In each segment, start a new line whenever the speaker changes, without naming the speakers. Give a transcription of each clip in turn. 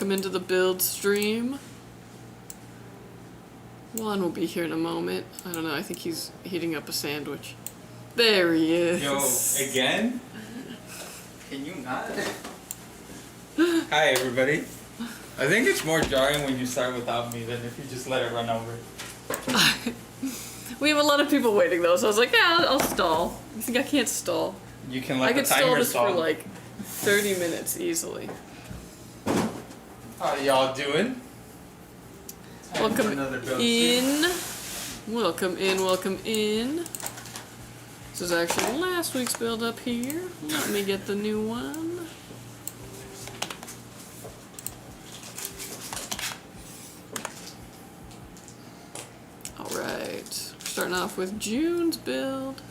welcome into the build stream. Juan will be here in a moment. I don't know, I think he's heating up a sandwich. There he is.
Yo, again? Can you not? Hi, everybody. I think it's more jarring when you start without me than if you just let it run over.
We have a lot of people waiting though, so I was like, yeah, I'll stall. You think I can't stall?
You can let
I
the
could stall
timer
this
stall.
for like 30 minutes easily.
How y'all doing?
Welcome in. Welcome in, welcome in. This is actually last week's build up here. Let me get the new one. Alright, starting off with June's build.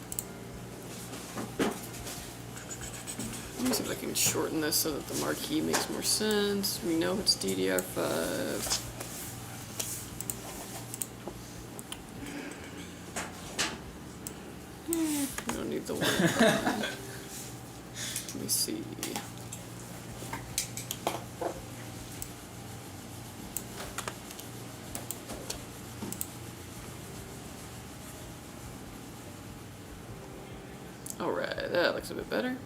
Let me see if I can shorten this so that the marquee makes more sense. We know it's DDR5. We don't need the one. Let me see. Alright, that looks a bit better.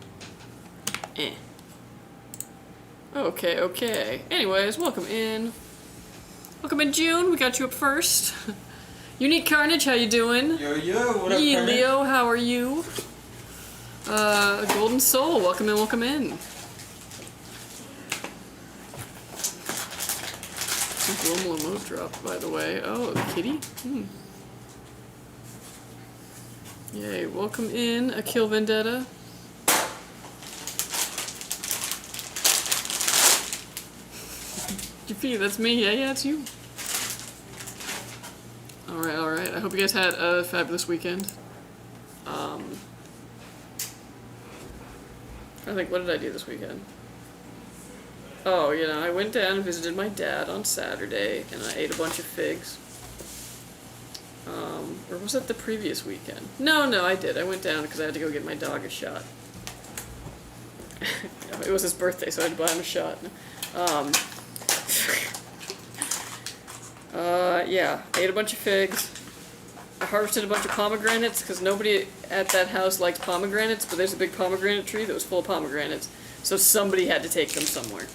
Okay, okay. Anyways, welcome in. Welcome in, June. We got you up first. Unique Carnage, how you doing?
Yo, what up,
Yee,
Carnage?
Leo, how are you? Golden Soul, welcome in, welcome in. Global emote drop, by the way. Oh, the kitty? Yay, welcome in, Akil Vendetta. GP, that's me. Yeah, it's you. Alright, alright. I hope you guys had a fabulous weekend. I think, what did I do this weekend? Oh, you know, I went down and visited my dad on Saturday, and I ate a bunch of figs. Or was that the previous weekend? No, I did. I went down because I had to go get my dog a shot. It was his birthday, so I had to buy him a shot. Yeah, I ate a bunch of figs. I harvested a bunch of pomegranates because nobody at that house likes pomegranates, but there's a big pomegranate tree that was full of pomegranates, so somebody had to take them somewhere.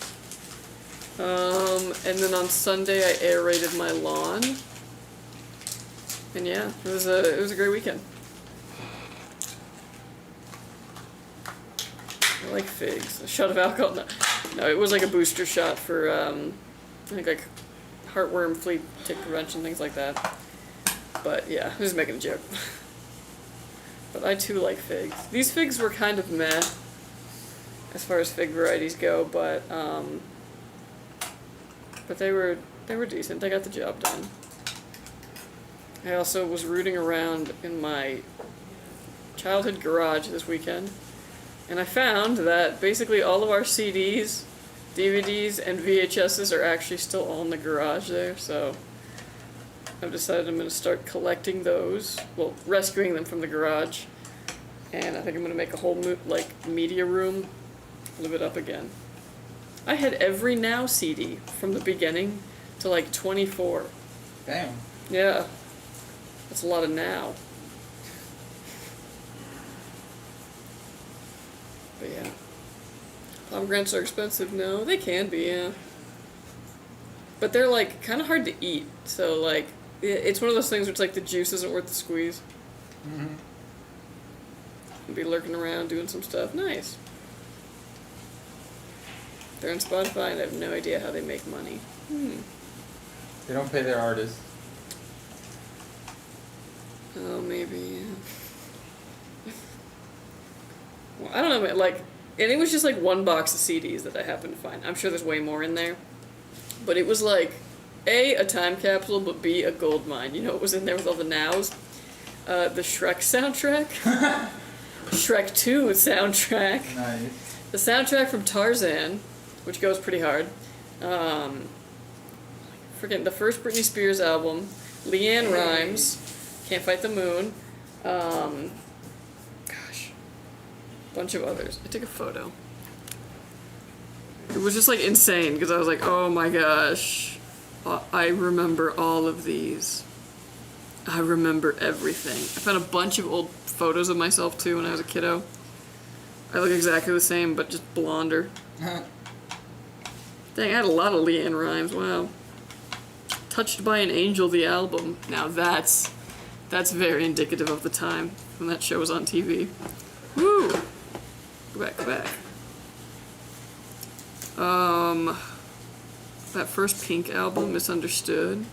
And then on Sunday I aerated my lawn, and yeah, it was a great weekend. I like figs. A shot of alcohol. No, it was like a booster shot for I think like heartworm, flea tick prevention, things like that. But yeah, I was making a joke. But I too like figs. These figs were kind of meh as far as fig varieties go, but they were decent. They got the job done. I also was rooting around in my childhood garage this weekend, and I found that basically all of our CDs, DVDs, and VHSs are actually still all in the garage there, so I've decided I'm going to start collecting those, well, rescuing them from the garage, and I think I'm going to make a whole, media room, live it up again. I had every Now CD from the beginning to, 24.
Damn.
Yeah. That's a lot of Now. But yeah. Pomegranates are expensive? No, they can be, yeah. But they're, kind of hard to eat, so, it's one of those things where it's the juice isn't worth the squeeze.
Mm-hmm.
I'll be lurking around doing some stuff. Nice. They're on Spotify, and I have no idea how they make money.
They don't pay their artists.
Oh, maybe, yeah. Well, I don't know, and it was just one box of CDs that I happened to find. I'm sure there's way more in there. But it was A, a time capsule, but B, a gold mine. You know what was in there with all the nows? The Shrek soundtrack. Shrek 2 soundtrack.
Nice.
The soundtrack from Tarzan, which goes pretty hard. Freaking the first Britney Spears album. Lian Rhymes. Can't Fight the Moon. Gosh. Bunch of others. I took a photo. It was just like insane because I was like, oh my gosh, I remember all of these. I remember everything. I found a bunch of old photos of myself too when I was a kiddo. I look exactly the same, but just blonder. Dang, I had a lot of Lian rhymes, wow. Touched by an Angel, the album. Now that's very indicative of the time when that show was on TV. Woo! Go back, go back. That first Pink album, Misunderstood.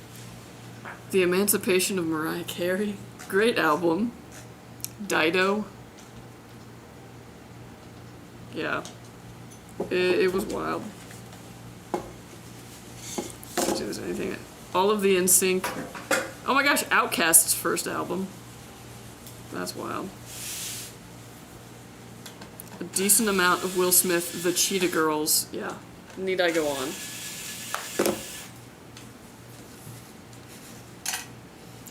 The Emancipation of Mariah Carey. Great album. Dido. Yeah. It was wild. Let's see if there's anything. All of the NSYNC. Oh my gosh, Outkast's first album. That's wild. A decent amount of Will Smith, The Cheetah Girls. Yeah. Need I go on?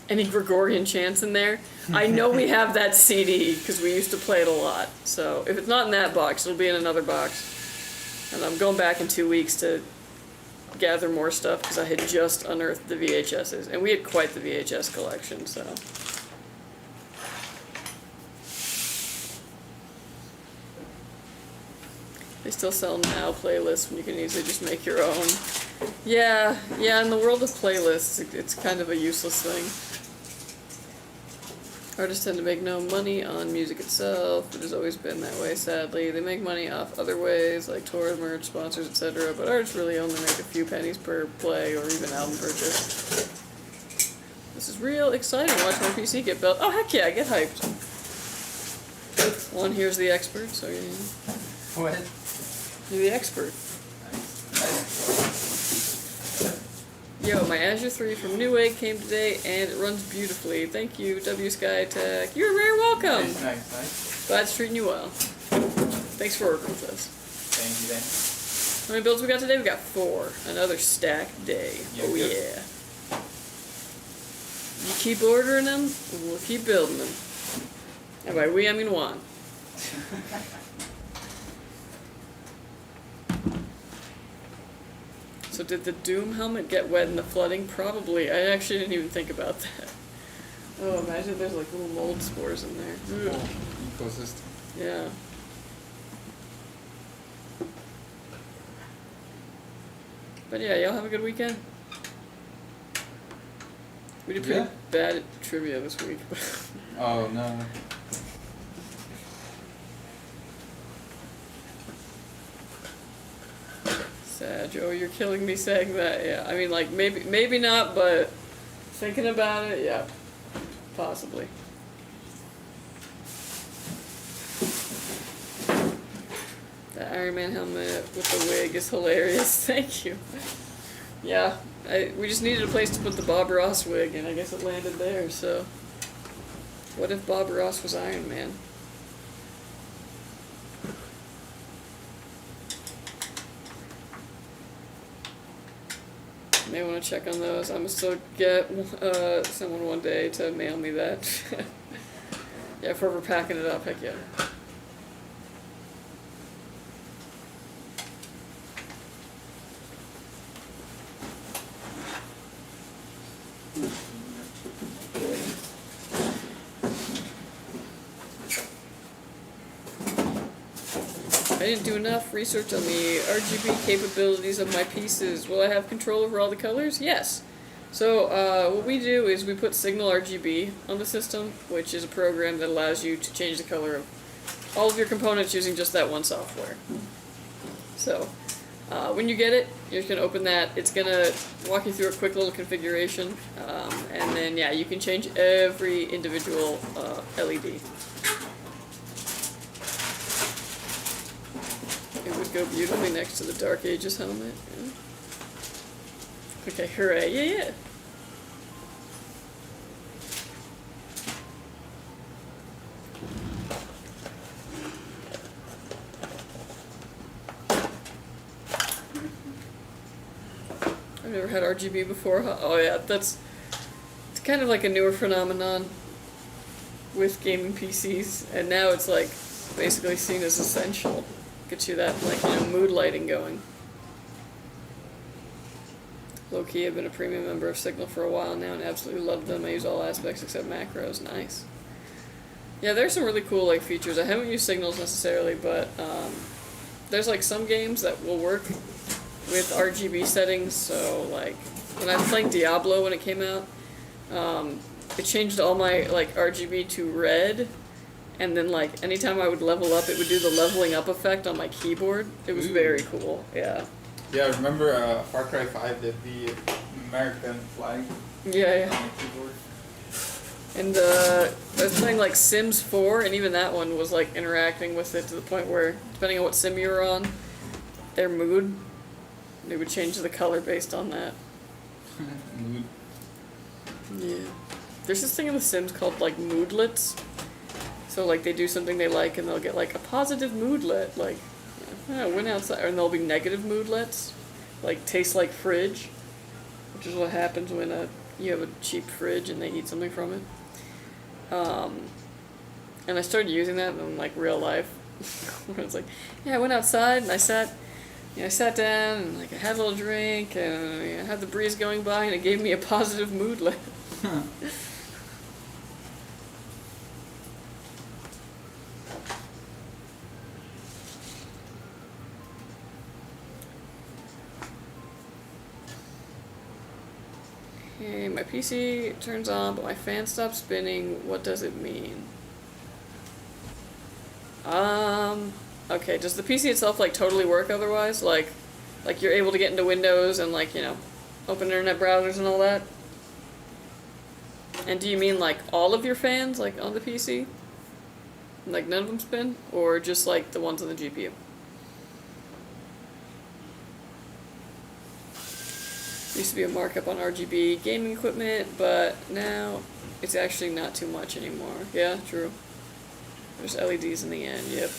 Any Gregorian chants in there? I know we have that CD because we used to play it a lot. So if it's not in that box, it'll be in another box. And I'm going back in 2 weeks to gather more stuff because I had just unearthed the VHSs. And we had quite the VHS collection, so. They still sell Now playlists when you can easily just make your own. Yeah, in the world of playlists, it's kind of a useless thing. Artists tend to make no money on music itself. It has always been that way, sadly. They make money off other ways, like tours, merch, sponsors, etc. But artists really only make a few pennies per play or even album purchase. This is real exciting. Watch my PC get built. Oh, heck yeah, get hyped. One here's the expert, so you know.
What?
You're the expert. Yo, my Azure 3 from Newegg came today, and it runs beautifully. Thank you, Skytech. You're very welcome.
Nice.
Glad it's treating you well. Thanks for working with us.
Thank you.
How many builds we got today? We got 4. Another stack day.
Yep,
Oh
yep.
yeah. You keep ordering them, we'll keep building them. And by we, I mean Juan. So did the Doom helmet get wet in the flooding? Probably. I actually didn't even think about that. Oh, imagine there's like little mold spores in there. Ugh.
Ecosystem.
Yeah. But yeah, y'all have a good weekend. We did pretty bad at trivia this week.
Oh no.
Sad, Joe, you're killing me saying that. Yeah, I mean, like maybe not, but thinking about it, yeah, possibly. The Iron Man helmet with the wig is hilarious. Thank you. Yeah, we just needed a place to put the Bob Ross wig, and I guess it landed there. So, what if Bob Ross was Iron Man? May want to check on those. I'm gonna still get someone one day to mail me that. Yeah, if we're ever packing it up, heck yeah. I didn't do enough research on the RGB capabilities of my pieces. Will I have control over all the colors? Yes. So what we do is we put Signal RGB on the system, which is a program that allows you to change the color of all of your components using just that one software. So when you get it, you're just going to open that. It's going to walk you through a quick little configuration, and then yeah, you can change every individual LED. It would go beautifully next to the Dark Ages helmet. Yeah. Okay, hooray, yeah. I've never had RGB before. Oh yeah, it's kind of like a newer phenomenon with gaming PCs, and now it's like basically seen as essential. Gets you that, like, mood lighting going. Low-key, I've been a premium member of Signal for a while now and absolutely love them. I use all aspects except macros. Nice. Yeah, there's some really cool like features. I haven't used Signals necessarily, but there's like some games that will work with RGB settings. So like when I was playing Diablo when it came out, it changed all my like RGB to red, and then like anytime I would level up, it would do the leveling up effect on my keyboard. It was very cool. Yeah.
Yeah, I remember Far Cry 5 did the American flag
Yeah.
on the keyboard.
And I was playing like Sims 4, and even that one was like interacting with it to the point where, depending on what sim you were on, their mood, they would change the color based on that.
Mood.
Yeah. There's this thing in The Sims called like moodlets. So like they do something they like and they'll get like a positive moodlet, like went outside, and there'll be negative moodlets, like taste like fridge, which is what happens when you have a cheap fridge and they eat something from it. And I started using that in like real life. Where it's like, yeah, I went outside and I sat down and like I had a little drink and I had the breeze going by and it gave me a positive moodlet. Okay, my PC turns on, but my fan stops spinning. What does it mean? Okay, does the PC itself, like, totally work otherwise? Like you're able to get into Windows and, like, you know, open internet browsers and all that? And do you mean, like, all of your fans, like, on the PC? Like, none of them spin? Or just, like, the ones on the GPU? Used to be a markup on RGB gaming equipment, but now it's actually not too much anymore. Yeah, true. There's LEDs in the end, yep.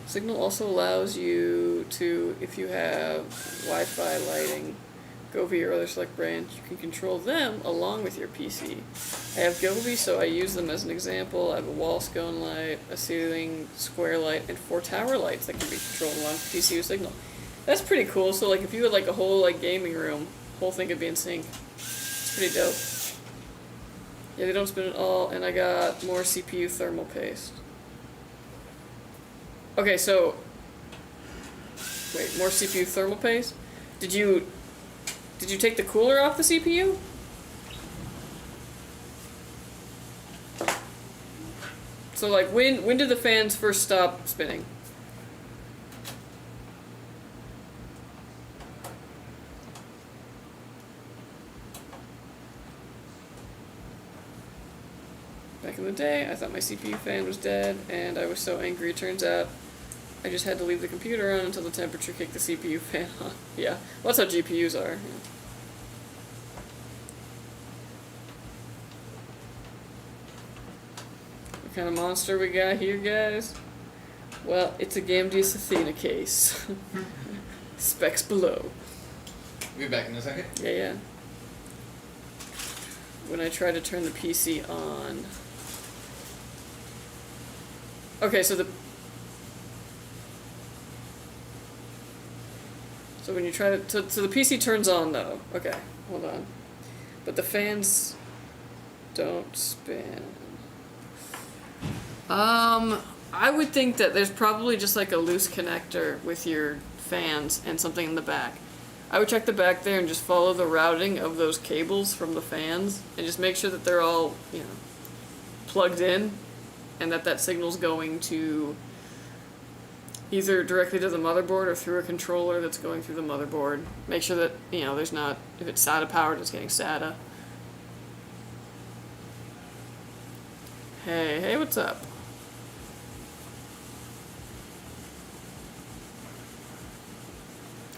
Signal also allows you to, if you have Wi-Fi lighting, Govee or other select brands, you can control them along with your PC. I have Govee, so I use them as an example. I have a wall scone light, a ceiling square light, and 4 tower lights that can be controlled along with PC with Signal. That's pretty cool. So like if you had like a whole like gaming room, whole thing could be in sync. It's pretty dope. Yeah, they don't spin at all, and I got more CPU thermal paste. Okay, so wait, more CPU thermal paste? Did you take the cooler off the CPU? So like when did the fans first stop spinning? Back in the day, I thought my CPU fan was dead, and I was so angry. It turns out I just had to leave the computer on until the temperature kicked the CPU fan on. Yeah, well, that's how GPUs are. Yeah. What kind of monster we got here, guys? Well, it's a Gamdias Athena case. Specs below.
We'll be back in a second.
Yeah. When I try to turn the PC on. Okay, so when you try to, so the PC turns on though. Okay, hold on. But the fans don't spin. I would think that there's probably just like a loose connector with your fans and something in the back. I would check the back there and just follow the routing of those cables from the fans and just make sure that they're all, you know, plugged in and that signal's going to either directly to the motherboard or through a controller that's going through the motherboard. Make sure that, you know, there's not, if it's SATA powered, it's getting SATA. Hey, what's up?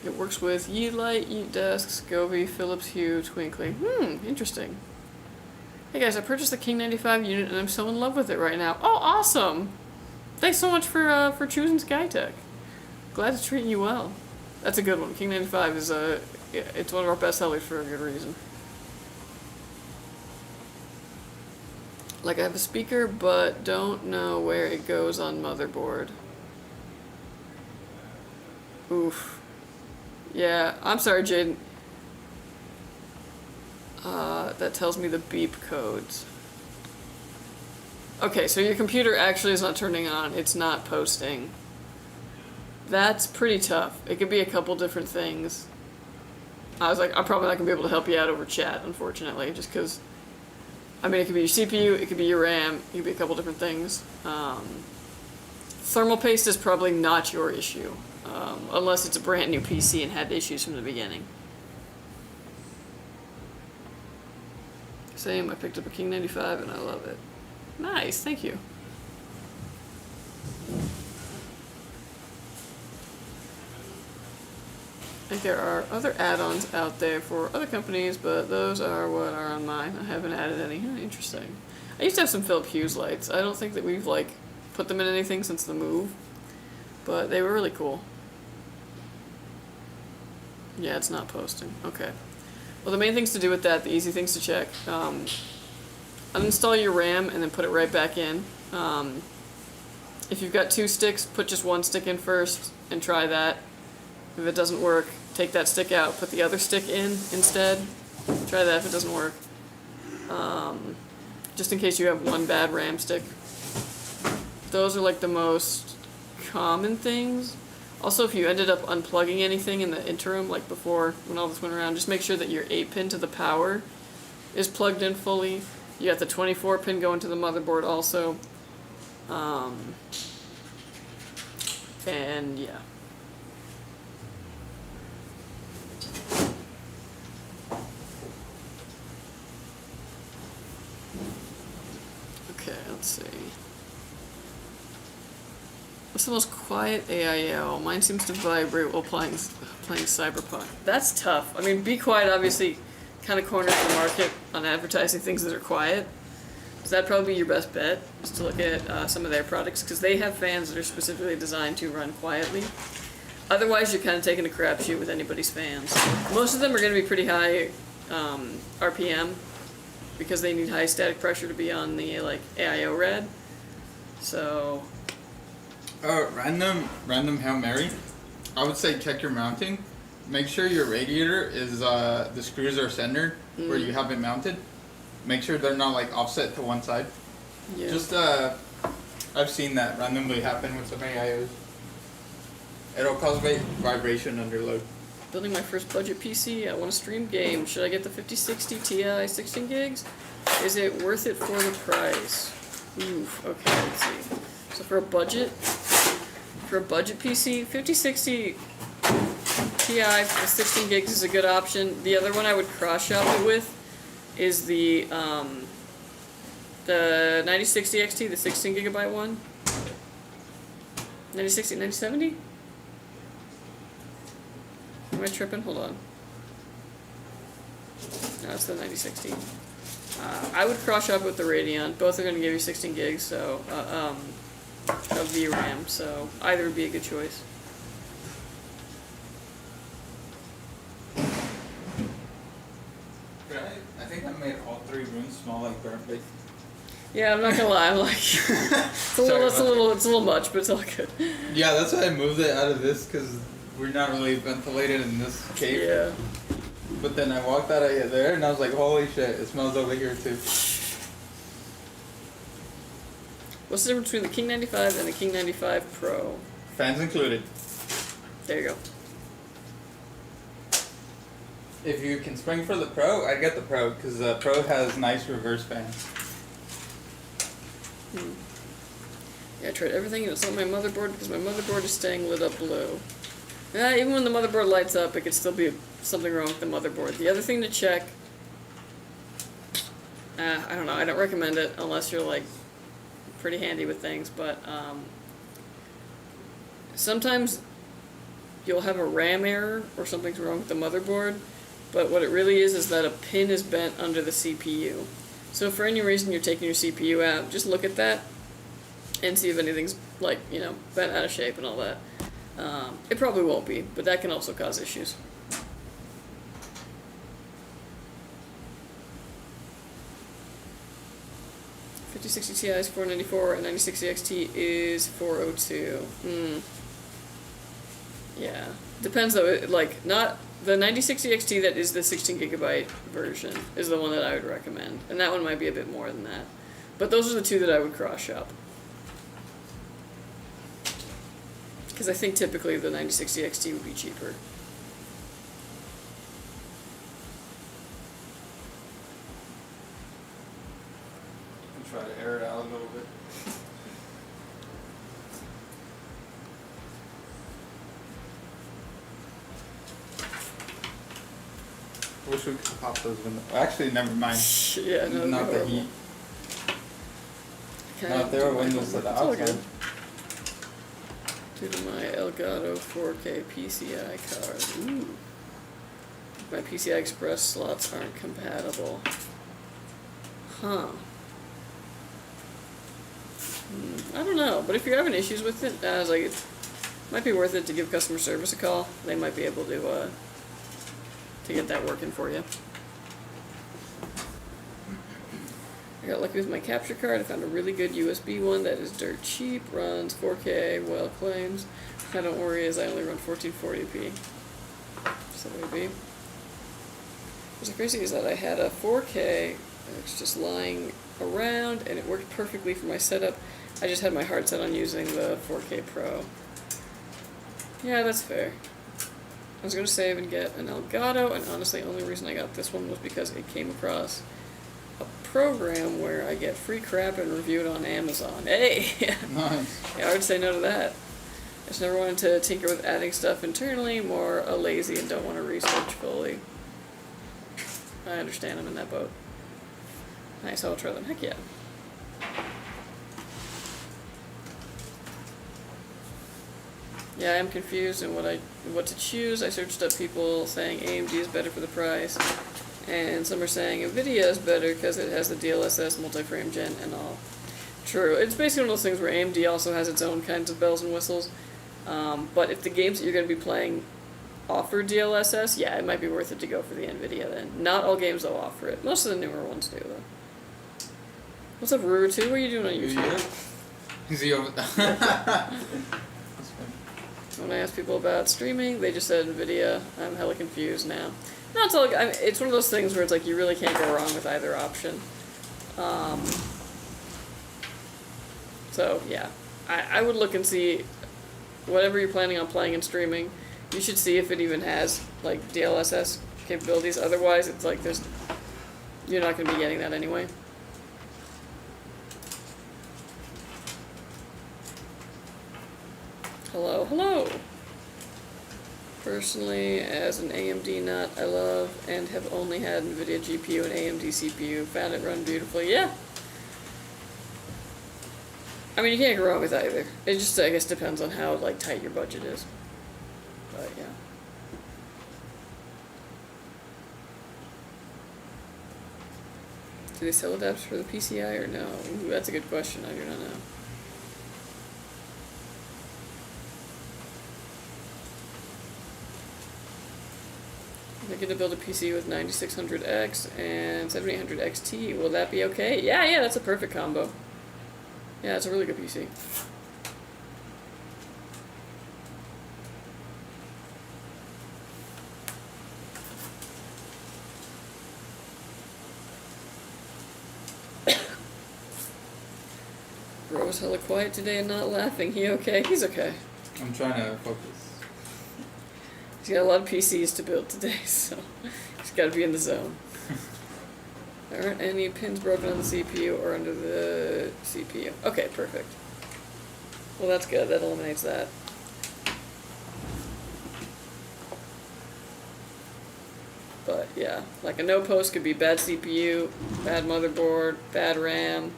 It works with Yeelight, Yeatdesks, Govee, Philips Hue, Twinkly. Interesting. Hey guys, I purchased the King 95 unit and I'm so in love with it right now. Oh, awesome! Thanks so much for choosing Skytech. Glad it's treating you well. That's a good one. King 95 is it's one of our best sellers for a good reason. Like I have a speaker, but don't know where it goes on motherboard. Oof. Yeah, I'm sorry, Jaden. that tells me the beep codes. Okay, so your computer actually is not turning on. It's not posting. That's pretty tough. It could be a couple different things. I was like, I'm probably not going to be able to help you out over chat, unfortunately, just because, I mean, it could be your CPU, it could be your RAM, it could be a couple different things. Thermal paste is probably not your issue, unless it's a brand new PC and had issues from the beginning. Same, I picked up a King 95 and I love it. Nice, thank you. I think there are other add-ons out there for other companies, but those are what are on mine. I haven't added any. Interesting. I used to have some Philip Hughes lights. I don't think that we've, like, put them in anything since the move, but they were really cool. Yeah, it's not posting. Okay. Well, the main things to do with that, the easy things to check, uninstall your RAM and then put it right back in. If you've got 2 sticks, put just 1 stick in first and try that. If it doesn't work, take that stick out, put the other stick in instead. Try that if it doesn't work. Just in case you have 1 bad RAM stick. Those are like the most common things. Also, if you ended up unplugging anything in the interim, like before when all this went around, just make sure that your 8-pin to the power is plugged in fully. You got the 24-pin going to the motherboard also. And yeah. Okay, let's see. What's the most quiet AIO? Mine seems to vibrate while playing Cyberpunk. That's tough. I mean, Be Quiet obviously kind of corners the market on advertising things that are quiet. So that'd probably be your best bet, is to look at some of their products, because they have fans that are specifically designed to run quietly. Otherwise, you're kind of taking a crapshoot with anybody's fans. Most of them are going to be pretty high RPM, because they need high static pressure to be on the like AIO rad. So
random Hail Mary. I would say check your mounting. Make sure your radiator is the screws are centered where you have it mounted. Make sure they're not like offset to one side.
yeah.
Just I've seen that randomly happen with some AIOs. It'll cause vibration under load.
Building my first budget PC. I want to stream games. Should I get the 5060 Ti 16 gigs? Is it worth it for the price? Oof. Okay, let's see. So for a budget PC, 5060 Ti with 16 gigs is a good option. The other one I would cross shop it with is the 9060 XT, the 16 gigabyte one. 9060, 9070? Am I tripping? Hold on. No, it's the 9060. I would cross shop with the Radeon. Both are going to give you 16 gigs, so of VRAM, so either would be a good choice.
I think I made all 3 rooms smell like burnt bacon.
Yeah, I'm not gonna lie. I'm like, it's a little much, but it's all good.
Yeah, that's why I moved it out of this, because we're not really ventilated in this cave.
Yeah.
But then I walked out of there and I was like, holy shit, it smells over here too.
What's the difference between the King 95 and the King 95 Pro?
Fans included.
There you go.
If you can spring for the Pro, I'd get the Pro, because the Pro has nice reverse fans.
Yeah, I tried everything and it's on my motherboard because my motherboard is staying lit up blue. Even when the motherboard lights up, it could still be something wrong with the motherboard. The other thing to check, I don't know, I don't recommend it unless you're like pretty handy with things, but sometimes you'll have a RAM error or something's wrong with the motherboard, but what it really is that a pin is bent under the CPU. So if for any reason you're taking your CPU out, just look at that and see if anything's like, you know, bent out of shape and all that. It probably won't be, but that can also cause issues. $5060 Ti is $494 and 9060 XT is $402. Yeah, depends though. Like not The 9060 XT that is the 16 gigabyte version is the one that I would recommend. And that one might be a bit more than that. But those are the two that I would cross shop. Because I think typically the 9060 XT would be cheaper.
Try to air it out a little bit. Wish we could pop those windows. Actually, never mind.
Yeah, no,
Not the heat. Not there are windows to the outside.
Due to my Elgato 4K PCI card. Ooh. My PCI Express slots aren't compatible. Huh. I don't know, but if you're having issues with it, I was like, it might be worth it to give customer service a call. They might be able to get that working for you. I got lucky with my capture card. I found a really good USB one that is dirt cheap, runs 4K, well claims. I don't worry as I only run 1440p. So that would be. What's crazy is that I had a 4K, it's just lying around, and it worked perfectly for my setup. I just had my heart set on using the 4K Pro. Yeah, that's fair. I was going to save and get an Elgato, and honestly, the only reason I got this one was because it came across a program where I get free crap and review it on Amazon. Hey!
Nice.
Yeah, I would say no to that. I just never wanted to tinker with adding stuff internally, more lazy and don't want to research fully. I understand, I'm in that boat. Nice, I'll try them. Heck yeah. Yeah, I'm confused in what to choose. I searched up people saying AMD is better for the price, and some are saying NVIDIA is better because it has the DLSS multi-frame gen and all. True. It's basically one of those things where AMD also has its own kinds of bells and whistles. But if the games that you're going to be playing offer DLSS, yeah, it might be worth it to go for the NVIDIA then. Not all games though offer it. Most of the newer ones do though. What's up, Ruru2? What are you doing on YouTube?
Is he over?
When I asked people about streaming, they just said NVIDIA. I'm hella confused now. No, it's all. It's one of those things where it's like you really can't go wrong with either option. So yeah, I would look and see whatever you're planning on playing and streaming. You should see if it even has like DLSS capabilities. Otherwise, it's like you're not going to be getting that anyway. Hello, hello. Personally, as an AMD nut, I love and have only had NVIDIA GPU and AMD CPU. Found it run beautifully. Yeah. I mean, you can't go wrong with either. It just, I guess, depends on how like tight your budget is. But yeah. Do they sell adapters for the PCI or no? Ooh, that's a good question. I do not know. I'm going to build a PC with 9600X and 7800 XT. Will that be okay? Yeah, that's a perfect combo. Yeah, it's a really good PC. Bro was hella quiet today and not laughing. He okay? He's okay.
I'm trying to focus.
He's got a lot of PCs to build today, so he's got to be in the zone. There aren't any pins broken on the CPU or under the CPU. Okay, perfect. Well, that's good. That eliminates that. But yeah, like a no post could be bad CPU, bad motherboard, bad RAM.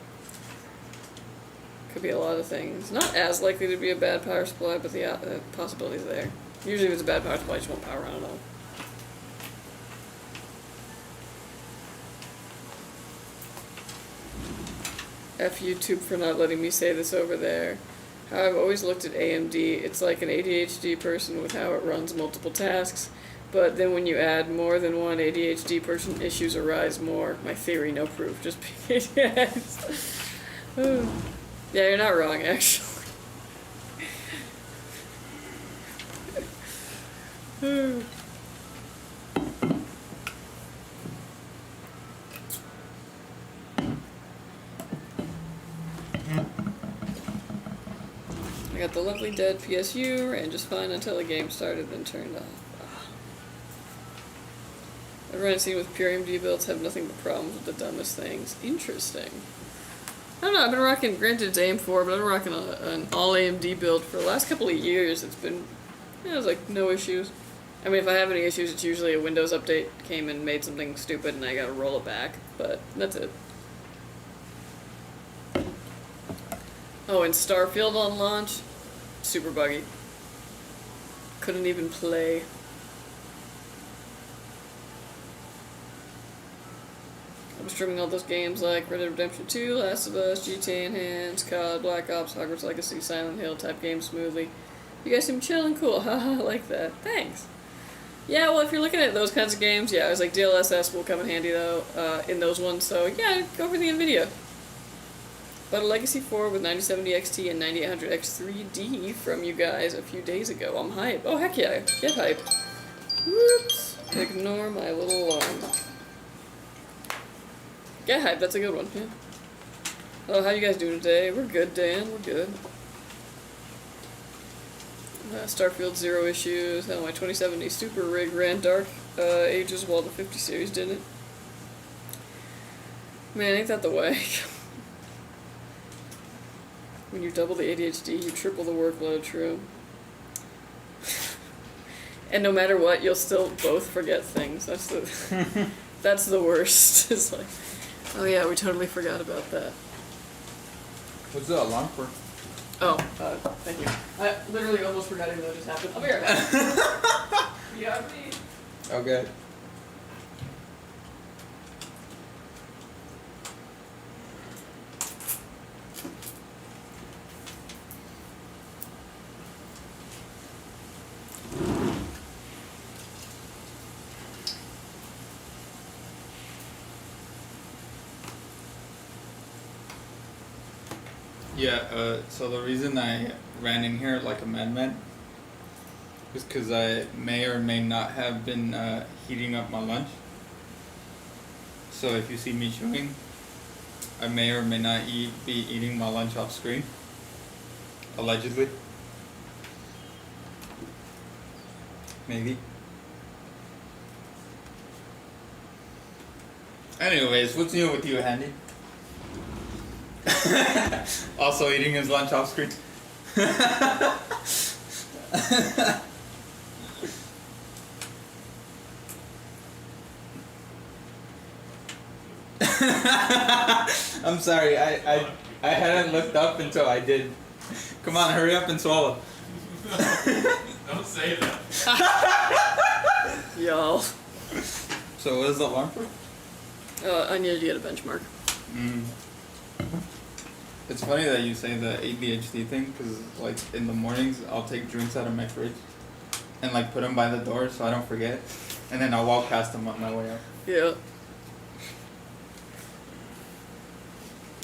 Could be a lot of things. Not as likely to be a bad power supply, but the possibility's there. Usually if it's a bad power supply, it just won't power on at all. F YouTube for not letting me say this over there. How I've always looked at AMD, it's like an ADHD person with how it runs multiple tasks, but then when you add more than one ADHD person, issues arise more. My theory, no proof, just yes. Yeah, you're not wrong, actually. I got the lovely dead PSU, ran just fine until the game started, then turned off. Everyone I've seen with pure AMD builds have nothing but problems with the dumbest things. Interesting. I don't know, I've been rocking, granted it's AM4, but I've been rocking an all AMD build for the last couple of years. It's been, there's like no issues. I mean, if I have any issues, it's usually a Windows update came and made something stupid and I gotta roll it back, but that's it. Oh, and Starfield on launch, super buggy. Couldn't even play. I was streaming all those games like Red Dead Redemption 2, Last of Us, GTA Enhanced, COD, Black Ops, Hogwarts Legacy, Silent Hill type games smoothly. You guys seem chill and cool, haha, I like that. Thanks. Yeah, well, if you're looking at those kinds of games, yeah, I was like, DLSS will come in handy though, in those ones, so yeah, go for the NVIDIA. But a Legacy 4 with 9070 XT and 9800 X3D from you guys a few days ago. I'm hype. Oh, heck yeah. Get hype. Whoops. Ignore my little alarm. Get hype. That's a good one. Yeah. Oh, how you guys doing today? We're good, Dan. We're good. Starfield, zero issues. Hell, my 2070 Super Rig ran dark ages while the 50 series didn't. Man, ain't that the way? When you double the ADHD, you triple the workload, true. And no matter what, you'll still both forget things. That's the that's the worst. It's like, oh yeah, we totally forgot about that.
What's the alarm for?
Oh, thank you. I literally almost forgot even though it just happened. I'll be right back. Yeah, me.
Okay. Yeah, so the reason I ran in here like a madman is because I may or may not have been heating up my lunch. So if you see me chewing, I may or may not be eating my lunch off screen. Allegedly. Maybe. Anyways, what's new with you, Handy? Also eating his lunch off screen. I'm sorry, I hadn't looked up until I did. Come on, hurry up and swallow.
Don't say that.
Y'all.
So what is the alarm for?
I needed to get a benchmark.
It's funny that you say the ADHD thing, because like in the mornings I'll take drinks out of my fridge and like put them by the door so I don't forget, and then I'll walk past them on my way out.
Yeah.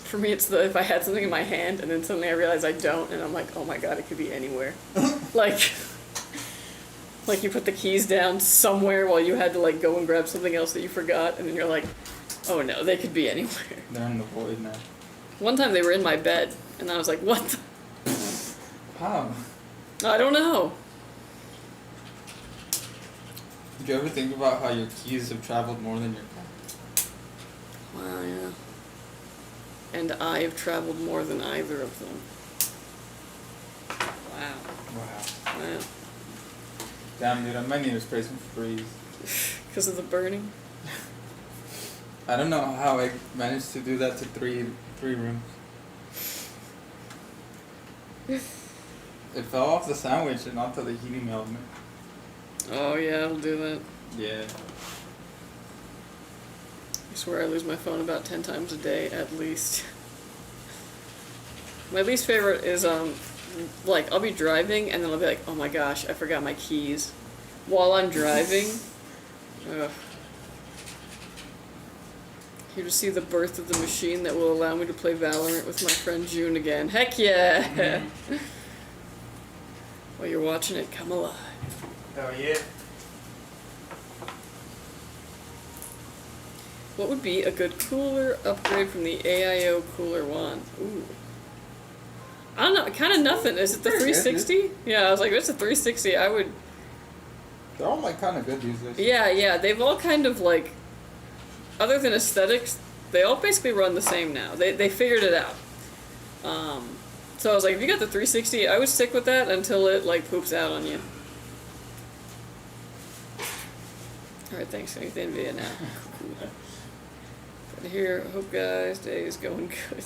For me, it's if I had something in my hand and then suddenly I realize I don't, and I'm like, oh my god, it could be anywhere. like you put the keys down somewhere while you had to like go and grab something else that you forgot, and then you're like, oh no, they could be anywhere.
They're in the void now.
One time they were in my bed, and I was like, what the?
How?
I don't know.
Did you ever think about how your keys have traveled more than your car?
Wow, yeah. And I have traveled more than either of them. Wow.
Wow.
Wow.
Damn, dude, I might need to spray some Febreze.
Because of the burning?
I don't know how I managed to do that to three rooms. It fell off the sandwich and onto the heating element.
Oh yeah, I'll do that.
Yeah.
I swear I lose my phone about 10 times a day, at least. My least favorite is, like, I'll be driving, and then I'll be like, oh my gosh, I forgot my keys. While I'm driving. Ugh. Here to see the birth of the machine that will allow me to play Valorant with my friend June again. Heck yeah! Mm-hmm. While you're watching it come alive.
Oh yeah.
What would be a good cooler upgrade from the AIO Cooler One? Ooh. I don't know, kind of nothing. Is it the
Pretty good,
360? Yeah, I was like, if it's a 360, I would.
They're all like kind of good these days.
Yeah, they've all kind of like, other than aesthetics, they all basically run the same now. They figured it out. So I was like, if you got the 360, I would stick with that until it like poops out on you. Alright, thanks. I need the NVIDIA now. But here, hope guys, day is going good.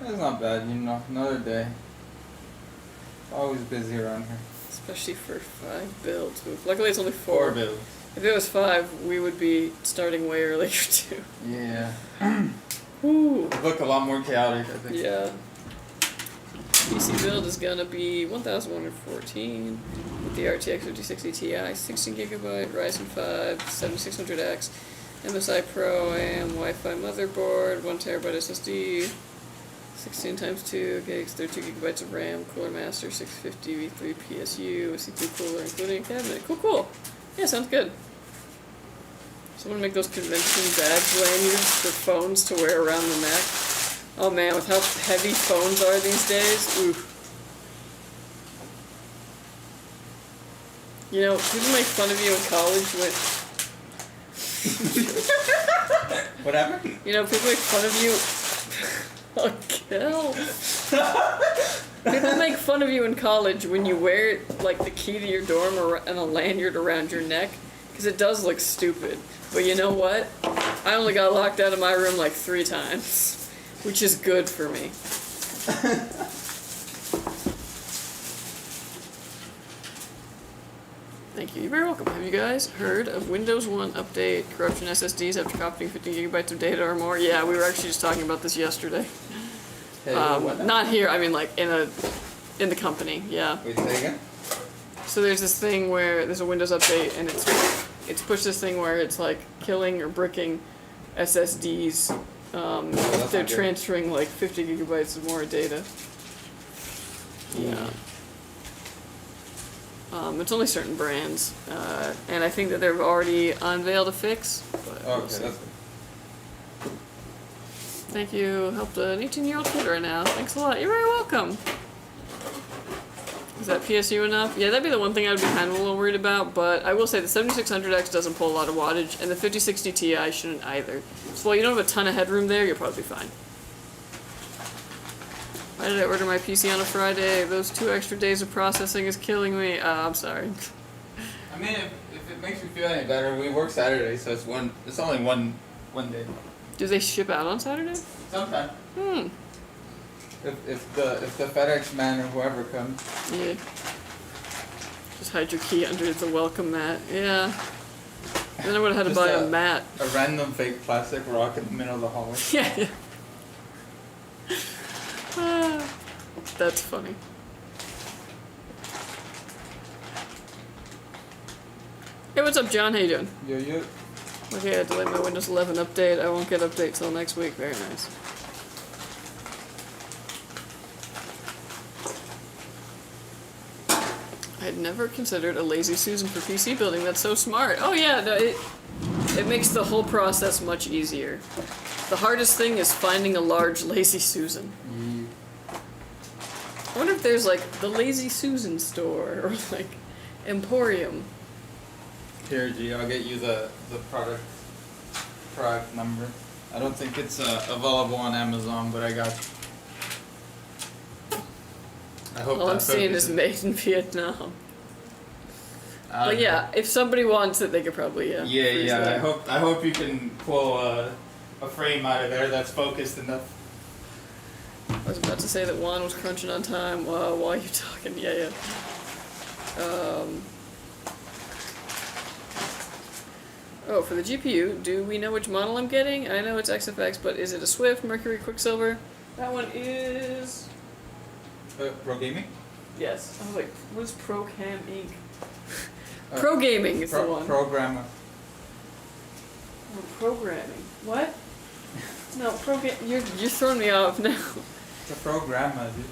That's not bad, you know. Another day. Always busy around here.
Especially for 5 builds. Luckily it's only 4.
4 builds.
If it was 5, we would be starting way earlier too.
Yeah.
Woo.
It looked a lot more chaotic, I think.
Yeah. PC build is gonna be 1114 with the RTX 5060 Ti, 16GB, Ryzen 5, 7600X, MSI Pro, AM, Wi-Fi motherboard, 1TB SSD, 16 times 2 gigs, 32GB of RAM, CoolerMaster 650 V3 PSU, C2 cooler, including a cabinet. Cool. Yeah, sounds good. Someone make those convention badge lanyards for phones to wear around the neck. Oh man, with how heavy phones are these days, oof. You know, people make fun of you in college when...
What happened?
You know, people make fun of you... Oh, kill. People make fun of you in college when you wear, like, the key to your dorm and a lanyard around your neck, because it does look stupid. But you know what? I only got locked out of my room like 3 times. Which is good for me. Thank you. You're very welcome. Have you guys heard of Windows 1 update corruption SSDs after copying 15GB of data or more? Yeah, we were actually just talking about this yesterday.
Hey, what now?
Not here. I mean, like in the company. Yeah.
Wait, say again?
So there's this thing where there's a Windows update, and it's pushed this thing where it's like killing or bricking SSDs. If they're transferring like 50GB or more data. Yeah. It's only certain brands, and I think that they've already unveiled a fix. But
Okay,
we'll see.
that's good.
Thank you. Helped an 18-year-old kid right now. Thanks a lot. You're very welcome. Is that PSU enough? Yeah, that'd be the one thing I would be kind of a little worried about, but I will say the 7600X doesn't pull a lot of wattage, and the 5060 Ti shouldn't either. So while you don't have a ton of headroom there, you'll probably be fine. Why did I order my PC on a Friday? Those 2 extra days of processing is killing me. I'm sorry.
I mean, if it makes you feel any better, we work Saturday, so it's only one day.
Do they ship out on Saturday?
Sometime. If the FedEx man or whoever comes.
Yeah. Just hide your key under the welcome mat. Yeah. Then I would have had to buy a mat.
A random fake plastic rock in the middle of the hallway.
Yeah. That's funny. Hey, what's up, John? How you doing?
Yo.
Okay, I had to delay my Windows 11 update. I won't get update till next week. Very nice. I'd never considered a lazy Susan for PC building. That's so smart. Oh yeah, no, it makes the whole process much easier. The hardest thing is finding a large lazy Susan. I wonder if there's like the Lazy Susan store or like Emporium.
Here, G, I'll get you the product number. I don't think it's available on Amazon, but I got you. I hope
All I'm seeing is made in Vietnam. But yeah, if somebody wants it, they could probably freeze that.
I hope you can pull a frame out of there that's focused enough.
I was about to say that Juan was crunching on time while you're talking. Yeah. Oh, for the GPU, do we know which model I'm getting? I know it's XFX, but is it a Swift, Mercury, Quicksilver? That one is...
Pro Gaming?
Yes. I was like, what is Pro Cam Inc? Pro Gaming is the one.
Programmer.
Oh, programming. What? No, you're throwing me off now.
It's a programmer, dude.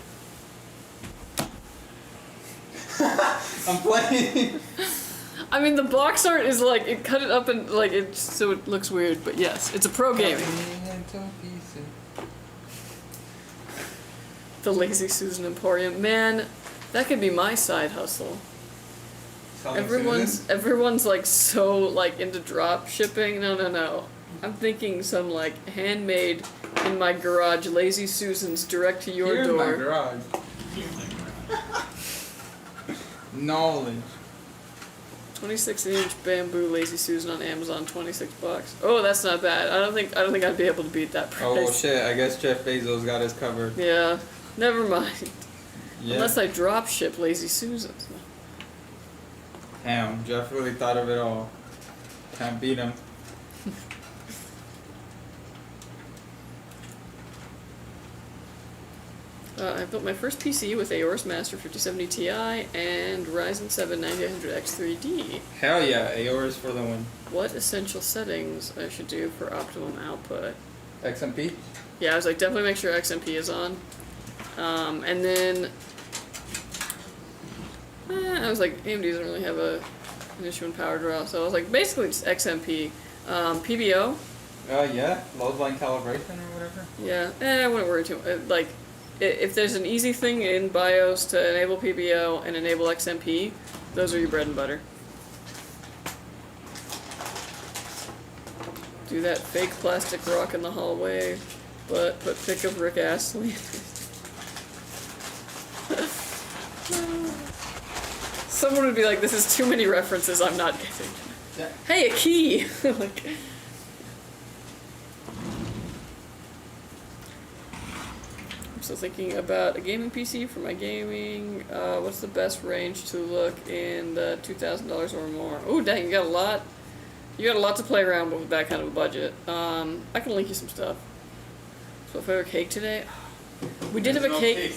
I'm playing.
I mean, the box art is like, it cut it up and like, it so it looks weird, but yes, it's a Pro Gaming. The Lazy Susan Emporium. Man, that could be my side hustle. Everyone's like so like into drop shipping. No. I'm thinking some like handmade in my garage Lazy Susans direct to your door.
In my garage. Knowledge.
26-inch bamboo Lazy Susan on Amazon, $26. Oh, that's not bad. I don't think I'd be able to beat that price.
Oh well, shit! I guess Jeff Bezos got us covered.
Yeah, never mind.
Yeah.
Unless I drop ship Lazy Susans.
Damn, Jeff really thought of it all. Can't beat him.
I built my first PC with ASUS Master 5070 Ti and Ryzen 7 9800X3D.
Hell yeah, AOR's for the win.
What essential settings I should do for optimum output?
XMP?
Yeah, I was like, definitely make sure XMP is on. And then I was like, AMD doesn't really have an issue in power draw, so I was like, basically just XMP. PBO?
Yeah, load line calibration or whatever.
Yeah, I wouldn't worry too much. Like, if there's an easy thing in BIOS to enable PBO and enable XMP, those are your bread and butter. Do that fake plastic rock in the hallway, but put pic of Rick Astley. Someone would be like, this is too many references I'm not getting.
Yeah.
Hey, a key! Like, I'm still thinking about a gaming PC for my gaming. What's the best range to look in the $2,000 or more? Oh, dang, you got a lot. You got a lot to play around with that kind of a budget. I can link you some stuff. So if I have a cake today, we did have a cake.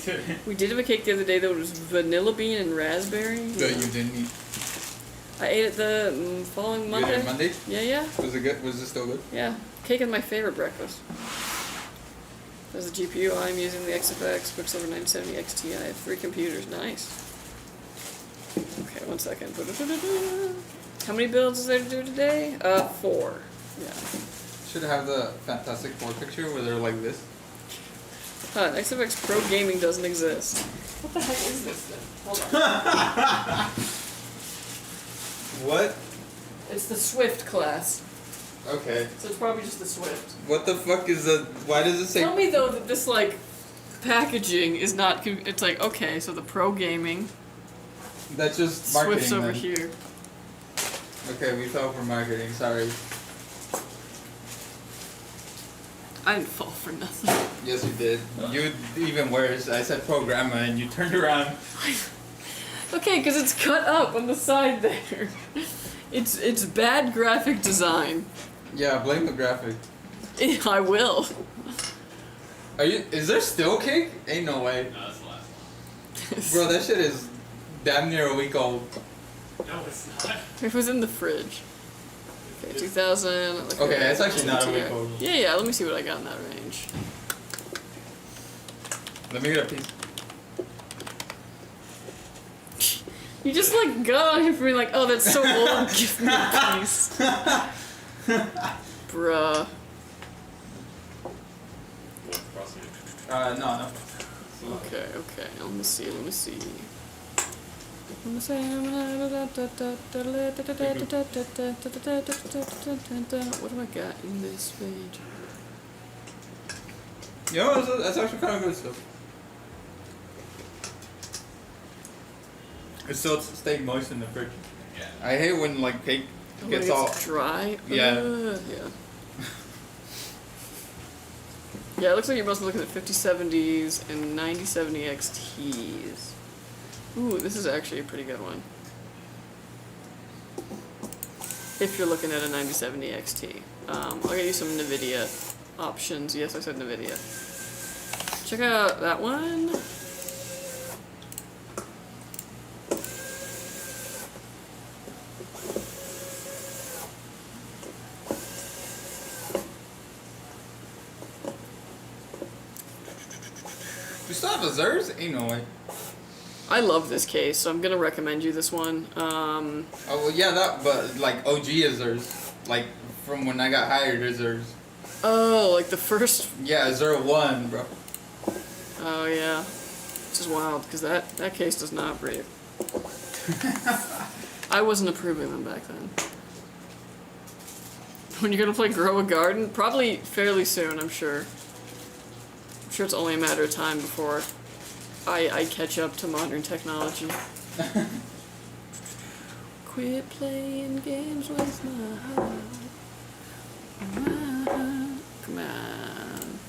We did have a cake the other day that was vanilla bean and raspberry.
That you didn't eat.
I ate it the following Monday.
You ate it Monday?
Yeah.
Was it good? Was it still good?
Yeah. Cake is my favorite breakfast. As a GPU, I'm using the XFX Quicksilver 970 XT. I have 3 computers. Nice. Okay, 1 second. How many builds is there to do today? 4. Yeah.
Should have the Fantastic Four picture where they're like this.
XFX Pro Gaming doesn't exist. What the heck is this then? Hold on.
What?
It's the Swift class.
Okay.
So it's probably just the Swift.
What the fuck is the? Why does it say?
Tell me though that this like packaging is not. It's like okay, so the Pro Gaming.
That's just marketing.
Swift's over
then.
here.
Okay, we fell for marketing. Sorry.
I didn't fall for nothing.
Yes, you did. You even worse. I said programmer and you turned around.
Okay, because it's cut up on the side there. It's bad graphic design.
Yeah, blame the graphic.
I will.
Are you? Is there still cake? Ain't no way.
No, that's the last one.
Bro, that shit is damn near a week old.
No, it's not.
It was in the fridge. Okay, 2000.
Okay, it's actually not a week old.
Yeah, let me see what I got in that range.
Let me get a piece.
You just like got on him for being like, oh, that's so old, give me a piece. Bruh.
No.
Okay, let me see. What do I got in this page?
Yo, that's actually kind of good stuff. It still stayed moist in the fridge.
Yeah.
I hate when like cake gets
It's
all
dry.
Yeah.
Yeah. Yeah, it looks like you must be looking at 5070s and 9070 XTs. Ooh, this is actually a pretty good one. If you're looking at a 9070 XT. I'll get you some NVIDIA options. Yes, I said NVIDIA. Check out that one.
You still have a Zers? Ain't no way.
I love this case, so I'm gonna recommend you this one.
Oh well, yeah, that. But like OG is Zers. Like from when I got hired, is Zers.
Oh, like the first.
Yeah, Zer 1, bro.
Oh yeah. Which is wild, because that case does not breathe. I wasn't approving them back then. When you're gonna play Grow a Garden? Probably fairly soon, I'm sure. I'm sure it's only a matter of time before I catch up to modern technology. Quit playing games with my heart. Come on.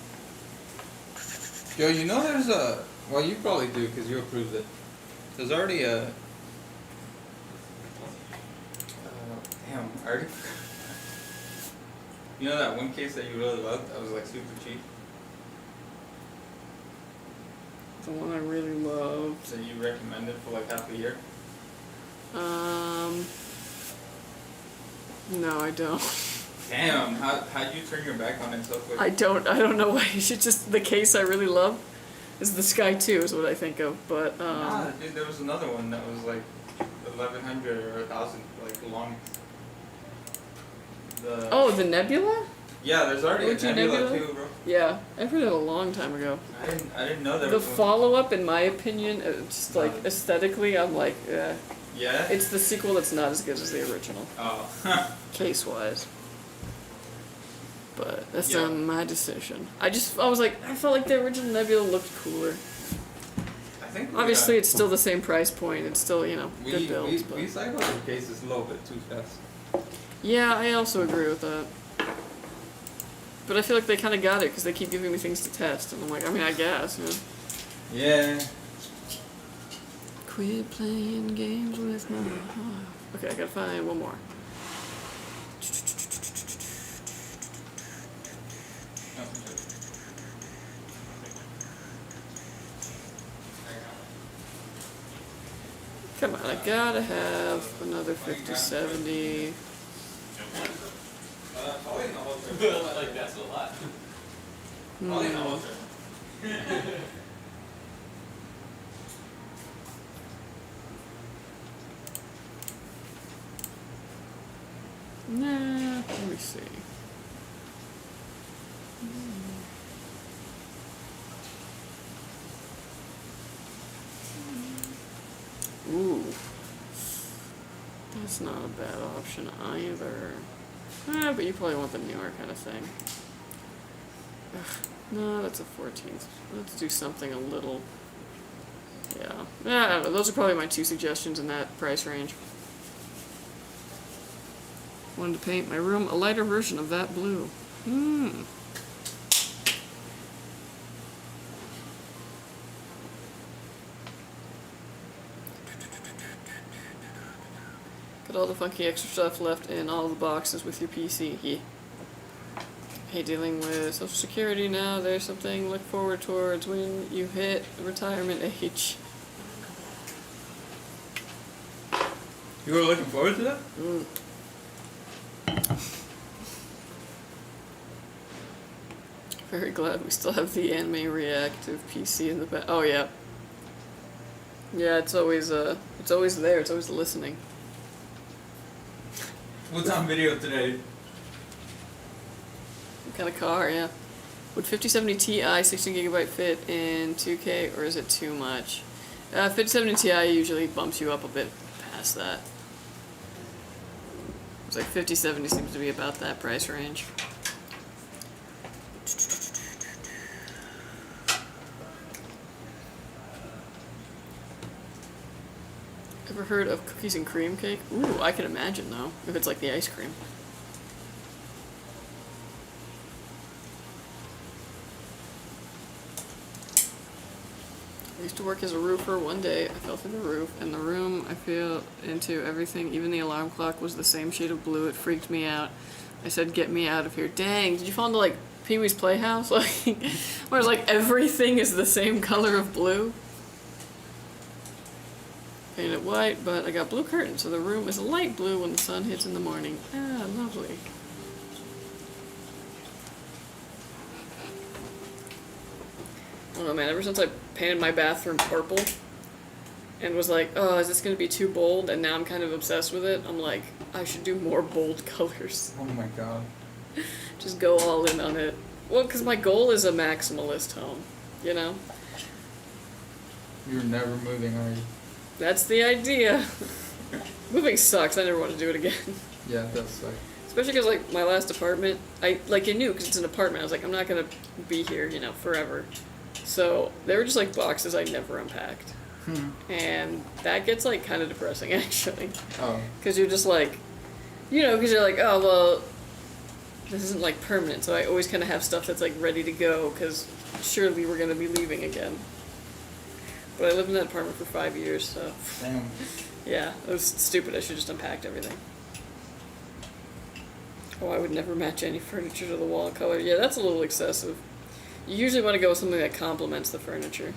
Joe, you know there's a... Well, you probably do because you approved it. There's already a... damn, I already... You know that one case that you really loved that was like super cheap?
The one I really loved.
That you recommended for like half a year?
No, I don't.
Damn, how'd you turn your back on it so quick?
I don't know why. You should just, the case I really love is the Sky 2 is what I think of, but,
Nah, dude, there was another one that was like 1,100 or 1,000, like long.
Oh, the Nebula?
Yeah, there's already
OG
a Nebula
Nebula?
too, bro.
Yeah, I heard it a long time ago.
I didn't know there
The
was one.
follow-up, in my opinion, just like aesthetically, I'm like, eh.
Yeah?
It's the sequel that's not as good as the original,
Oh.
case-wise. But that's
Yeah.
my decision. I felt like the original Nebula looked cooler.
I think
Obviously, it's still the same price point. It's still, good builds.
we cycled the cases a little bit too fast.
Yeah, I also agree with that. But I feel like they kind of got it because they keep giving me things to test, and I'm like, I guess.
Yeah.
Quit playing games with my heart. Okay, I gotta find one more. Come on, I gotta have another 5070.
Like, that's a lot.
Nah, let me see. Ooh. That's not a bad option either. But you probably want the newer kind of thing. Ugh, no, that's a 14th. Let's do something a little... Yeah. I don't know. Those are probably my two suggestions in that price range. Wanted to paint my room a lighter version of that blue. Got all the funky extra stuff left in all the boxes with your PC. Yeah. Hey, dealing with Social Security now. There's something to look forward towards when you hit retirement age.
You were looking forward to that?
Very glad we still have the anime reactive PC in the back. Oh yeah. Yeah, it's always there. It's always listening.
What's on video today?
What kind of car? Yeah. Would 5070 Ti 16GB fit in 2K, or is it too much? 5070 Ti usually bumps you up a bit past that. It's like 5070 seems to be about that price range. Ever heard of cookies and cream cake? Ooh, I can imagine though, if it's like the ice cream. I used to work as a roofer. One day I fell through the roof, and the room I fell into, everything, even the alarm clock, was the same shade of blue. It freaked me out. I said, "Get me out of here." Dang, did you fall into like Pee-wee's Playhouse? Like, where it's like everything is the same color of blue? Painted it white, but I got blue curtains, so the room is light blue when the sun hits in the morning. Ah, lovely. I don't know, man, ever since I painted my bathroom purple and was like, oh, is this going to be too bold? And now I'm kind of obsessed with it. I'm like, I should do more bold colors.
Oh my god.
Just go all in on it. Well, because my goal is a maximalist home, you know?
You're never moving, are you?
That's the idea. Moving sucks. I never want to do it again.
Yeah, it does suck.
Especially because, like, my last apartment, I knew because it's an apartment. I was like, I'm not going to be here, you know, forever. So they were just, like, boxes I never unpacked. And that gets, like, kind of depressing, actually.
Oh.
Because you're just like, you know, because you're like, oh, well, this isn't, like, permanent. So I always kind of have stuff that's, like, ready to go because surely we're going to be leaving again. But I lived in that apartment for 5 years, so.
Damn.
Yeah, it was stupid. I should just unpacked everything. Oh, I would never match any furniture to the wall color. Yeah, that's a little excessive. You usually want to go with something that complements the furniture.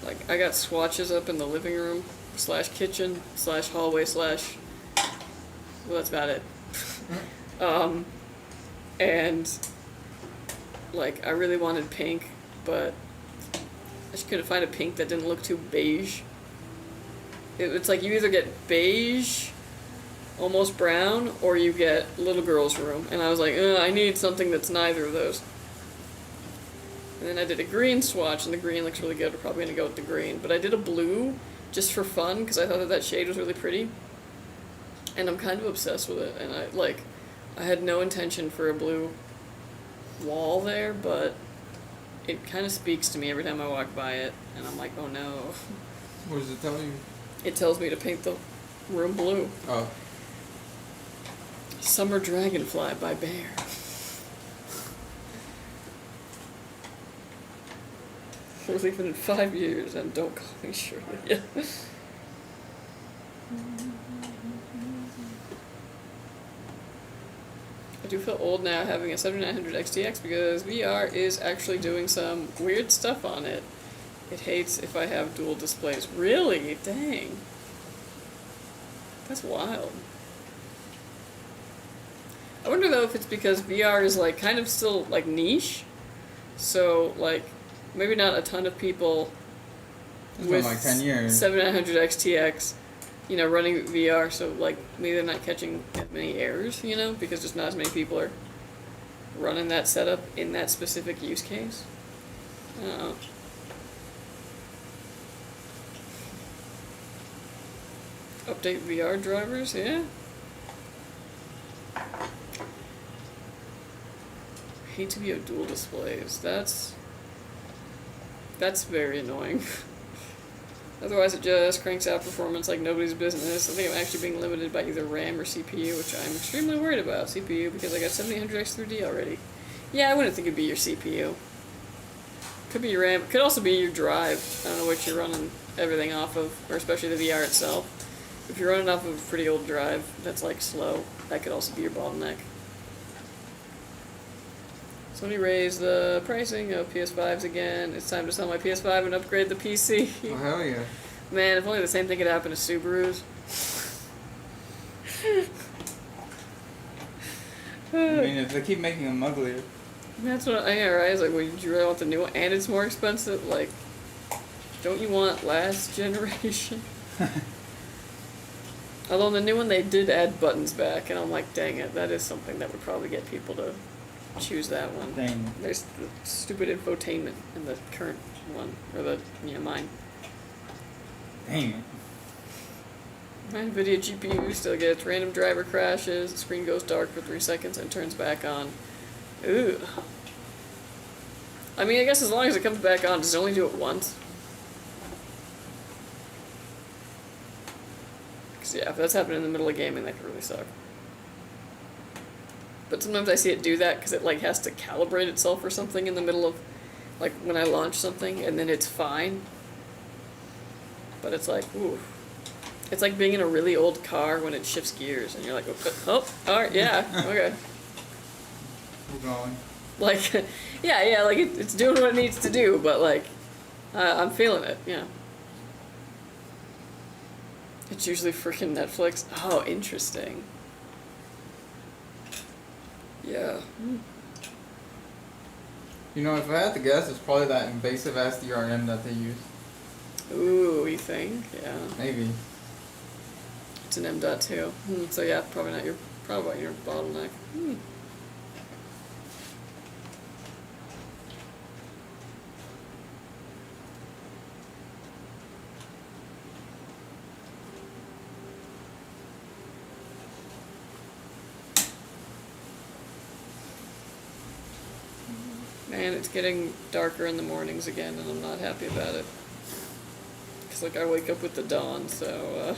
Like, I got swatches up in the living room / kitchen / hallway / well, that's about it. And like, I really wanted pink, but I just couldn't find a pink that didn't look too beige. It's like you either get beige, almost brown, or you get little girl's room. And I was like, I need something that's neither of those. And then I did a green swatch, and the green looks really good. We're probably going to go with the green. But I did a blue just for fun, because I thought that shade was really pretty. And I'm kind of obsessed with it. And I had no intention for a blue wall there, but it kind of speaks to me every time I walk by it. And I'm like, oh no.
What does it tell you?
It tells me to paint the room blue.
Oh.
Summer Dragonfly by Bear. We're leaving in 5 years, and don't call me Shirley. Yeah. I do feel old now having a 7900 XTX because VR is actually doing some weird stuff on it. It hates if I have dual displays. Really? Dang. That's wild. I wonder though if it's because VR is like kind of still like niche. So like maybe not a ton of people with
like 10 years.
7900 XTX, you know, running VR, so like maybe they're not catching that many errors, you know, because just not as many people are running that setup in that specific use case. I don't know. Update VR drivers, yeah. Hate to be of dual displays. That's very annoying. Otherwise it just cranks out performance like nobody's business. I think I'm actually being limited by either RAM or CPU, which I'm extremely worried about. CPU, because I got 7800X3D already. Yeah, I wouldn't think it'd be your CPU. Could be your RAM. Could also be your drive. I don't know what you're running everything off of, or especially the VR itself. If you're running off of a pretty old drive that's like slow, that could also be your bottleneck. Sony raised the pricing of PS5s again. It's time to sell my PS5 and upgrade the PC.
Oh, hell yeah.
Man, if only the same thing could happen to Subarus.
I mean, if they keep making them uglier.
That's what I know, right? It's like, well, did you really want the new one? And it's more expensive? Like, don't you want last generation? Although the new one, they did add buttons back, and I'm like, dang it, that is something that would probably get people to choose that one.
Dang.
There's the stupid infotainment in the current one, or the, mine.
Dang it.
My NVIDIA GPU still gets random driver crashes, the screen goes dark for 3 seconds and turns back on. Ooh. I mean, I guess as long as it comes back on, does it only do it once? Because, yeah, if that's happening in the middle of gaming, that could really suck. But sometimes I see it do that because it, like, has to calibrate itself or something in the middle of, like, when I launch something, and then it's fine. But it's like, ooh. It's like being in a really old car when it shifts gears, and you're like, oh, alright, yeah, okay.
We're going.
Like, yeah, like, it's doing what it needs to do, but, like, I'm feeling it, yeah. It's usually freaking Netflix. Oh, interesting. Yeah.
You know, if I had to guess, it's probably that invasive ass DRM that they use.
Ooh, you think? Yeah.
Maybe.
It's an M.2. So yeah, probably not your bottleneck. Man, it's getting darker in the mornings again, and I'm not happy about it. Cause like I wake up with the dawn, so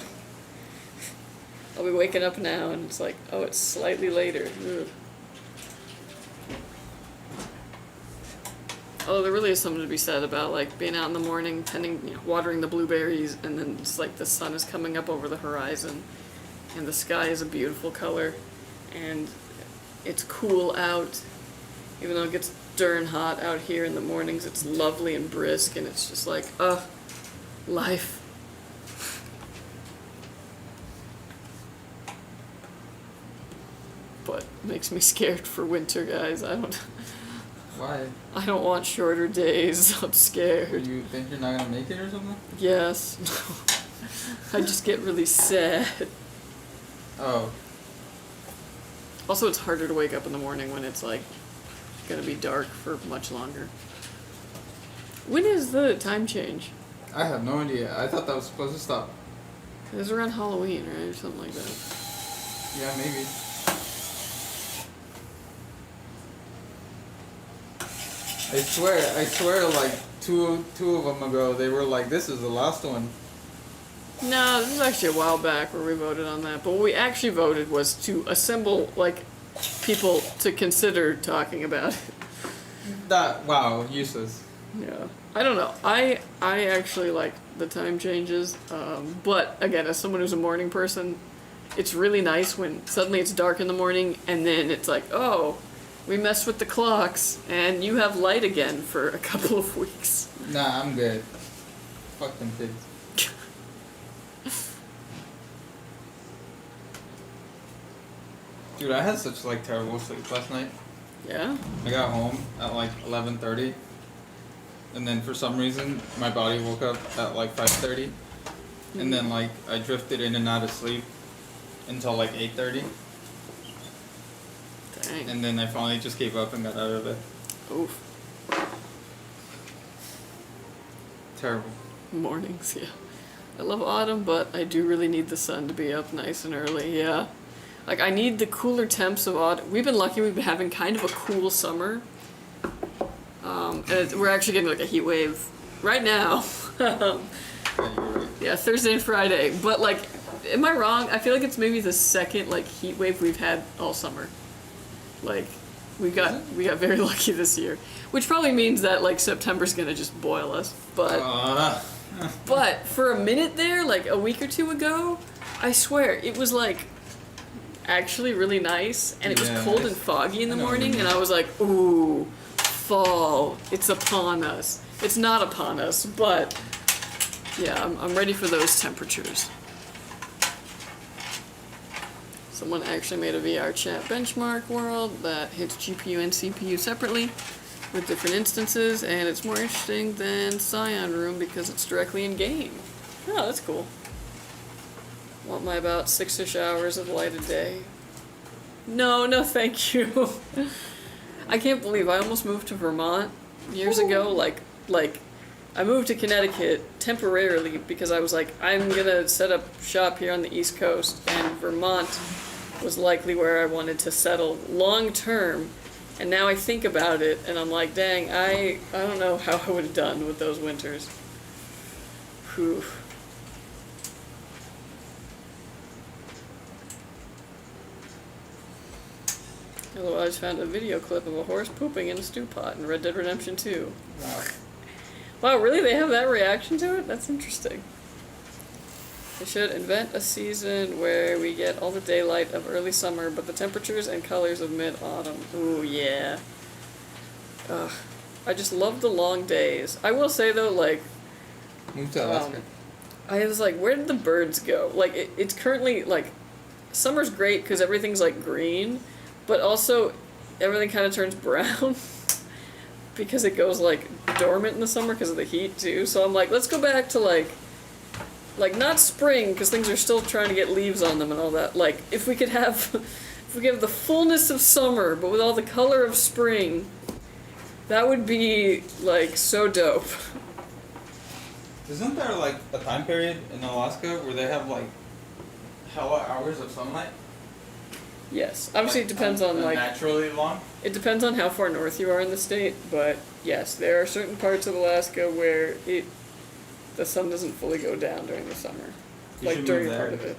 I'll be waking up now, and it's like, oh, it's slightly later. Ugh. Although there really is something to be said about like being out in the morning, watering the blueberries, and then it's like the sun is coming up over the horizon, and the sky is a beautiful color, and it's cool out, even though it gets darn hot out here in the mornings. It's lovely and brisk, and it's just like, life. But makes me scared for winter, guys.
Why?
I don't want shorter days. I'm scared.
You think you're not gonna make it or something?
Yes. I just get really sad.
Oh.
Also, it's harder to wake up in the morning when it's like gonna be dark for much longer. When is the time change?
I have no idea. I thought that was supposed to stop.
It was around Halloween, right? Or something like that.
Yeah, maybe. I swear, like two of them ago, they were like, "This is the last one."
No, this was actually a while back where we voted on that. But what we actually voted was to assemble like people to consider talking about it.
Wow, useless.
Yeah, I don't know. I actually like the time changes, but again, as someone who's a morning person, it's really nice when suddenly it's dark in the morning and then it's like, oh, we messed with the clocks and you have light again for a couple of weeks.
Nah, I'm good. Fuck them kids. Dude, I had such like terrible sleep last night.
Yeah?
I got home at like 11:30, and then for some reason my body woke up at like 5:30, and then like I drifted in and out of sleep until like 8:30,
Dang.
and then I finally just gave up and got out of it.
Oof.
Terrible.
Mornings, yeah. I love autumn, but I do really need the sun to be up nice and early, yeah. Like, I need the cooler temps of autumn. We've been lucky, we've been having kind of a cool summer. And we're actually getting like a heat wave right now. Yeah, Thursday and Friday. But like, am I wrong? I feel like it's maybe the second like heat wave we've had all summer. Like, we got very lucky this year. Which probably means that like September's gonna just boil us. But but for a minute there, like a week or two ago, I swear, it was like actually really nice, and it was cold and foggy in the morning, and I was like, ooh, fall, it's upon us. It's not upon us, but yeah, I'm ready for those temperatures. Someone actually made a VR chat benchmark world that hits GPU and CPU separately with different instances, and it's more interesting than Scion Room because it's directly in game. Oh, that's cool. Want my about 6-ish hours of light a day? No, thank you. I can't believe I almost moved to Vermont years ago. Like I moved to Connecticut temporarily because I was like, I'm gonna set up shop here on the East Coast, and Vermont was likely where I wanted to settle long term. And now I think about it, and I'm like, dang, I don't know how I would have done with those winters. Whew. Although I just found a video clip of a horse pooping in a stew pot in Red Dead Redemption 2.
Wow.
Wow, really? They have that reaction to it? That's interesting. They should invent a season where we get all the daylight of early summer, but the temperatures and colors of mid-autumn. Ooh, yeah. Ugh. I just love the long days. I will say, though, like...
Move to Alaska.
I was like, where did the birds go? Like, it's currently, like... Summer's great because everything's, like, green, but also everything kind of turns brown because it goes, like, dormant in the summer because of the heat, too. So I'm like, let's go back to, like Like, not spring, because things are still trying to get leaves on them and all that. Like, if we could have the fullness of summer, but with all the color of spring, that would be, like, so dope.
Isn't there like a time period in Alaska where they have like hella hours of sunlight?
Yes. Obviously,
Like,
it depends on, like...
naturally long?
It depends on how far north you are in the state, but yes, there are certain parts of Alaska where the sun doesn't fully go down during the summer.
You
Like,
should
during
move
part
there.
of it.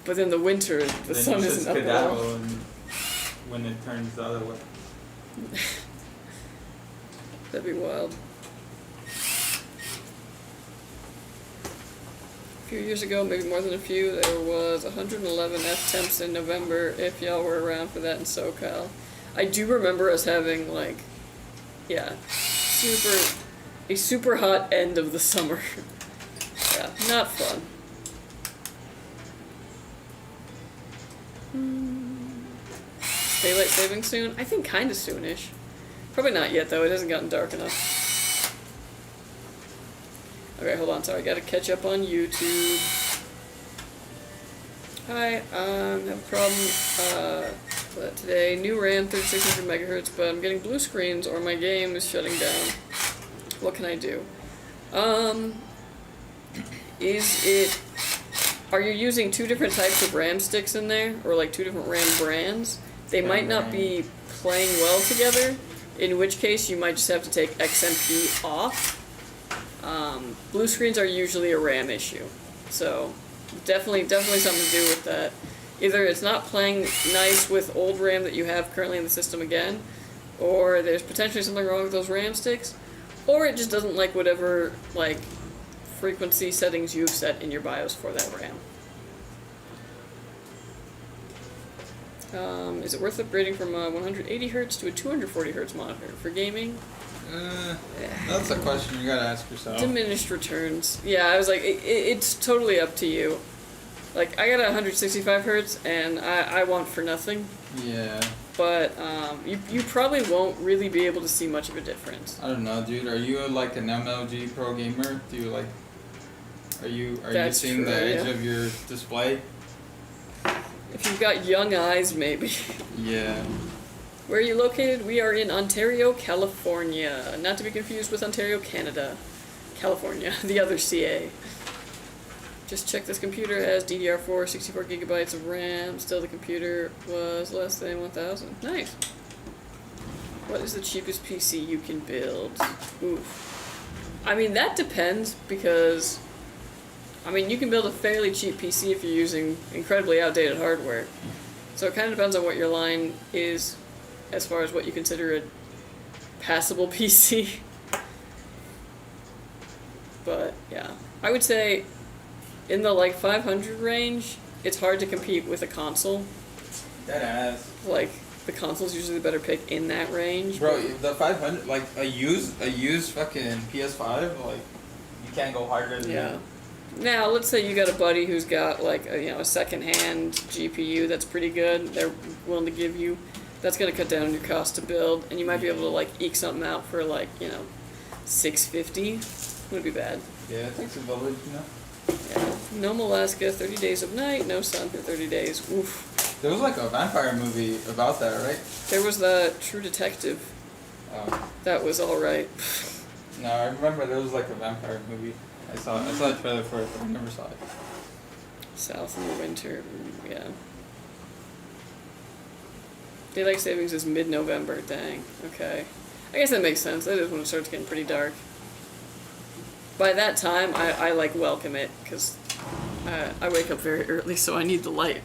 But in the winter, the
Then
sun
you
isn't
should
up at all.
skedaddle and when it turns the other way.
That'd be wild. A few years ago, maybe more than a few, there was 111 F temps in November, if y'all were around for that in SoCal. I do remember us having, like, yeah, a super hot end of the summer. Yeah, not fun. Daylight saving soon? I think kinda soonish. Probably not yet, though. It hasn't gotten dark enough. Okay, hold on. Sorry, I gotta catch up on YouTube. Hi, have a problem today. New RAM, 3600 megahertz, but I'm getting blue screens or my game is shutting down. What can I do? Are you using two different types of RAM sticks in there? Or like two different RAM brands? They might not be playing well together, in which case you might just have to take XMP off. Blue screens are usually a RAM issue, so definitely something to do with that. Either it's not playing nice with old RAM that you have currently in the system again, or there's potentially something wrong with those RAM sticks, or it just doesn't like whatever like frequency settings you've set in your BIOS for that RAM. Is it worth upgrading from a 180 Hz to a 240 Hz monitor for gaming?
That's a question you gotta ask yourself.
Diminished returns. Yeah, I was like, it's totally up to you. Like, I got a 165 Hz, and I want for nothing.
Yeah.
But you probably won't really be able to see much of a difference.
I don't know, dude. Are you like an MLG pro gamer? Do you like? Are you seeing
true,
the edge
yeah.
of your display?
If you've got young eyes, maybe.
Yeah.
Where are you located? We are in Ontario, California. Not to be confused with Ontario, Canada. California, the other CA. Just check this computer has DDR4, 64 gigabytes of RAM. Still the computer was less than 1,000. Nice. What is the cheapest PC you can build? Oof. I mean, that depends because, I mean, you can build a fairly cheap PC if you're using incredibly outdated hardware. So it kind of depends on what your line is as far as what you consider a passable PC. But, yeah. I would say in the, like, 500 range, it's hard to compete with a console.
That ass.
Like, the console's usually the better pick in that range.
Bro, the 500, like, a used fucking PS5, like, you can't go harder than that.
Now, let's say you got a buddy who's got, like, a second-hand GPU that's pretty good, they're willing to give you. That's going to cut down your cost to build, and you might be able to, like, eke something out for, like, $650. Wouldn't be bad.
Yeah, it takes a village, you know?
Yeah. Nome, Alaska, 30 days of night, no sun for 30 days. Oof.
There was, like, a vampire movie about that, right?
There was the True Detective. That was alright.
No, I remember there was, like, a vampire movie. I saw a trailer for it, but I never saw it.
South in the winter, yeah. Daylight savings is mid-November, dang. Okay. I guess that makes sense. That is when it starts getting pretty dark. By that time, I like, welcome it, because I wake up very early, so I need the light.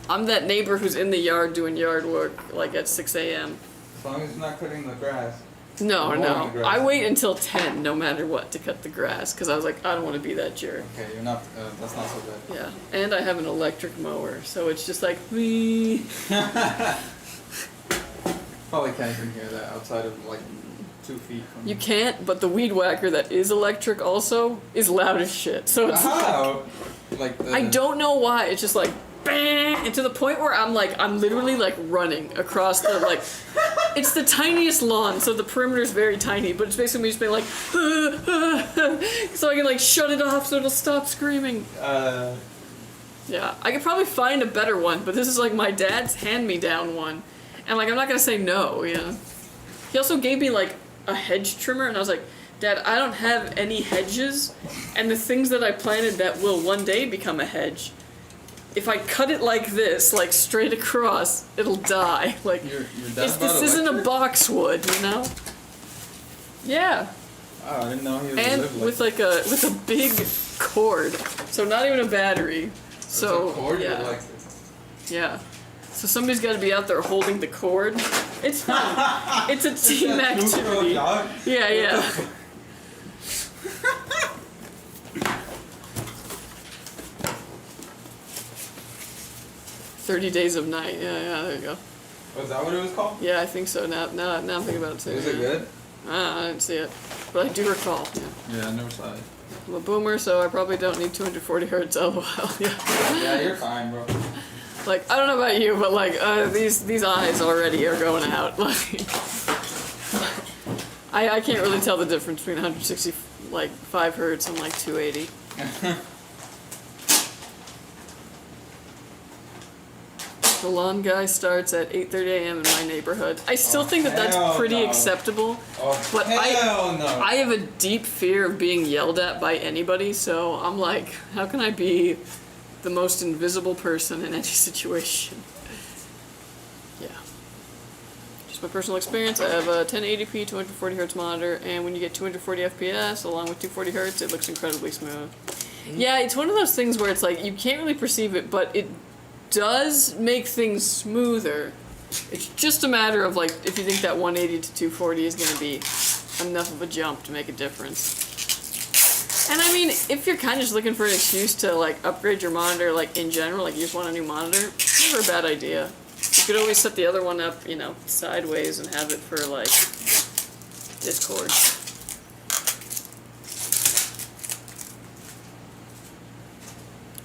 I'm that neighbor who's in the yard doing yard work, like, at 6 a.m.
As long as you're not cutting the grass.
No,
Mowing
no.
the grass.
I wait until 10, no matter what, to cut the grass, because I was like, I don't want to be that jerk.
Okay, you're not, that's not so bad.
Yeah, and I have an electric mower, so it's just like, wee.
Probably can't even hear that outside of, like, 2 feet from
You can't, but the weed whacker that is electric also is loud as shit. So it's
How? Like
I don't know why. It's just like bang, and to the point where I'm literally like running across the like it's the tiniest lawn, so the perimeter is very tiny, but it's basically me just being like, so I can like shut it off so it'll stop screaming. Yeah, I could probably find a better one, but this is like my dad's hand-me-down one. And like, I'm not gonna say no, you know. He also gave me like a hedge trimmer, and I was like, Dad, I don't have any hedges, and the things that I planted that will one day become a hedge, if I cut it like this, like straight across, it'll die. Like, this isn't a boxwood, you know? Yeah.
Oh, I didn't know he was
And with like with a big cord, so not even a battery. So
a cord
yeah,
like
yeah. So somebody's got to be out there holding the cord. It's fun. It's a team activity. Yeah. 30 Days of Night. Yeah, there you go.
Was that what it was called?
Yeah, I think so. Now I'm thinking about it too.
Was it good?
I didn't see it, but I do recall.
Yeah, I never saw it.
I'm a boomer, so I probably don't need 240 hertz. LOL.
Yeah, you're fine, bro.
Like, I don't know about you, but like these eyes already are going out. Like, I can't really tell the difference between 165 hertz and like 280. The lawn guy starts at 8:30 a.m. in my neighborhood. I still think that's pretty acceptable, but I have a deep fear of being yelled at by anybody, so I'm like, how can I be the most invisible person in any situation? Yeah. Just my personal experience, I have a 1080p 240 hertz monitor, and when you get 240 FPS along with 240 hertz, it looks incredibly smooth. Yeah, it's one of those things where it's like, you can't really perceive it, but it does make things smoother. It's just a matter of like, if you think that 180 to 240 is going to be enough of a jump to make a difference. And I mean, if you're kind of just looking for an excuse to like upgrade your monitor, like in general, like you just want a new monitor, it's never a bad idea. You could always set the other one up, you know, sideways and have it for like Discord.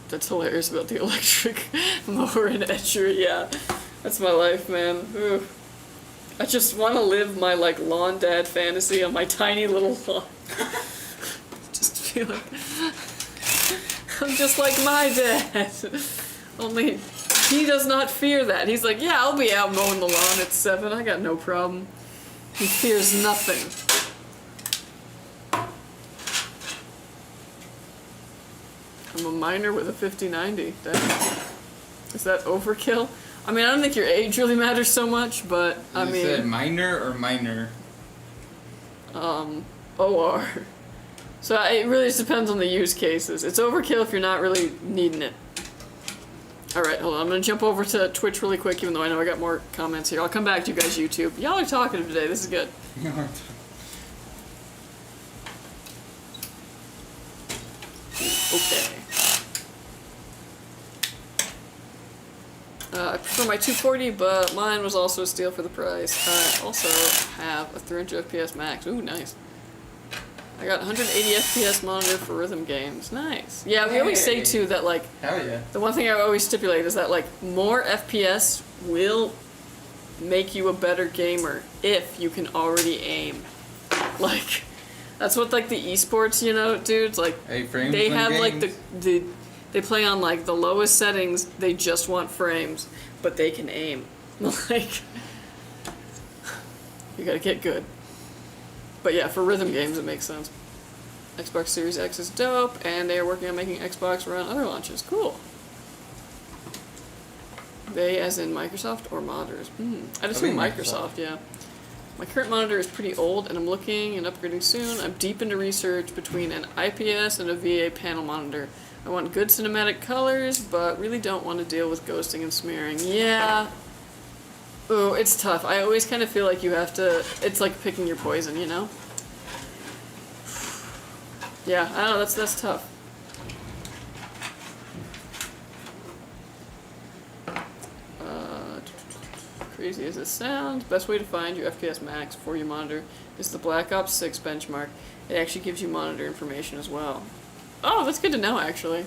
That's hilarious about the electric mower and etcher, yeah. That's my life, man. Ooh. I just want to live my, like, lawn dad fantasy on my tiny little lawn. Just feel like I'm just like my dad. Only he does not fear that. He's like, yeah, I'll be out mowing the lawn at 7. I got no problem. He fears nothing. I'm a miner with a 5090. Is that overkill? I mean, I don't think your age really matters so much, but I mean. You
said minor or minor?
OR. So it really just depends on the use cases. It's overkill if you're not really needing it. Alright, hold on. I'm gonna jump over to Twitch really quick, even though I know I got more comments here. I'll come back to you guys, YouTube. Y'all are talkative today. This is good. Okay. I prefer my 240, but mine was also a steal for the price. I also have a 300 FPS max. Ooh, nice. I got 180 FPS monitor for rhythm games. Nice. Yeah, we always say too that like,
hell yeah.
The one thing I always stipulate is that like more FPS will make you a better gamer if you can already aim. Like, that's what like the esports, you know, dudes like. 8 frames. They have games. Like the they play on like the lowest settings. They just want frames, but they can aim. Like, you gotta get good. But yeah, for rhythm games, it makes sense. Xbox Series X is dope, and they are working on making Xbox run other launches. Cool. They, as in Microsoft or modders? I'd assume Microsoft, yeah. My current monitor is pretty old, and I'm looking and upgrading soon. I'm deep into research between an IPS and a VA panel monitor. I want good cinematic colors, but really don't want to deal with ghosting and smearing. Yeah. Ooh, it's tough. I always kind of feel like you have to... It's like picking your poison, you know? Yeah, I don't know. That's tough. Crazy as it sounds, best way to find your FPS max for your monitor is the Black Ops 6 benchmark. It actually gives you monitor information as well. Oh, that's good to know, actually.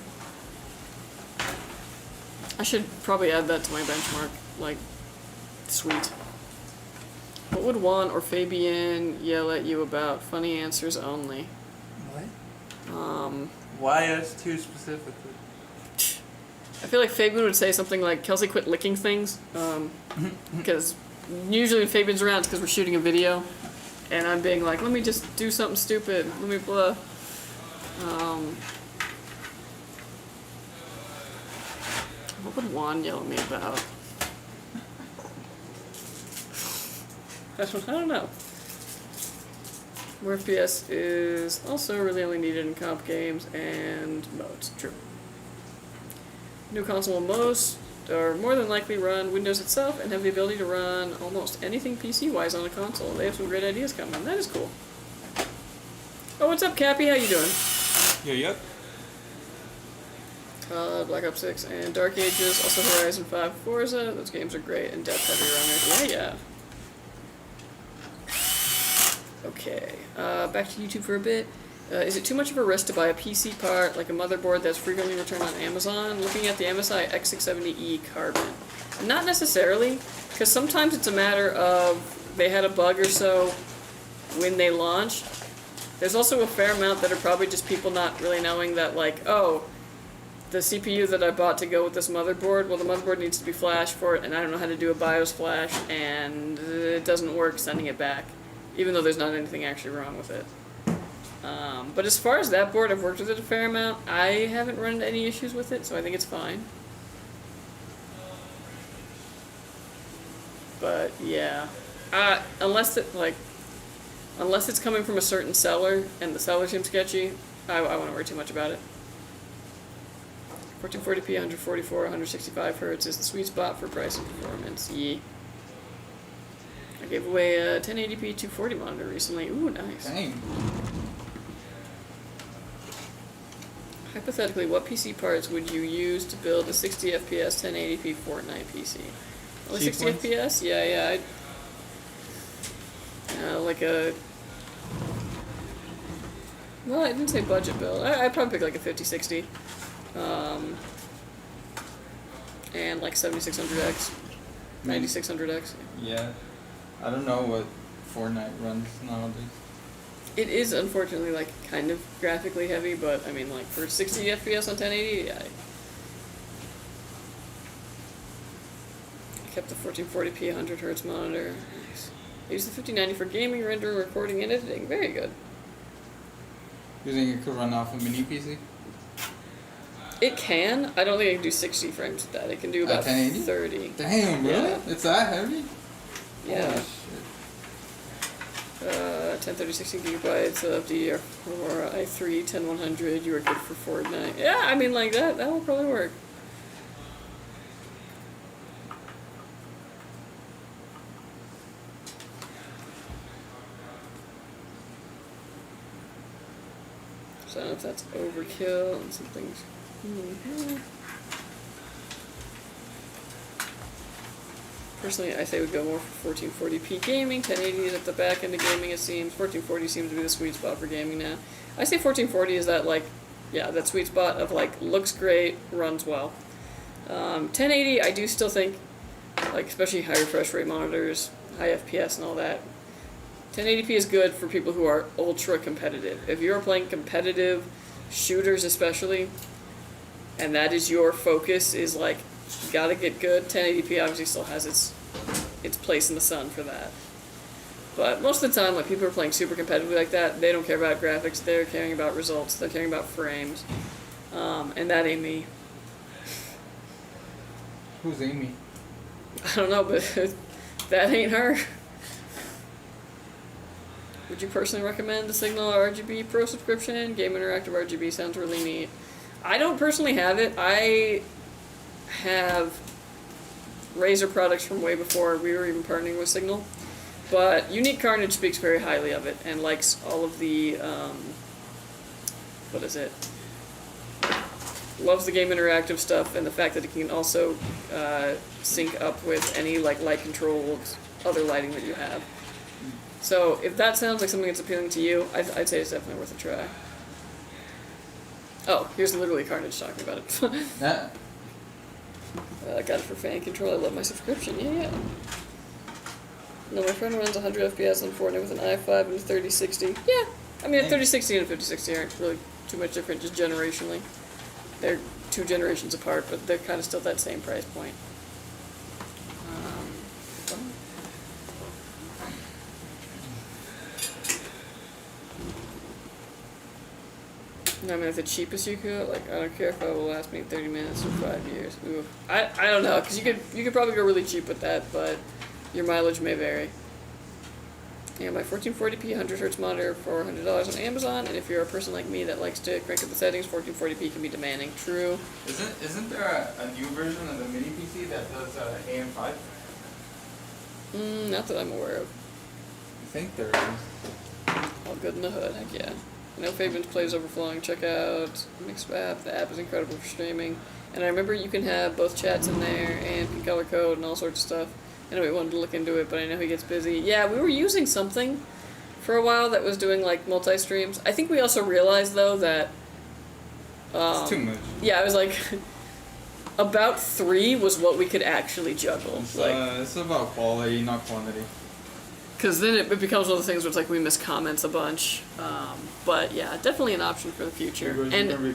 I should probably add that to my benchmark. Like, sweet. What would Juan or Fabian yell at you about? Funny answers only.
What?
Why us two specifically?
I feel like Fabian would say something like, Kelsey, quit licking things. Because usually when Fabian's around, it's because we're shooting a video. And I'm being like, let me just do something stupid. Let me blah. What would Juan yell at me about? I don't know. More FPS is also really only needed in comp games and modes. True. New console will most or more than likely run Windows itself and have the ability to run almost anything PC-wise on a console. They have some great ideas coming. That is cool. Oh, what's up, Cappy? How you doing?
Yep.
Black Ops 6 and Dark Ages, also Horizon 5, Forza. Those games are great and depth-heavy runners. Yeah. Okay, back to YouTube for a bit. Is it too much of a risk to buy a PC part, like a motherboard that's frequently returned on Amazon? Looking at the MSI X670E Carbon. Not necessarily, because sometimes it's a matter of they had a bug or so when they launched. There's also a fair amount that are probably just people not really knowing that, like, oh, the CPU that I bought to go with this motherboard, well, the motherboard needs to be flash for it, and I don't know how to do a BIOS flash, and it doesn't work sending it back, even though there's not anything actually wrong with it. But as far as that board, I've worked with it a fair amount. I haven't run into any issues with it, so I think it's fine. But yeah, unless it's coming from a certain seller and the seller seems sketchy, I won't worry too much about it. 1440p, 144, 165 hertz is the sweet spot for price and performance. Yeah. I gave away a 1080p 240 monitor recently. Ooh, nice.
Dang.
Hypothetically, what PC parts would you use to build a 60 FPS 1080p Fortnite PC? Only 60 FPS? Yeah. Like a... Well, I didn't say budget build. I'd probably pick like a 5060. And like 7600X. 9600X.
Yeah. I don't know what Fortnite runs nowadays.
It is unfortunately like kind of graphically heavy, but I mean like for 60 FPS on 1080, yeah. I kept the 1440p 100 Hz monitor. Nice. I used the 5090 for gaming, rendering, recording, and editing. Very good.
You think it could run off a mini PC?
It can. I don't think it can do 60 frames with that. It can do about
1080?
30.
Damn, really?
Yeah.
It's that heavy?
Yeah.
Holy shit.
1030, 60 gigabytes of DDR4, i3, 10100. You are good for Fortnite. Yeah, I mean like that will probably work. So I don't know if that's overkill and some things. Personally, I say we'd go more for 1440p gaming. 1080 is at the back end of gaming, it seems. 1440 seems to be the sweet spot for gaming now. I say 1440 is that, like, yeah, that sweet spot of, like, looks great, runs well. 1080, I do still think, like, especially high refresh rate monitors, high FPS and all that, 1080p is good for people who are ultra competitive. If you're playing competitive shooters especially, and that is your focus, is like, gotta get good, 1080p obviously still has its place in the sun for that. But most of the time, like, people are playing super competitively like that, they don't care about graphics, they're caring about results, they're caring about frames. And that ain't me.
Who's Amy?
I don't know, but that ain't her. Would you personally recommend the Signal RGB Pro subscription? Game Interactive RGB sounds really neat. I don't personally have it. I have Razer products from way before we were even partnering with Signal. But Unique Carnage speaks very highly of it and likes all of the, what is it? Loves the Game Interactive stuff and the fact that it can also sync up with any like light controlled other lighting that you have. So if that sounds like something that's appealing to you, I'd say it's definitely worth a try. Oh, here's literally Carnage talking about it.
Yeah.
I got it for fan control. I love my subscription. Yeah. No, my friend runs 100 FPS on Fortnite with an i5 and a 3060. Yeah, I mean, a 3060 and a 5060 aren't really too much different, just generationally. They're 2 generations apart, but they're kind of still that same price point. I mean, if the cheapest you could, like, I don't care if it will last me 30 minutes or 5 years. Ooh. I don't know, because you could probably go really cheap with that, but your mileage may vary. Yeah, my 1440p 100Hz monitor for $100 on Amazon, and if you're a person like me that likes to crank up the settings, 1440p can be demanding. True.
Isn't there a new version of the mini PC that does AM5?
Not that I'm aware of.
I think there is.
All good in the hood, heck yeah. I know Fabian's plays overflowing. Check out Mixed App. The app is incredible for streaming. And I remember you can have both chats in there and can color code and all sorts of stuff. I know we wanted to look into it, but I know he gets busy. Yeah, we were using something for a while that was doing like multi-streams. I think we also realized though that
It's too much.
yeah, I was like about 3 was what we could actually juggle.
It's about quality, not quantity.
Because then it becomes one of the things where it's like we miss comments a bunch. But yeah, definitely an option for the future. And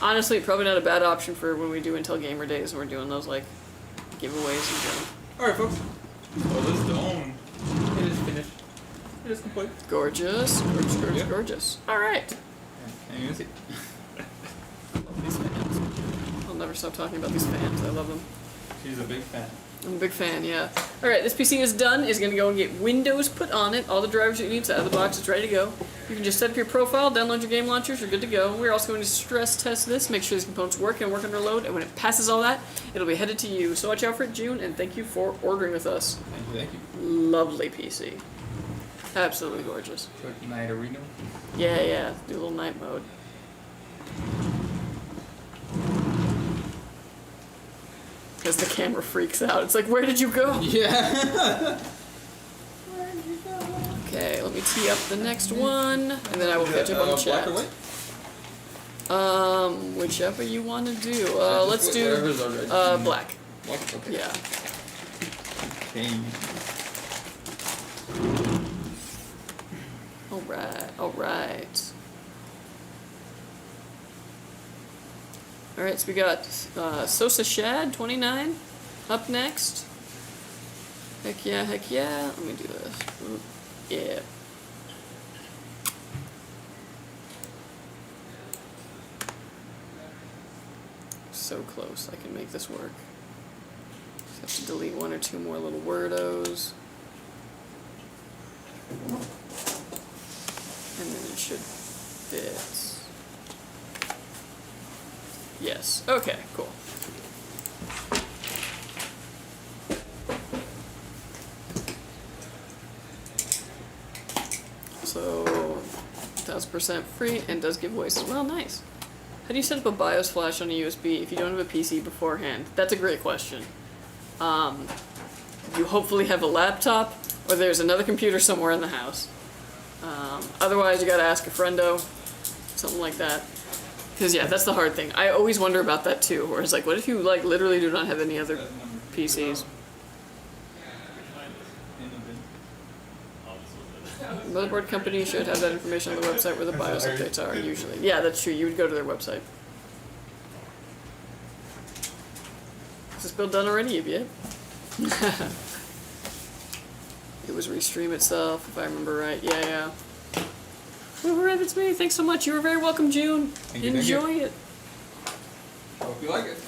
honestly, probably not a bad option for when we do Intel Gamer Days and we're doing those like giveaways and stuff.
Alright folks, so this dome, it is finished. It is complete.
Gorgeous, gorgeous, gorgeous,
Yep.
gorgeous. Alright.
And you can see.
I love these fans. I'll never stop talking about these fans. I love them.
She's a big fan.
I'm a big fan, yeah. Alright, this PC is done. It's going to go and get Windows put on it. All the drivers you need, it's out of the box. It's ready to go. You can just set up your profile, download your game launchers, you're good to go. We're also going to stress test this, make sure these components work and work under load, and when it passes all that, it'll be headed to you. So watch out for it, June, and thank you for ordering with us.
Thank you.
Lovely PC. Absolutely gorgeous.
Quick night arena.
Yeah, do a little night mode. Because the camera freaks out. It's like, where did you go?
Yeah.
Okay, let me tee up the next one, and then I will catch up on the chat.
Black or white?
Whichever you want to do. Let's do
whatever's already.
black.
Black? Okay.
Yeah.
Okay.
Alright. Alright, so we got Sosa Shad, 29, up next. Heck yeah. Let me do this. Oop. Yeah. So close, I can make this work. Just have to delete 1 or 2 more little wordos. And then it should fit. Yes. Okay, cool. So, 1000% free and does giveaways as well. Nice. How do you set up a BIOS flash on a USB if you don't have a PC beforehand? That's a great question. You hopefully have a laptop or there's another computer somewhere in the house. Otherwise, you gotta ask a friendo, something like that. Because yeah, that's the hard thing. I always wonder about that too, where it's like, what if you like literally do not have any other PCs? Motherboard company should have that information on the website where the BIOS updates are, usually. Yeah, that's true. You would go to their website. Is this build done already? Yep. It was restream itself, if I remember right. Yeah. Hooray, that's me. Thanks so much. You were very welcome, June. Enjoy it.
Hope you like it.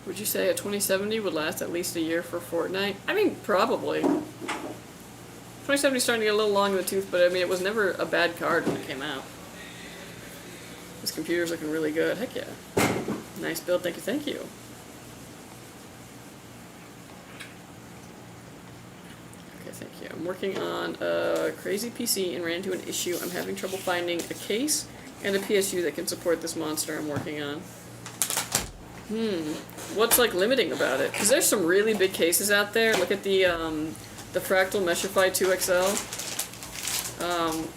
Would you say a 2070 would last at least a year for Fortnite? I mean, probably. 2070 is starting to get a little long in the tooth, but I mean, it was never a bad card when it came out. This computer's looking really good. Heck yeah. Nice build. Thank you. Okay, thank you. I'm working on a crazy PC and ran into an issue. I'm having trouble finding a case and a PSU that can support this monster I'm working on. What's like limiting about it? Because there's some really big cases out there. Look at the Fractal Meshify 2XL,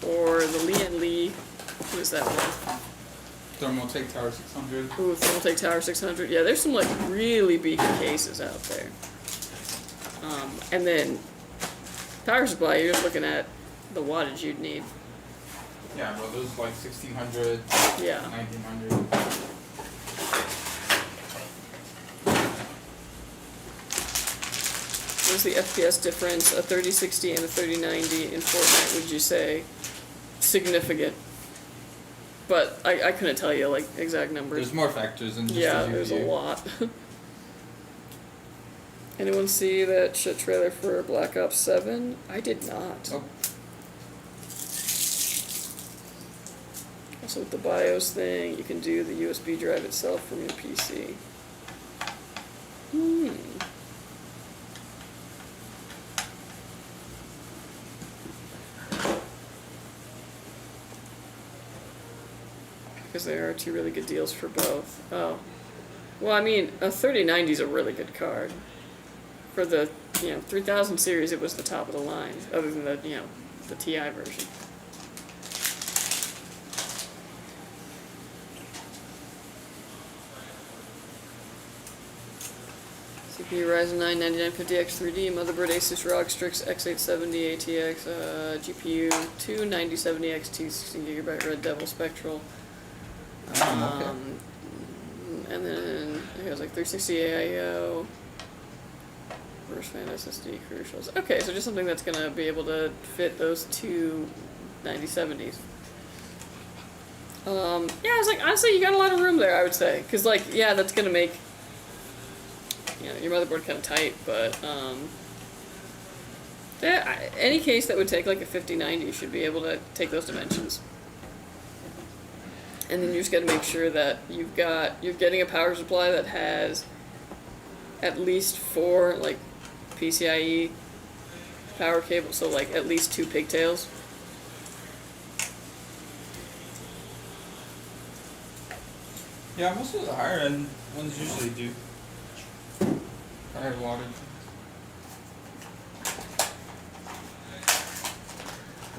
or the Lian What is that one?
ThermalTake Tower 600.
Ooh, ThermalTake Tower 600. Yeah, there's some like really beefy cases out there. And then power supply, you're just looking at the wattage you'd need.
Yeah, bro, those like 1600,
Yeah.
1900.
What's the FPS difference, a 3060 and a 3090 in Fortnite, would you say? Significant. But I couldn't tell you, like, exact numbers.
There's more factors than just
Yeah,
the
there's a
GPU.
lot. Anyone see that shit trailer for Black Ops 7? I did not.
Nope.
Also with the BIOS thing, you can do the USB drive itself from your PC. Because there are two really good deals for both. Oh. Well, I mean, a 3090 is a really good card. For the, 3000 series, it was the top of the line, other than the, the TI version. CPU Ryzen 9 9950X3D, motherboard ASUS ROG Strix X870 ATX, GPU 29070X2 16GB Red Devil Spectral.
Okay.
And then it has like 360 AIO, reverse fan SSD crucials. Okay, so just something that's gonna be able to fit those two 9070s. Yeah, I was like, honestly, you got a lot of room there, I would say. Because, like, yeah, that's gonna make, your motherboard kind of tight, but, yeah, any case that would take, like, a 5090 should be able to take those dimensions. And then you just gotta make sure that you're getting a power supply that has at least 4, like, PCIe power cables, so, like, at least 2 pigtails.
Yeah, most of the higher end ones usually do. Higher wattage.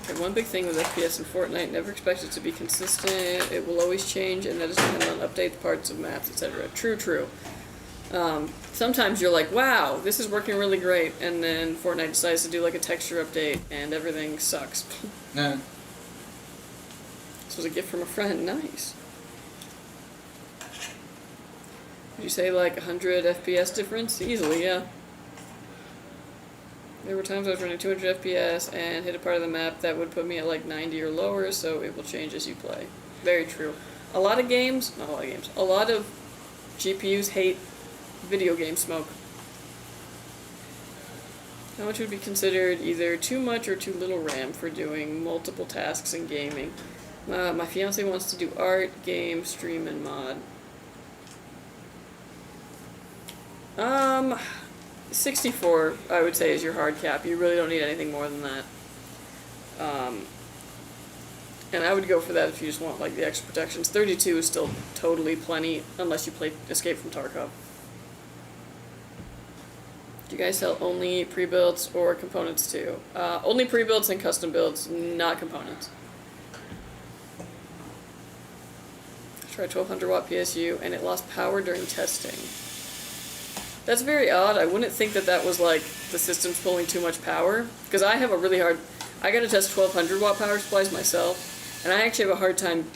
Okay, one big thing with FPS in Fortnite, never expect it to be consistent. It will always change, and that is dependent on updates, parts of maps, etc. True. Sometimes you're like, wow, this is working really great, and then Fortnite decides to do like a texture update, and everything sucks.
Nah.
This was a gift from a friend. Nice. Would you say like 100 FPS difference? Easily, yeah. There were times I was running 200 FPS and hit a part of the map that would put me at like 90 or lower, so it will change as you play. Very true. A lot of GPUs hate video game smoke. How much would be considered either too much or too little RAM for doing multiple tasks in gaming? My fiance wants to do art, game, stream, and mod. 64, I would say, is your hard cap. You really don't need anything more than that. And I would go for that if you just want like the extra protections. 32 is still totally plenty, unless you play Escape from Tarkov. Do you guys sell only pre-builds or components too? Only pre-builds and custom builds, not components. I tried 1200 watt PSU and it lost power during testing. That's very odd. I wouldn't think that that was like the system's pulling too much power, because I have a really hard, I gotta test 1200 watt power supplies myself, and I actually have a hard time,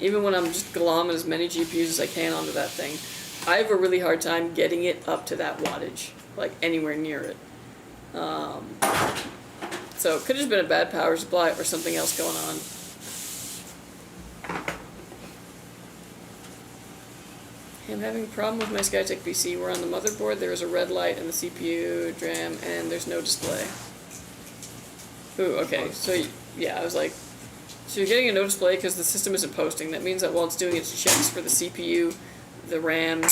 even when I'm just glomming as many GPUs as I can onto that thing, I have a really hard time getting it up to that wattage, like anywhere near it. So it could have just been a bad power supply or something else going on. I'm having a problem with my Skytech PC where on the motherboard there is a red light in the CPU, DRAM, and there's no display. Ooh, okay, so yeah, I was like, so you're getting a no display because the system isn't posting. That means that while it's doing its checks for the CPU, the RAM,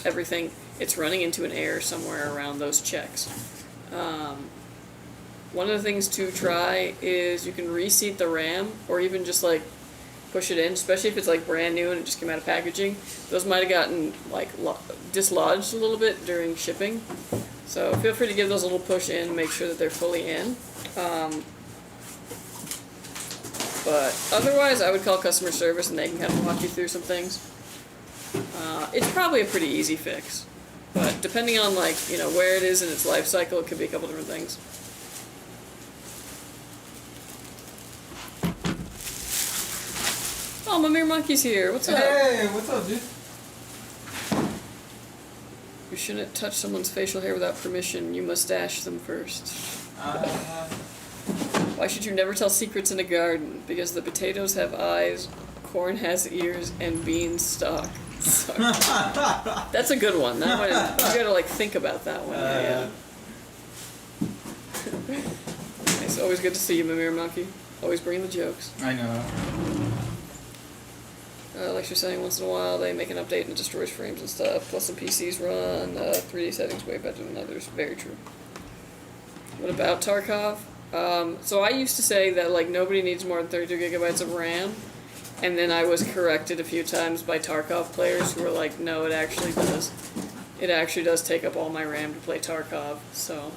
everything, it's running into an error somewhere around those checks. One of the things to try is you can reseat the RAM, or even just like push it in, especially if it's like brand new and it just came out of packaging. Those might have gotten like dislodged a little bit during shipping. So feel free to give those a little push in, make sure that they're fully in. But otherwise, I would call customer service and they can kind of walk you through some things. It's probably a pretty easy fix. But depending on, like, you know, where it is in its life cycle, it could be a couple different things. Oh, my Mere Monkey's here. What's up?
Hey, what's up, dude?
You shouldn't touch someone's facial hair without permission. You must dash them first. Why should you never tell secrets in a garden? Because the potatoes have eyes, corn has ears, and beans stalk. Sorry. That's a good one. That one, you gotta like think about that one. Yeah. It's always good to see you, Mimir Monkey. Always bringing the jokes.
I know.
Like you're saying, once in a while they make an update and it destroys frames and stuff. Plus some PCs run 3D settings way better than others. Very true. What about Tarkov? So I used to say that like nobody needs more than 32 gigabytes of RAM, and then I was corrected a few times by Tarkov players who were like, no, it actually does. It actually does take up all my RAM to play Tarkov. So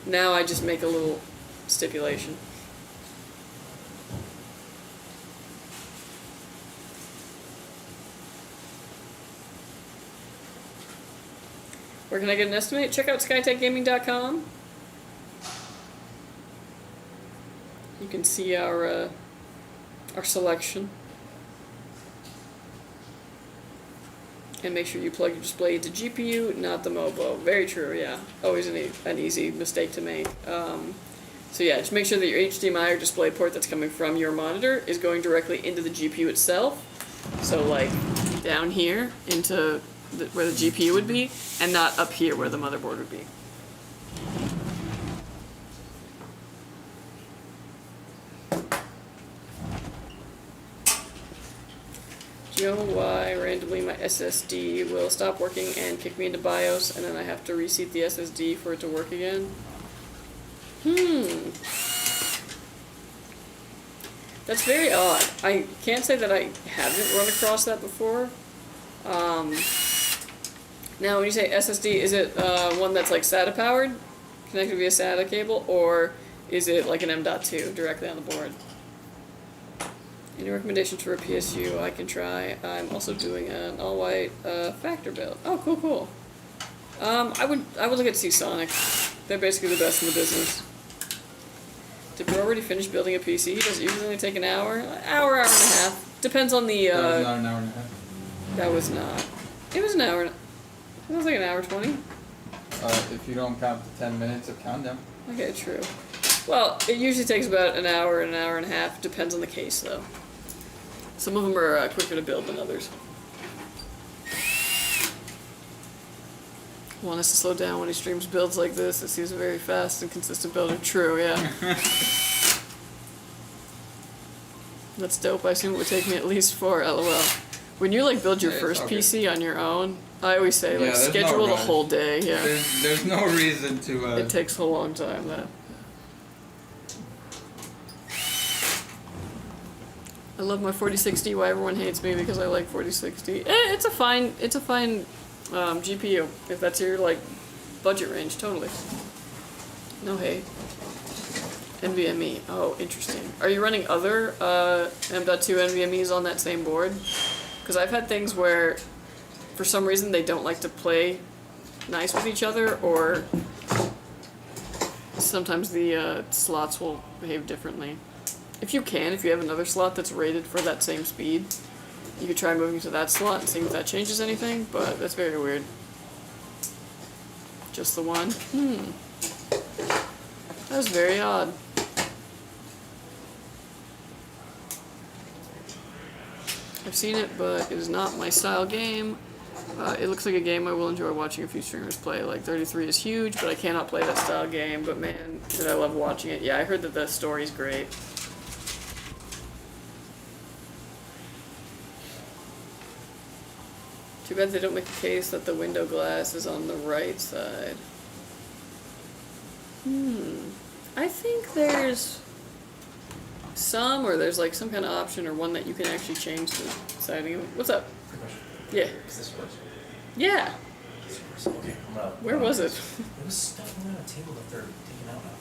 now I just make a little stipulation. Where can I get an estimate? Check out skytechgaming.com. You can see our selection. And make sure you plug your display into GPU, not the MOBO. Very true, yeah. Always an easy mistake to make. So yeah, just make sure that your HDMI or display port that's coming from your monitor is going directly into the GPU itself. So like down here into where the GPU would be, and not up here where the motherboard would be. Do you know why randomly my SSD will stop working and kick me into BIOS, and then I have to reseat the SSD for it to work again? That's very odd. I can't say that I haven't run across that before. Now, when you say SSD, is it one that's like SATA powered, connected via SATA cable, or is it like an M.2 directly on the board? Any recommendations for a PSU I can try? I'm also doing an all-white factor build. Oh, cool. I would look at Seasonic. They're basically the best in the business. Did Bro already finish building a PC? Does it usually only take an hour? Hour and a half. Depends on the.
That was not an hour and a half.
That was not. It was an hour. It was like an hour 20.
If you don't count the 10 minutes of countdown.
Okay, true. Well, it usually takes about an hour and a half. Depends on the case, though. Some of them are quicker to build than others. Want us to slow down when he streams builds like this. It seems a very fast and consistent builder. True, yeah. That's dope. I assume it would take me at least 4, LOL. When you like build your first PC on your own, I always say like schedule the whole day. Yeah.
There's no reason to.
It takes a long time. That. I love my 4060. Why everyone hates me because I like 4060. It's a fine GPU if that's your like budget range. Totally. No hate. NVMe. Oh, interesting. Are you running other M.2 NVMEs on that same board? Because I've had things where, for some reason, they don't like to play nice with each other, or sometimes the slots will behave differently. If you have another slot that's rated for that same speed, you could try moving to that slot and seeing if that changes anything, but that's very weird. Just the one? That was very odd. I've seen it, but it is not my style game. It looks like a game I will enjoy watching a few streamers play. Like 33 is huge, but I cannot play that style game. But man, did I love watching it. Yeah, I heard that the story's great. Too bad they don't make a case that the window glass is on the right side. I think there's some, or there's like some kind of option or one that you can actually change the siding. What's up?
Quick question.
Yeah.
Is this yours?
Yeah.
This yours? Okay, I'm out.
Where was it?
It was stuck on a table that they're taking out now.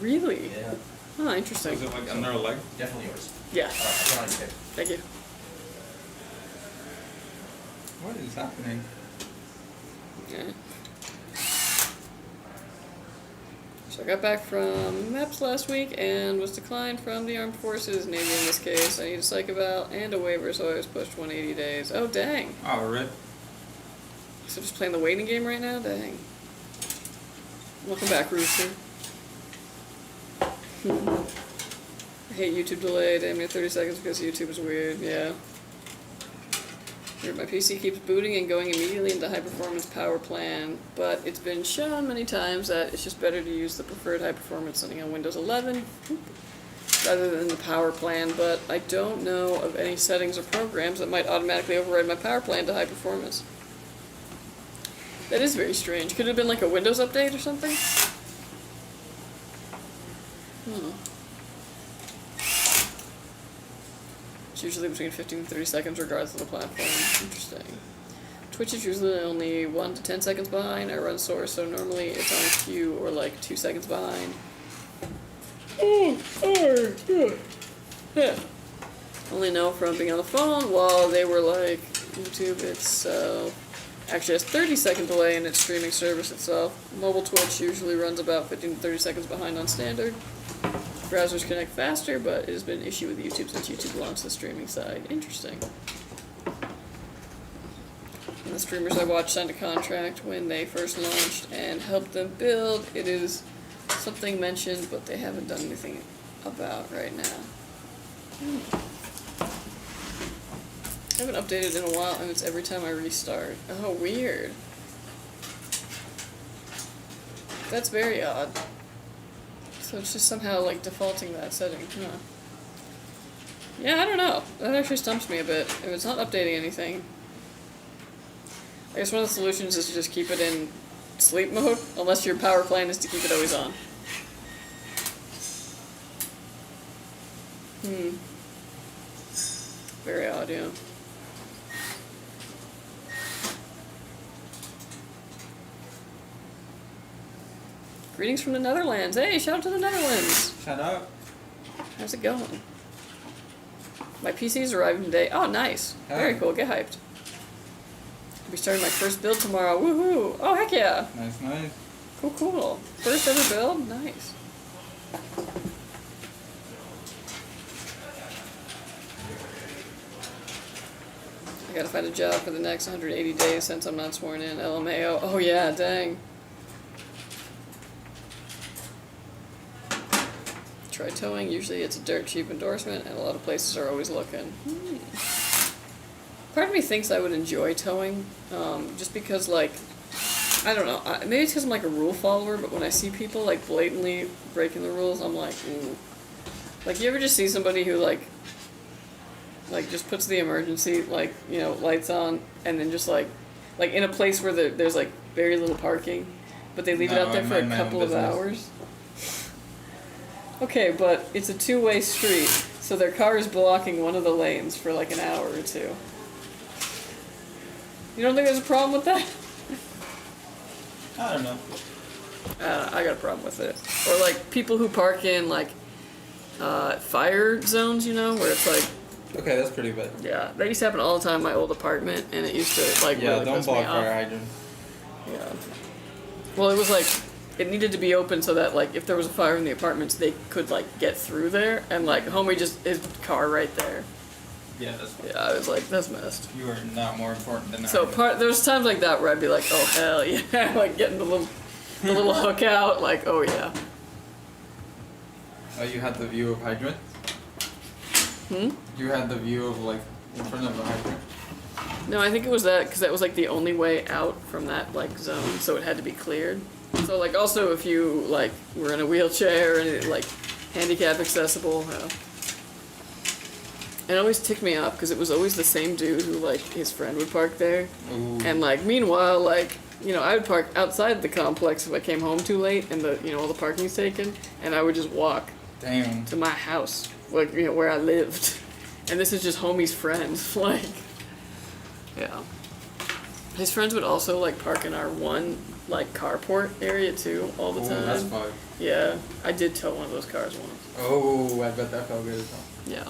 Really?
Yeah.
Oh, interesting.
Is it like under a leg?
Definitely yours.
Yeah,
You're on your tape.
thank you.
What is happening?
Yeah. So I got back from MEPS last week and was declined from the Armed Forces, Navy in this case. I need a psych eval and a waiver, so I was pushed 180 days. Oh, dang.
Oh, rip.
So just playing the waiting game right now? Dang. Welcome back, Rooster. I hate YouTube delay. Damn near 30 seconds because YouTube is weird. Yeah. Weird. My PC keeps booting and going immediately into high performance power plan, but it's been shown many times that it's just better to use the preferred high performance setting on Windows 11 rather than the power plan, but I don't know of any settings or programs that might automatically override my power plan to high performance. That is very strange. Could it have been like a Windows update or something? It's usually between 15 and 30 seconds regardless of the platform. Interesting. Twitch is usually only 1 to 10 seconds behind. I run source, so normally it's on queue or like 2 seconds behind. Yeah. Only know from being on the phone while they were like, YouTube itself actually has 30-second delay in its streaming service itself. Mobile Twitch usually runs about 15 to 30 seconds behind on standard. Browsers connect faster, but it has been an issue with YouTube since YouTube launched the streaming side. Interesting. And the streamers I watch signed a contract when they first launched and helped them build. It is something mentioned, but they haven't done anything about right now. I haven't updated in a while, and it's every time I restart. Oh, weird. That's very odd. So it's just somehow like defaulting that setting, huh? Yeah, I don't know. That actually stumps me a bit. If it's not updating anything. I guess one of the solutions is to just keep it in sleep mode, unless your power plan is to keep it always on. Very odd, yeah. Greetings from the Netherlands. Hey, shout out to the Netherlands.
Shut up.
How's it going? My PC's arriving today. Oh, nice. Very cool. Get hyped. I'll be starting my first build tomorrow. Woohoo! Oh, heck yeah.
Nice, nice.
Cool, cool. First ever build? Nice. I gotta find a job for the next 180 days since I'm not sworn in. LMAO. Oh, yeah, dang. Try towing. Usually it's a dirt cheap endorsement, and a lot of places are always looking. Part of me thinks I would enjoy towing, just because, like, I don't know. Maybe it's because I'm like a rule follower, but when I see people like blatantly breaking the rules, I'm like, ooh. Like, you ever just see somebody who like just puts the emergency lights on, and then just like in a place where there's like very little parking, but they leave it out there for a couple of hours. Okay, but it's a two-way street, so their car is blocking one of the lanes for like an hour or two. You don't think there's a problem with that?
I don't know.
I got a problem with it. Or like people who park in like fire zones, where it's like.
Okay, that's pretty bad.
Yeah, that used to happen all the time in my old apartment, and it used to like really
don't
piss me
block
off.
fire hydrants.
Yeah. Well, it was like it needed to be open so that like if there was a fire in the apartments, they could like get through there, and like homie just his car right there.
Yeah, that's.
Yeah, I was like, that's messed.
You are not more important than I.
So there's times like that where I'd be like, oh hell yeah, like getting the little hook out, like oh yeah.
Oh, you had the view of hydrant? You had the view of like in front of the hydrant?
No, I think it was that because that was like the only way out from that like zone, so it had to be cleared. So like also if you like were in a wheelchair and it, like handicap accessible. It always ticked me off because it was always the same dude who like his friend would park there.
Ooh.
And like meanwhile like I would park outside the complex if I came home too late and the all the parking's taken, and I would just walk
Damn.
to my house, like where I lived. And this is just homie's friend, like, yeah. His friends would also like park in our one like carport area too all the time.
That's fun.
Yeah, I did tow one of those cars once.
Oh, I bet that felt good as well.
Yeah.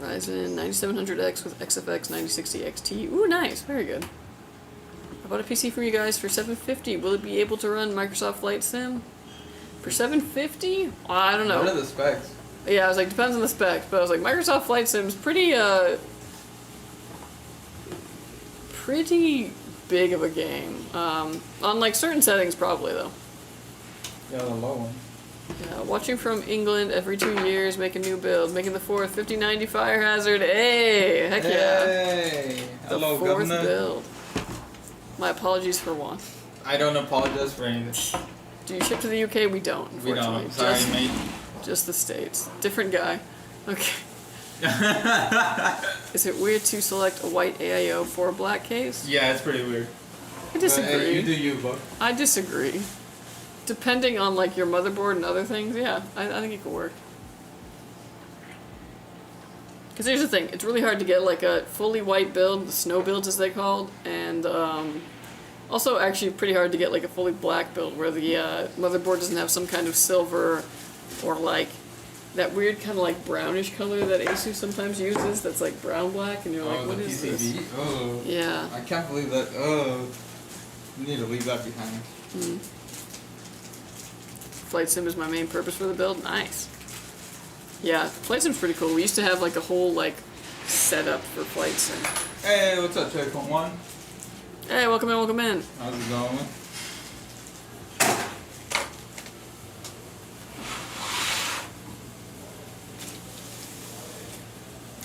Ryzen 9700X with XFX 9060 XT. Ooh, nice. Very good. I bought a PC for you guys for $750. Will it be able to run Microsoft Flight Sim? For $750? I don't know.
What are the specs?
Yeah, I was like, depends on the specs, but I was like, Microsoft Flight Sim's pretty big of a game. On like certain settings probably though.
Yeah, the low one.
Yeah, watching from England every 2 years, make a new build, making the fourth 5090 fire hazard. Hey, heck yeah.
Hey,
The
hello,
fourth
governor.
build. My apologies for one.
I don't apologize for anything.
Do you ship to the UK? We don't,
We
unfortunately.
don't. Sorry, mate.
Just the States. Different guy. Okay. Is it weird to select a white AIO for a black case?
Yeah, it's pretty weird.
I disagree.
But, hey, you do you, bro.
I disagree. Depending on like your motherboard and other things, yeah, I think it could work. Because here's the thing, it's really hard to get like a fully white build, the snow builds as they called, and also actually pretty hard to get like a fully black build where the motherboard doesn't have some kind of silver or like that weird kind of like brownish color that ASUS sometimes uses that's like brown black and you're like, what
the
is
PCB?
this?
Oh.
Yeah.
I can't believe that. Oh. You need to leave that behind.
Flight Sim is my main purpose for the build. Nice. Yeah, Flight Sim's pretty cool. We used to have like a whole like setup for Flight Sim.
Hey, what's up, Checkpoint 1?
Hey, welcome in, welcome in.
How's it going?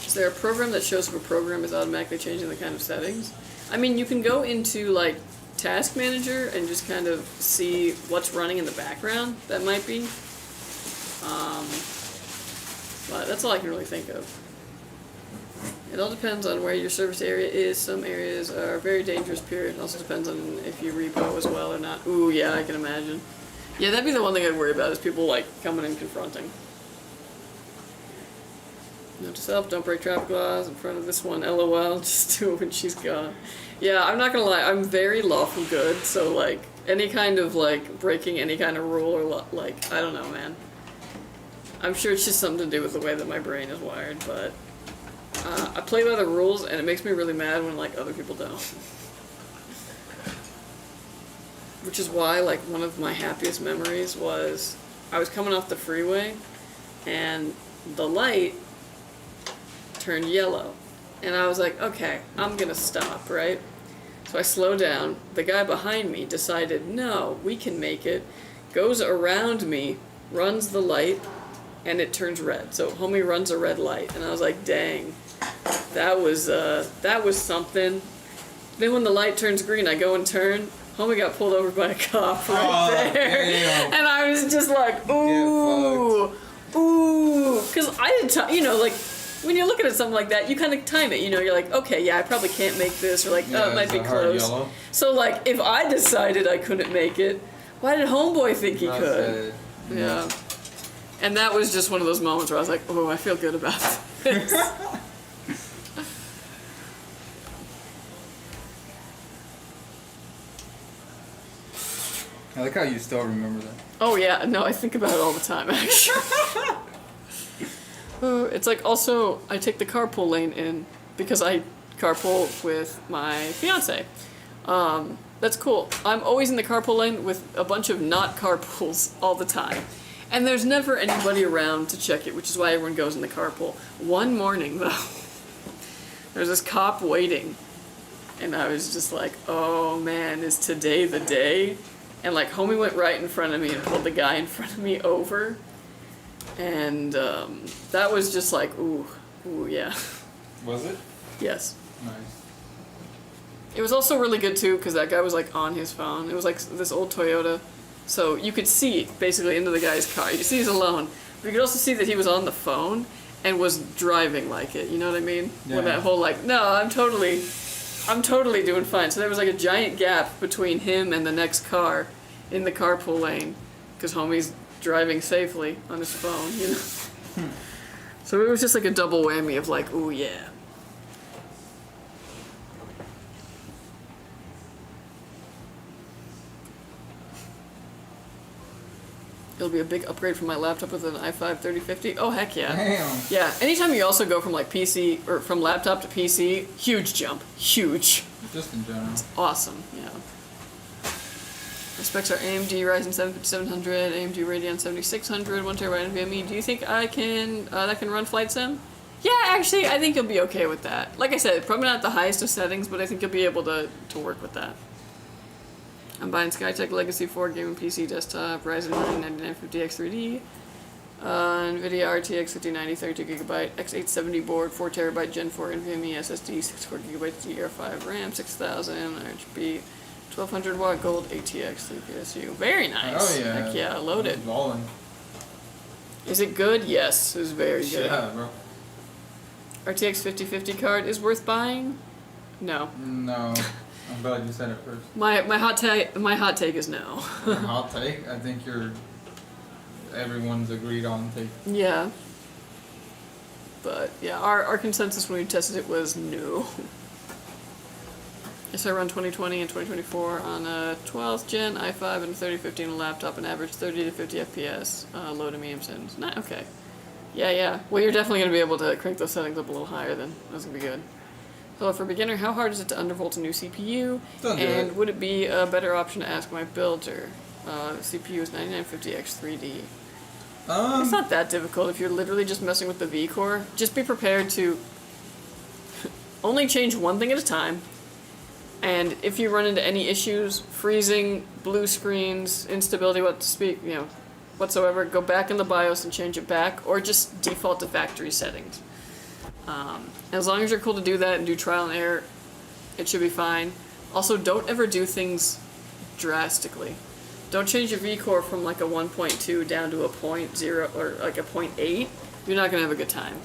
Is there a program that shows if a program is automatically changing the kind of settings? I mean, you can go into like Task Manager and just kind of see what's running in the background. That might be. But that's all I can really think of. It all depends on where your service area is. Some areas are very dangerous, period. It also depends on if you repo as well or not. Ooh, yeah, I can imagine. Yeah, that'd be the one thing I'd worry about is people like coming and confronting. Note to self, don't break traffic laws in front of this one, LOL, just do it when she's gone. Yeah, I'm not gonna lie, I'm very lawful good, so like, any kind of like, breaking any kind of rule or like, I don't know, man. I'm sure it's just something to do with the way that my brain is wired, but I play by the rules and it makes me really mad when like other people don't. Which is why like one of my happiest memories was I was coming off the freeway and the light turned yellow. And I was like, okay, I'm gonna stop, right? So I slow down. The guy behind me decided, no, we can make it. Goes around me, runs the light, and it turns red. So homie runs a red light. And I was like, dang, that was something. Then when the light turns green, I go and turn. Homie got pulled over by a cop right there.
Damn.
And I was just like, ooh, ooh. Because I didn't, you know, like, when you're looking at something like that, you kind of time it. You know, you're like, okay, yeah, I probably can't make this, or like, oh, it might be close. So like, if I decided I couldn't make it, why did homeboy think he could? Yeah. And that was just one of those moments where I was like, oh, I feel good about this.
I like how you still remember that.
Oh yeah, no, I think about it all the time, actually. It's like also, I take the carpool lane in because I carpool with my fiance. That's cool. I'm always in the carpool lane with a bunch of not carpools all the time. And there's never anybody around to check it, which is why everyone goes in the carpool. One morning, though, there's this cop waiting. And I was just like, oh man, is today the day? And like, homie went right in front of me and pulled the guy in front of me over. And that was just like, ooh, yeah.
Was it?
Yes.
Nice.
It was also really good too, because that guy was like on his phone. It was like this old Toyota. So you could see basically into the guy's car. You see he's alone. But you could also see that he was on the phone and was driving like it. You know what I mean?
Yeah.
With that whole like, no, I'm totally doing fine. So there was like a giant gap between him and the next car in the carpool lane because homie's driving safely on his phone, you know. So it was just like a double whammy of like, ooh yeah. It'll be a big upgrade from my laptop with an i5 3050. Oh heck yeah.
Damn.
Yeah, anytime you also go from like PC or from laptop to PC, huge jump. Huge.
Just in general.
Awesome, yeah. The specs are AMD Ryzen 7 5700, AMD Radeon 7600, 1TB NVMe. Do you think I can that can run Flight Sim? Yeah, actually, I think you'll be okay with that. Like I said, probably not the highest of settings, but I think you'll be able to work with that. I'm buying Skytech Legacy 4 gaming PC desktop, Ryzen 9 9950X3D, NVIDIA RTX 5090 32GB, X870 board, 4TB Gen 4 NVMe SSD, 64GB DDR5 RAM, 6000 RGB, 1200 watt gold ATX 3PSU. Very nice.
Oh yeah.
Heck yeah, loaded.
Balling.
Is it good? Yes, it was very good.
Yeah, bro.
RTX 5050 card is worth buying? No.
No. I'm glad you said it first.
My hot take is no.
Your hot take? I think everyone's agreed on take.
Yeah. But yeah, our consensus when we tested it was no. Yes, I run 2020 and 2024 on a 12th gen i5 and a 3050 on a laptop and average 30 to 50 FPS, low to medium settings. Okay. Yeah. Well, you're definitely going to be able to crank those settings up a little higher then. That's going to be good. So for beginner, how hard is it to undervolt a new CPU?
Don't do
and
it.
would it be a better option to ask my builder? CPU is 9950X3D. It's not that difficult if you're literally just messing with the V-core. Just be prepared to only change one thing at a time. And if you run into any issues, freezing, blue screens, instability, whatsoever, go back in the BIOS and change it back, or just default to factory settings. As long as you're cool to do that and do trial and error, it should be fine. Also, don't ever do things drastically. Don't change your V-core from like a 1.2 down to a 0.0 or like a 0.8. You're not gonna have a good time.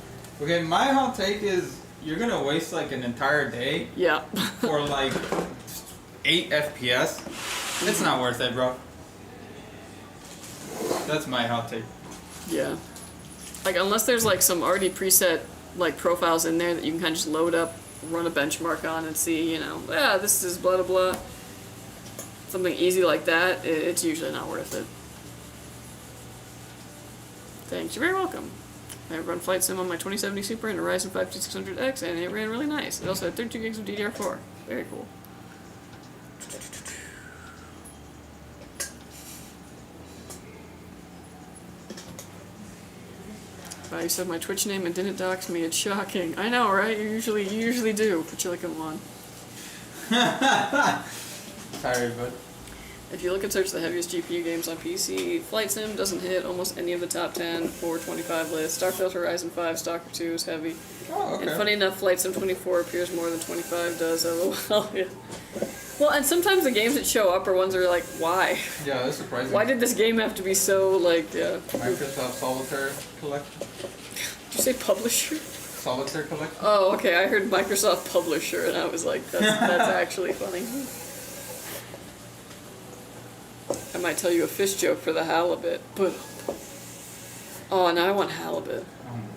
Okay, my hot take is you're gonna waste like an entire day
Yeah.
for like 8 FPS. It's not worth it, bro. That's my hot take.
Yeah. Like, unless there's like some already preset like profiles in there that you can kind of just load up, run a benchmark on and see, this is blah blah blah. Something easy like that, it's usually not worth it. Thanks, you're very welcome. I run Flight Sim on my 2070 Super and a Ryzen 5 5600X, and it ran really nice. It also had 32 gigs of DDR4. Very cool. You said my Twitch name and didn't dox me. It's shocking. I know, right? You usually do. But you're like, come on.
Sorry, bud.
If you look and search the heaviest GPU games on PC, Flight Sim doesn't hit almost any of the top 10 or 25 lists. Starfield Horizon 5, Stalker 2 is heavy.
Oh, okay.
And funny enough, Flight Sim 24 appears more than 25 does, LOL. Yeah. Well, and sometimes the games that show up are ones that are like, why?
Yeah, that's surprising.
Why did this game have to be so, like,
Microsoft Solitaire Collection?
Did you say publisher?
Solitaire Collection?
Oh, okay, I heard Microsoft Publisher, and I was like, that's actually funny. I might tell you a fish joke for the halibut, but... Oh, now I want halibut.
Oh my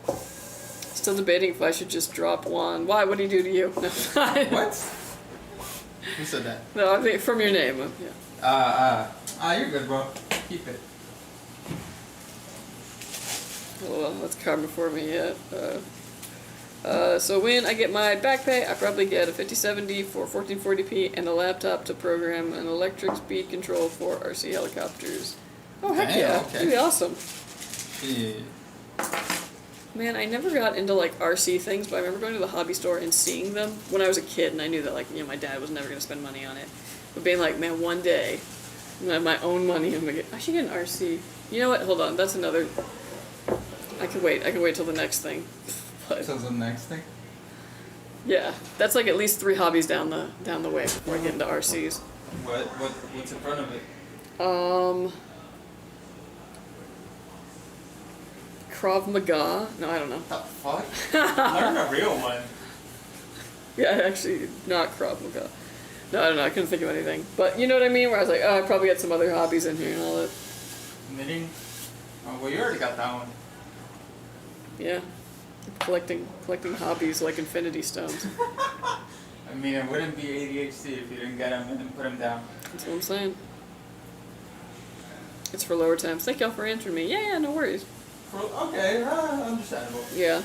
god.
Still debating if I should just drop one. Why? What did he do to you? No.
What? Who said that?
No, I mean, from your name, yeah.
You're good, bro. Keep it.
Oh, well, that's karma for me yet. So when I get my back pay, I probably get a 5070 for 1440p and a laptop to program an electric speed control for RC helicopters. Oh, heck
Damn,
yeah.
okay.
That'd be awesome.
Yeah.
Man, I never got into, like, RC things, but I remember going to the hobby store and seeing them when I was a kid, and I knew that, like, my dad was never going to spend money on it. But being like, man, one day, I'm going to have my own money, I should get an RC. You know what? Hold on. That's another... I can wait till the next thing. But,
So the next thing?
yeah, that's like at least 3 hobbies down the way before I get into RCs.
What's in front of it?
Krav Maga? No, I don't know.
The fuck?
Learn a real one.
Yeah, actually, not Krav Maga. No, I don't know. I couldn't think of anything. But you know what I mean? Where I was like, oh, I probably got some other hobbies in here and all that.
Knitting? Oh, well, you already got that one.
Yeah. Collecting hobbies like infinity stones.
I mean, it wouldn't be ADHD if you didn't get them and then put them down.
That's what I'm saying. It's for lower times. Thank y'all for answering me. Yeah, no worries.
Okay, understandable.
Yeah.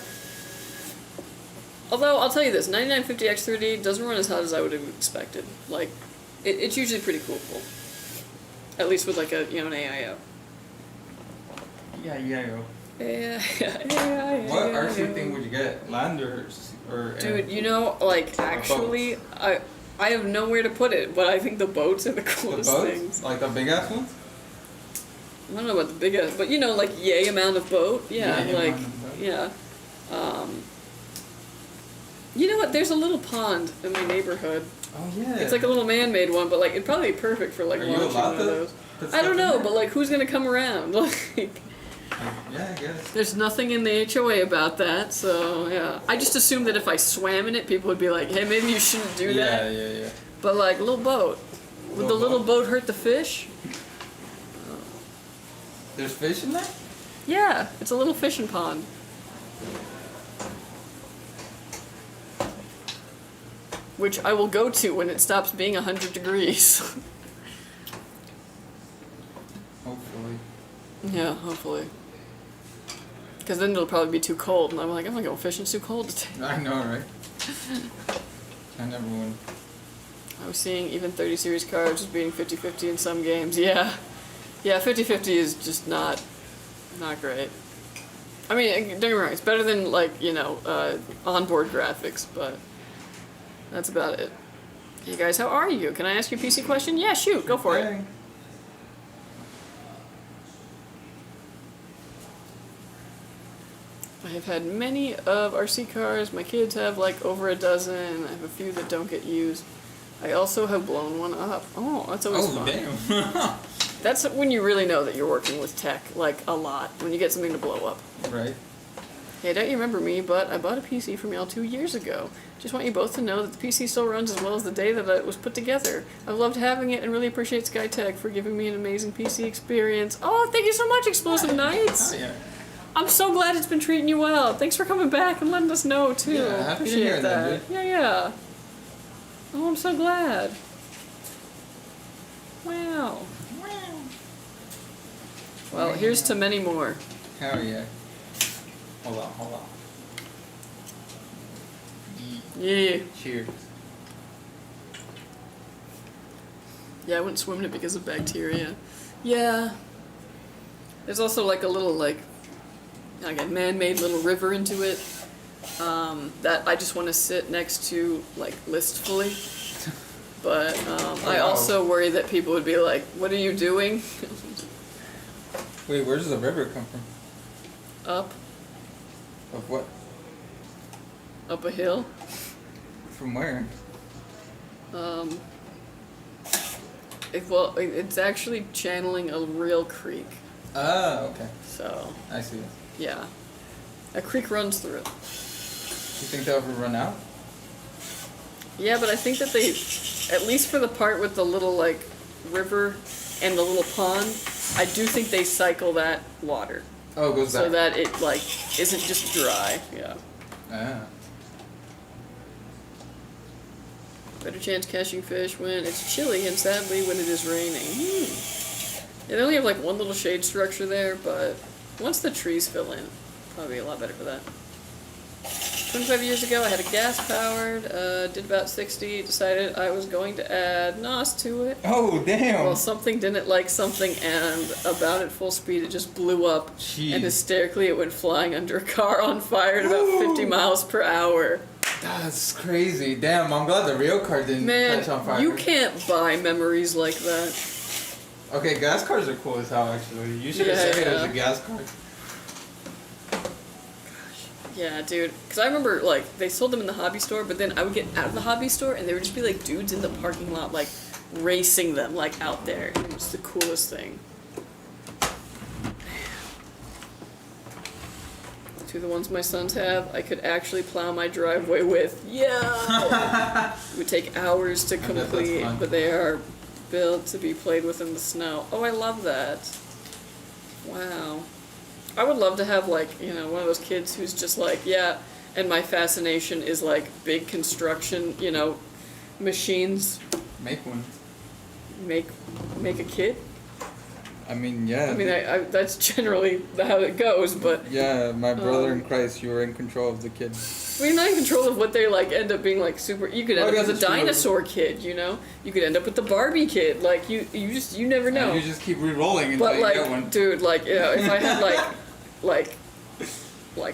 Although, I'll tell you this, 9950X3D doesn't run as hot as I would have expected. Like, it's usually pretty cool. At least with like an AIO.
Yeah.
Yeah.
What RC thing would you get? Land or
Dude, like, actually, I have nowhere to put it, but I think the boats are the coolest
the boats?
things.
Like the big ass ones?
I don't know about the biggest, but like yay amount of boat. Yeah,
Yay
like,
amount of boat.
yeah. You know what? There's a little pond in my neighborhood.
Oh yeah.
It's like a little man-made one, but like it'd probably be perfect for like
Are you
launching
allowed
one of
to
those.
put
I don't
stuff in
know,
there?
but like who's gonna come around? Like,
Yeah, I guess.
there's nothing in the HOA about that, so yeah. I just assumed that if I swam in it, people would be like, hey, maybe you shouldn't do that.
Yeah.
But like, little boat. Would the little boat hurt the fish?
There's fish in there?
Yeah, it's a little fishing pond. Which I will go to when it stops being 100 degrees.
Hopefully.
Yeah, hopefully. Because then it'll probably be too cold, and I'm like, I'm not going fishing, it's too cold today.
I know, right? I never won.
I was seeing even 30 series cards just being 50-50 in some games. Yeah. Yeah, 50-50 is just not great. I mean, don't get me wrong, it's better than, like, onboard graphics, but that's about it. Hey guys, how are you? Can I ask you a PC question? Yeah, shoot, go for it. I have had many of RC cars. My kids have like over a dozen. I have a few that don't get used. I also have blown one up. Oh, that's always fun.
Damn.
That's when you really know that you're working with tech, like a lot, when you get something to blow up.
Right.
Hey, don't you remember me, but I bought a PC from y'all 2 years ago. Just want you both to know that the PC still runs as well as the day that it was put together. I've loved having it and really appreciate Skytech for giving me an amazing PC experience. Oh, thank you so much, Explosive Knights!
Oh, yeah.
I'm so glad it's been treating you well. Thanks for coming back and letting us know, too.
Yeah, happy to
Appreciate
hear that, dude.
Yeah. Oh, I'm so glad. Wow. Well, here's to many more.
Hell yeah. Hold on.
Yeah.
Cheers.
Yeah, I wouldn't swim in it because of bacteria. Yeah. There's also like a little like a man-made little river into it that I just want to sit next to like listfully. But I also worry that people would be like, "What are you doing?"
Wait, where does the river come from?
Up
Of what?
a hill.
From where?
It's actually channeling a real creek.
Oh, okay.
So,
I see.
yeah. A creek runs through it.
You think they'll ever run out?
Yeah, but I think that they, at least for the part with the little, like, river and the little pond, I do think they cycle that water.
Oh, it goes back.
So that it, like, isn't just dry. Yeah.
Ah.
Better chance catching fish when it's chilly and sadly when it is raining. Yeah, they only have, like, one little shade structure there, but once the trees fill in, probably a lot better for that. 25 years ago, I had a gas-powered, did about 60, decided I was going to add NOS to it.
Oh, damn!
Well, something didn't like something, and about at full speed, it just blew up.
Jeez.
And hysterically, it went flying under a car on fire at about 50 miles per hour.
That's crazy. Damn, I'm glad the real car didn't catch on fire.
Man, you can't buy memories like that.
Okay, gas cars are cool as hell, actually. You should have said it as a gas car.
Yeah, dude. Because I remember, like, they sold them in the hobby store, but then I would get out of the hobby store, and there would just be, like, dudes in the parking lot, like, racing them, like, out there. It was the coolest thing. to the ones my sons have, I could actually plow my driveway with. Yeah! It would take hours to
bet that's
complete,
fun.
but they are built to be played with in the snow. Oh, I love that. Wow. I would love to have, like, you know, one of those kids who's just like, yeah, and my fascination is, like, big construction, you know, machines.
Make one.
Make a kid?
I mean, yeah.
I mean, I that's generally how it goes, but...
Yeah, my brother in Christ, you were in control of the kid.
I mean, not in control of what they, like, end up being, like, super... You could end up with a dinosaur kid, you know? You could end up with the Barbie kid. Like, you never know.
And you just keep re-rolling until
But,
you
like,
get one.
dude, like, you know, if I had, like,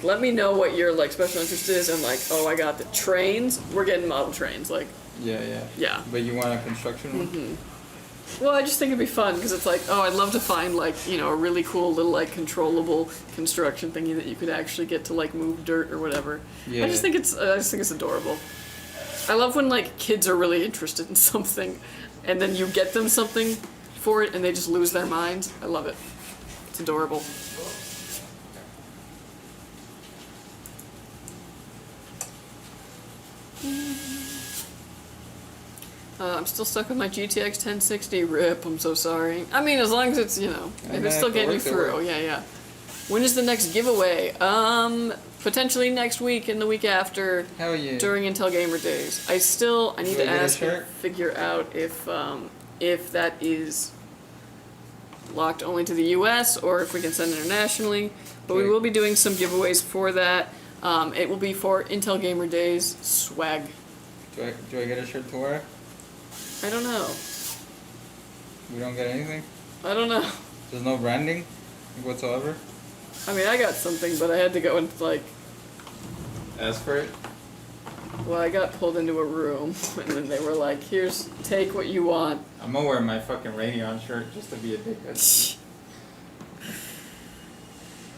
let me know what your, like, special interest is, and, like, oh, I got the trains. We're getting model trains, like...
Yeah.
Yeah.
But you want a construction one?
Mm-hmm. Well, I just think it'd be fun, because it's like, oh, I'd love to find, like, you know, a really cool little, like, controllable construction thingy that you could actually get to, like, move dirt or whatever.
Yeah.
I just think it's adorable. I love when, like, kids are really interested in something, and then you get them something for it, and they just lose their minds. I love it. It's adorable. I'm still stuck with my GTX 1060. RIP, I'm so sorry. I mean, as long as it's, you know, if it's still getting you through. Yeah. When is the next giveaway? Potentially next week and the week after.
Hell yeah.
During Intel Gamer Days. I need to ask and figure out if that is locked only to the US or if we can send internationally. But we will be doing some giveaways for that. It will be for Intel Gamer Days swag.
Do I get a shirt to wear?
I don't know.
We don't get anything?
I don't know.
There's no branding whatsoever?
I mean, I got something, but I had to go and, like...
Ask for it?
Well, I got pulled into a room, and then they were like, here's, take what you want.
I'm gonna wear my fucking Radeon shirt just to be a dickhead.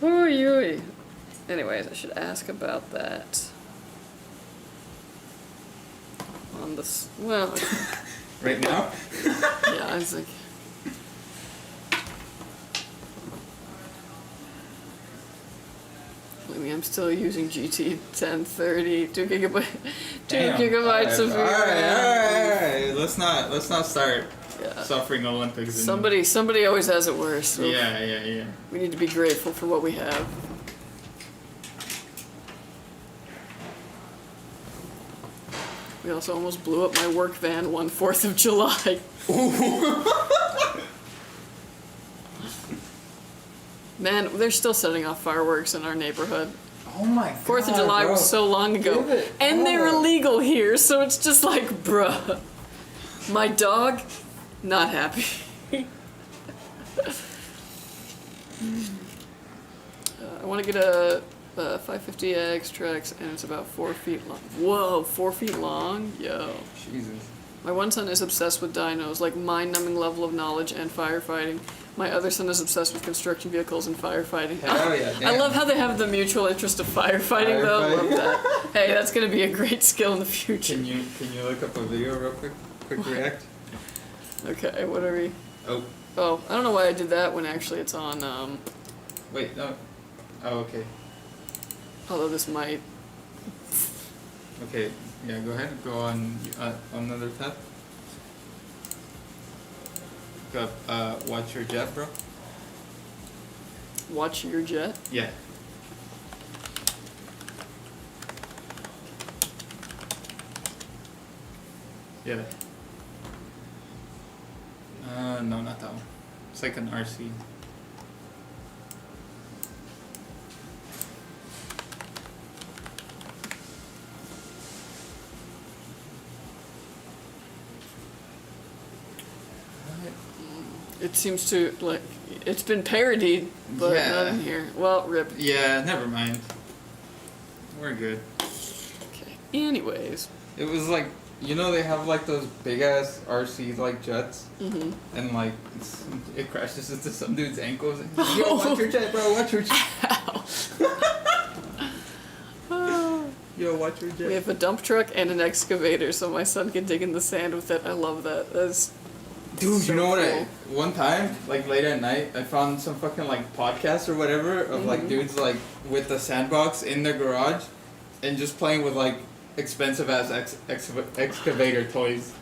Ooh. Anyways, I should ask about that. On this... Well...
Right now?
Yeah, I was like... Believe me, I'm still using GT 1030, 2 gigabytes of RAM.
Alright. Let's not start
Yeah.
suffering Olympics.
Somebody always has it worse. So
Yeah.
we need to be grateful for what we have. We also almost blew up my work van 4th of July. Man, they're still setting off fireworks in our neighborhood.
Oh my god.
4th of July was so long ago. And they're illegal here, so it's just like, bruh. My dog, not happy. I want to get a 550X TRIX, and it's about 4 feet long. Whoa, 4 feet long? Yo.
Jesus.
My one son is obsessed with dinos, like mind-numbing level of knowledge and firefighting. My other son is obsessed with construction vehicles and firefighting.
Hell yeah, damn.
I love how they have the mutual interest of firefighting, though. I love that. Hey, that's gonna be a great skill in the future.
Can you look up a video real quick? Quick react?
Okay, what are we...
Oh.
Oh, I don't know why I did that when actually it's on,
Wait, no. Oh, okay.
although this might...
Okay, yeah, go ahead. Go on another tab. Go up, watch your jet, bro.
Watch your jet?
Yeah. Yeah. No, not that one. It's like an RC.
It seems to, like, it's been parodied, but
Yeah.
not in here. Well, rip.
Yeah, never mind. We're good.
Okay. Anyways.
It was like, you know, they have like those big ass RC like jets, and like it crashes into some dude's ankles. And he's like, yo, watch your jet, bro. Watch your jet. Yo, watch your jet.
We have a dump truck and an excavator, so my son can dig in the sand with it. I love that. That's
Dude,
So
you know what?
cool.
One time, like late at night, I found some fucking like podcast or whatever of like dudes like with the sandbox in their garage, and just playing with like expensive ass excavator toys.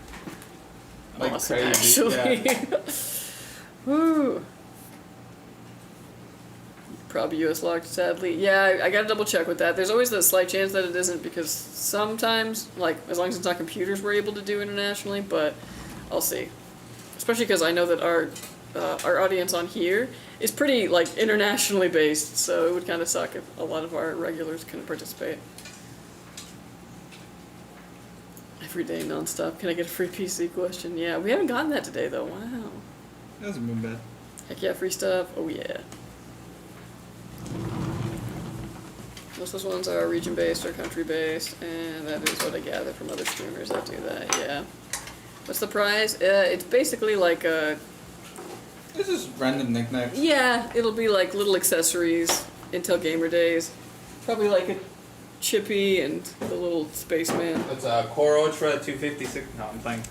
Like
Awesome,
crazy.
actually.
Yeah.
Woo. Probably US locked, sadly. Yeah, I gotta double check with that. There's always the slight chance that it isn't because sometimes, like, as long as it's not computers, we're able to do internationally, but I'll see. Especially because I know that our audience on here is pretty, like, internationally based, so it would kind of suck if a lot of our regulars couldn't participate. Every day, nonstop. Can I get a free PC question? Yeah, we haven't gotten that today, though. Wow.
That hasn't been bad.
Heck yeah, free stuff. Oh, yeah. Most of those ones are region-based or country-based, and that is what I gather from other streamers that do that, yeah. What's the prize? It's basically like a...
It's just random knickknacks.
Yeah, it'll be like little accessories, Intel Gamer Days. Probably like a Chippy and the little spaceman.
It's a Core Ultra 256. No, I'm playing.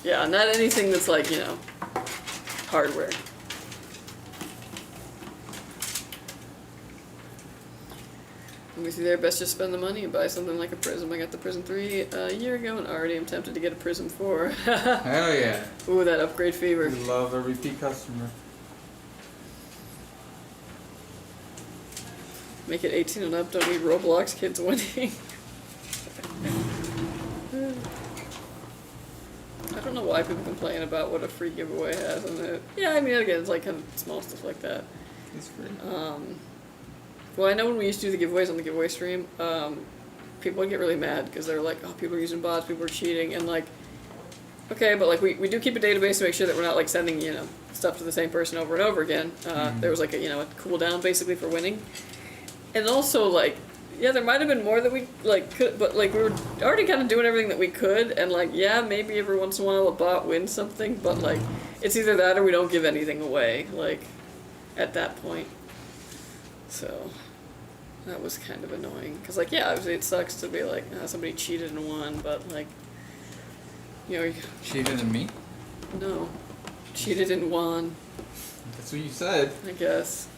Yeah, not anything that's like, you know, hardware. I'm with you there. Best just spend the money and buy something like a Prism. I got the Prism 3 a year ago and already I'm tempted to get a Prism 4.
Hell yeah.
Ooh, that upgrade fever.
We love a repeat customer.
Make it 18 and up. Don't need Roblox kids winning. I don't know why people complain about what a free giveaway has on it. Yeah, I mean, again, it's like kind of small stuff like that.
It's free.
Well, I know when we used to do the giveaways on the giveaway stream, people would get really mad because they're like, oh, people are using bots, people are cheating, and like, okay, but like we do keep a database to make sure that we're not like sending, you know, stuff to the same person over and over again. There was like a, you know, a cooldown basically for winning. And also like, yeah, there might have been more that we like could, but like we were already kind of doing everything that we could, and like, yeah, maybe every once in a while a bot wins something, but like, it's either that or we don't give anything away, like, at that point. So, that was kind of annoying. Because, like, yeah, obviously it sucks to be like, somebody cheated and won, but, like, you know...
Cheated in me?
No. Cheated and won.
That's what you said.
I guess.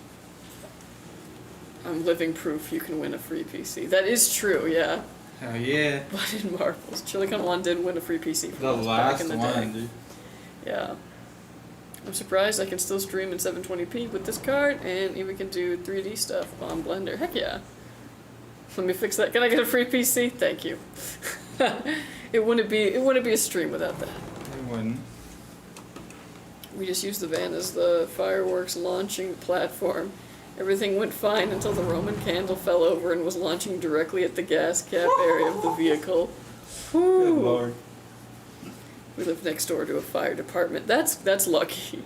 I'm living proof you can win a free PC. That is true, yeah.
Hell yeah.
But in Marbles, Chilicon 1 did win a free PC from
The
us
last
back in the
one,
day.
dude.
Yeah. I'm surprised I can still stream in 720p with this card, and even can do 3D stuff on Blender. Heck yeah. Let me fix that. Can I get a free PC? Thank you. It wouldn't be a stream without that.
It wouldn't.
We just used the van as the fireworks launching platform. Everything went fine until the Roman candle fell over and was launching directly at the gas cap area of the vehicle. Whew.
Good lord.
We live next door to a fire department. That's lucky.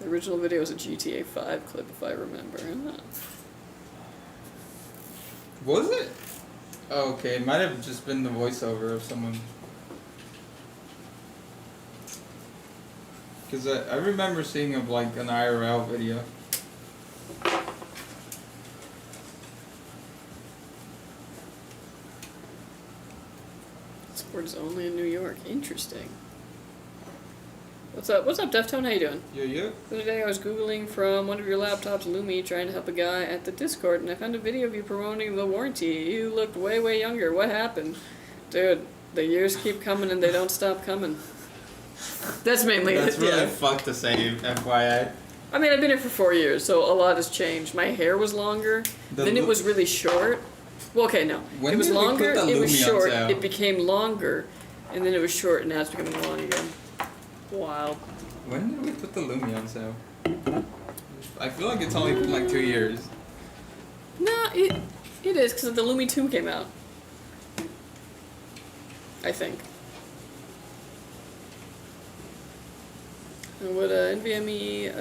The original video is a GTA 5 clip, if I remember.
Was it? Oh, okay, it might have just been the voiceover of someone. Because I remember seeing of like an IRL video.
Sport is only in New York. Interesting. What's up? What's up, Deftone? How you doing?
Yeah.
The other day I was Googling from one of your laptops, Lumi, trying to help a guy at the Discord, and I found a video of you promoting the warranty. You looked way, way younger. What happened? Dude, the years keep coming and they don't stop coming. That's mainly
That's
it,
really
yeah.
fucked to say, FYI.
I mean, I've been here for 4 years, so a lot has changed. My hair was longer, then it was really short. Well, okay, no.
When
it was
did we
longer,
put the
it was
Lumi on
short,
sale?
it became longer, and then it was short, and now it's becoming long again. Wild.
When did we put the Lumi on sale? I feel like it's only been like 2 years.
No, it is, because the Lumi 2 came out. I think. And with a NVMe,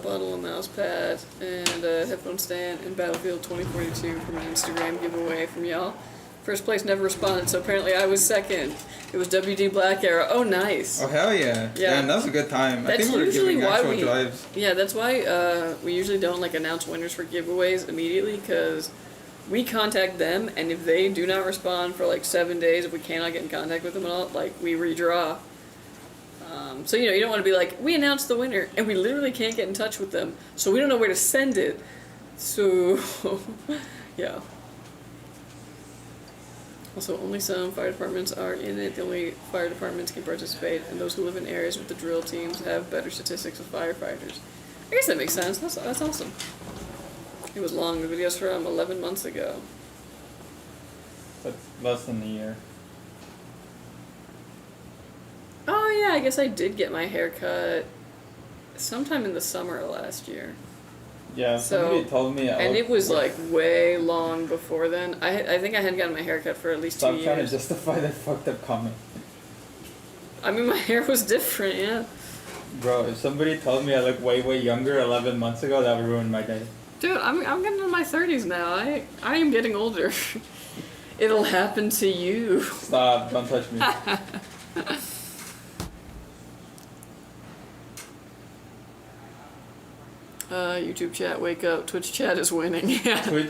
bottle of mouse pad, and a headphone stand, and Battlefield 2042 from an Instagram giveaway from y'all. First place never responded, so apparently I was second. It was WD Black Arrow. Oh, nice.
Oh, hell yeah.
Yeah.
Man, that was a good time. I
That's
think we were
usually
giving
why
actual
we-
drives.
Yeah, that's why we usually don't like announce winners for giveaways immediately, because we contact them, and if they do not respond for like 7 days, if we cannot get in contact with them at all, like we redraw. So you know, you don't want to be like, we announced the winner and we literally can't get in touch with them, so we don't know where to send it. So yeah. Also, only some fire departments are in it. The only fire departments can participate, and those who live in areas with the drill teams have better statistics of firefighters. I guess that makes sense. That's awesome. It was long. The video's from 11 months ago.
But less than a year.
Oh yeah, I guess I did get my hair cut sometime in the summer of last year.
Yeah, somebody told me.
And it was like way long before then. I think I hadn't gotten my hair cut for at least 2 years.
Stop trying to justify that fucked up comment.
I mean, my hair was different, yeah.
Bro, if somebody told me I look way younger 11 months ago, that would ruin my day.
Dude, I'm getting in my 30s now. I am getting older. It'll happen to you.
Stop, don't touch me.
YouTube chat, wake up. Twitch chat is winning. Yeah.
You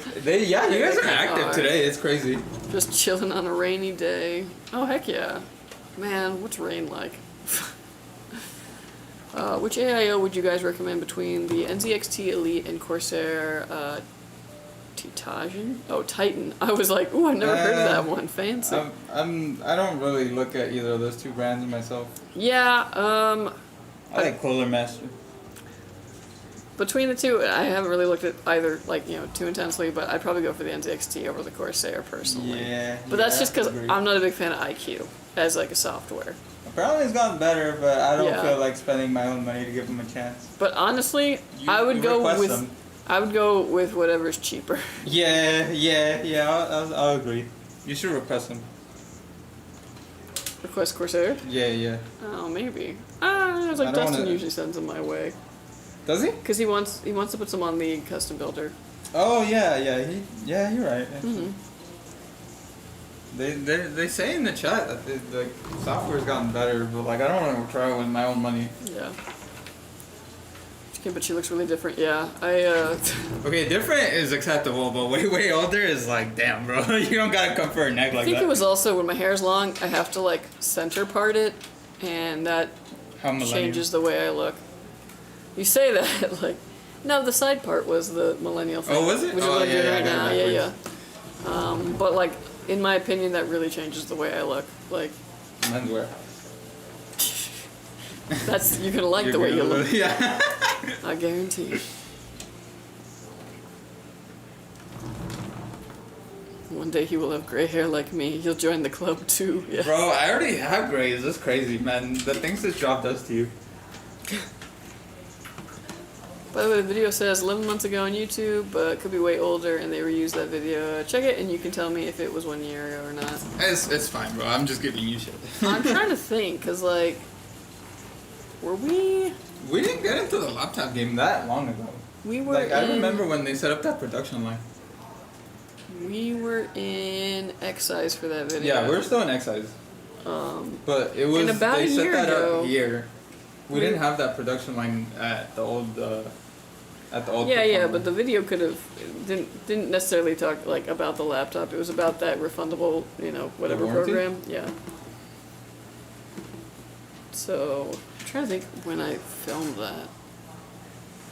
guys are active today. It's crazy.
Just chilling on a rainy day. Oh, heck yeah. Man, what's rain like? Which AIO would you guys recommend between the NZXT Elite and Corsair Titan? Oh, Titan. I was like, ooh, I've never heard of that one. Fancy.
I don't really look at either of those two brands myself.
Yeah,
I like CoolerMaster.
between the two, I haven't really looked at either, like, you know, too intensely, but I'd probably go for the NZXT over the Corsair personally.
Yeah.
But that's just because
agreed.
I'm not a big fan of IQ as, like, a software.
Apparently it's gotten better, but I don't
Yeah.
feel like spending my own money to give them a chance.
But honestly,
You-
I would
you
go
request
with
them.
whatever's cheaper.
Yeah, I'll agree. You should request them.
Request Corsair?
Yeah.
Oh, maybe. I was like,
I don't
Dustin
wanna-
usually sends them my way.
Does he?
Because he wants to put some on the custom builder.
Oh yeah, you're right.
Mm-hmm.
They say in the chat that the software's gotten better, but like I don't want to try it with my own money.
Yeah. Okay, but she looks really different. Yeah,
Okay, different is acceptable, but way older is like, damn, bro, you don't gotta come for her neck
I
like
think
that.
it was also when my hair's long, I have to like center part it, and that
How millennial.
changes the way I look. You say that like, no, the side part was the millennial thing.
Oh, was it?
Which is
Oh,
what I'm
yeah,
doing
yeah, I
right
got
now.
it
Yeah. But like, in my opinion, that really changes the way I look. Like,
Menswear.
that's you're gonna like the way you look.
Yeah.
I guarantee. One day he will have gray hair like me. He'll join the club too. Yeah.
Bro, I already have grays. That's crazy, man. The things this job does to you.
By the way, the video says 11 months ago on YouTube, but could be way older, and they reused that video. Check it, and you can tell me if it was 1 year ago or not.
It's fine, bro. I'm just giving you shit.
I'm trying to think, cause like, were we?
We didn't get into the laptop game that long ago.
We were.
Like, I
in,
remember when they set up that production line.
We were in Excise for that video.
Yeah, we're still in Excise. But it was,
and about
they
a
set
year
that
ago,
up here. We didn't have that production line at the old,
Yeah, but the video could have didn't necessarily talk like about the laptop. It was about that refundable, you know, whatever
warranty?
program. Yeah. So I'm trying to think when I filmed that.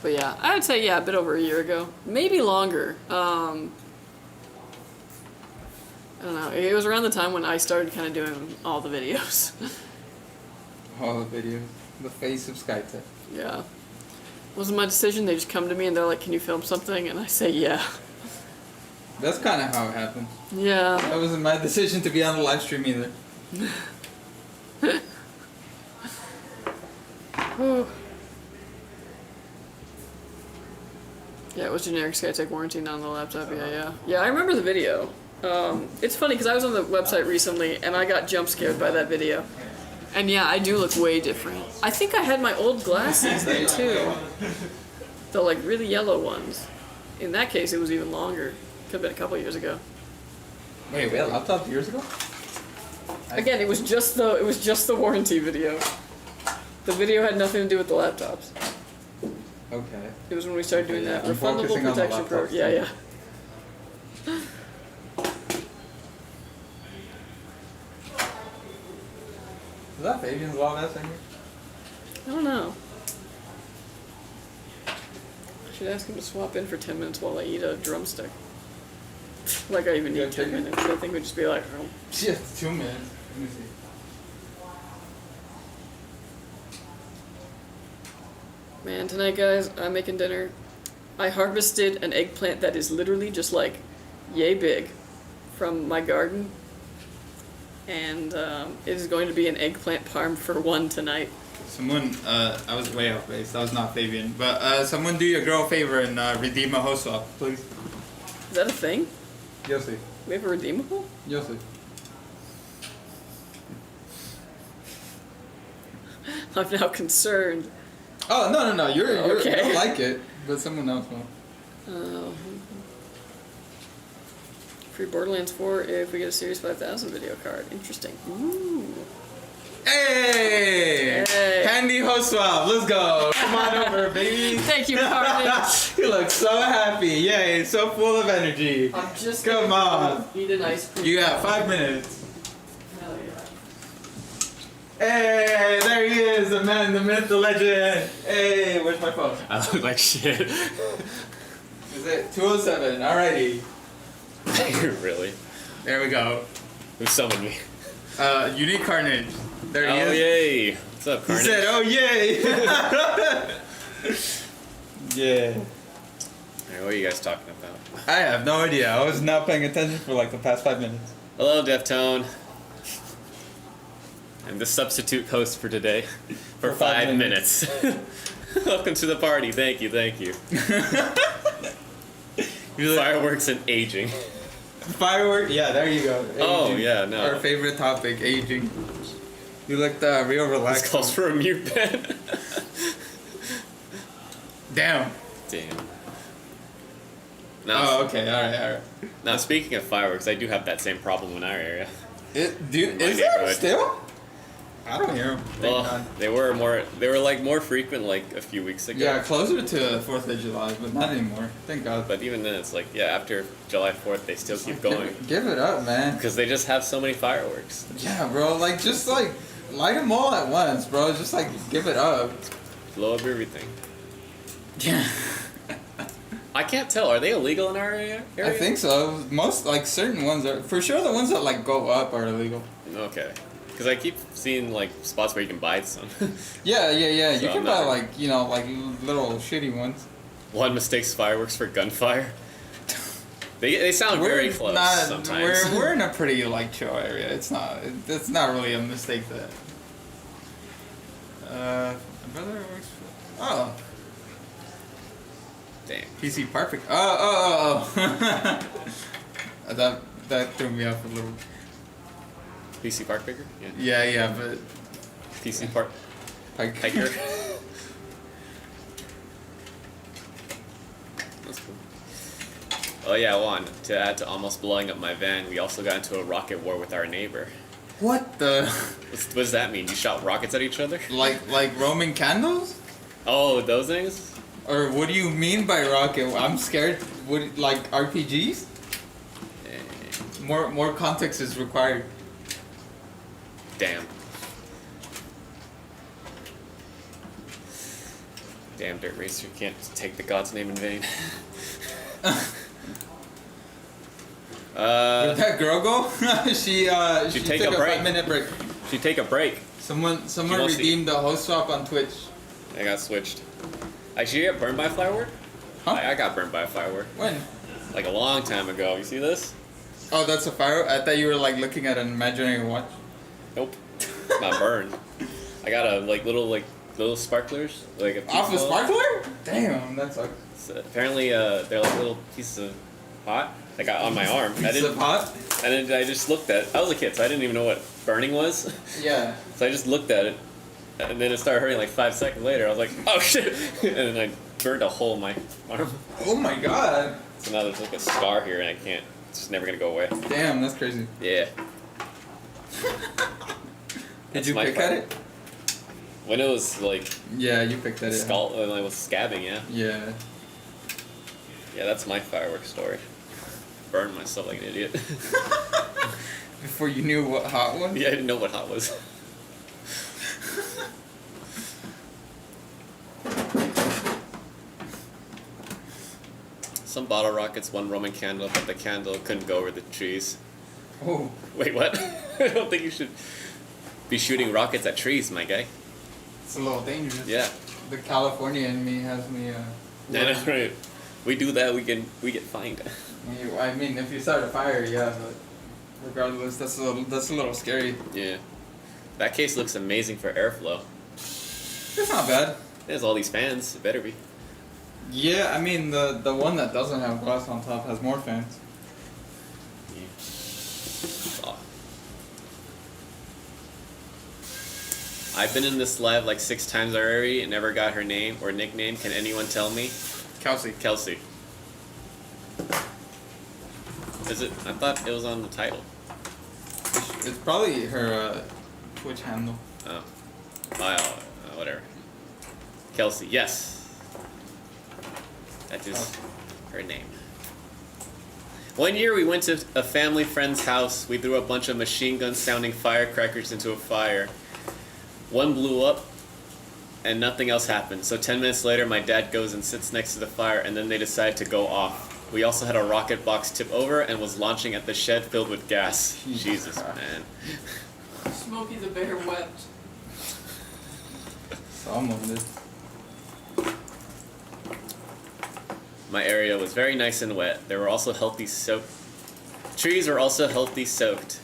But yeah, I would say a bit over a year ago, maybe longer. I don't know. It was around the time when I started kind of doing all the videos.
All the videos. The face of Skytech.
Yeah. Wasn't my decision. They just come to me and they're like, "Can you film something?" And I say, "Yeah."
That's kind of how it happened.
Yeah.
That wasn't my decision to be on the live stream either.
Whew. Yeah, it was generic Skytech warranty, not on the laptop. Yeah, I remember the video. It's funny because I was on the website recently and I got jump scared by that video. And yeah, I do look way different. I think I had my old glasses then too. The like really yellow ones. In that case, it was even longer. Could have been a couple years ago.
Wait, we had a laptop years ago?
Again, it was just the warranty video. The video had nothing to do with the laptops.
Okay.
It was when we started doing
Yeah,
that
I'm
refundable
focusing on the
protection
laptops
program.
too.
Yeah.
Is that Fabian's law that's in here?
I don't know. I should ask him to swap in for 10 minutes while I eat a drumstick. Like I even
You
need
got
10
chicken?
minutes. I think we'd just be like, oh.
Yeah, 2 minutes. Let me see.
Man, tonight, guys, I'm making dinner. I harvested an eggplant that is literally just like yay big from my garden. And it is going to be an eggplant parm for one tonight.
Someone, I was way off base. That was not Fabian. But someone do your girl a favor and redeem a host swap, please.
Is that a thing?
Yes, sir.
We have a redeemable?
Yes, sir.
I'm now concerned.
Oh, no. You're
Okay.
you don't like it, but someone else will.
Free Borderlands 4 if we get a Series 5000 video card. Interesting. Ooh.
Hey!
Hey.
Handy host swap. Let's go. Come on over, baby.
Thank you, Carnage.
You look so happy. Yay, so full of energy.
I'm just
Come
gonna
on.
eat an ice cream.
You got 5 minutes.
Hell yeah.
Hey, there he is, the man, the myth, the legend. Hey, where's my phone?
I look like shit.
Is it 207? Alrighty.
Really?
There we go.
Who summoned me?
Unique Carnage. There he
Oh,
is.
yay. What's up,
He
Carnage?
said, oh, yay. Yeah.
Alright, what are you guys talking about?
I have no idea. I was not paying attention for like the past 5 minutes.
Hello, Deftone. I'm the substitute host for today. For
For 5
5 minutes. Welcome to the party. Thank you, thank you. Fireworks and aging.
Firework? Yeah, there you go.
Oh,
Aging.
yeah, no.
Our favorite topic, aging. You looked real
This
relaxed.
calls for a mute pen.
Damn.
Damn. Now,
Oh, okay. Alright.
now, speaking of fireworks, I do have that same problem in our area.
Dude,
My
is there
neighborhood.
still? I don't hear them.
Well, they were like more frequent like a few weeks ago.
Yeah, closer to 4th of July, but not anymore. Thank God.
But even then, it's like, yeah, after July 4th, they still keep going.
Give it up, man.
Because they just have so many fireworks.
Yeah, bro. Like, just like, light them all at once, bro. Just like, give it up.
Blow up everything.
Yeah.
I can't tell. Are they illegal in our area?
I think so. Most, like, certain ones are. For sure, the ones that, like, go up are illegal.
Okay. Because I keep seeing, like, spots where you can buy some.
Yeah.
So
You can
I'm
buy,
not-
like, you know, like, little shitty ones.
One mistakes fireworks for gunfire. They sound very close sometimes.
We're in a pretty, like, chill area. It's not really a mistake that. My brother works for. Oh.
Damn.
PC perfect. Oh. that threw me off a little.
PC Park Picker? Yeah.
Yeah, but
PC Park
like
Piker. That's cool. Oh yeah, Juan, to add to almost blowing up my van, we also got into a rocket war with our neighbor.
What the?
What does that mean? You shot rockets at each other?
like Roman candles?
Oh, those things?
Or what do you mean by rocket? I'm scared. What, like RPGs?
Eh,
More context is required.
Damn. Damn, Dirt Racer, you can't take the god's name in vain.
Where'd that girl go? she
take
took
a
a
break.
5-minute break.
Should take a break.
Someone
go see?
redeemed the host swap on Twitch.
I got switched. Actually, you get burned by a firework?
Huh?
I got burned by a firework.
When?
Like a long time ago. You see this?
Oh, that's a fire. I thought you were like looking at an imaginary watch.
Nope. Not burned. I got a little sparklers. Like a
Off a
piece of-
sparkler? Damn, that sucks.
So apparently, they're like little pieces of hot. I got on my arm.
Piece of hot?
And then I just looked at it. I was a kid, so I didn't even know what burning was.
Yeah.
So I just looked at it, and then it started hurting like 5 seconds later. I was like, oh shit! And then I burned a hole in my arm.
Oh my god.
So now there's like a scar here, and I can't. It's just never gonna go away.
Damn, that's crazy.
Yeah.
Did
That's
you
my
pick
fire.
at it?
When it was like
Yeah, you picked at it.
skull, when I was scabbing, yeah.
Yeah.
Yeah, that's my fireworks story. burned myself like an idiot.
Before you knew what hot was?
Yeah, I didn't know what hot was. Some bottle rockets, one Roman candle, but the candle couldn't go over the trees.
Oh.
Wait, what? I don't think you should be shooting rockets at trees, my guy.
It's a little dangerous.
Yeah.
The California in me has me,
Yeah, that's right. We do that, we get fined.
I mean, if you start a fire, yeah, but regardless, that's a little scary.
Yeah. That case looks amazing for airflow.
It's not bad.
There's all these fans, it better be.
Yeah, I mean, the one that doesn't have glass on top has more fans.
Oh. I've been in this live like 6 times already and never got her name or nickname. Can anyone tell me?
Kelsey.
Kelsey. Is it? I thought it was on the title.
It's probably her Twitch handle.
Oh. Whatever. Kelsey, yes. That is her name. One year we went to a family friend's house. We threw a bunch of machine gun sounding firecrackers into a fire. One blew up and nothing else happened. So 10 minutes later my dad goes and sits next to the fire and then they decide to go off. We also had a rocket box tip over and was launching at the shed filled with gas. Jesus, man.
Smokey the Bear wept.
Someone did.
My area was very nice and wet. There were also healthy soaked. Trees were also healthy soaked.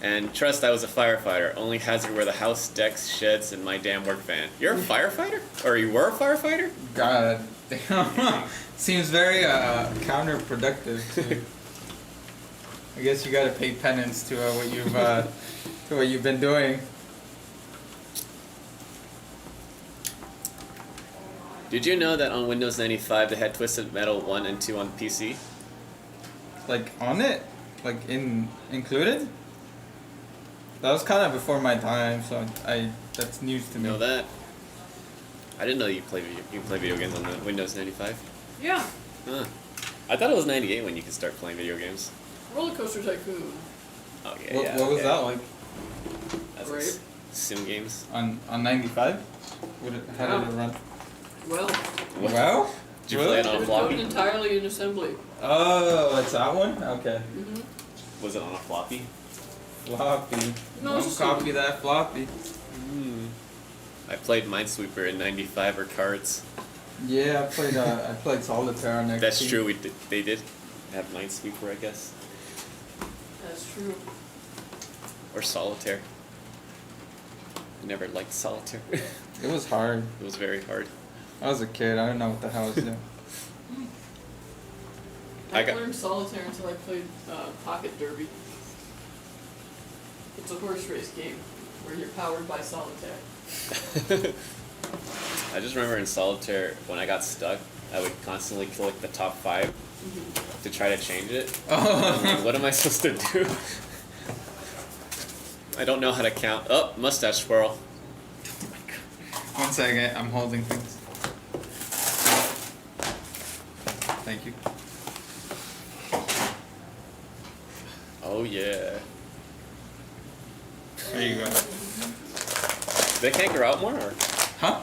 And trust, I was a firefighter. Only hazard were the house, decks, sheds, and my damn work van. You're a firefighter? Or you were a firefighter?
God damn. Seems very counterproductive. I guess you gotta pay penance to what you've been doing.
Did you know that on Windows 95 they had Twisted Metal 1 and 2 on PC?
Like on it? Like included? That was kind of before my time, so that's news to
You
me.
know that? I didn't know you play video games on the Windows 95.
Yeah.
Huh. I thought it was 98 when you could start playing video games.
Roller Coaster Tycoon.
Oh yeah.
What,
yeah,
what was
okay.
that like
That's
Great.
like sim games.
on 95? How did it run?
Well,
What?
Well,
Did you play it
it
on a
was
floppy?
coded entirely in assembly.
oh, it's that one. Okay,
Was it on a floppy?
floppy.
No,
Don't
it's
copy that floppy.
I played Minesweeper in 95 or cards.
Yeah, I played solitaire on next.
That's true. They did have Minesweeper, I guess,
That's true.
or Solitaire. I never liked Solitaire.
It was hard.
It was very hard.
I was a kid. I didn't know what the hell I was doing.
I
got-
learned solitaire until I played Pocket Derby. It's a horse race game where you're powered by solitaire.
I just remember in Solitaire when I got stuck, I would constantly click the top 5 to try to change it. I'm like, what am I supposed to do? I don't know how to count. Oh, mustache swirl.
1 second, I'm holding things. Thank you.
Oh yeah.
There you go.
They can't grow out more, or?
Huh?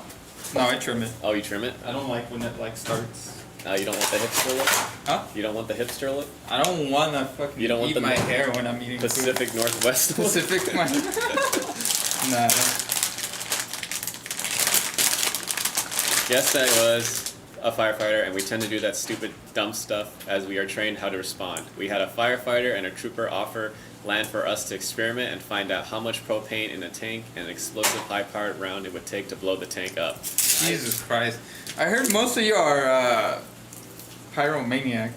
No, I trim it.
Oh, you trim it?
I don't like when it like starts.
You don't want the hipster look?
Huh?
You don't want the hipster look?
I don't wanna fucking
You don't want
eat
the
my hair when I'm eating
Pacific Northwest
food.
look?
Pacific my Nah.
Yes, I was a firefighter, and we tend to do that stupid, dumb stuff as we are trained how to respond. We had a firefighter and a trooper offer land for us to experiment and find out how much propane in a tank and an explosive high-powered round it would take to blow the tank up.
Jesus Christ. I heard most of you are pyromaniacs.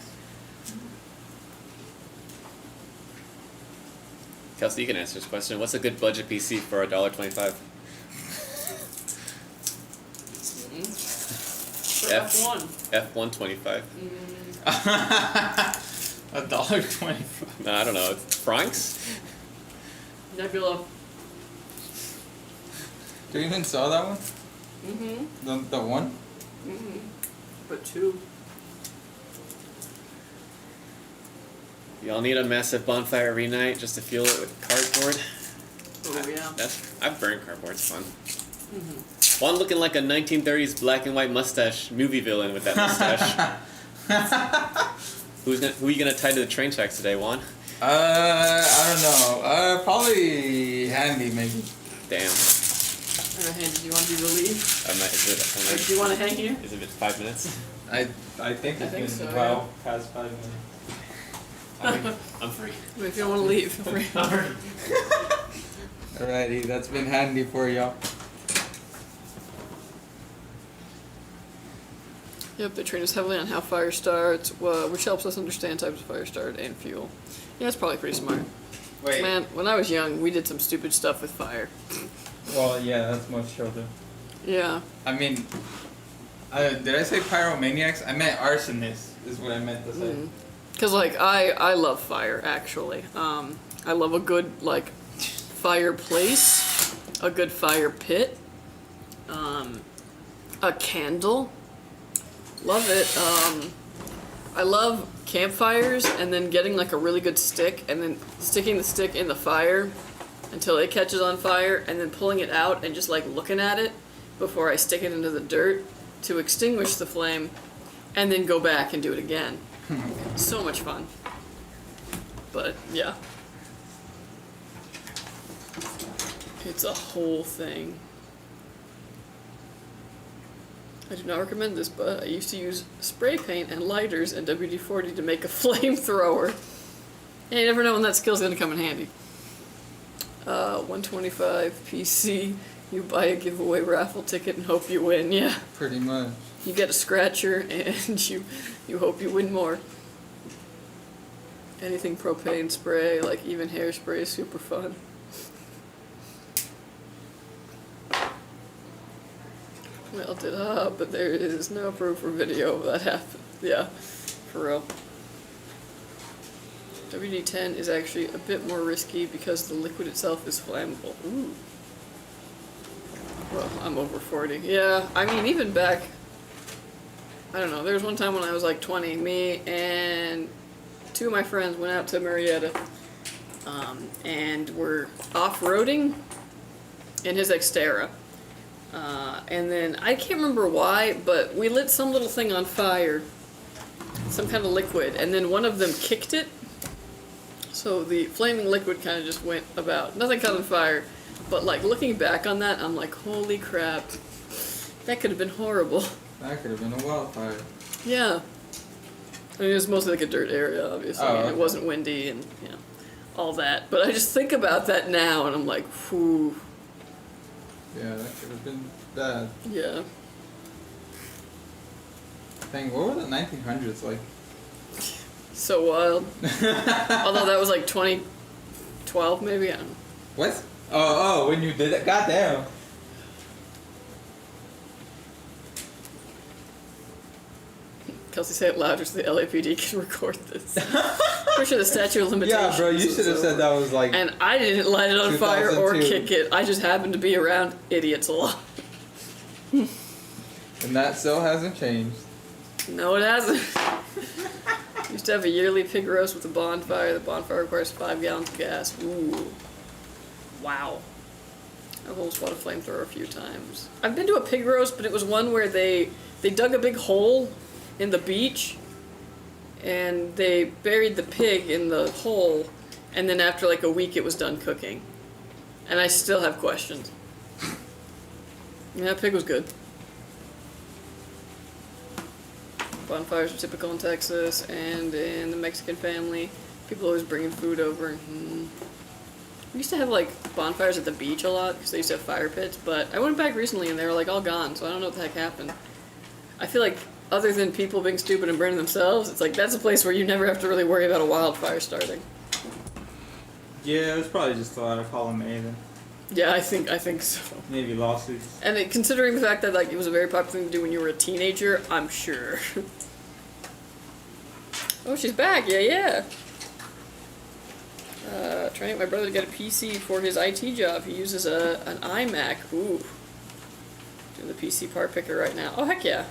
Kelsey, you can answer this question. What's a good budget PC for $1.25?
For F1.
F125.
$1.25.
No, I don't know. Francs?
Nebula.
Do you even saw that one? The one?
But 2.
Y'all need a massive bonfire every night just to fuel it with cardboard.
Oh yeah.
I've burned cardboard. It's fun. Juan looking like a 1930s black and white mustache movie villain with that mustache. Who are you gonna tie to the train tracks today, Juan?
I don't know. Probably Handy maybe.
Damn.
Handy, do you want to be relieved? Or do you want to hang here?
Is it 5 minutes?
I
think it's
think
been
so,
well past 5 minutes.
I'm free.
But if you don't want to leave, feel free.
Alrighty, that's been Handy for y'all.
Yep, they train us heavily on how fire starts, which helps us understand types of fire start and fuel. Yeah, it's probably pretty smart.
Wait.
Man, when I was young, we did some stupid stuff with fire.
Well, yeah, that's most children.
Yeah.
I mean, did I say pyromaniacs? I meant arsonists, is what I meant to say.
Because, like, I love fire, actually. I love a good, like, fireplace, a good fire pit, a candle. Love it. I love campfires and then getting, like, a really good stick and then sticking the stick in the fire until it catches on fire and then pulling it out and just, like, looking at it before I stick it into the dirt to extinguish the flame and then go back and do it again. So much fun. But, yeah. It's a whole thing. I do not recommend this, but I used to use spray paint and lighters and WD-40 to make a flamethrower. Yeah, you never know when that skill's gonna come in handy. 125 PC, you buy a giveaway raffle ticket and hope you win, yeah.
Pretty much.
You get a scratcher and you hope you win more. Anything propane spray, like even hairspray, is super fun. Melted up, but there is no proof or video of that happened. Yeah, for real. WD-10 is actually a bit more risky because the liquid itself is flammable. Ooh. Well, I'm over 40. Yeah, I mean, even back, I don't know, there was one time when I was like 20, me and two of my friends went out to Marietta, and were off-roading in his Xterra. And then, I can't remember why, but we lit some little thing on fire, some kind of liquid, and then one of them kicked it, so the flaming liquid kind of just went about. Nothing caught on fire, but like looking back on that, I'm like, holy crap, that could have been horrible.
That could have been a wildfire.
Yeah. I mean, it was mostly like a dirt area, obviously,
Oh,
and
okay.
it wasn't windy and, you know, all that. But I just think about that now, and I'm like, whew.
Yeah, that could have been bad.
Yeah.
Dang, what were the 1900s like?
So wild. Although that was like 2012, maybe? I don't know.
What? Oh, when you did it? Goddamn.
Kelsey, say it louder so the LAPD can record this. Pretty sure the statute of limitations.
Yeah, bro, you should have said that was like.
And I didn't light it on fire or
2002.
kick it. I just happened to be around idiots a lot.
And that still hasn't changed.
No, it hasn't. Used to have a yearly pig roast with a bonfire. The bonfire requires 5 gallons of gas. Ooh. Wow. I've almost fought a flamethrower a few times. I've been to a pig roast, but it was one where they dug a big hole in the beach, and they buried the pig in the hole, and then after like a week it was done cooking. And I still have questions. Yeah, that pig was good. Bonfires are typical in Texas and in the Mexican family. People always bringing food over. We used to have like bonfires at the beach a lot because they used to have fire pits, but I went back recently and they were like all gone, so I don't know what the heck happened. I feel like other than people being stupid and burning themselves, it's like that's a place where you never have to really worry about a wildfire starting.
Yeah, it was probably just a lot of column A then.
Yeah, I think so.
Maybe lawsuits.
And considering the fact that like it was a very popular thing to do when you were a teenager, I'm sure. Oh, she's back! Yeah. Trying to get my brother to get a PC for his IT job. He uses an iMac. Ooh. Doing the PC part picker right now. Oh, heck yeah.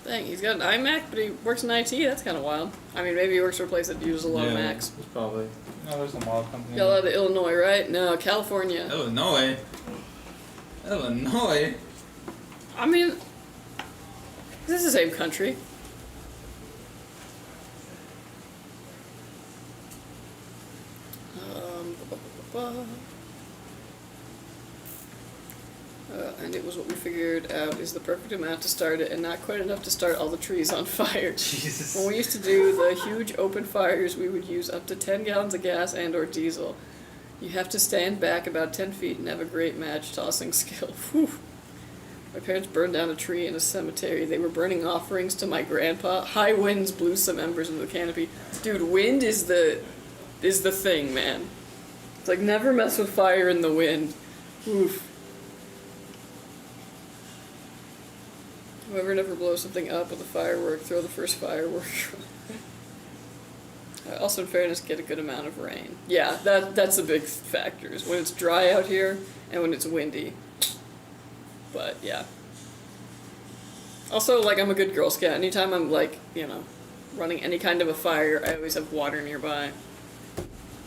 Dang, he's got an iMac, but he works in IT. That's kind of wild. I mean, maybe he works for a place that uses a lot of Macs.
It's probably. No, there's a model company.
Got a lot of Illinois, right? No, California.
Illinois. Illinois.
I mean, this is the same country. And it was what we figured out is the perfect amount to start it and not quite enough to start all the trees on fire.
Jesus.
When we used to do the huge open fires, we would use up to 10 gallons of gas and or diesel. You have to stand back about 10 feet and have a great match tossing skill. Whew. My parents burned down a tree in a cemetery. They were burning offerings to my grandpa. High winds blew some embers into the canopy. Dude, wind is the thing, man. It's like never mess with fire in the wind. Oof. Whoever never blows something up with a firework, throw the first firework. Also, in fairness, get a good amount of rain. Yeah, that's the big factor, is when it's dry out here and when it's windy. But, yeah. Also, like, I'm a good Girl Scout. Anytime I'm, like, you know, running any kind of a fire, I always have water nearby.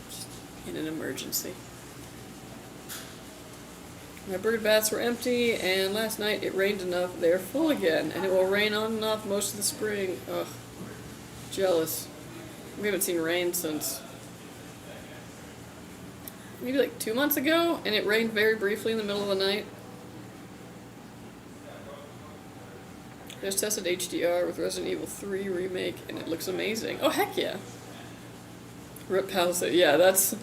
Just in an emergency. My bird baths were empty, and last night it rained enough. They're full again, and it will rain on and off most of the spring. Ugh. Jealous. We haven't seen rain since maybe like 2 months ago, and it rained very briefly in the middle of the night. I just tested HDR with Resident Evil 3 Remake, and it looks amazing. Oh, heck yeah. Rip Palisade. Yeah, that's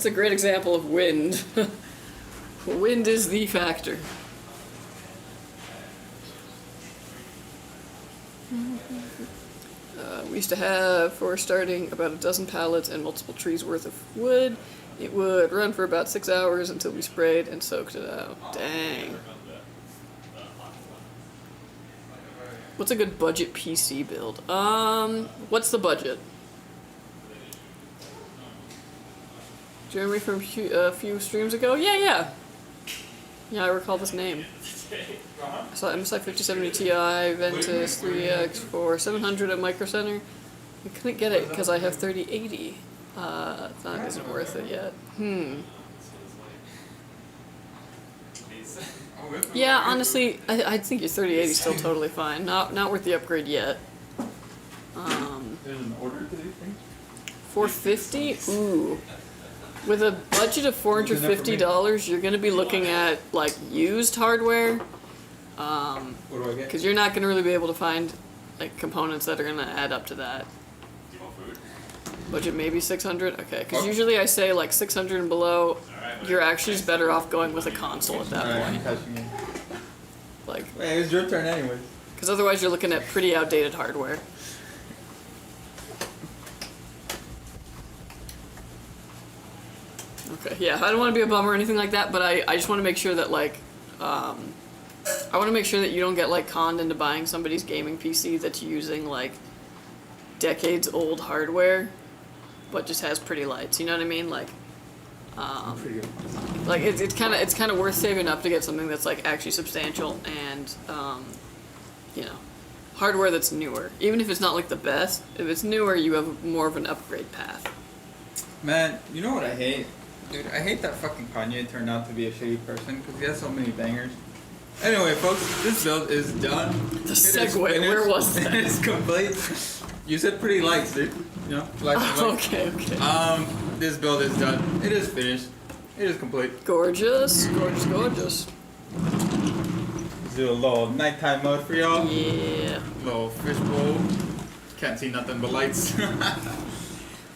a great example of wind. Wind is the factor. We used to have, for starting, about a dozen pallets and multiple trees worth of wood. It would run for about 6 hours until we sprayed and soaked it out. Dang. What's a good budget PC build? What's the budget? Jeremy from a few streams ago? Yeah, I recall this name. I saw MSI 5070 Ti, Ventus 3X for 700 at Micro Center. I couldn't get it because I have 3080. That isn't worth it yet. Yeah, honestly, I think your 3080 is still totally fine. Not worth the upgrade yet.
There's an order to these things?
450? Ooh. With a budget of $450, you're going to be looking at, like, used hardware.
What do I get?
Because you're not going to really be able to find, like, components that are going to add up to that. Budget maybe 600? Okay, because usually I say, like, 600 and below, you're actually just better off going with a console at that point. Like,
hey, it's your turn anyways.
because otherwise you're looking at pretty outdated hardware. Okay, yeah, I don't want to be a bum or anything like that, but I just want to make sure that, like, I want to make sure that you don't get, like, conned into buying somebody's gaming PC that's using, like, decades old hardware, but just has pretty lights, you know what I mean? Like, like it's kind of worth saving up to get something that's, like, actually substantial and, you know, hardware that's newer. Even if it's not, like, the best, if it's newer, you have more of an upgrade path.
Man, you know what I hate? Dude, I hate that fucking Kanye turned out to be a shitty person because he has so many bangers. Anyway, folks, this build is done.
The segue, where was that?
It is complete. You said pretty lights, dude. You know, lights.
Okay.
This build is done. It is finished. It is complete.
Gorgeous.
Let's do a little nighttime mode for y'all.
Yeah.
Little fishbowl. Can't see nothing but lights.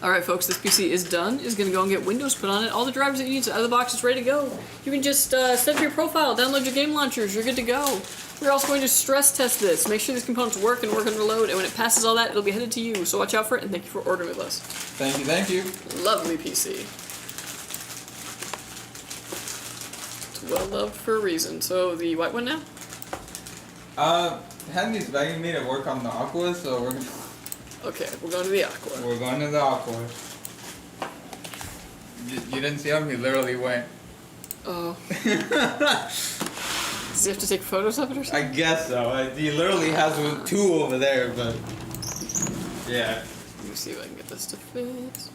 Alright folks, this PC is done. It's going to go and get Windows put on it. All the drivers that you need out of the box is ready to go. You can just set up your profile, download your game launchers, you're good to go. We're also going to stress test this, make sure these components work and work under load, and when it passes all that, it'll be headed to you. So watch out for it, and thank you for ordering with us.
Thank you.
Lovely PC. It's well loved for a reason. So the white one now?
Handy's begging me to work on the Aqua, so we're gonna...
Okay, we're going to the Aqua.
We're going to the Aqua. You didn't see him? He literally went.
Oh. Does he have to take photos of it or something?
I guess so. He literally has two over there, but yeah.
Let me see if I can get this to fit.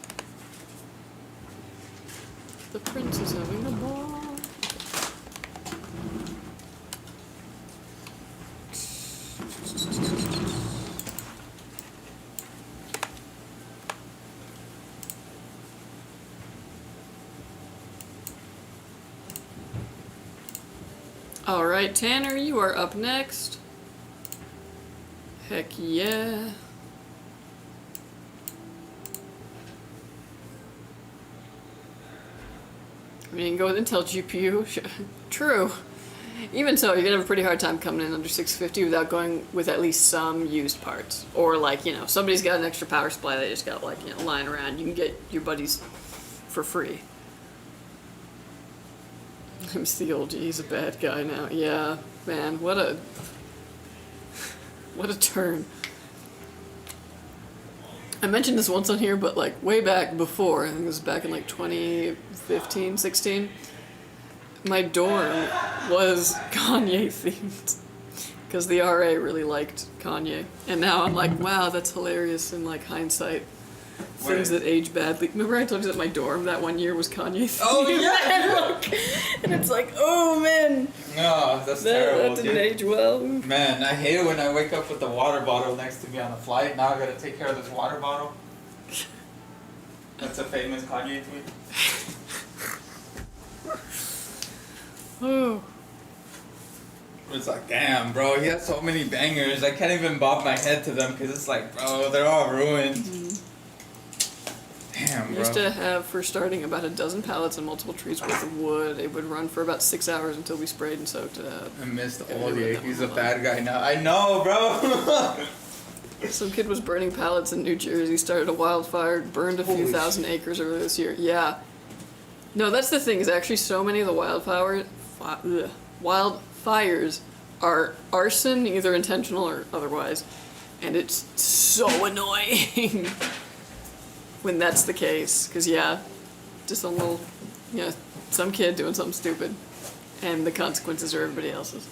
The prince is having a ball. Alright, Tanner, you are up next. Heck yeah. I mean, you can go with Intel GPU. True. Even so, you're gonna have a pretty hard time coming in under 650 without going with at least some used parts. Or like, you know, somebody's got an extra power supply they just got like, you know, lying around. You can get your buddies for free. MC old G, he's a bad guy now. Yeah, man, what a turn. I mentioned this once on here, but like way back before, I think it was back in like 2015, 16, my dorm was Kanye themed. Because the RA really liked Kanye. And now I'm like, wow, that's hilarious in like hindsight. Things that age badly. Remember I told you that my dorm that one year was Kanye themed?
Oh yeah!
And it's like, oh man.
No, that's terrible.
That didn't age well.
Man, I hate it when I wake up with the water bottle next to me on the flight. Now I gotta take care of this water bottle. That's a famous Kanye tweet.
Oh.
It's like, damn, bro, he has so many bangers. I can't even bob my head to them because it's like, bro, they're all ruined. Damn, bro.
Used to have, for starting, about a dozen pallets and multiple trees worth of wood. It would run for about 6 hours until we sprayed and soaked it up.
I missed all the He's a bad guy now. I know, bro.
Some kid was burning pallets in New Jersey, started a wildfire, burned a few thousand acres earlier this year. Yeah. No, that's the thing, is actually so many of the wildfires are arson, either intentional or otherwise. And it's so annoying when that's the case. Because, yeah, just some little, some kid doing something stupid. And the consequences are everybody else's.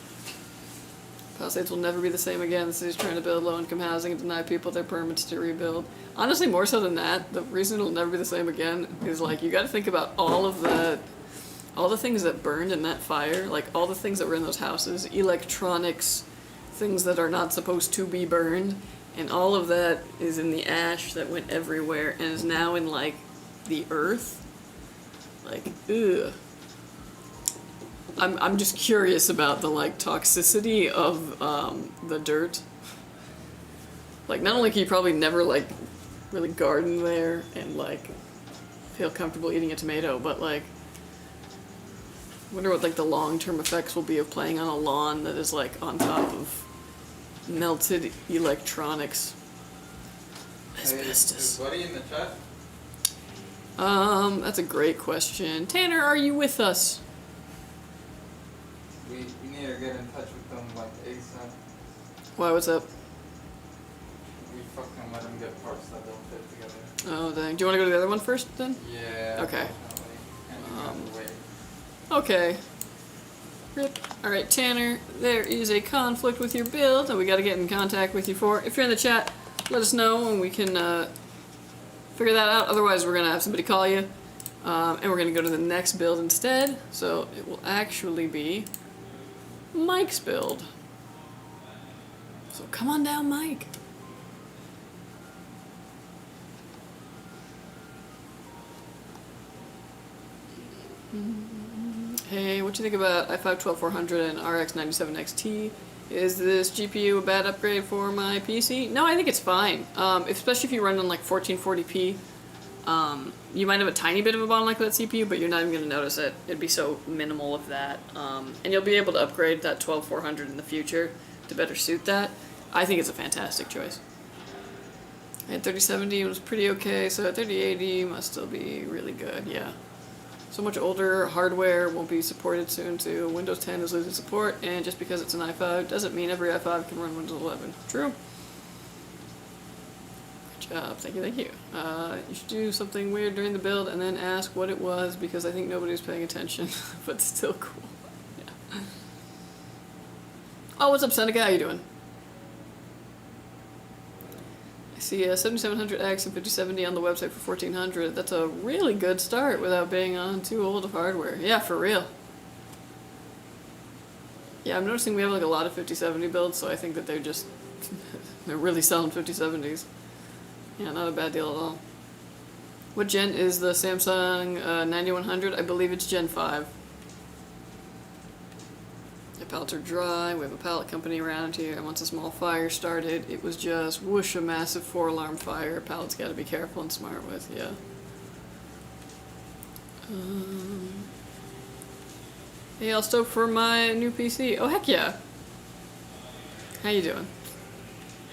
Palisades will never be the same again. The city's trying to build low-income housing and deny people their permits to rebuild. Honestly, more so than that, the reason it'll never be the same again is, like, you gotta think about all the things that burned in that fire, like, all the things that were in those houses, electronics, things that are not supposed to be burned, and all of that is in the ash that went everywhere and is now in, like, the earth. Like, ugh. I'm just curious about the, like, toxicity of the dirt. Like, not only can you probably never, like, really garden there and, like, feel comfortable eating a tomato, but, like, I wonder what, like, the long-term effects will be of playing on a lawn that is, like, on top of melted electronics. Asbestos.
Is Buddy in the chat?
That's a great question. Tanner, are you with us?
We need to get in touch with them like ASAP.
Why, what's up?
We fucking let them get parts that don't fit together.
Oh, dang. Do you want to go to the other one first, then?
Yeah.
Okay.
And wait.
Okay. Rip. Alright, Tanner, there is a conflict with your build that we gotta get in contact with you for. If you're in the chat, let us know and we can figure that out. Otherwise, we're gonna have somebody call you. And we're gonna go to the next build instead. So it will actually be Mike's build. So come on down, Mike. Hey, what you think about i5-12400 and RX 97XT? Is this GPU a bad upgrade for my PC? No, I think it's fine. Especially if you run on like 1440p. You might have a tiny bit of a bottleneck with that CPU, but you're not even going to notice it. It'd be so minimal of that. And you'll be able to upgrade that 12400 in the future to better suit that. I think it's a fantastic choice. I had 3070 and it was pretty okay, so 3080 must still be really good, yeah. So much older hardware won't be supported soon too. Windows 10 is losing support, and just because it's an i5 doesn't mean every i5 can run Windows 11. True. Good job, thank you, thank you. You should do something weird during the build and then ask what it was, because I think nobody's paying attention, but still cool. Yeah. Oh, what's up, Seneca? How you doing? I see 7700X and 5070 on the website for 1400. That's a really good start without being on too old of hardware. Yeah, for real. Yeah, I'm noticing we have like a lot of 5070 builds, so I think that they're really selling 5070s. Yeah, not a bad deal at all. What gen is the Samsung 9100? I believe it's Gen 5. The pallets are dry. We have a pallet company around here. And once a small fire started, it was just whoosh, a massive 4-alarm fire. Pallets got to be careful and smart with, yeah. Hey, I'll stop for my new PC. Oh, heck yeah. How you doing?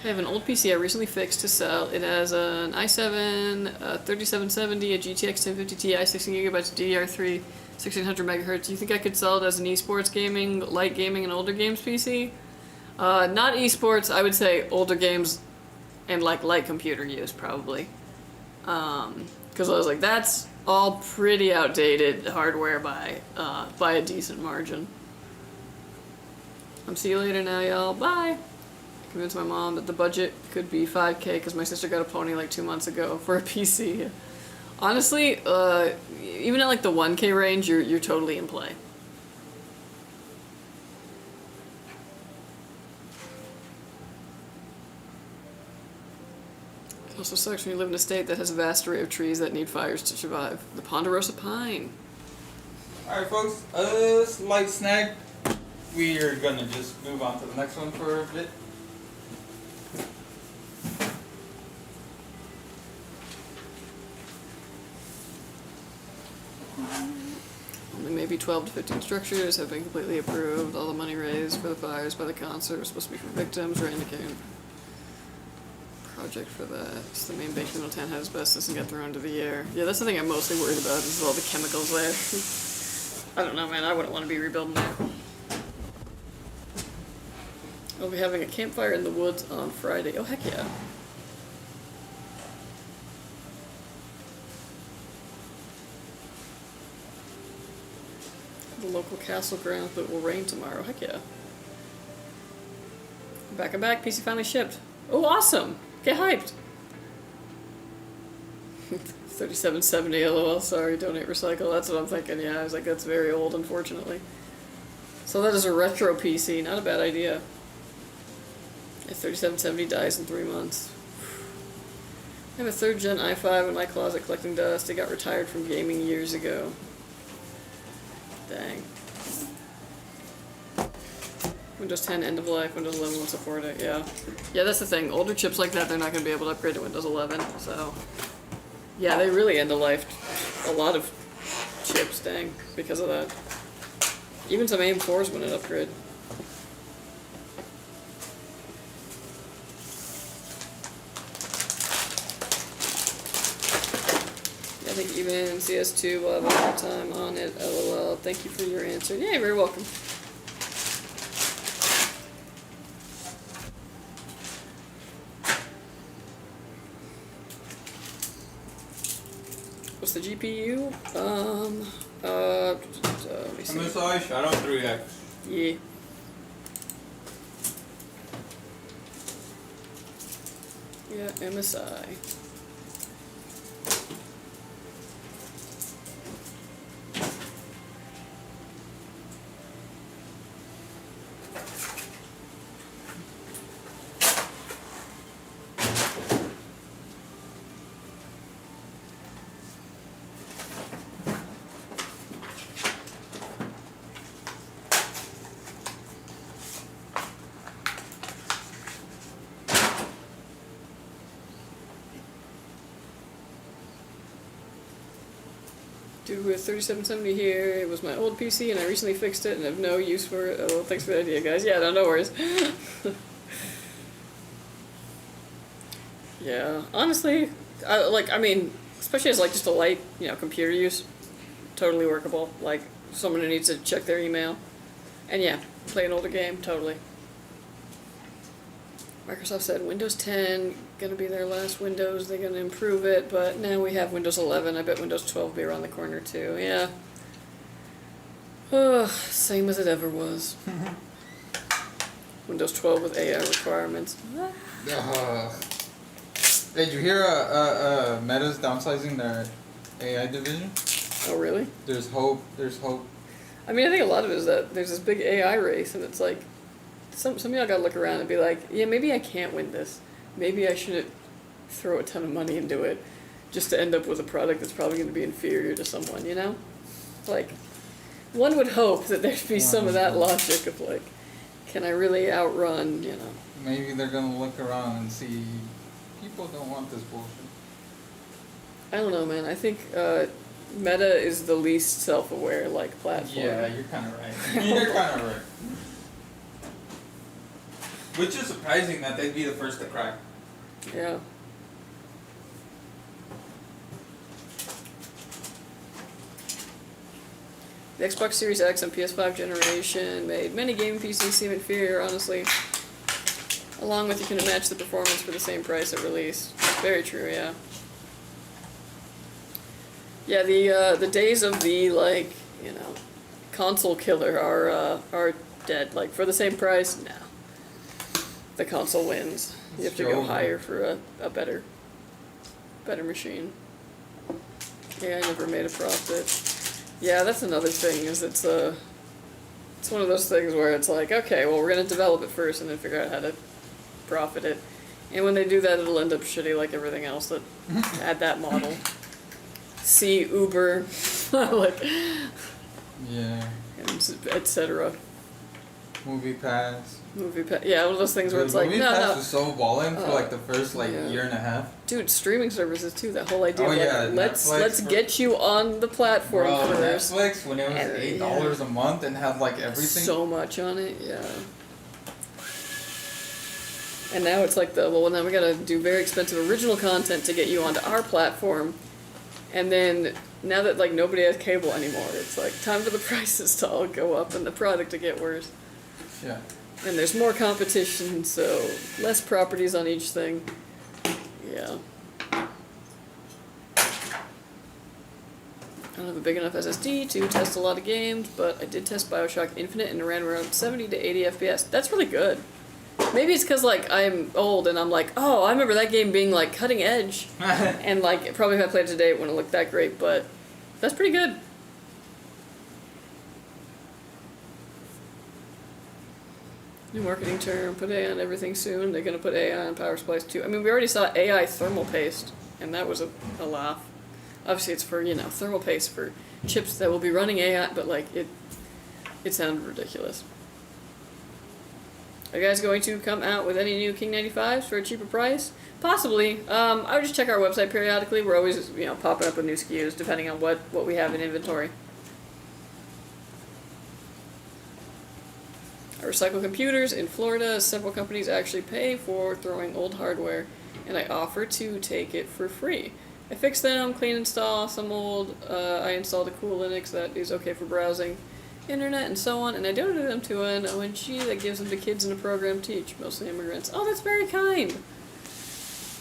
I have an old PC I recently fixed to sell. It has an i7, a 3770, a GTX 1050 Ti, 16GB DDR3, 1600 megahertz. Do you think I could sell it as an esports gaming, light gaming, and older games PC? Not esports, I would say older games and like light computer use, probably. Because I was like, that's all pretty outdated hardware by a decent margin. See you later now, y'all. Bye! Convinced my mom that the budget could be $5K because my sister got a pony like 2 months ago for a PC. Honestly, even at like the 1K range, you're totally in play. It also sucks when you live in a state that has a vast array of trees that need fires to survive. The ponderosa pine.
Alright folks, slight snag. We are gonna just move on to the next one for a bit.
Only maybe 12 to 15 structures have been completely approved. All the money raised for the fires by the concert was supposed to be for victims or indicating project for that. It's the main baking little tent had asbestos and got thrown into the air. Yeah, that's the thing I'm mostly worried about is all the chemicals there. I don't know, man. I wouldn't want to be rebuilding that. I'll be having a campfire in the woods on Friday. Oh, heck yeah. The local castle grounds, but it will rain tomorrow. Heck yeah. I'm back. PC finally shipped. Oh, awesome. Get hyped. 3770, lol. Sorry, donate, recycle. That's what I'm thinking. Yeah, I was like, that's very old, unfortunately. So that is a retro PC. Not a bad idea. A 3770 dies in 3 months. I have a 3rd gen i5 in my closet collecting dust. It got retired from gaming years ago. Dang. Windows 10 end of life, Windows 11 won't support it, yeah. Yeah, that's the thing. Older chips like that, they're not going to be able to upgrade to Windows 11, so... Yeah, they really end of life a lot of chips, dang, because of that. Even some AM4s wouldn't upgrade. I think even CS2 will have a hard time on it. LOL. Thank you for your answer. Yeah, you're very welcome. What's the GPU? Let me see.
MSI Shadow 3X.
Yeah. Yeah, MSI. Dude, with 3770 here, it was my old PC and I recently fixed it and have no use for it. Oh, well, thanks for the idea, guys. Yeah, no worries. Yeah, honestly, I mean, especially as like just a light, computer use, totally workable. Like, someone who needs to check their email. And yeah, play an older game, totally. Microsoft said Windows 10 gonna be their last Windows. They're gonna improve it, but now we have Windows 11. I bet Windows 12 will be around the corner too. Yeah. Same as it ever was. Windows 12 with AI requirements.
Hey, did you hear Meta's downsizing their AI division?
Oh, really?
There's hope. There's hope.
I mean, I think a lot of it is that there's this big AI race, and it's like, some of y'all gotta look around and be like, yeah, maybe I can't win this. Maybe I shouldn't throw a ton of money into it just to end up with a product that's probably going to be inferior to someone, you know? Like, one would hope that there'd be some of that logic of like, can I really outrun, you know?
Maybe they're gonna look around and see people don't want this bullshit.
I don't know, man. I think Meta is the least self-aware, like, platform.
Yeah, you're kind of right. You're kind of right. Which is surprising that they'd be the first to crack.
Yeah. The Xbox Series X and PS5 generation made many gaming PCs seem inferior, honestly. Along with you couldn't match the performance for the same price at release. Very true, yeah. Yeah, the days of the, like, you know, console killer are dead. Like, for the same price, no. The console wins. You have to go higher for a better machine. Yeah, I never made a profit. Yeah, that's another thing, is it's one of those things where it's like, okay, well, we're going to develop it first and then figure out how to profit it. And when they do that, it'll end up shitty like everything else that had that model. See Uber, like,
Yeah.
etc.
Movie Pass.
Yeah, one of those things where it's like,
Movie
no,
Pass
no.
was so balling for like the first
Yeah.
year and a half.
Dude, streaming services too. That whole idea.
Oh,
of like,
yeah,
let's get you on the platform
Bro,
first.
Netflix when it was
And,
$8 a month and had like everything.
So much on it, yeah. And now it's like well, now we gotta do very expensive original content to get you onto our platform. And then now that like nobody has cable anymore, it's like time for the prices to all go up and the product to get worse.
Yeah.
And there's more competition, so less properties on each thing. Yeah. I don't have a big enough SSD to test a lot of games, but I did test BioShock Infinite and it ran around 70 to 80 FPS. That's really good. Maybe it's because, like, I'm old and I'm like, oh, I remember that game being, like, cutting edge. And, like, probably if I played it today, it wouldn't look that great, but that's pretty good. New marketing term, put AI on everything soon. They're going to put AI on Power Supplies too. I mean, we already saw AI thermal paste, and that was a laugh. Obviously, it's for, you know, thermal paste for chips that will be running AI, but, like, it sounded ridiculous. Are you guys going to come out with any new King 95s for a cheaper price? Possibly. I would just check our website periodically. We're always, you know, popping up with new SKUs depending on what we have in inventory. I recycle computers in Florida. Several companies actually pay for throwing old hardware, and I offer to take it for free. I fix them, clean, install some old. I installed a cool Linux that is okay for browsing internet and so on, and I donated them to an ONG that gives them to kids in a program teach, mostly immigrants. Oh, that's very kind.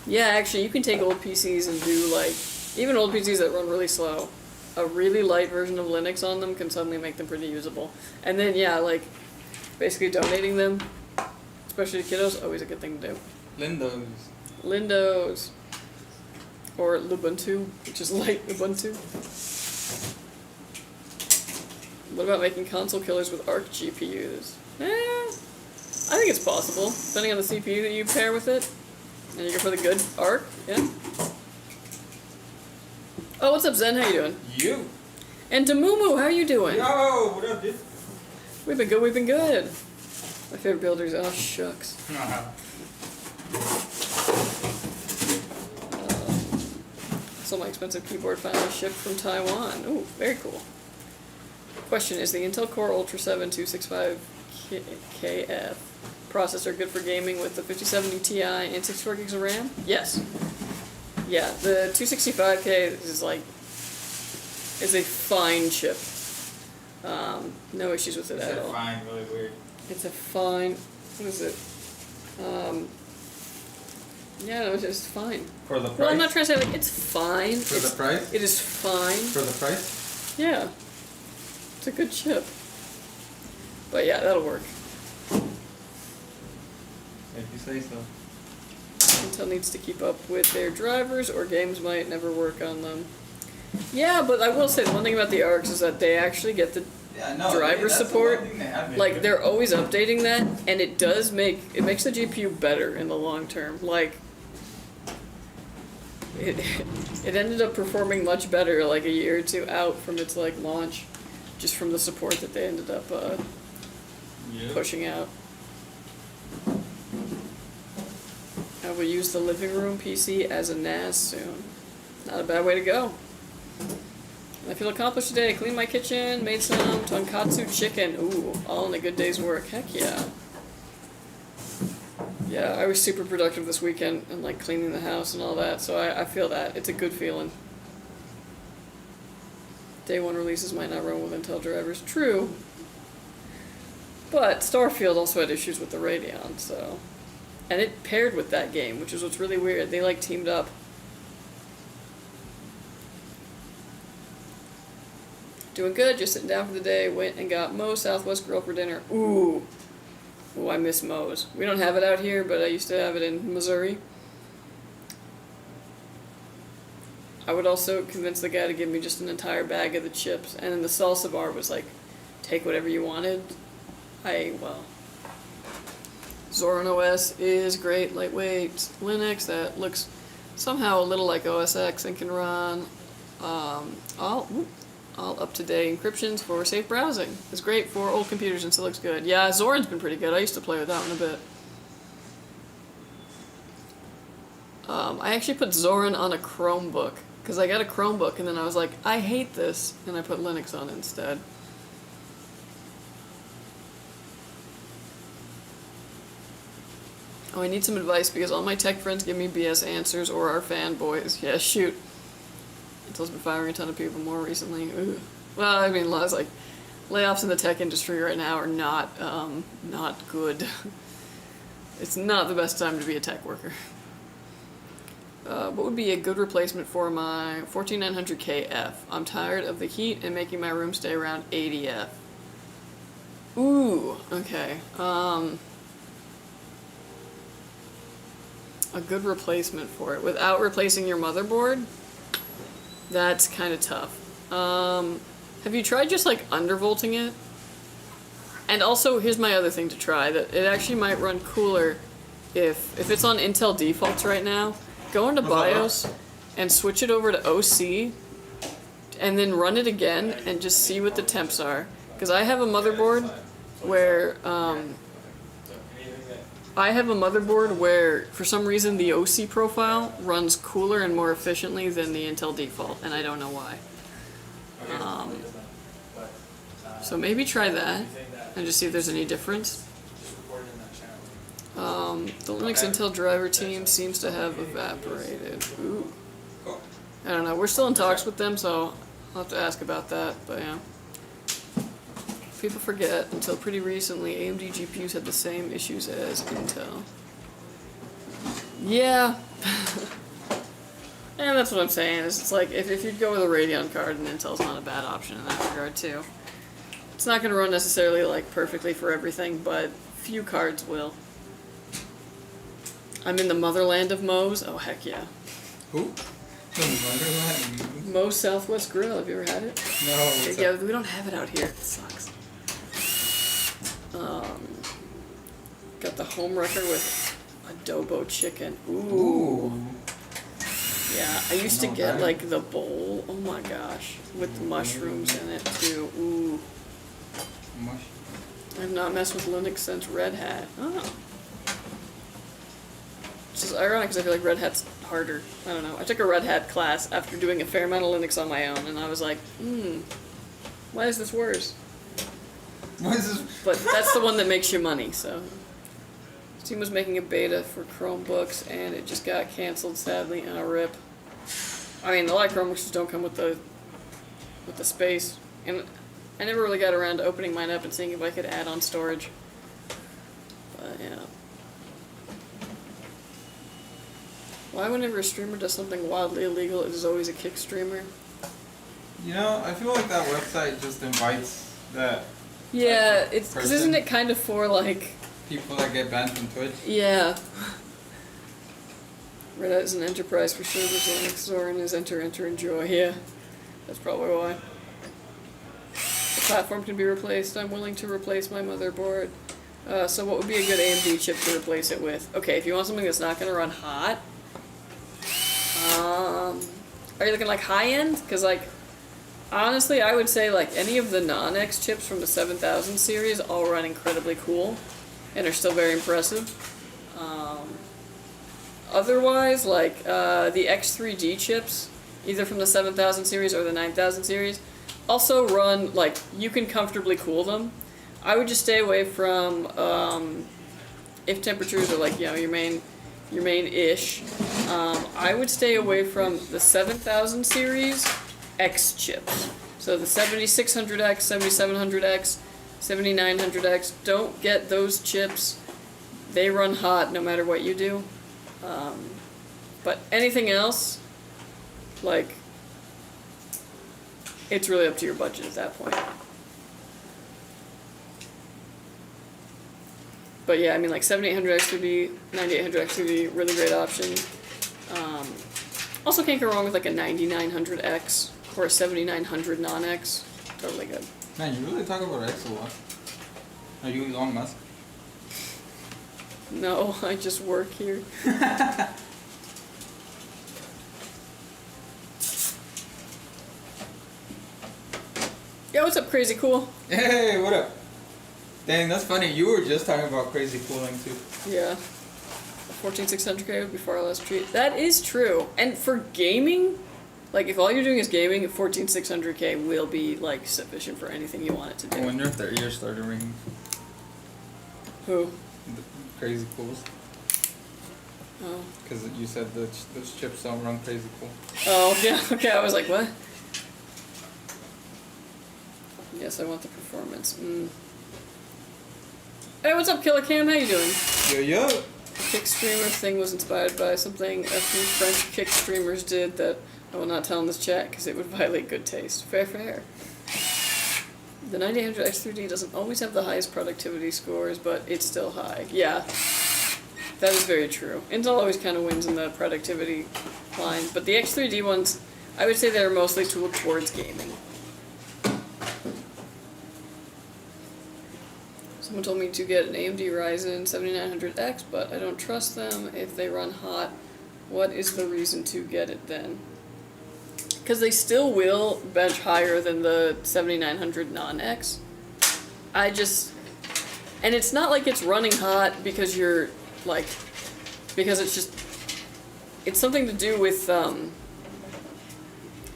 Yeah, actually, you can take old PCs and do, like, even old PCs that run really slow. A really light version of Linux on them can suddenly make them pretty usable. And then, yeah, like, basically donating them, especially to kiddos, always a good thing to do. Lindos. Or Lubuntu, which is light Ubuntu. What about making console killers with ARC GPUs? I think it's possible, depending on the CPU that you pair with it. And you go for the good ARC, yeah. Oh, what's up, Zen? How you doing?
You.
And Damumu, how you doing?
Yo, what up, dude?
We've been good. My favorite builders, oh shucks. So my expensive keyboard finally shipped from Taiwan. Ooh, very cool. Question, is the Intel Core Ultra 7 265KF processor good for gaming with the 5070 Ti and 64 gigs of RAM? Yes. Yeah, the 265K is like, is a fine chip. No issues with it at all.
Fine, really weird.
It's a fine, what is it? Yeah, no, it's just fine.
For the price?
Well, I'm not trying to say, like, it's fine.
For the price?
It is fine.
For the price?
Yeah. It's a good chip. But yeah, that'll work.
If you say so.
Intel needs to keep up with their drivers, or games might never work on them. Yeah, but I will say the one thing about the ARCs is that they actually get the driver support. Like they're always updating that, and it makes the GPU better in the long term. Like it ended up performing much better like a year or two out from its like launch, just from the support that they ended up pushing out. I will use the living room PC as a NAS soon. Not a bad way to go. I feel accomplished today. Cleaned my kitchen, made some tonkatsu chicken. Ooh, all in a good day's work. Heck yeah. Yeah, I was super productive this weekend and like cleaning the house and all that, so I feel that. It's a good feeling. Day 1 releases might not run with Intel drivers. True. But Starfield also had issues with the Radeon, so... And it paired with that game, which is what's really weird. They like teamed up. Doing good, just sitting down for the day. Went and got Moe's Southwest Grill for dinner. Ooh, I miss Moe's. We don't have it out here, but I used to have it in Missouri. I would also convince the guy to give me just an entire bag of the chips, and then the salsa bar was like, take whatever you wanted. Zorin OS is great, lightweight Linux that looks somehow a little like OS X and can run all up-to-date encryptions for safe browsing. It's great for old computers and still looks good. Yeah, Zorin's been pretty good. I used to play with that one a bit. I actually put Zorin on a Chromebook, because I got a Chromebook and then I was like, I hate this, and I put Linux on it instead. Oh, I need some advice because all my tech friends give me BS answers or are fanboys. Yeah, shoot. Intel's been firing a ton of people more recently. Ugh. Well, I mean, laws like layoffs in the tech industry right now are not good. It's not the best time to be a tech worker. What would be a good replacement for my 14900KF? I'm tired of the heat and making my room stay around 80F. Ooh, okay. A good replacement for it without replacing your motherboard? That's kind of tough. Have you tried just like undervolting it? And also, here's my other thing to try, that it actually might run cooler if it's on Intel defaults right now. Go into BIOS and switch it over to OC and then run it again and just see what the temps are. Because I have a motherboard where for some reason the OC profile runs cooler and more efficiently than the Intel default, and I don't know why. So maybe try that and just see if there's any difference. The Linux Intel driver team seems to have evaporated. Ooh. I don't know. We're still in talks with them, so I'll have to ask about that, but yeah. People forget, until pretty recently, AMD GPUs had the same issues as Intel. Yeah. And that's what I'm saying, is it's like, if you'd go with a Radeon card, then Intel's not a bad option in that regard, too. It's not going to run necessarily, like, perfectly for everything, but few cards will. I'm in the motherland of Moe's. Oh, heck yeah.
Who? The motherland?
Moe's Southwest Grill. Have you ever had it?
No.
Yeah, we don't have it out here. It sucks. Got the home wrecker with adobo chicken. Ooh. Yeah, I used to get like the bowl. Oh my gosh, with the mushrooms in it too. Ooh. I've not messed with Linux since Red Hat. Oh. Which is ironic because I feel like Red Hat's harder. I don't know. I took a Red Hat class after doing a fair amount of Linux on my own, and I was like, why is this worse?
What is this?
But that's the one that makes you money, so. Steam was making a beta for Chromebooks, and it just got canceled, sadly, and a rip. I mean, a lot of Chromebooks just don't come with the space, and I never really got around to opening mine up and seeing if I could add on storage. But, yeah. Why whenever a streamer does something wildly illegal, it is always a kick streamer?
You know, I feel like that website just invites that.
Yeah, it's because isn't it kind of for like
people that get banned from Twitch.
Yeah. Red Hat is an enterprise for servers. Linux Zorin is enter, enjoy. Yeah, that's probably why. The platform can be replaced. I'm willing to replace my motherboard. So what would be a good AMD chip to replace it with? Okay, if you want something that's not going to run hot, are you looking like high end? Because like, honestly, I would say like any of the non-X chips from the 7000 series all run incredibly cool, and are still very impressive. Otherwise, like the X3D chips, either from the 7000 series or the 9000 series, also run, like, you can comfortably cool them. I would just stay away from, if temperatures are like, you know, your main-ish, I would stay away from the 7000 series X chips. So the 7600X, 7700X, 7900X, don't get those chips. They run hot no matter what you do. But anything else, like, it's really up to your budget at that point. But yeah, I mean, like 7800X3D, 9800X3D, really great option. Also can't go wrong with like a 9900X or a 7900 non-X. Totally good.
Man, you really talk about X a lot. Are you Elon Musk?
No, I just work here. Yeah, what's up, Crazy Cool?
Hey, what up? Dang, that's funny. You were just talking about crazy cooling too.
Yeah. 14600K would be far less treat. That is true. And for gaming, like if all you're doing is gaming, 14600K will be like sufficient for anything you want it to do.
I wonder if their ears started ringing.
Who?
The crazy cools.
Oh.
Because you said that those chips don't run crazy cool.
Oh, yeah. Okay, I was like, what? Yes, I want the performance. Hey, what's up, Killer Cam? How you doing?
Yo, yo.
The kick streamer thing was inspired by something a few French kick streamers did that I will not tell in this chat because it would violate good taste. Fair, fair. The 9800X3D doesn't always have the highest productivity scores, but it's still high. Yeah, that is very true. Intel always kind of wins in the productivity line, but the X3D ones, I would say they're mostly tooled towards gaming. Someone told me to get an AMD Ryzen 7900X, but I don't trust them if they run hot. What is the reason to get it then? Because they still will bench higher than the 7900 non-X. And it's not like it's running hot because you're, like, because it's something to do with, I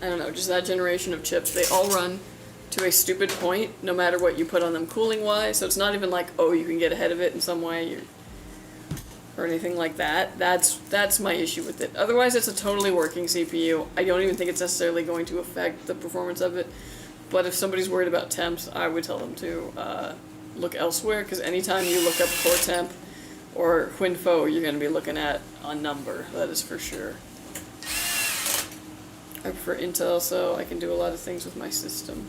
don't know, just that generation of chips. They all run to a stupid point, no matter what you put on them cooling-wise, so it's not even like, oh, you can get ahead of it in some way, or anything like that. That's my issue with it. Otherwise, it's a totally working CPU. I don't even think it's necessarily going to affect the performance of it, but if somebody's worried about temps, I would tell them to look elsewhere, because anytime you look up core temp or WinFo, you're going to be looking at a number, that is for sure. I prefer Intel, so I can do a lot of things with my system.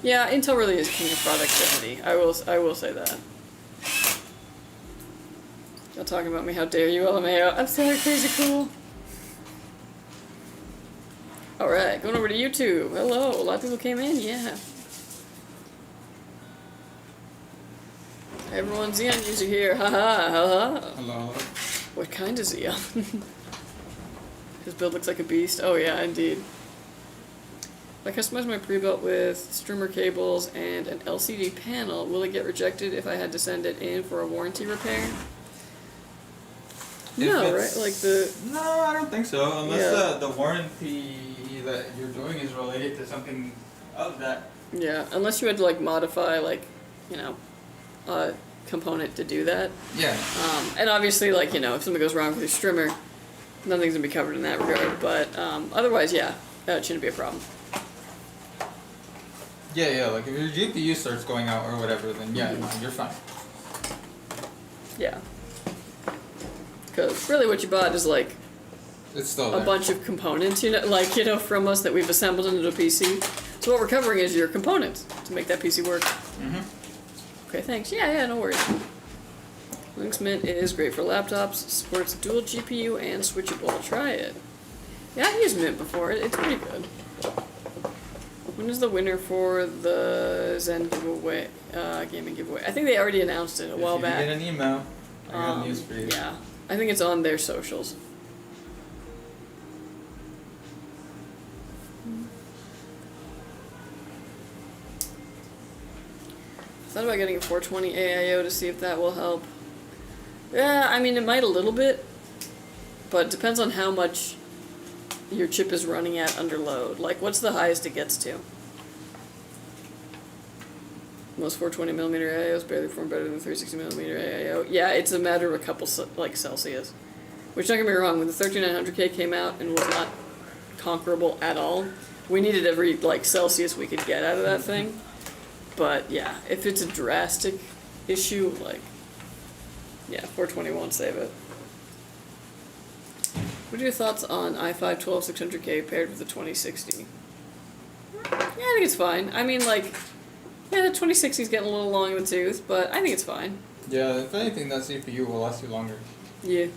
Yeah, Intel really is king of productivity. I will say that. Y'all talking about me, how dare you, LMAO. I'm sorry, Crazy Cool. Alright, going over to YouTube. Hello, a lot of people came in, yeah. Everyone Xeon user here, haha, haha.
Hello.
What kind of Xeon? His build looks like a beast. Oh yeah, indeed. If I customize my pre-built with streamer cables and an LCD panel, will it get rejected if I had to send it in for a warranty repair? No, right? Like
No, I don't think so. Unless
Yeah.
the warranty that you're doing is related to something of that.
Yeah, unless you had to like modify like, you know, a component to do that.
Yeah.
And obviously, like, you know, if something goes wrong with your streamer, nothing's gonna be covered in that regard. But otherwise, yeah, that shouldn't be a problem.
Yeah, like if your GPU starts going out or whatever, then yeah, no, you're fine.
Yeah. Because really what you bought is like
It's still
a
there.
bunch of components, you know, like, you know, from us that we've assembled into a PC. So what we're covering is your components to make that PC work.
Mm-hmm.
Okay, thanks. Yeah, no worries. Linux Mint is great for laptops, supports dual GPU and switchable. Try it. Yeah, I've used Mint before. It's pretty good. When is the winner for the Zen giveaway, gaming giveaway? I think they already announced it a while back.
If you get an email, I got news for you.
Yeah, I think it's on their socials. Thought about getting a 420 AIO to see if that will help. Yeah, I mean, it might a little bit, but it depends on how much your chip is running at under load. Like, what's the highest it gets to? Most 420mm AIOs barely perform better than 360mm AIO. Yeah, it's a matter of a couple, like, Celsius. Which, don't get me wrong, when the 13900K came out and was not conquerable at all, we needed every, like, Celsius we could get out of that thing. But, yeah, if it's a drastic issue, like, yeah, 420 won't save it. What are your thoughts on i5 12600K paired with the 2060? Yeah, I think it's fine. I mean, like, yeah, the 2060 is getting a little long in the tooth, but I think it's fine.
Yeah, if anything, that CPU will last you longer.
Yeah.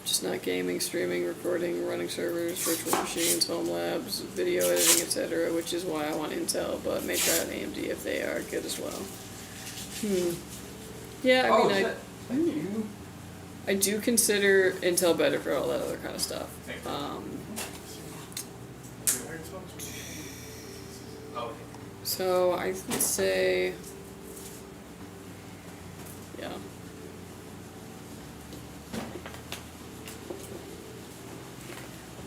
Just not gaming, streaming, recording, running servers, virtual machines, home labs, video editing, etc., which is why I want Intel, but may try out AMD if they are good as well. Yeah, I mean,
Thank you.
I do consider Intel better for all that other kind of stuff. So I would say, yeah.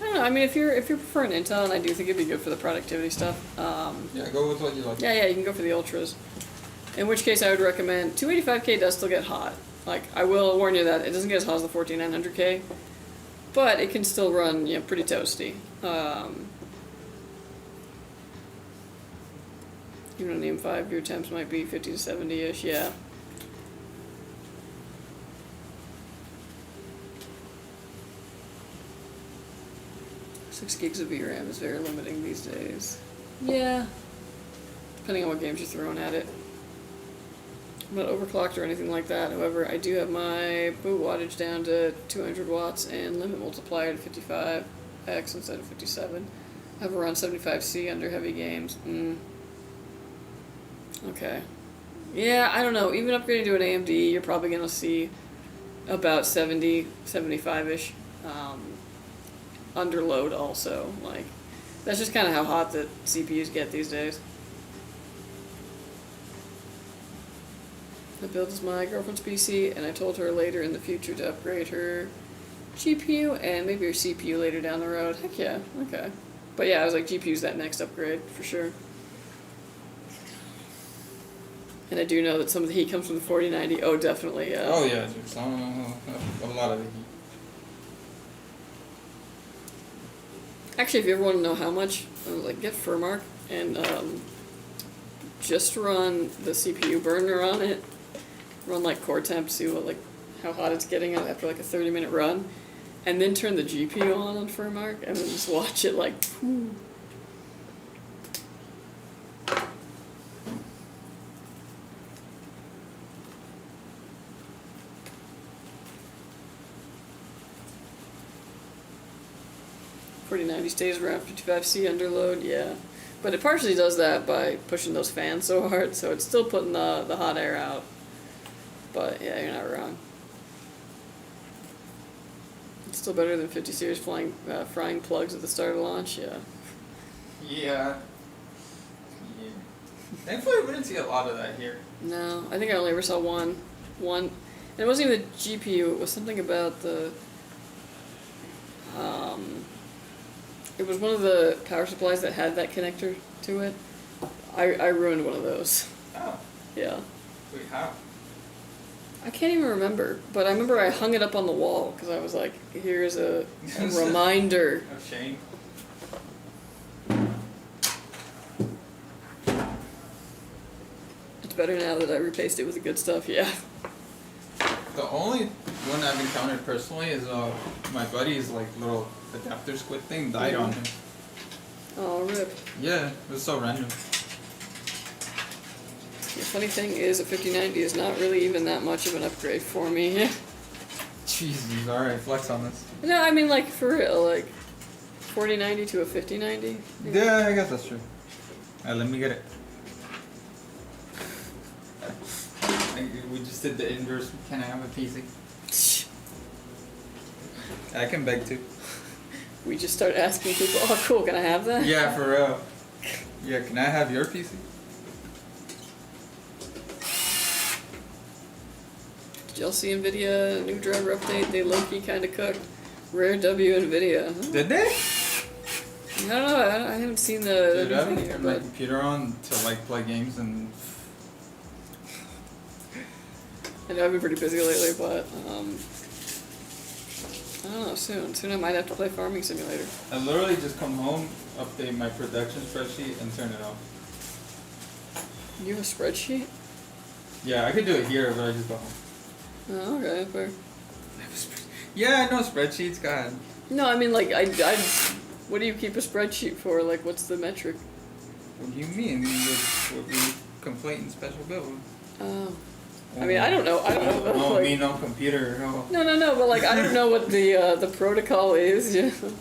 I don't know. I mean, if you're preferring Intel, and I do think it'd be good for the productivity stuff.
Yeah, go with what you like.
Yeah, you can go for the ultras. In which case, I would recommend 285K does still get hot. Like, I will warn you that it doesn't get as hot as the 14900K, but it can still run, you know, pretty toasty. Even on the M5, your temps might be 50 to 70-ish, yeah. Six gigs of VRAM is very limiting these days. Yeah. Depending on what games you're throwing at it. I'm not overclocked or anything like that. However, I do have my boot wattage down to 200 watts and limit multiplier to 55x instead of 57. I have around 75C under heavy games. Okay. Yeah, I don't know. Even upgrading to an AMD, you're probably going to see about 70, 75-ish under load also. Like, that's just kind of how hot the CPUs get these days. The build is my girlfriend's PC, and I told her later in the future to upgrade her GPU and maybe her CPU later down the road. Heck yeah, okay. But yeah, I was like, GPU's that next upgrade, for sure. And I do know that some of the heat comes from the 4090. Oh, definitely.
Oh yeah, a lot of the heat.
Actually, if you ever want to know how much, like, get Firmark and just run the CPU burner on it. Run like core temp, see what, like, how hot it's getting after like a 30-minute run, and then turn the GPU on Firmark, and then just watch it like. Whew. .4090 stays around 55C underload, yeah. But it partially does that by pushing those fans so hard, so it's still putting the hot air out. But yeah, you're not wrong. It's still better than 50 series frying plugs at the start of launch, yeah.
Yeah. Thankfully, we didn't see a lot of that here.
No, I think I only ever saw one. And it wasn't even the GPU, it was something about the... it was one of the power supplies that had that connector to it. I ruined one of those.
Oh.
Yeah.
Wait, how?
I can't even remember, but I remember I hung it up on the wall because I was like, here's a reminder.
Of shame.
It's better now that I replaced it with the good stuff, yeah.
The only one I've encountered personally is my buddy's like little adapter squid thing died on him.
Oh, rip.
Yeah, it was so random.
The funny thing is, a 5090 is not really even that much of an upgrade for me.
Jesus, alright, flex on this.
No, I mean, like, for real, like, 4090 to a 5090?
Yeah, I guess that's true. Alright, let me get it. We just did the inverse. Can I have a PC? I can beg too.
We just start asking people, oh, cool, can I have that?
Yeah, for real. Yeah, can I have your PC?
Did y'all see NVIDIA new driver update? They low-key kind of cooked. Rare W NVIDIA. Huh?
Did they?
I don't know, I haven't seen the
Dude,
new
I've
thing
been
here,
turning my
but...
computer on to like play games and...
I know I've been pretty busy lately, but, I don't know, soon I might have to play Farming Simulator.
I literally just come home, update my production spreadsheet, and turn it off.
You have a spreadsheet?
Yeah, I could do it here, but I just go home.
Oh, okay, fair.
Yeah, I know spreadsheets, God.
No, I mean, like, I what do you keep a spreadsheet for? Like, what's the metric?
What do you mean? What we complete in special build?
Oh. I mean, I don't know.
Oh,
like,
me no computer. Oh.
No, but like, I don't know what the protocol is, you know?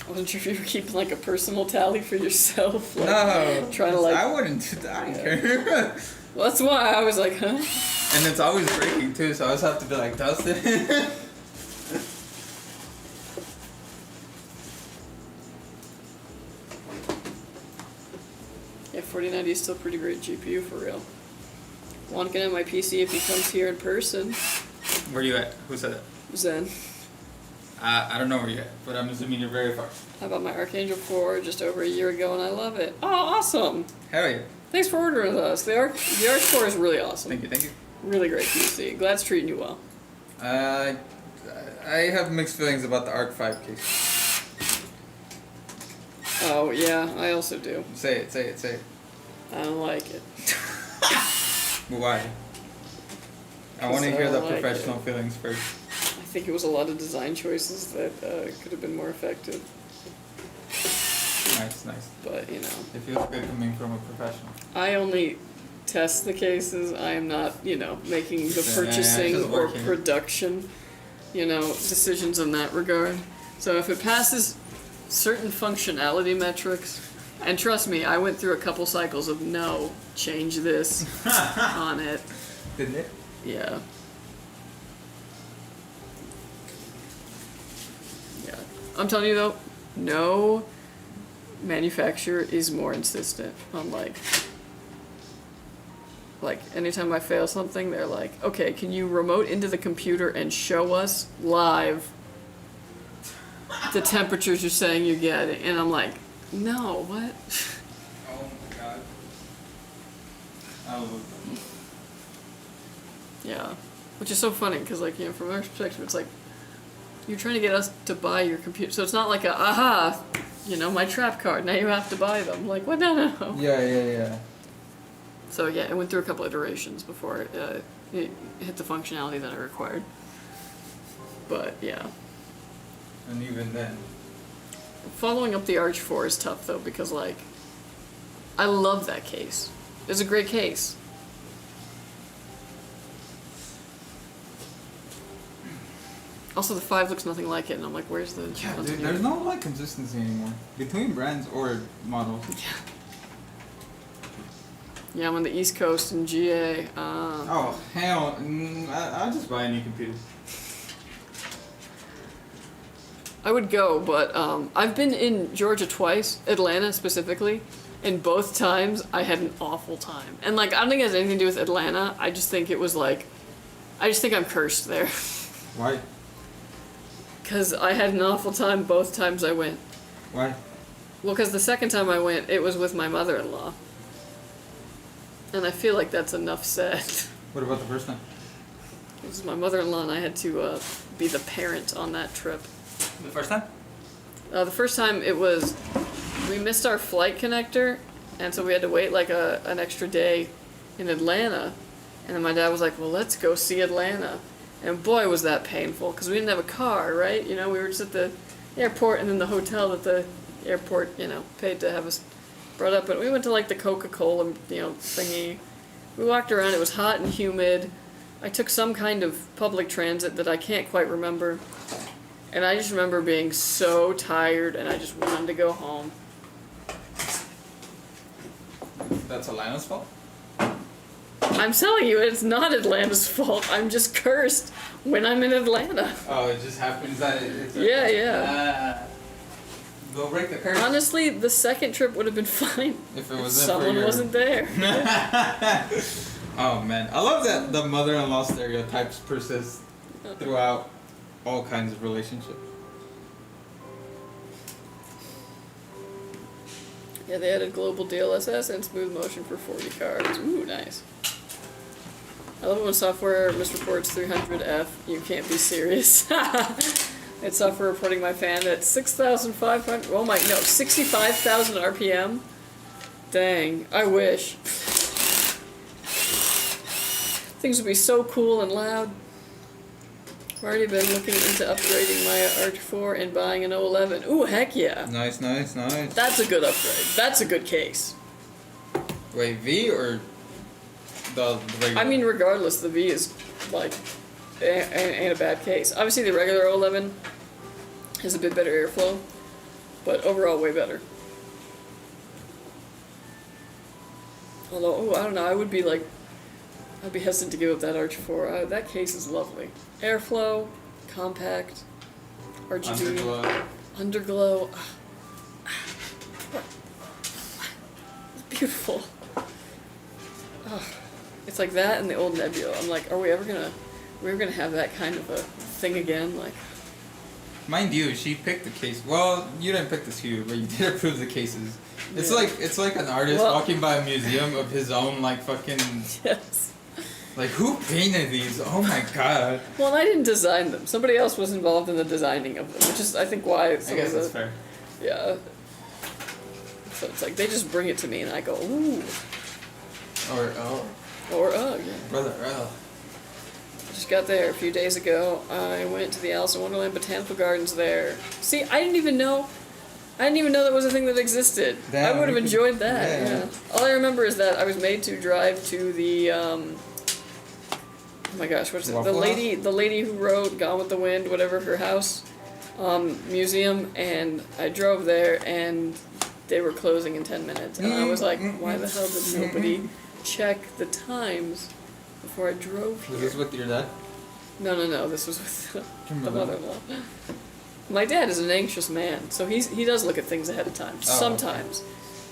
I wasn't sure if you were keeping like a personal tally for yourself. Like,
No.
Trying to like.
I wouldn't do that. I don't care.
Well, that's why I was like, huh?
And it's always breaking too, so I always have to be like, dust it.
Yeah, 4090 is still pretty great GPU for real. Juan can have my PC if he comes here in person.
Where you at? Who said that?
Zen.
I don't know where you're at, but I'm assuming you're very far.
I bought my Archangel 4 just over a year ago and I love it. Oh, awesome!
Hell yeah.
Thanks for ordering with us. The Arch 4 is really awesome.
Thank you.
Really great PC. Glad it's treating you well.
I have mixed feelings about the Arc 5 case.
Oh, yeah, I also do.
Say it.
I don't like it.
Why? I want to
Because I
hear the
don't like
professional
it.
feelings first.
I think it was a lot of design choices that could have been more effective.
Nice.
But, you know.
It feels good coming from a professional.
I only test the cases. I am not, you know, making the purchasing
just
or
working.
production, you know, decisions in that regard. So if it passes certain functionality metrics, and trust me, I went through a couple cycles of no, change this on it.
Didn't it?
Yeah. Yeah. I'm telling you though, no manufacturer is more insistent on like anytime I fail something, they're like, okay, can you remote into the computer and show us live the temperatures you're saying you're getting? And I'm like, no, what?
Oh my god. I love them.
Yeah. Which is so funny, because, like, you know, from our perspective, it's like, you're trying to get us to buy your computer. So it's not like aha, you know, my trap card, now you have to buy them. Like, what? No.
Yeah.
So, yeah, it went through a couple iterations before it hit the functionality that I required. But, yeah.
And even then.
Following up the Arch 4 is tough, though, because, like, I love that case. It's a great case. Also, the 5 looks nothing like it, and I'm like, where's the...
Yeah, dude, there's no like consistency anymore between brands or models.
Yeah, I'm on the East Coast in GA.
Oh hell! I'll just buy a new computer.
I would go, but I've been in Georgia twice, Atlanta specifically, and both times I had an awful time. And like, I don't think it has anything to do with Atlanta. I just think it was like, I just think I'm cursed there.
Why?
Because I had an awful time both times I went.
Why?
Well, because the second time I went, it was with my mother-in-law. And I feel like that's enough said.
What about the first time?
It was my mother-in-law, and I had to be the parent on that trip.
The first time?
The first time it was, we missed our flight connector, and so we had to wait like an extra day in Atlanta. And then my dad was like, well, let's go see Atlanta. And boy, was that painful, because we didn't have a car, right? You know, we were just at the airport and then the hotel that the airport, paid to have us brought up. But we went to like the Coca-Cola, thingy. We walked around. It was hot and humid. I took some kind of public transit that I can't quite remember. And I just remember being so tired and I just wanted to go home.
That's Atlanta's fault?
I'm telling you, it's not Atlanta's fault. I'm just cursed when I'm in Atlanta.
Oh, it just happens that it's...
Yeah.
Go break the curse.
Honestly, the second trip would have been fine
If it wasn't
someone
for your...
wasn't there.
Oh man, I love that the mother-in-law stereotypes persist throughout all kinds of relationships.
Yeah, they added global DLSS and smooth motion for 40 cards. Ooh, nice. I love it when software misreports 300F. You can't be serious. It's software reporting my fan at 6,500. Oh my, no, 65,000 RPM. Dang, I wish. Things would be so cool and loud. I've already been looking into upgrading my R4 and buying an 011. Ooh, heck yeah.
Nice.
That's a good upgrade. That's a good case.
Wait, V or the regular?
I mean, regardless, the V is, like, ain't a bad case. Obviously, the regular 011 has a bit better airflow, but overall, way better. Although, I don't know, I'd be hesitant to give up that R4. That case is lovely. Airflow, compact, RGB, underglow. It's beautiful. It's like that and the old Nebula. I'm like, are we ever gonna have that kind of a thing again? Like,
mind you, she picked the case. Well, you didn't pick the SKU, but you did approve the cases. It's like an artist walking by a museum of his own, like, fucking...
Yes.
Like, who painted these? Oh my god.
Well, and I didn't design them. Somebody else was involved in the designing of them, which is, I think, why...
I guess that's fair.
Yeah. So it's like, they just bring it to me and I go, ooh.
Or,
Yeah.
Brother,
Just got there a few days ago. I went to the Alice in Wonderland Botanical Gardens there. See, I didn't even know that was a thing that existed.
Damn,
I would have enjoyed that.
yeah.
All I remember is that I was made to drive to the oh my gosh, what is it?
Waffle
The lady who wrote Gone with the Wind, whatever, her house museum, and I drove there and they were closing in 10 minutes, and I was like, why the hell did nobody check the times before I drove here?
Was this with your dad?
No, this was with the
Remember that?
mother-in-law. My dad is an anxious man, so he does look at things ahead of time. Sometimes.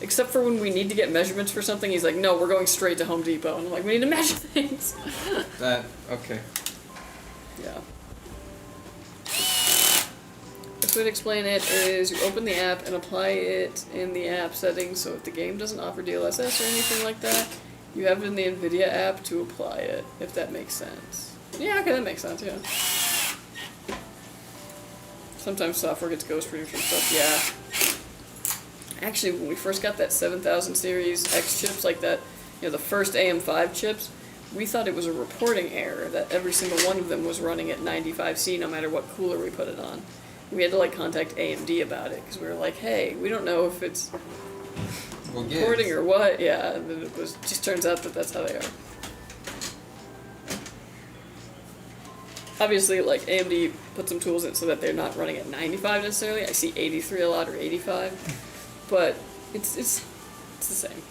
Except for when we need to get measurements for something, he's like, no, we're going straight to Home Depot. And I'm like, we need to measure things.
Okay.
Yeah. Best way to explain it is you open the app and apply it in the app settings, so if the game doesn't offer DLSS or anything like that, you have it in the NVIDIA app to apply it, if that makes sense. Yeah, okay, that makes sense, yeah. Sometimes software gets ghost reading from stuff, yeah. Actually, when we first got that 7000 series X chips like that, the first AM5 chips, we thought it was a reporting error that every single one of them was running at 95C no matter what cooler we put it on. We had to contact AMD about it because we were like, hey, we don't know if it's reporting or what. Yeah, and then it just turns out that that's how they are. Obviously, AMD put some tools in so that they're not running at 95 necessarily. I see 83 a lot or 85, but it's the same.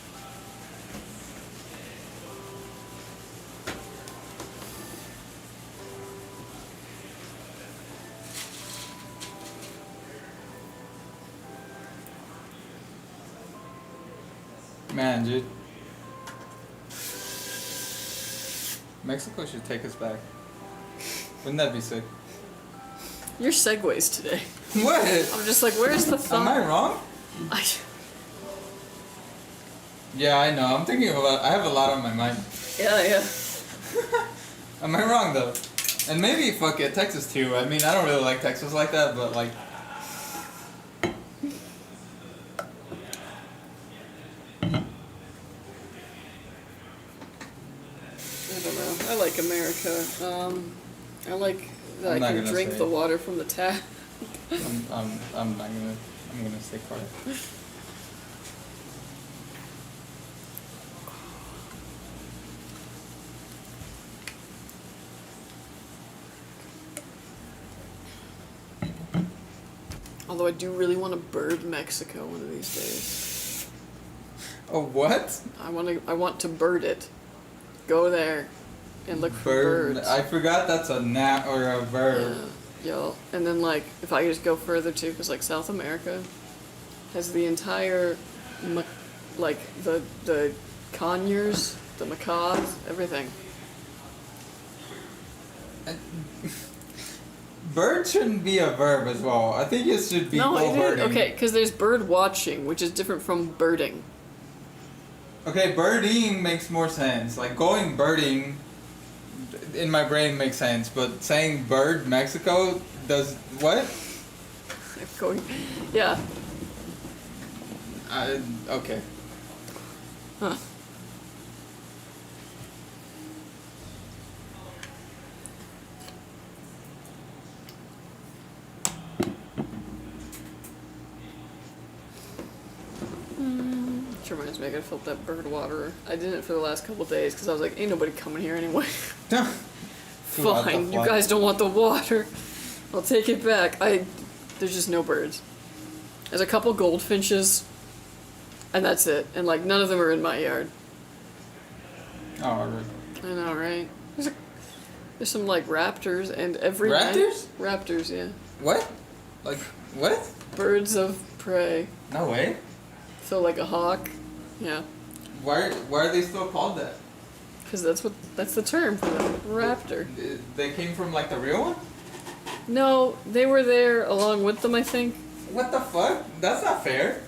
Man, dude. Mexico should take us back. Wouldn't that be sick?
Your segues today.
What?
I'm just like, where's the thought?
Am I wrong? Yeah, I know. I'm thinking about. I have a lot on my mind.
Yeah.
Am I wrong though? And maybe fuck it, Texas too. I mean, I don't really like Texas like that, but
I don't know. I like America. I like that I can drink the water from the tap.
I'm not gonna. I'm gonna stay quiet.
Although I do really want to bird Mexico one of these days.
Oh, what?
I want to bird it. Go there and look for birds.
I forgot that's a noun or a verb.
Yeah, and then like if I could just go further too, because like South America has the entire, like the conures, the macaws, everything.
Bird shouldn't be a verb as well. I think it should be birding.
Okay, because there's bird watching, which is different from birding.
Okay, birding makes more sense. Like going birding in my brain makes sense, but saying bird Mexico does what?
Going, yeah.
Okay.
Huh. Which reminds me, I gotta fill up that bird water. I did it for the last couple days because I was like, ain't nobody coming here anyway. Fine, you guys don't want the water. I'll take it back. There's just no birds. There's a couple goldfinches, and that's it. And like none of them are in my yard.
Oh, right.
I know, right? There's some like raptors and every
Raptors?
Raptors, yeah.
What? Like what?
Birds of prey.
No way.
So like a hawk, yeah.
Why are they still called that?
Because that's the term for them. Raptor.
They came from like the real one?
No, they were there along with them, I think.
What the fuck? That's not fair.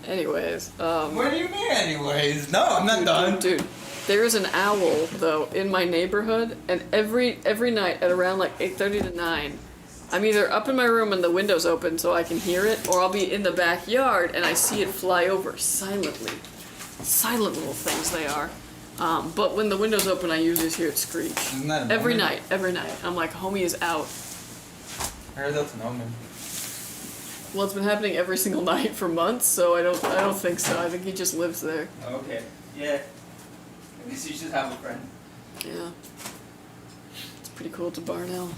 Anyways,
What do you mean anyways? No, I'm not done.
Dude, there's an owl though in my neighborhood, and every night at around like 8:30 to 9, I'm either up in my room and the window's open so I can hear it, or I'll be in the backyard and I see it fly over silently. Silent little things they are. But when the window's open, I usually hear it screech.
Isn't that an
every
omen?
night. I'm like, homie is out.
I heard that's an omen.
Well, it's been happening every single night for months, so I don't think so. I think he just lives there.
Okay. Yeah. I guess you should have a friend.
Yeah. It's pretty cool to Barnell.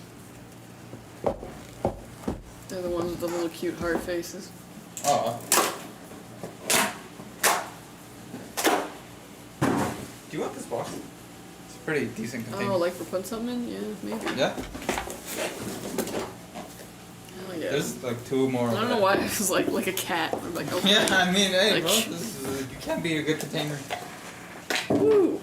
They're the ones with the little cute heart faces.
Oh. Do you want this box? It's a pretty decent container.
Oh, like for putting something in? Yeah, maybe.
Yeah?
Oh, yeah.
There's like two more.
I don't know why it was like a cat. I'm like, oh.
Yeah, I mean, hey,
Like-
bro, you can't be a good container.
Woo.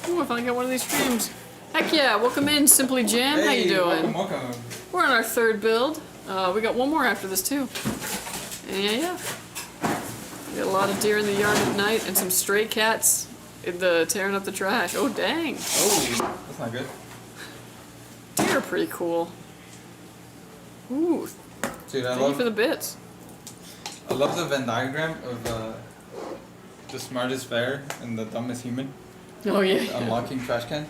Ooh, I finally got one of these streams. Heck yeah, welcome in, Simply Jam. How you doing?
Welcome.
We're on our third build. We got one more after this too. And yeah. We got a lot of deer in the yard at night and some stray cats tearing up the trash. Oh dang.
Oh, that's not good.
Deer are pretty cool. Ooh,
Dude,
thank you for the bits.
I love the Venn diagram of the smartest bear and the dumbest human
Oh yeah.
unlocking trash cans.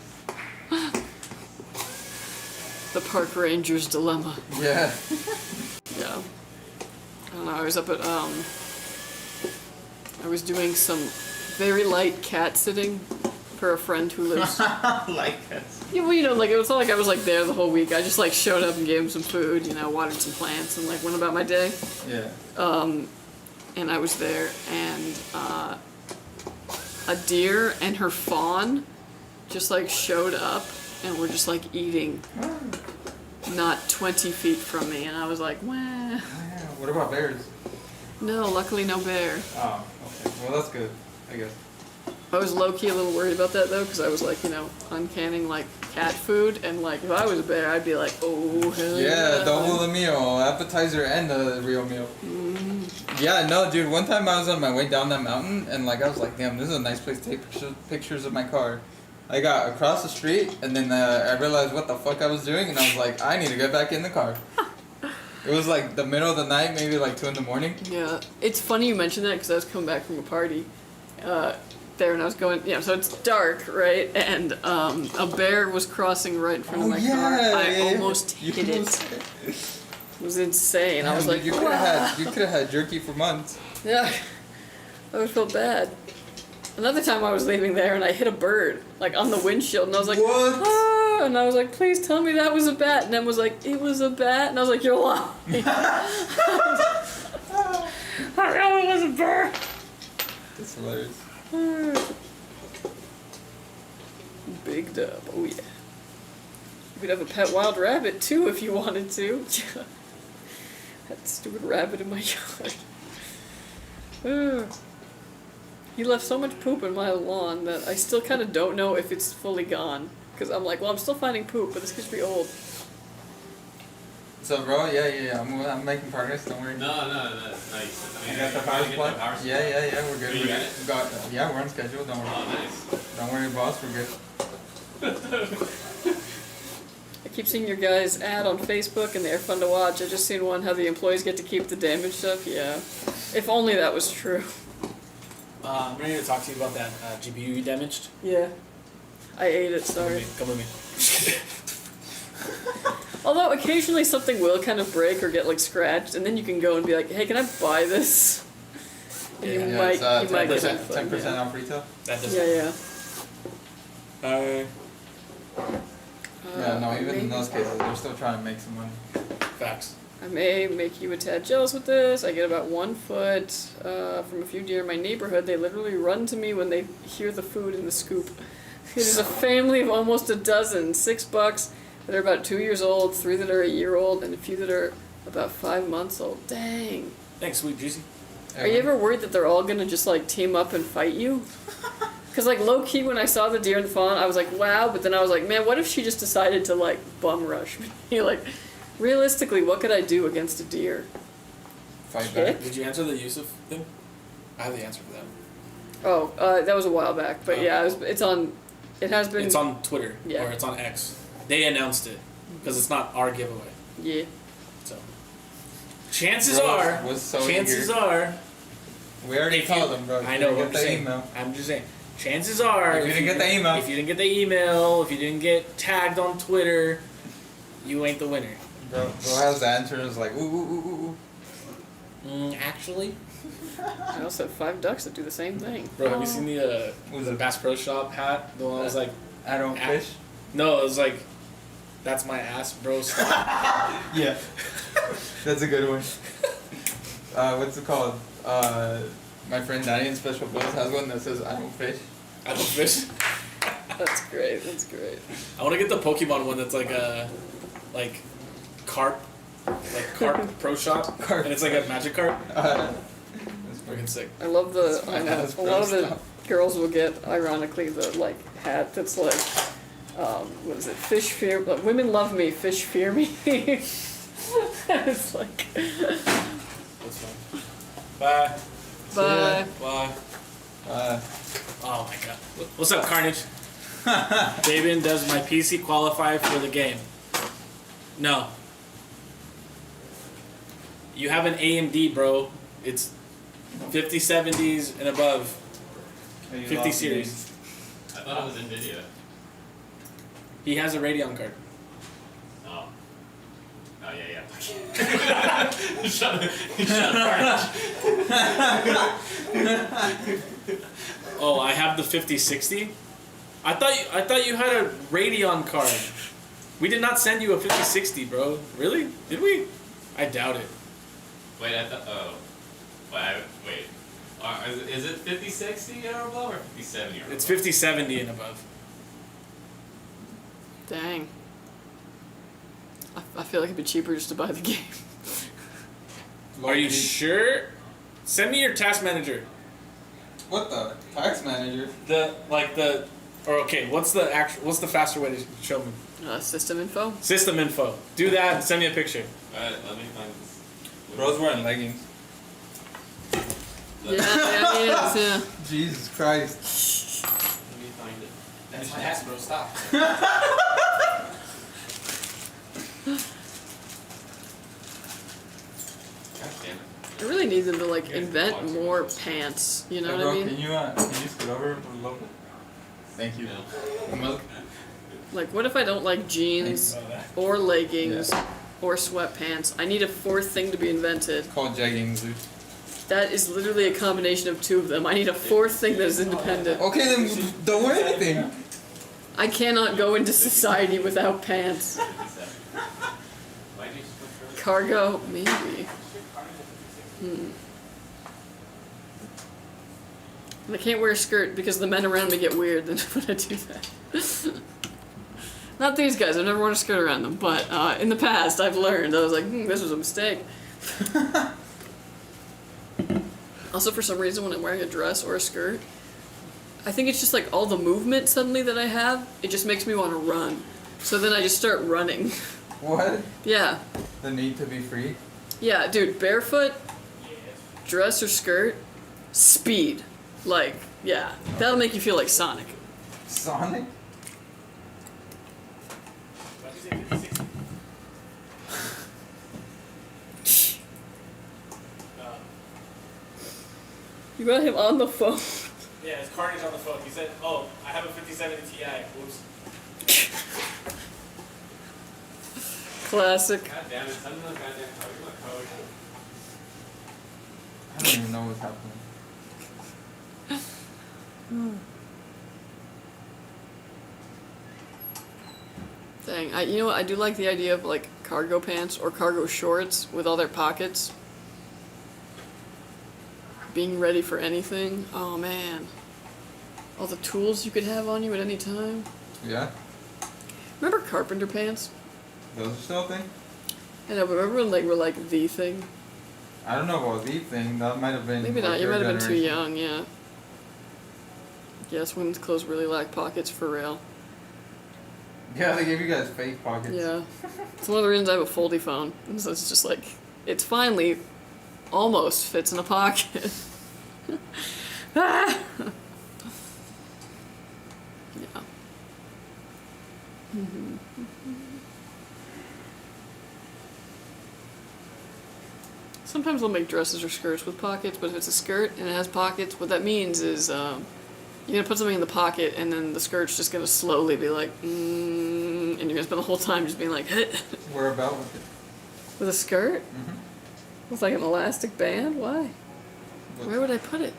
The park ranger's dilemma.
Yeah.
Yeah. I don't know, I was up at I was doing some very light cat sitting for a friend who lives
Like it.
yeah, well, you know, like it was not like I was like there the whole week. I just like showed up and gave him some food, you know, watered some plants and like went about my day.
Yeah.
And I was there and a deer and her fawn just like showed up and were just like eating not 20 feet from me, and I was like, wah.
Yeah. What about bears?
No, luckily no bear.
Oh, okay. Well, that's good, I guess.
I was low-key a little worried about that though, because I was like, you know, uncanning like cat food, and like if I was a bear, I'd be like, oh hell
Yeah, double the meal, appetizer and the real meal.
Mm.
Yeah, no, dude. One time I was on my way down that mountain, and like I was like, damn, this is a nice place to take pictures of my car. I got across the street, and then I realized what the fuck I was doing, and I was like, I need to get back in the car. It was like the middle of the night, maybe like 2 in the morning.
Yeah, it's funny you mention that because I was coming back from a party there, and I was going, so it's dark, right? And a bear was crossing right in front of my car. I almost hit it. It was insane. I was like,
you could have had jerky for months.
Yeah, I would feel bad. Another time I was leaving there and I hit a bird, like on the windshield, and I was like,
what?
Ah, and I was like, please tell me that was a bat. And Em was like, it was a bat. And I was like, you're lying. I know it was a bird.
That's hilarious.
Big dub, oh yeah. You could have a pet wild rabbit too if you wanted to. That stupid rabbit in my yard. He left so much poop in my lawn that I still kind of don't know if it's fully gone. Because I'm like, well, I'm still finding poop, but this could be old.
So, bro, yeah. I'm making progress. Don't worry.
No, nice.
You got the power supply? Yeah. We're good.
You got it?
Yeah, we're on schedule. Don't worry.
Oh, nice.
Don't worry, boss. We're good.
I keep seeing your guys' ad on Facebook, and they're fun to watch. I just seen one how the employees get to keep the damaged stuff. Yeah. If only that was true.
I'm ready to talk to you about that GPU you damaged.
Yeah. I ate it, sorry.
Come with me.
Although occasionally something will kind of break or get like scratched, and then you can go and be like, "Hey, can I buy this?" And you might get
10% off retail.
That doesn't.
Yeah.
Yeah, no, even in those cases, they're still trying to make some money.
Facts.
I may make you a tad jealous with this. I get about 1 foot from a few deer in my neighborhood. They literally run to me when they hear the food in the scoop. It is a family of almost a dozen. $6 that are about 2 years old, 3 that are a year old, and a few that are about 5 months old. Dang.
Thanks, sweet juicy.
Are you ever worried that they're all gonna just like team up and fight you? Because like low key when I saw the deer in the fawn, I was like, wow, but then I was like, man, what if she just decided to like bum rush me? Like, realistically, what could I do against a deer?
Fight
Kick?
back?
Did you answer the Yusuf thing? I have the answer for that.
Oh, that was a while back, but yeah, it's on. It has been.
It's on Twitter
Yeah.
or it's on X. They announced it because it's not our giveaway.
Yeah.
So chances
Bro,
are,
was so
chances
eager.
are.
We already
If
called
you-
them, bro.
I know.
Get
I'm
the
saying.
email.
I'm just saying. Chances are,
If you didn't get the email.
if you didn't get the email, if you didn't get tagged on Twitter, you ain't the winner.
Bro has the answer. It's like, ooh.
Actually,
I also have 5 ducks that do the same thing.
bro, have you seen the
Was
the
it-
Bass Pro Shop hat? The one that was like,
I don't
Ah.
fish.
no, it was like, that's my ass, bro. Stop.
Yeah. That's a good one. What's it called? My friend Danny in Special Bills has one that says, I don't fish.
I don't fish.
That's great. That's great.
I want to get the Pokemon one that's like a, carp pro shop,
Carp.
and it's like a magic carp.
That's
Freaking sick.
I love the.
That's
I know
that's
a lot of the
stuff.
girls will get, ironically, the like hat that's like, what is it? Fish fear. Like, women love me. Fish fear me. It's like.
That's fun. Bye.
Bye.
Bye.
Uh,
Oh my god. What's up, Carnage? David, does my PC qualify for the game? No. You have an AMD, bro. It's 5070s and above. 50 series.
I thought it was NVIDIA.
He has a Radeon card.
Oh. Oh, yeah. Shut up.
Oh, I have the 5060. I thought you had a Radeon card. We did not send you a 5060, bro. Really? Did we? I doubt it.
Wait, I thought. Oh. Wait. Is it 5060 or above or 5070 or above?
It's 5070 and above.
Dang. I feel like it'd be cheaper just to buy the game.
Are you sure? Send me your task manager.
What the? Tax manager?
What's the faster way to show me?
System info.
System info. Do that and send me a picture.
Alright, let me find this.
Bro's wearing leggings.
Yeah, he is. Yeah.
Jesus Christ.
Let me find it.
That's my ass, bro. Stop.
I really need them to like invent more pants. You know what I mean?
Can you scoot over a little bit? Thank you.
Like, what if I don't like jeans or leggings or sweatpants? I need a fourth thing to be invented.
It's called jeggings, dude.
That is literally a combination of two of them. I need a fourth thing that is independent.
Okay, then don't wear anything.
I cannot go into society without pants.
Why'd you switch
Cargo, maybe. And I can't wear a skirt because the men around me get weird when I do that. Not these guys, I've never worn a skirt around them, but in the past I've learned. I was like, this was a mistake. Also, for some reason, when I'm wearing a dress or a skirt, I think it's just like all the movement suddenly that I have, it just makes me want to run. So then I just start running.
What?
Yeah.
The need to be free?
Yeah, dude, barefoot, dress or skirt, speed. Like, yeah, that'll make you feel like Sonic.
Sonic?
Why'd you say 5060?
You got him on the phone.
Yeah, his Carnage on the phone. He said, "Oh, I have a 5070 Ti." Whoops.
Classic.
God damn it, send them the goddamn code. Give me a code.
I don't even know what's happening.
Dang, you know what? I do like the idea of like cargo pants or cargo shorts with all their pockets. Being ready for anything. Oh man. All the tools you could have on you at any time.
Yeah?
Remember carpenter pants?
Those are still a thing?
I know, but remember when like were like the thing?
I don't know about the thing. That might have been.
Maybe
like
not. You
your
might have been too
generation.
young. Yeah. Yes, women's clothes really lack pockets for real.
Yeah, they gave you guys fake pockets.
Yeah. It's one of the reasons I have a foldy phone. And so it's just like, it's finally almost fits in a pocket. Ah! Yeah. Sometimes they'll make dresses or skirts with pockets, but if it's a skirt and it has pockets, what that means is you're gonna put something in the pocket and then the skirt's just gonna slowly be like, and you're gonna spend the whole time just being like,
Where about with it?
with a skirt?
Mm-hmm.
With like an elastic band? Why? Where would I put it?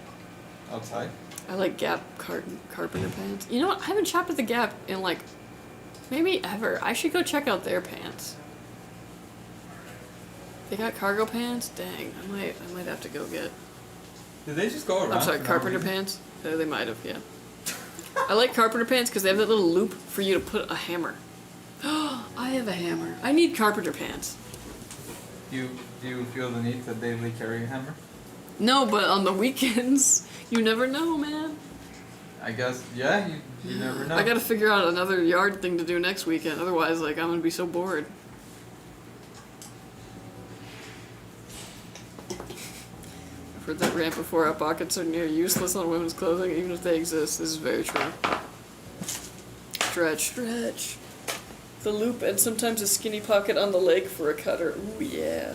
Outside?
I like Gap carpenter pants. You know what? I haven't shopped at the Gap in like maybe ever. I should go check out their pants. They got cargo pants? Dang, I might have to go get.
Did they just go around?
I'm sorry,
for no
carpenter
reason?
pants? They might have, yeah. I like carpenter pants because they have that little loop for you to put a hammer. I have a hammer. I need carpenter pants.
Do you feel the need to daily carry a hammer?
No, but on the weekends, you never know, man.
I guess, yeah, you never know.
I gotta figure out another yard thing to do next weekend. Otherwise, like, I'm gonna be so bored. I've heard that rant before. Our pockets are near useless on women's clothing, even if they exist. This is very true. Stretch, stretch. The loop and sometimes a skinny pocket on the leg for a cutter. Ooh, yeah.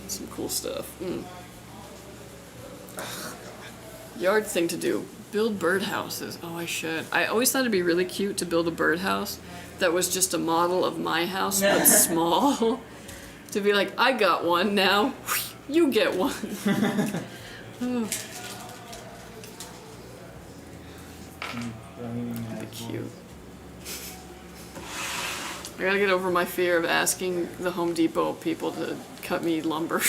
Some cool stuff. Yard thing to do. Build birdhouses. Oh, I should. I always thought it'd be really cute to build a birdhouse that was just a model of my house, but small. To be like, I got one, now you get one. Oh. That'd be cute. I gotta get over my fear of asking the Home Depot people to cut me lumber.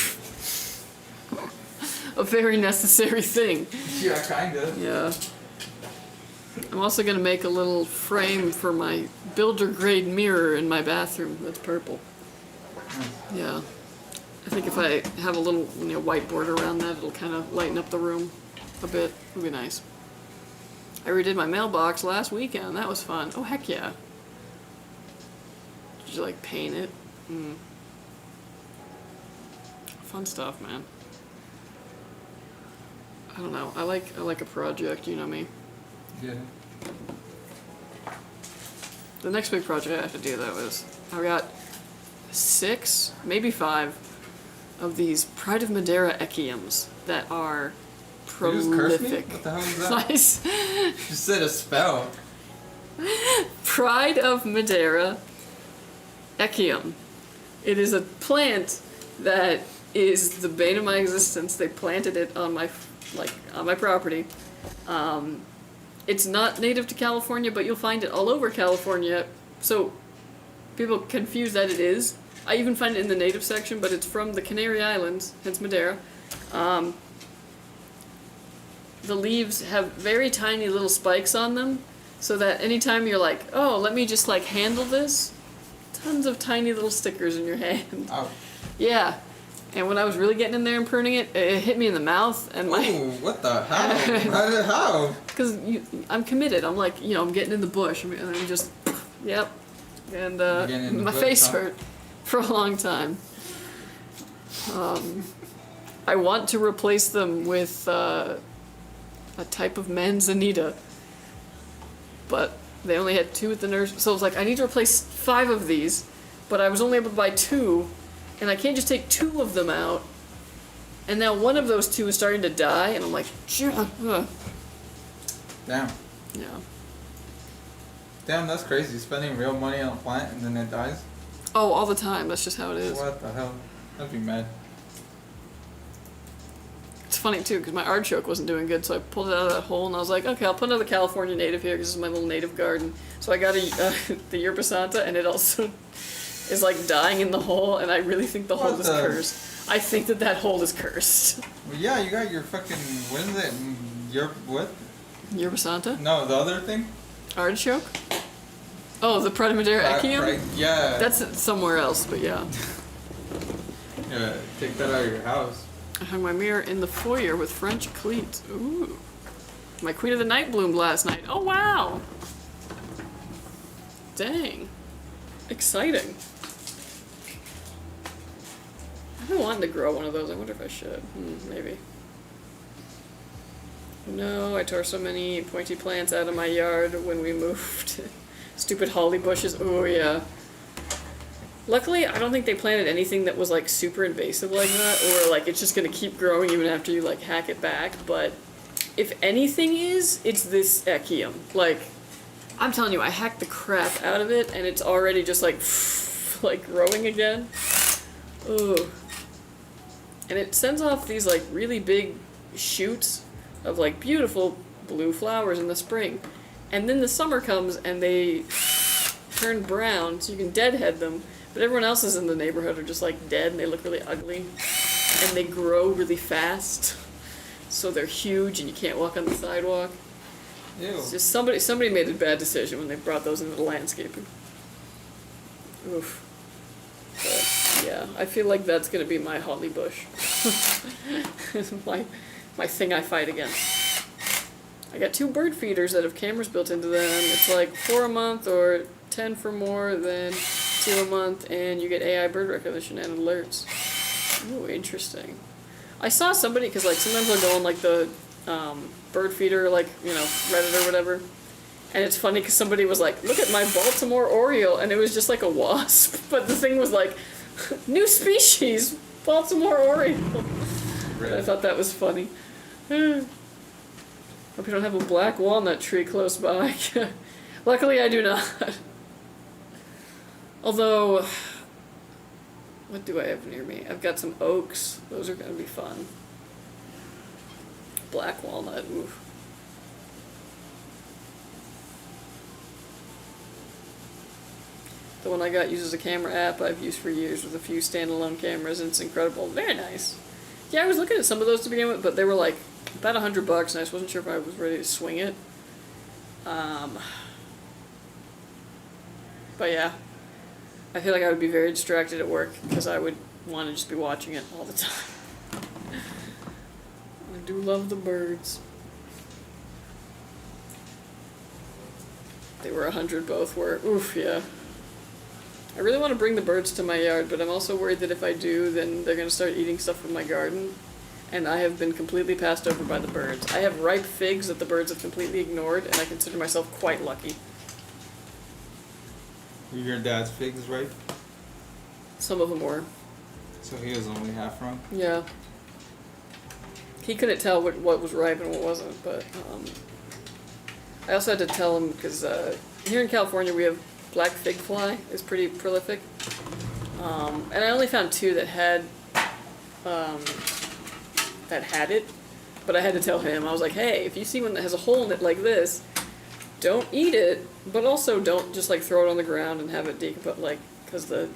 A very necessary thing.
Yeah, kinda.
Yeah. I'm also gonna make a little frame for my builder grade mirror in my bathroom that's purple. Yeah. I think if I have a little whiteboard around that, it'll kind of lighten up the room a bit. It'll be nice. I redid my mailbox last weekend. That was fun. Oh, heck yeah. Did you like paint it? Fun stuff, man. I don't know. I like a project, you know me.
Yeah.
The next big project I have to do though is I've got 6, maybe 5 of these Pride of Madeira echiums that are
You just cursed me?
prolific.
What the hell is that?
Nice.
You said a spell.
Pride of Madeira echium. It is a plant that is the bane of my existence. They planted it on my property. It's not native to California, but you'll find it all over California. So people confuse that it is. I even find it in the native section, but it's from the Canary Islands, hence Madeira. The leaves have very tiny little spikes on them, so that anytime you're like, oh, let me just like handle this, tons of tiny little stickers in your hand.
Oh.
Yeah. And when I was really getting in there and pruning it, it hit me in the mouth and my...
Ooh, what the hell? How?
Because I'm committed. I'm like, I'm getting in the bush. And I'm just, yep. And
Getting in the
my
bush,
face
huh?
hurt for a long time. I want to replace them with a type of manzanita. But they only had 2 at the nursery. So I was like, I need to replace 5 of these. But I was only able to buy 2. And I can't just take 2 of them out. And now one of those 2 is starting to die, and I'm like,
Damn.
yeah.
Damn, that's crazy. Spending real money on a plant and then it dies?
Oh, all the time. That's just how it is.
What the hell? I'd be mad.
It's funny too, because my artichoke wasn't doing good, so I pulled it out of that hole, and I was like, okay, I'll put another California native here, because this is my little native garden. So I got the yerba santa, and it also is like dying in the hole, and I really think the hole is cursed. I think that hole is cursed.
Well, yeah, you got your fucking, what is it? Your, what?
Yerba santa?
No, the other thing?
Artichoke? Oh, the Pride of Madeira echium?
Right, yeah.
That's somewhere else, but yeah.
Yeah, take that out of your house.
I hung my mirror in the foyer with French cleats. Ooh. My Queen of the Night bloomed last night. Oh, wow. Dang. Exciting. I've been wanting to grow one of those. I wonder if I should. Maybe. No, I tore so many pointy plants out of my yard when we moved. Stupid holly bushes. Oh, yeah. Luckily, I don't think they planted anything that was like super invasive like that, or like it's just gonna keep growing even after you like hack it back. But if anything is, it's this echium. Like, I'm telling you, I hacked the crap out of it, and it's already just like, like growing again. Ooh. And it sends off these like really big shoots of like beautiful blue flowers in the spring, and then the summer comes and they turn brown, so you can deadhead them. But everyone else in the neighborhood are just like dead, and they look really ugly, and they grow really fast, so they're huge, and you can't walk on the sidewalk.
Ew.
It's just somebody made a bad decision when they brought those into the landscaping. Oof. But yeah, I feel like that's gonna be my holly bush. my thing I fight against. I got 2 bird feeders that have cameras built into them. It's like 4 a month or 10 for more than 2 a month, and you get AI bird recognition and alerts. Ooh, interesting. I saw somebody, because like sometimes I'll go on like the bird feeder, like, Reddit or whatever, and it's funny because somebody was like, look at my Baltimore Oriole, and it was just like a wasp, but the thing was like, new species, Baltimore Oriole. I thought that was funny. Hope you don't have a black walnut tree close by. Luckily I do not. Although, what do I have near me? I've got some oaks. Those are going to be fun. Black walnut, oof. The one I got uses a camera app I've used for years with a few standalone cameras, and it's incredible. Very nice. Yeah, I was looking at some of those to begin with, but they were like about $100, and I just wasn't sure if I was ready to swing it. But yeah, I feel like I would be very distracted at work because I would want to just be watching it all the time. I do love the birds. They were 100, both were. Oof, yeah. I really want to bring the birds to my yard, but I'm also worried that if I do, then they're going to start eating stuff from my garden. And I have been completely passed over by the birds. I have ripe figs that the birds have completely ignored, and I consider myself quite lucky.
Your dad's figs, right?
Some of them were.
So he was only half wrong.
Yeah. He couldn't tell what was ripe and what wasn't, but I also had to tell him because here in California we have black fig fly is pretty prolific, and I only found 2 that had it, but I had to tell him. I was like, hey, if you see one that has a hole in it like this, don't eat it, but also don't just like throw it on the ground and have it decompose, like, because the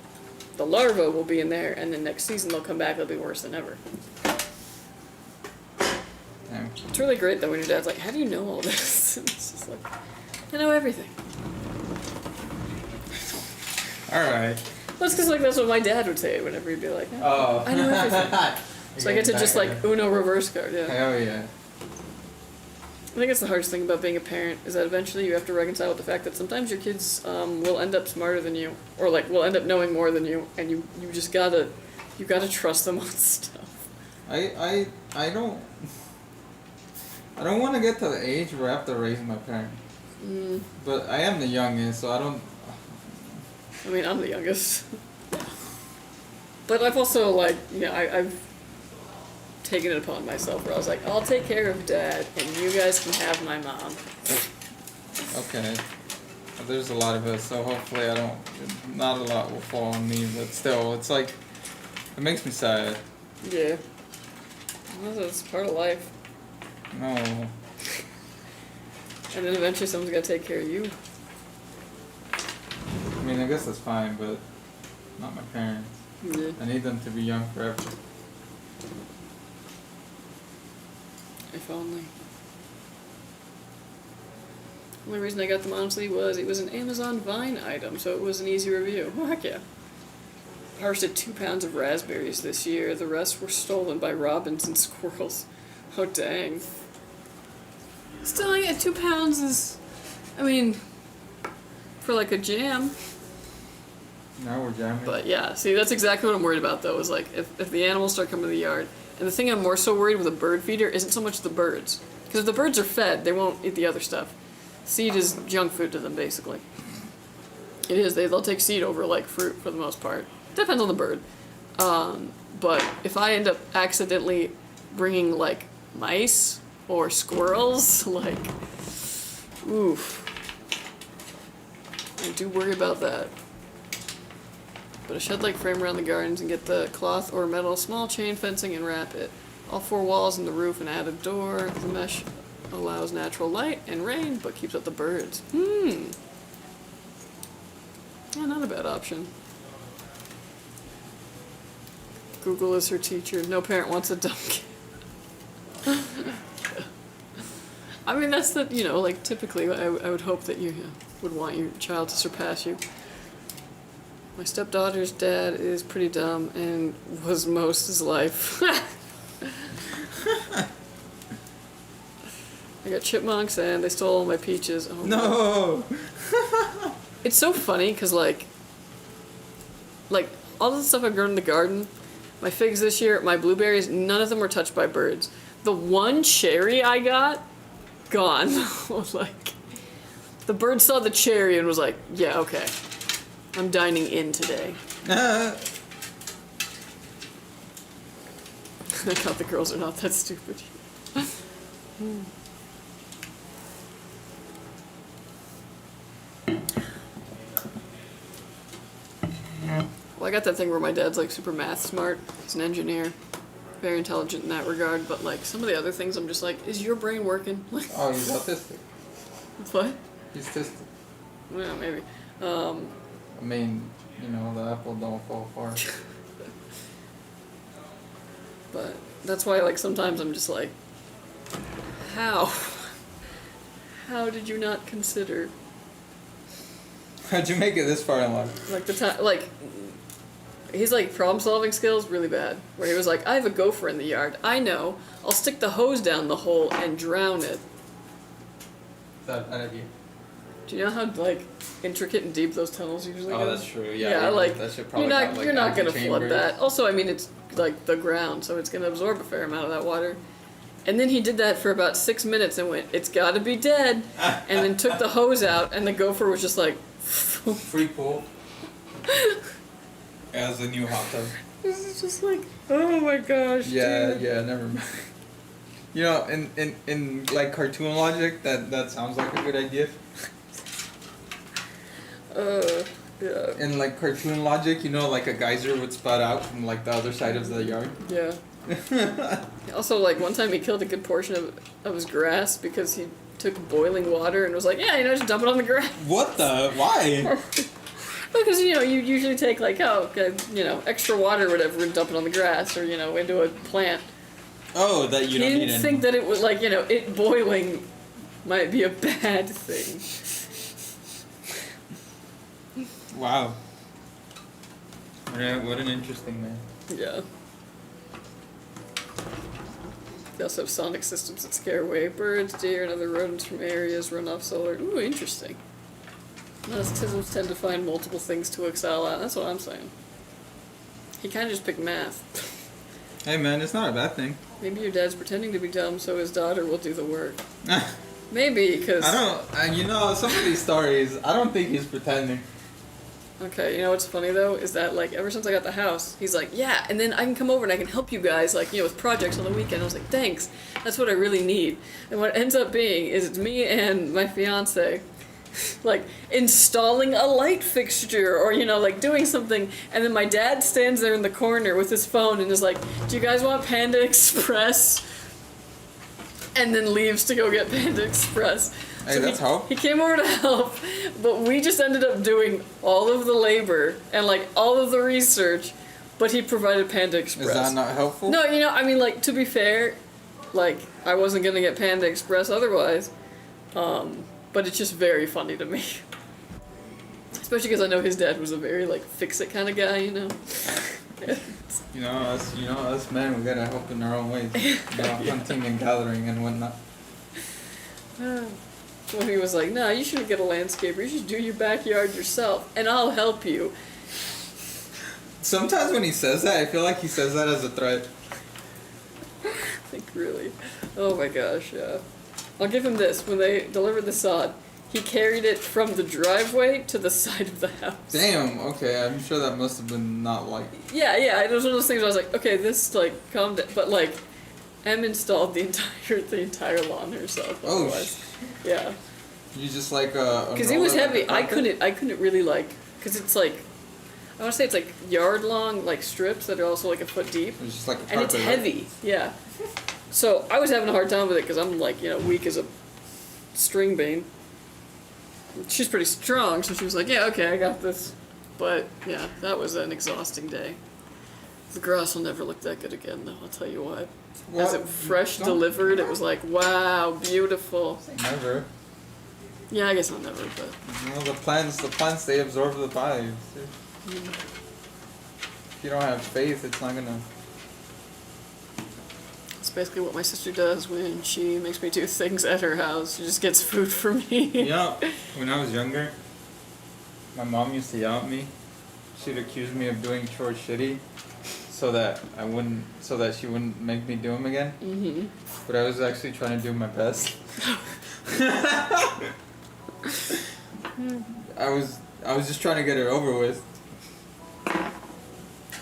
larva will be in there, and then next season they'll come back, they'll be worse than ever.
Damn.
It's really great though when your dad's like, how do you know all this? It's just like, I know everything.
Alright.
Well, it's because like that's what my dad would say whenever he'd be like,
Oh.
I know everything. So I get to just like Uno reverse card, yeah.
Hell yeah.
I think it's the hardest thing about being a parent is that eventually you have to reconcile with the fact that sometimes your kids will end up smarter than you, or like will end up knowing more than you, and you just gotta trust them on stuff.
I don't want to get to the age where I have to raise my parents. But I am the youngest, so I don't.
I mean, I'm the youngest. But I've also, like, you know, I've taken it upon myself where I was like, I'll take care of Dad, and you guys can have my mom.
Okay. Well, there's a lot of us, so hopefully not a lot will fall on me, but still, it's like, it makes me sad.
Yeah. Well, that's part of life.
No.
And then eventually someone's got to take care of you.
I mean, I guess that's fine, but not my parents.
Yeah.
I need them to be young forever.
If only. The only reason I got them, honestly, was it was an Amazon Vine item, so it was an easy review. Oh, heck yeah. Harvested 2 pounds of raspberries this year. The rest were stolen by robins and squirrels. Oh, dang. Still, yeah, 2 pounds is, I mean, for like a jam.
Now we're jamming.
But yeah, see, that's exactly what I'm worried about, though, is like, if the animals start coming to the yard. And the thing I'm more so worried with a bird feeder isn't so much the birds. Because if the birds are fed, they won't eat the other stuff. Seed is junk food to them, basically. It is. They'll take seed over, like, fruit for the most part. Depends on the bird. But if I end up accidentally bringing, like, mice or squirrels, like, oof. I do worry about that. Put a shed-like frame around the gardens and get the cloth or metal small chain fencing and wrap it. All 4 walls and the roof and add a door. The mesh allows natural light and rain, but keeps out the birds. Yeah, not a bad option. Google is her teacher. No parent wants a dumb kid. I mean, that's the, you know, like, typically I would hope that you would want your child to surpass you. My stepdaughter's dad is pretty dumb and was most his life. I got chipmunks and they stole all my peaches. Oh,
No!
it's so funny because, like, all the stuff I've grown in the garden, my figs this year, my blueberries, none of them were touched by birds. The one cherry I got, gone. Like, the bird saw the cherry and was like, yeah, okay. I'm dining in today. I thought the girls are not that stupid. Well, I got that thing where my dad's like super math smart. He's an engineer. Very intelligent in that regard, but like some of the other things I'm just like, is your brain working? Like,
Oh, he's autistic.
what?
He's autistic.
Yeah, maybe.
I mean, you know, the apple don't fall far.
But that's why, like, sometimes I'm just like, how? How did you not consider?
How'd you make it this far in life?
Like, the time, like, he's like, problem-solving skills, really bad. Where he was like, I have a gopher in the yard. I know. I'll stick the hose down the hole and drown it.
That idea.
Do you know how, like, intricate and deep those tunnels usually go?
Oh, that's true. Yeah,
Yeah, like,
that shit
you're
probably
not,
got, like,
you're not gonna
antechambers.
flood that. Also, I mean, it's like the ground, so it's gonna absorb a fair amount of that water. And then he did that for about 6 minutes and went, it's gotta be dead. And then took the hose out, and the gopher was just like,
Free pool. As the new hot tub.
This is just like, oh my gosh.
Yeah,
dude.
yeah, never mind. You know, in like cartoon logic, that sounds like a good idea.
Yeah.
In like cartoon logic, you know, like a geyser would spout out from like the other side of the yard.
Yeah. Also, like one time he killed a good portion of his grass because he took boiling water and was like, yeah, just dump it on the grass.
What the? Why?
Because, you usually take like, extra water or whatever and dump it on the grass or, into a plant.
Oh, that you don't
He
need
didn't think that it was like, it boiling might be a bad thing.
Wow. What an interesting man.
Yeah. They also have sonic systems that scare away birds, deer, and other rodents from areas run off solar. Ooh, interesting. Systems tend to find multiple things to excel at. That's what I'm saying. He kind of just picked math.
Hey man, it's not a bad thing.
Maybe your dad's pretending to be dumb so his daughter will do the work. Maybe, because...
some of these stories, I don't think he's pretending.
Okay, you know what's funny though? Is that, like, ever since I got the house, he's like, yeah, and then I can come over and I can help you guys, like, with projects on the weekend. I was like, thanks. That's what I really need. And what it ends up being is it's me and my fiance, like, installing a light fixture or, like, doing something. And then my dad stands there in the corner with his phone and is like, do you guys want Panda Express? And then leaves to go get Panda Express.
Hey, that's help.
He came over to help, but we just ended up doing all of the labor and, like, all of the research, but he provided Panda Express.
Is that not helpful?
No, like, to be fair, like, I wasn't gonna get Panda Express otherwise, but it's just very funny to me. Especially because I know his dad was a very, like, fix-it kind of guy,
Us men, we gotta help in our own ways. Hunting and gathering and whatnot.
When he was like, no, you shouldn't get a landscaper, you should do your backyard yourself, and I'll help you.
Sometimes when he says that, I feel like he says that as a threat.
Like, really? Oh my gosh, yeah. I'll give him this. When they delivered the sod, he carried it from the driveway to the side of the house.
Damn, okay, I'm sure that must have been not like...
Yeah, it was one of those things where I was like, okay, this, like, calm down. But, like, Em installed the entire lawn herself.
Oh,
yeah.
You just like
because it was heavy. I couldn't really, like, because it's like, I want to say it's like yard long, like, strips that are also like a foot deep.
It's just like a carpet,
and it's heavy, right? Yeah. So I was having a hard time with it because I'm like, weak as a string bean. She's pretty strong, so she was like, yeah, okay, I got this. But yeah, that was an exhausting day. The grass will never look that good again, though. I'll tell you what.
Well,
as it fresh delivered, it was like, wow, beautiful.
Never.
Yeah, I guess not never, but...
The plants, they absorb the vibes. If you don't have faith, it's not gonna...
It's basically what my sister does when she makes me do things at her house. She just gets food for me.
Yeah, when I was younger, my mom used to yell at me. She'd accuse me of doing chores shitty, so that she wouldn't make me do them again. Mm-hmm. But I was actually trying to do my best. I was just trying to get it over with.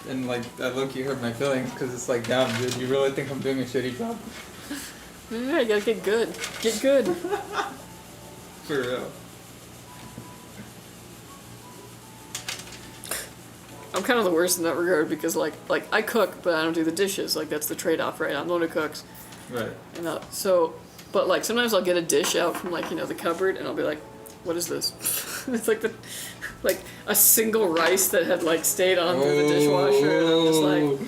And like, that low-key hurt my feelings, because it's like, damn, dude, you really think I'm doing a shitty job?
Yeah, you gotta get good. Get good.
For real.
I'm kind of the worst in that regard, because like I cook, but I don't do the dishes. Like, that's the trade-off, right? I'm the one who cooks.
Right.
But like, sometimes I'll get a dish out from like, the cupboard, and I'll be like, what is this? It's like a single rice that had like stayed on through the dishwasher, and I'm just like,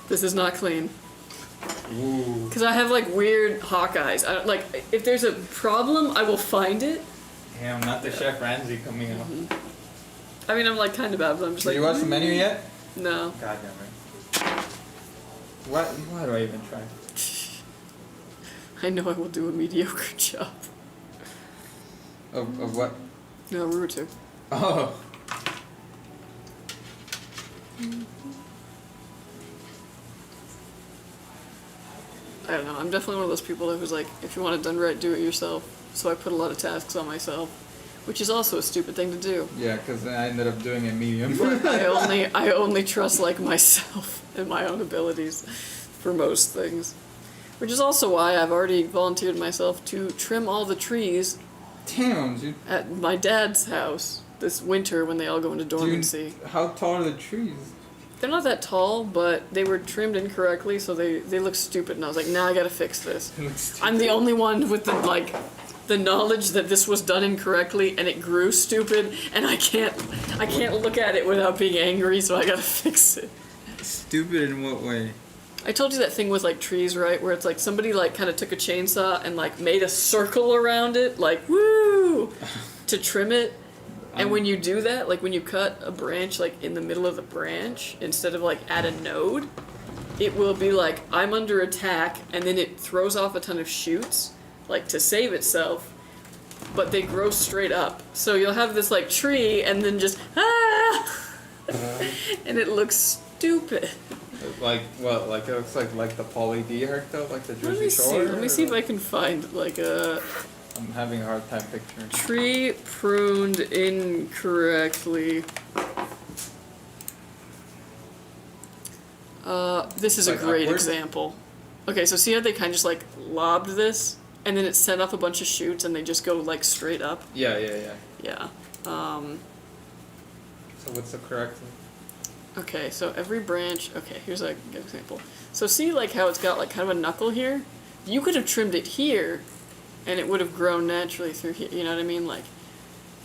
this is not clean. Because I have like weird hawk eyes. Like, if there's a problem, I will find it.
Damn, not the Chef Ramsay coming out.
I mean, I'm like kind of bad, but I'm just
Did you watch the menu yet?
No.
God damn it. Why do I even try?
I know I will do a mediocre job.
Of what?
No, Rue too.
Oh.
I don't know. I'm definitely one of those people who's like, if you want it done right, do it yourself. So I put a lot of tasks on myself. which is also a stupid thing to do.
Yeah, because I ended up doing a medium.
I only trust like myself and my own abilities for most things. Which is also why I've already volunteered myself to trim all the trees
Damn, dude.
at my dad's house this winter when they all go into dormancy.
Dude, how tall are the trees?
They're not that tall, but they were trimmed incorrectly, so they look stupid. And I was like, nah, I gotta fix this. I'm the only one with the knowledge that this was done incorrectly and it grew stupid, and I can't look at it without being angry, so I gotta fix it.
Stupid in what way?
I told you that thing with like trees, right? Where it's like somebody like kind of took a chainsaw and like made a circle around it, like woo, to trim it. And when you do that, like when you cut a branch like in the middle of the branch instead of like at a node, it will be like I'm under attack, and then it throws off a ton of shoots like to save itself, but they grow straight up. So you'll have this like tree and then just and it looks stupid.
Like what? Like it looks like the Pauly D haircut, like the Jersey Shore?
Let me see if I can find like a
I'm having a hard time picturing.
tree pruned incorrectly. This is
Like
a great
upward?
example. Okay, so see how they kind of just like lobbed this, and then it set off a bunch of shoots, and they just go like straight up.
Yeah.
Yeah.
So what's the correct one?
Okay, so every branch. Okay, here's a good example. So see like how it's got like kind of a knuckle here. You could have trimmed it here, and it would have grown naturally through here. You know what I mean? Like,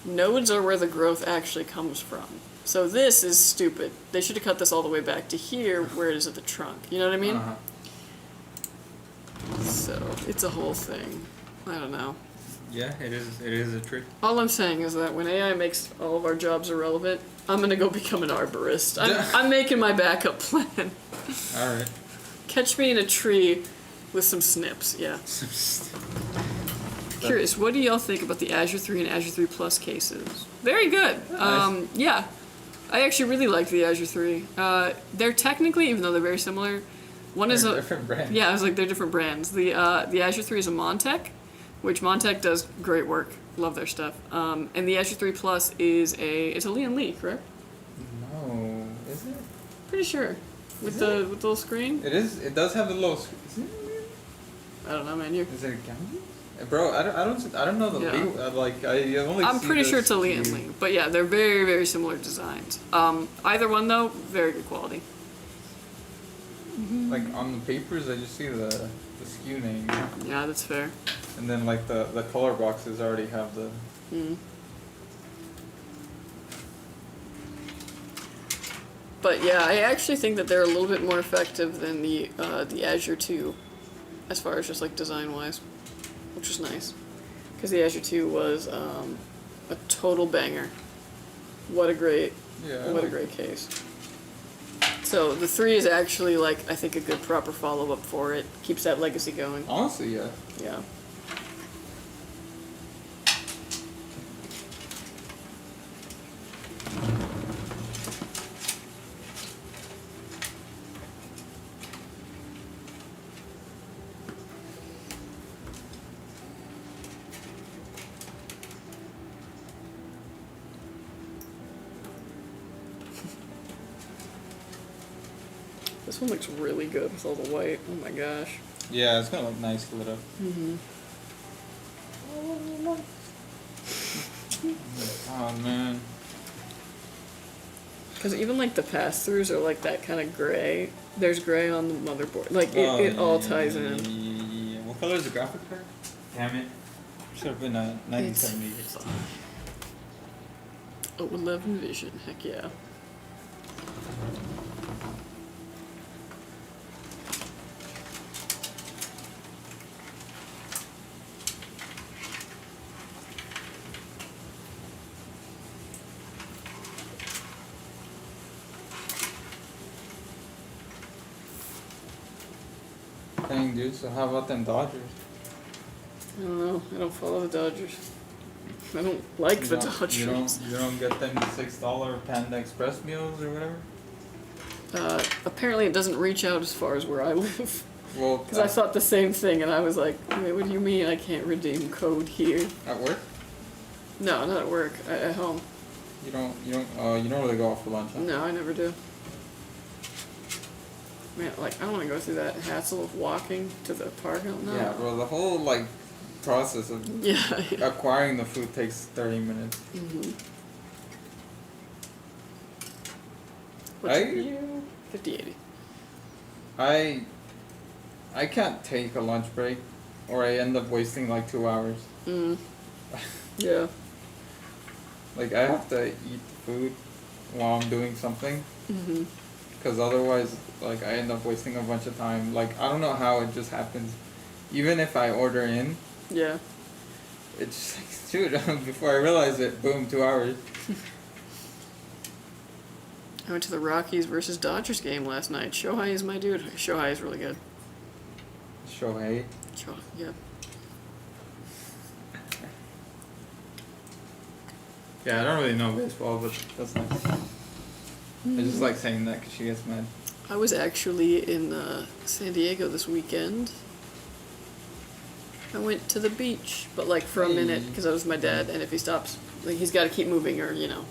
nodes are where the growth actually comes from. So this is stupid. They should have cut this all the way back to here, where it is at the trunk. You know what I mean?
Uh-huh.
So it's a whole thing. I don't know.
Yeah, it is a trick.
All I'm saying is that when AI makes all of our jobs irrelevant, I'm gonna go become an arborist. I'm making my backup plan.
Alright.
Catch me in a tree with some snips. Yeah. Curious, what do y'all think about the Azure 3 and Azure 3 Plus cases? Very good.
Nice.
Yeah, I actually really like the Azure 3. They're technically, even though they're very similar, one is a
different brand.
Yeah, I was like they're different brands. The Azure 3 is a Montech, which Montech does great work. Love their stuff. And the Azure 3 Plus is it's a Lian Li, correct?
No, is it?
Pretty sure. With the little screen.
It is. It does have the little. Is it?
I don't know, man. You.
Is it a Gamdias? Bro, I don't know the
Yeah.
legal, like I only.
I'm
see
pretty sure
this
it's a Lian
few-
Li, but yeah, they're very, very similar designs. Either one though, very good quality.
Like on the papers, I just see the SKU name,
Yeah, that's fair.
and then like the color boxes already have the.
Mm. But yeah, I actually think that they're a little bit more effective than the Azure 2, as far as just like design wise, which was nice, because the Azure 2 was a total banger. What a great case. So the 3 is actually like I think a good proper follow up for it. Keeps that legacy going.
Honestly, yeah.
Yeah. This one looks really good with all the white. Oh my gosh.
Yeah, it's gonna look nice lit up.
Mm-hmm.
Oh man.
Because even like the pass-throughs are like that kind of gray. There's gray on the motherboard. Like it all ties in.
Yeah. What color is the graphic card? Damn it. Should have been a 9070.
Oh, 11 Vision. Heck yeah.
Dang, dude. So how about them Dodgers?
I don't know. I don't follow the Dodgers. I don't like the Dodgers.
You don't get them $6 Panda Express meals or whatever?
Apparently it doesn't reach out as far as where I live.
Well,
Because I thought the same thing, and I was like, wait, what do you mean I can't redeem code here?
at work?
No, not at work. At home.
You don't really go out for lunch, huh?
No, I never do. Man, like, I don't want to go through that hassle of walking to the park. No.
Yeah, bro, the whole, like, process of
Yeah.
acquiring the food takes 30 minutes.
Mm-hmm. What's you? 50-80.
I can't take a lunch break, or I end up wasting, like, 2 hours.
Mm. Yeah.
Like, I have to eat food while I'm doing something.
Mm-hmm.
Because otherwise, like, I end up wasting a bunch of time. Like, I don't know how it just happens. Even if I order in,
Yeah.
it's just like, dude, before I realize it, boom, 2 hours.
I went to the Rockies versus Dodgers game last night. Shohei is my dude. Shohei is really good.
Shohei.
Yeah.
Yeah, I don't really know baseball, but that's nice. I just like saying that because she gets mad.
I was actually in San Diego this weekend. I went to the beach, but like for a minute because I was with my dad, and if he stops, like he's got to keep moving, or you know,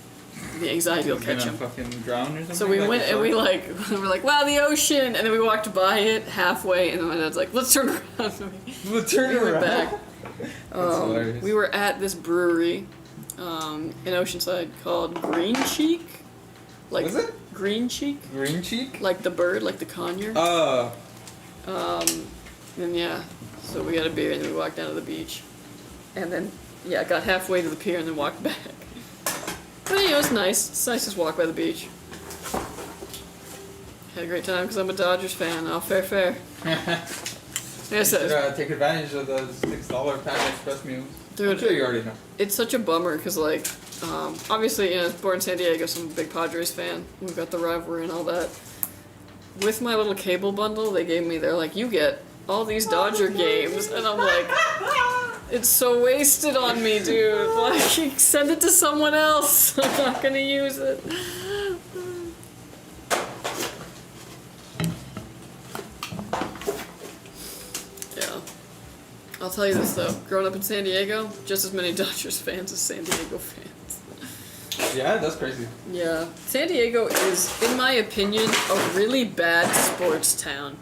the anxiety will catch him.
Fucking drown or something.
So we went and we were like, wow, the ocean, and then we walked by it halfway, and then my dad's like, let's turn around. So
Let's turn
we went
around.
back.
Hilarious.
We were at this brewery in Oceanside called Green Cheek. Like,
Was it?
Green Cheek?
Green cheek?
Like the bird, like the conure. And yeah, so we got a beer and then we walked down to the beach. And then, yeah, got halfway to the pier and then walked back. But you know, it's nice. It's nice to just walk by the beach. Had a great time because I'm a Dodgers fan. Oh, fair. Yes,
You should take advantage of the $6 Pan Express meals.
Dude,
I'm sure you already know.
it's such a bummer because, like, obviously, you know, born in San Diego, so I'm a big Padres fan. We've got the rivalry and all that. With my little cable bundle, they gave me, they're like, you get all these Dodger games. And I'm like, it's so wasted on me, dude. Like, send it to someone else. I'm not gonna use it. Yeah. I'll tell you this, though. Growing up in San Diego, just as many Dodgers fans as San Diego fans.
Yeah, that's crazy.
Yeah. San Diego is, in my opinion, a really bad sports town.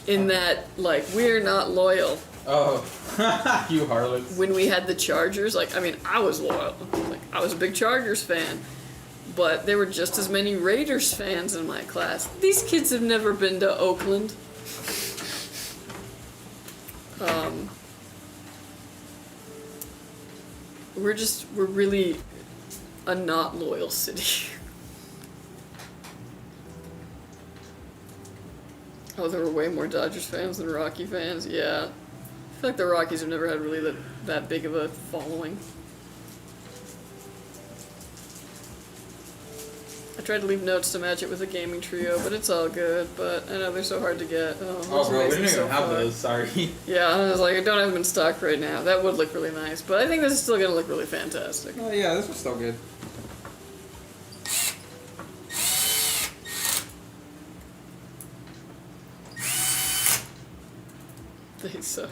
In that, like, we're not loyal.
Oh, you harlots.
When we had the Chargers, like, I mean, I was loyal. Like, I was a big Chargers fan. But there were just as many Raiders fans in my class. These kids have never been to Oakland. We're really a not loyal city. Oh, there were way more Dodgers fans than Rocky fans, yeah. I feel like the Rockies have never had really that big of a following. I tried to leave notes to match it with a gaming trio, but it's all good, but I know they're so hard to get.
Oh, bro, we didn't even have those, sorry.
Yeah, I was like, I don't have them in stock right now. That would look really nice, but I think this is still gonna look really fantastic.
Oh, yeah, this was still good.
They suck.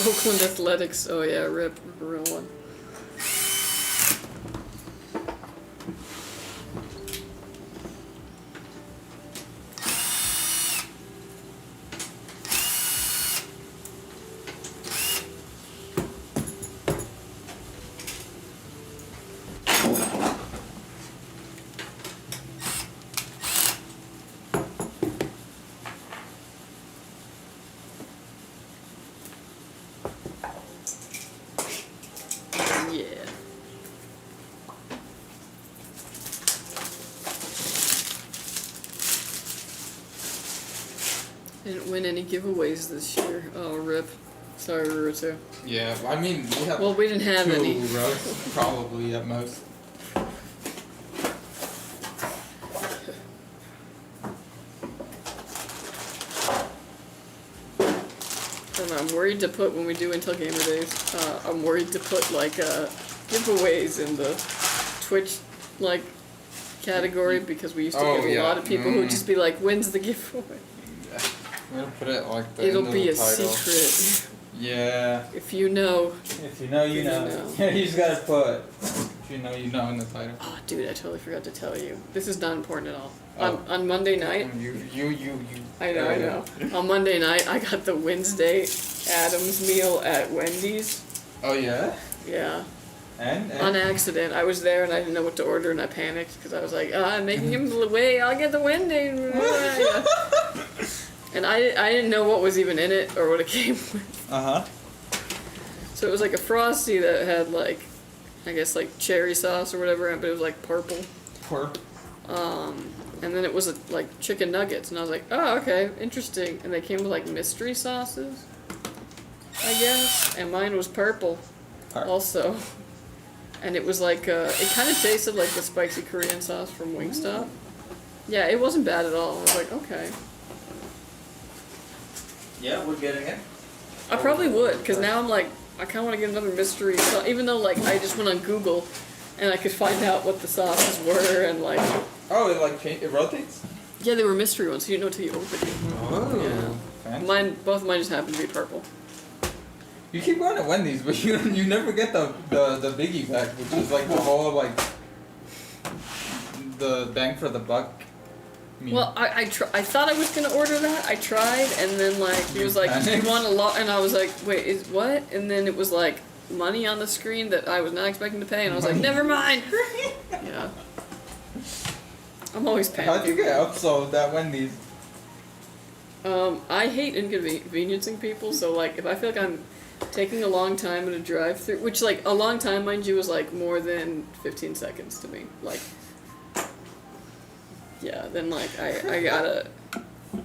Oakland Athletics, oh yeah, rip a real one. Yeah. Didn't win any giveaways this year. Oh, rip. Sorry, Rurutu.
Yeah, I mean, we have
Well, we didn't have
2
any.
rows, probably at most.
And I'm worried to put, when we do Intel Gamer Days, I'm worried to put, like, giveaways in the Twitch, like, category, because we used to
Oh,
get a
yeah.
lot of people who would just be like, when's the giveaway?
Yeah. We're gonna put it like the
It'll
end of
be
the
a
title.
secret.
Yeah.
If you know.
If you know, you know. You just gotta put. If you know, you know in the title.
Oh, dude, I totally forgot to tell you. This is not important at all.
Oh.
On Monday night.
You.
I know. On Monday night, I got the Wednesday Addams meal at Wendy's.
Oh yeah.
Yeah.
And?
On accident. I was there and I didn't know what to order and I panicked because I was like, I'm making him wait, I'll get the Wendy's. And I didn't know what was even in it or what it came with.
Uh huh.
So it was like a Frosty that had like, I guess like cherry sauce or whatever, but it was like purple.
Pork.
And then it was like chicken nuggets and I was like, oh, okay, interesting. And they came with like mystery sauces, I guess. And mine was purple also. And it was like, it kind of tasted like the spicy Korean sauce from Wingstop. Yeah, it wasn't bad at all. I was like, okay.
Yeah, we're getting it.
I probably would, because now I'm like, I kind of want to get another mystery sauce. Even though, like, I just went on Google and I could find out what the sauces were and, like...
Oh, it like it rotates?
Yeah, they were mystery ones, so you didn't know until you opened it.
Oh.
Yeah.
Fancy.
Both of mine just happened to be purple.
You keep going to Wendy's, but you never get the biggie pack, which is like the whole like the bang for the buck. meal.
Well, I thought I was gonna order that. I tried, and then like he was like, "Do you want a lot?" And I was like, "Wait, is what?" And then it was like money on the screen that I was not expecting to pay, and I was like, "Never mind." Yeah. I'm always paying.
How'd you get upsold at Wendy's?
I hate inconveniencing people, so like if I feel like I'm taking a long time at a drive-through, which like a long time, mind you, was like more than 15 seconds to me. Like, yeah, then like I gotta. Yeah.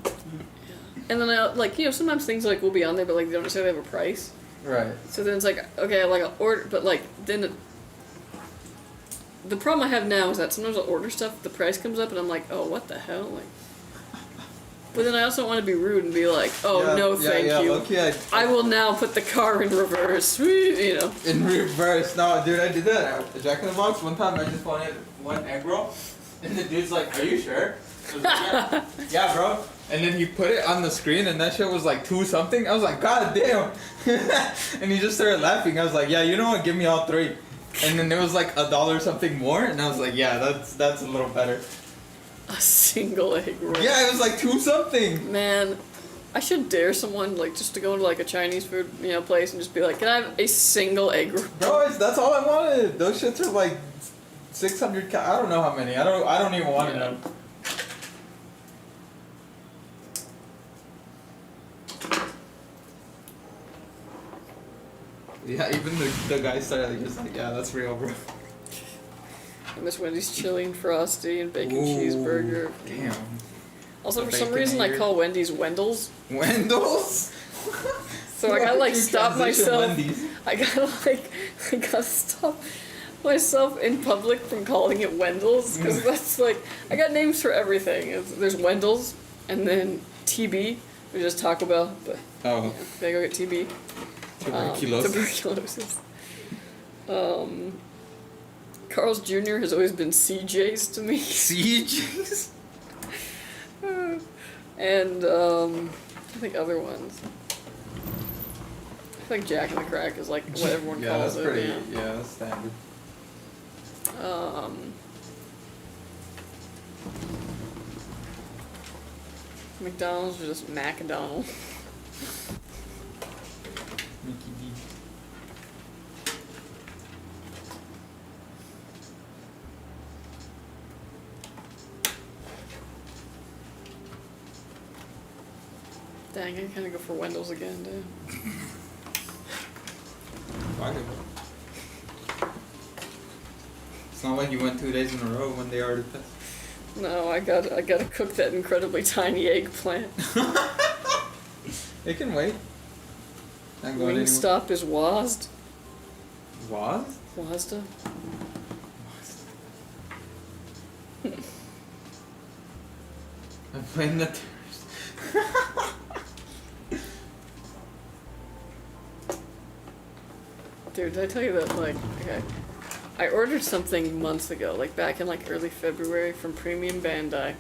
And then I like sometimes things like will be on there, but like they don't necessarily have a price.
Right.
So then it's like okay, like I'll order, but like then. The problem I have now is that sometimes I'll order stuff, the price comes up, and I'm like, oh, what the hell, like. But then I also don't want to be rude and be like, oh,
Yeah,
no, thank you.
Okay,
I will now put the car in reverse, you know.
in reverse. No, dude, I did that at Jack in the Box. One time I just wanted one egg roll, and the dude's like, are you sure? I was like, yeah, bro. And then he put it on the screen, and that shit was like 2 something. I was like, god damn. And he just started laughing. I was like, yeah, you know what, give me all 3. And then there was like $1 something more, and I was like, yeah, that's a little better.
A single egg roll.
Yeah, it was like 2 something.
Man, I should dare someone, like, just to go to, like, a Chinese food, place and just be like, can I have a single egg roll?
Bro, that's all I wanted. Those shits are like 600 I don't know how many. I don't even want to know. Yeah, even the guy started just like, yeah, that's real, bro.
I miss Wendy's chili and frosty and bacon
Ooh,
cheeseburger.
Damn.
Also,
The
for some
bacon
reason, I
eater.
call Wendy's Wendell's.
Wendell's?
So I gotta like
You
stop
transition
myself.
Wendy's.
I gotta stop myself in public from calling it Wendell's because that's like I got names for everything. There's Wendell's and then TB, which is Taco Bell, but
Oh,
they go get TB.
tuberculosis.
Tuberculosis. Carl's Jr. has always been CJ's to me.
CJ's?
And I think other ones. I think Jack in the Crack is like what everyone
Yeah,
calls
that's
it.
pretty. Yeah, that's standard.
McDonald's or just McDonald.
Mickey D.
Dang, I kind of go for Wendell's again, dude.
Fuck it. It's not like you went 2 days in a row when they already passed.
No, I gotta cook that incredibly tiny eggplant.
It can wait. Not going anywhere.
Wingstop is WASD.
What?
WASDA?
I'm playing the terrorist.
Dude, did I tell you that, like, okay. I ordered something months ago, like back in like early February from Premium Bandai.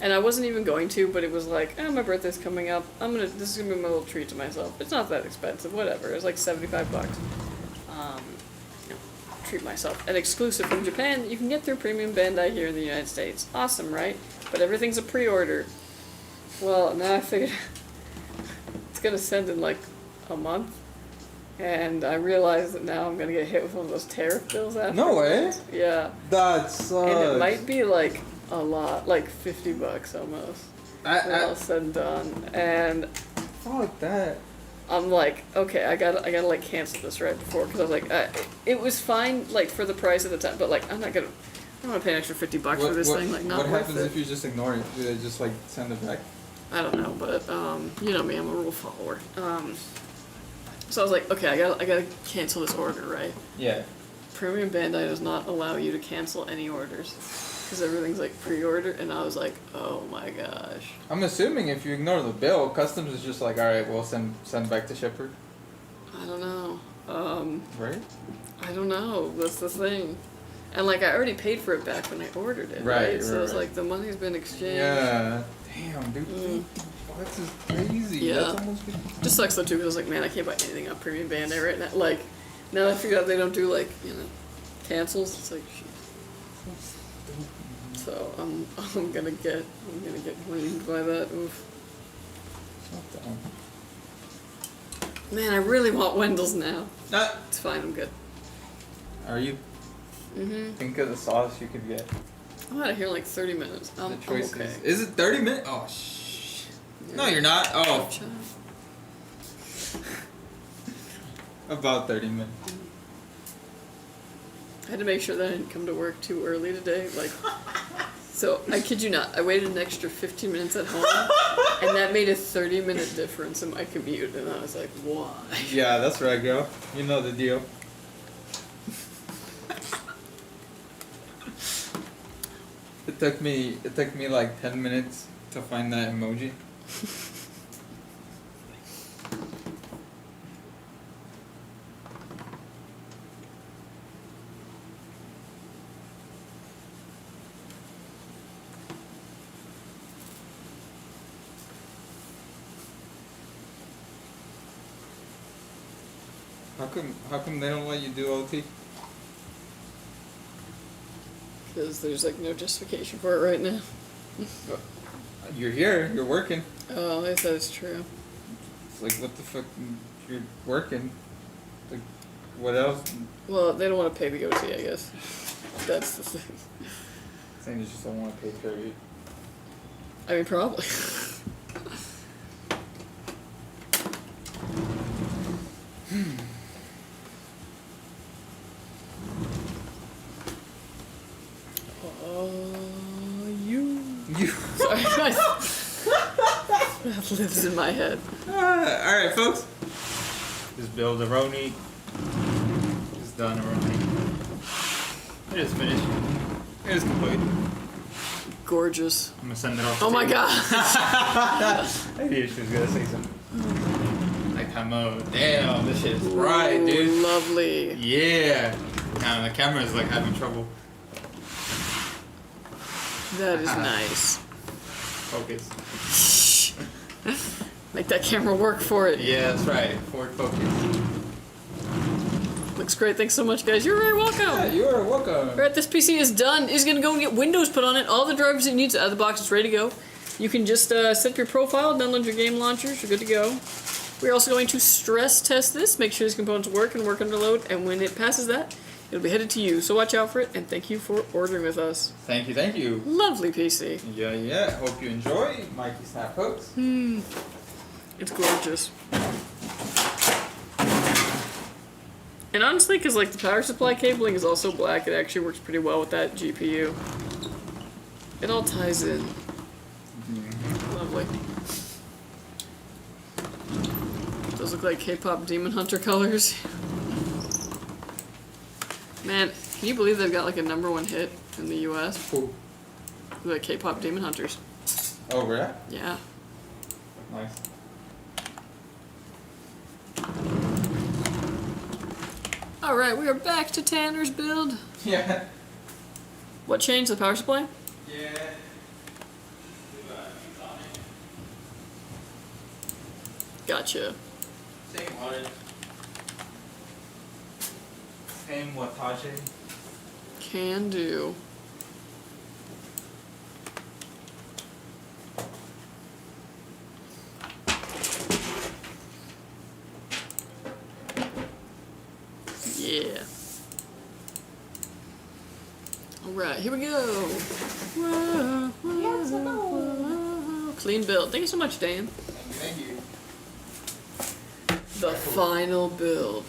And I wasn't even going to, but it was like, oh, my birthday's coming up. This is gonna be my little treat to myself. It's not that expensive, whatever. It was like $75. Treat myself. An exclusive from Japan, you can get through Premium Bandai here in the United States. Awesome, right? But everything's a pre-order. Well, now I figured it's gonna send in like a month. And I realized that now I'm gonna get hit with one of those tariff bills after.
No way.
Yeah.
That sucks.
And it might be like a lot, like $50 almost. When all said and done. And
fuck that.
I'm like, okay, I gotta like cancel this right before, because I was like, it was fine like for the price at the time, but like I'm not gonna pay an extra $50 for this thing. Like, not
what
worth
happens
it.
if you just ignore it? Do they just like send it back?
I don't know, but you know me, I'm a rule follower. So I was like, okay, I gotta cancel this order, right?
Yeah.
Premium Bandai does not allow you to cancel any orders, because everything's like pre-order, and I was like, oh my gosh.
I'm assuming if you ignore the bill, customs is just like, all right, we'll send back to shipper.
I don't know.
Right.
I don't know. That's the thing. And like I already paid for it back when I ordered it,
Right,
So it's
right.
like the money's been exchanged.
Yeah. Damn, dude. That's just crazy.
Yeah.
That's almost.
Just sucks though too, because I was like, man, I can't buy anything on Premium Bandai right now. Like, now that I figured out they don't do like, cancels, it's like, shit. So I'm gonna get winged by that. Oof.
Not down.
Man, I really want Wendell's now.
Not.
It's fine, I'm good.
Are you? Think of the sauce you could get.
I'm out of here in like 30 minutes. I'm okay.
Is it 30 minutes? Oh, No, you're not. Oh. About 30 minutes.
I had to make sure that I didn't come to work too early today. Like, so I kid you not, I waited an extra 15 minutes at home, and that made a 30-minute difference in my commute. And I was like, why?
Yeah, that's right, girl. You know the deal. It took me like 10 minutes to find that emoji. How come they don't let you do OT?
Because there's like no justification for it right now.
You're here, you're working.
Oh, I guess that's true.
It's like, what the fuck? You're working. Like, what else?
Well, they don't want to pay the OT, I guess. That's the thing.
Saying you just don't want to pay period.
I mean, probably.
You.
Sorry, guys. That lives in my head.
Alright, folks. This build Aroni is done, Aroni. It is finished. It is complete.
Gorgeous.
I'm gonna send it off.
Oh my god.
I knew she was gonna say something. Nighttime mode. Damn, this shit is bright,
Ooh,
dude.
lovely.
Yeah. Now the camera is like having trouble.
That is nice.
Focus.
Make that camera work for it.
Yeah, that's right. Forward focus.
Looks great. Thanks so much, guys. You're very welcome.
Yeah, you are welcome.
Alright, this PC is done. It's gonna go and get Windows put on it. All the drivers it needs out of the box. It's ready to go. You can just set up your profile, download your game launchers. You're good to go. We're also going to stress test this, make sure these components work and work under load, and when it passes that, it'll be headed to you. So watch out for it, and thank you for ordering with us.
Thank you, thank you.
Lovely PC.
Yeah. Hope you enjoy Mikey Snap Hooks.
It's gorgeous. And honestly, because like the power supply cabling is also black, it actually works pretty well with that GPU. It all ties in. Lovely. Those look like K-pop Demon Hunter colors. Man, can you believe they've got like a #1 hit in the US?
Cool.
Like K-pop Demon Hunters.
Oh, really?
Yeah.
Nice.
Alright, we are back to Tanner's build.
Yeah.
What changed? The power supply?
Yeah.
Gotcha.
Same wattage. Same wattage.
Can do. Yeah. Alright, here we go. Whoa, whoa, whoa. Clean build. Thank you so much, Dan.
Thank you.
The final build.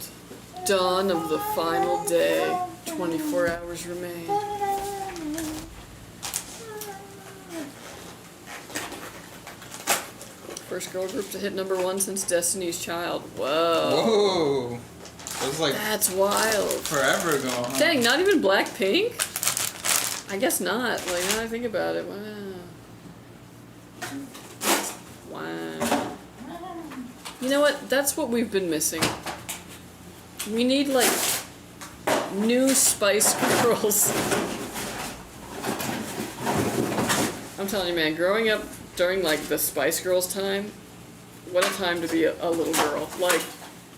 Dawn of the final day. 24 hours remain. First girl group to hit #1 since Destiny's Child. Whoa.
Whoa. It was like
That's wild.
forever ago, huh?
Dang, not even Blackpink? I guess not. Like, now I think about it. Wow. Wow. You know what? That's what we've been missing. We need, like, new Spice Girls. I'm telling you, man, growing up during, like, the Spice Girls time, what a time to be a little girl. Like,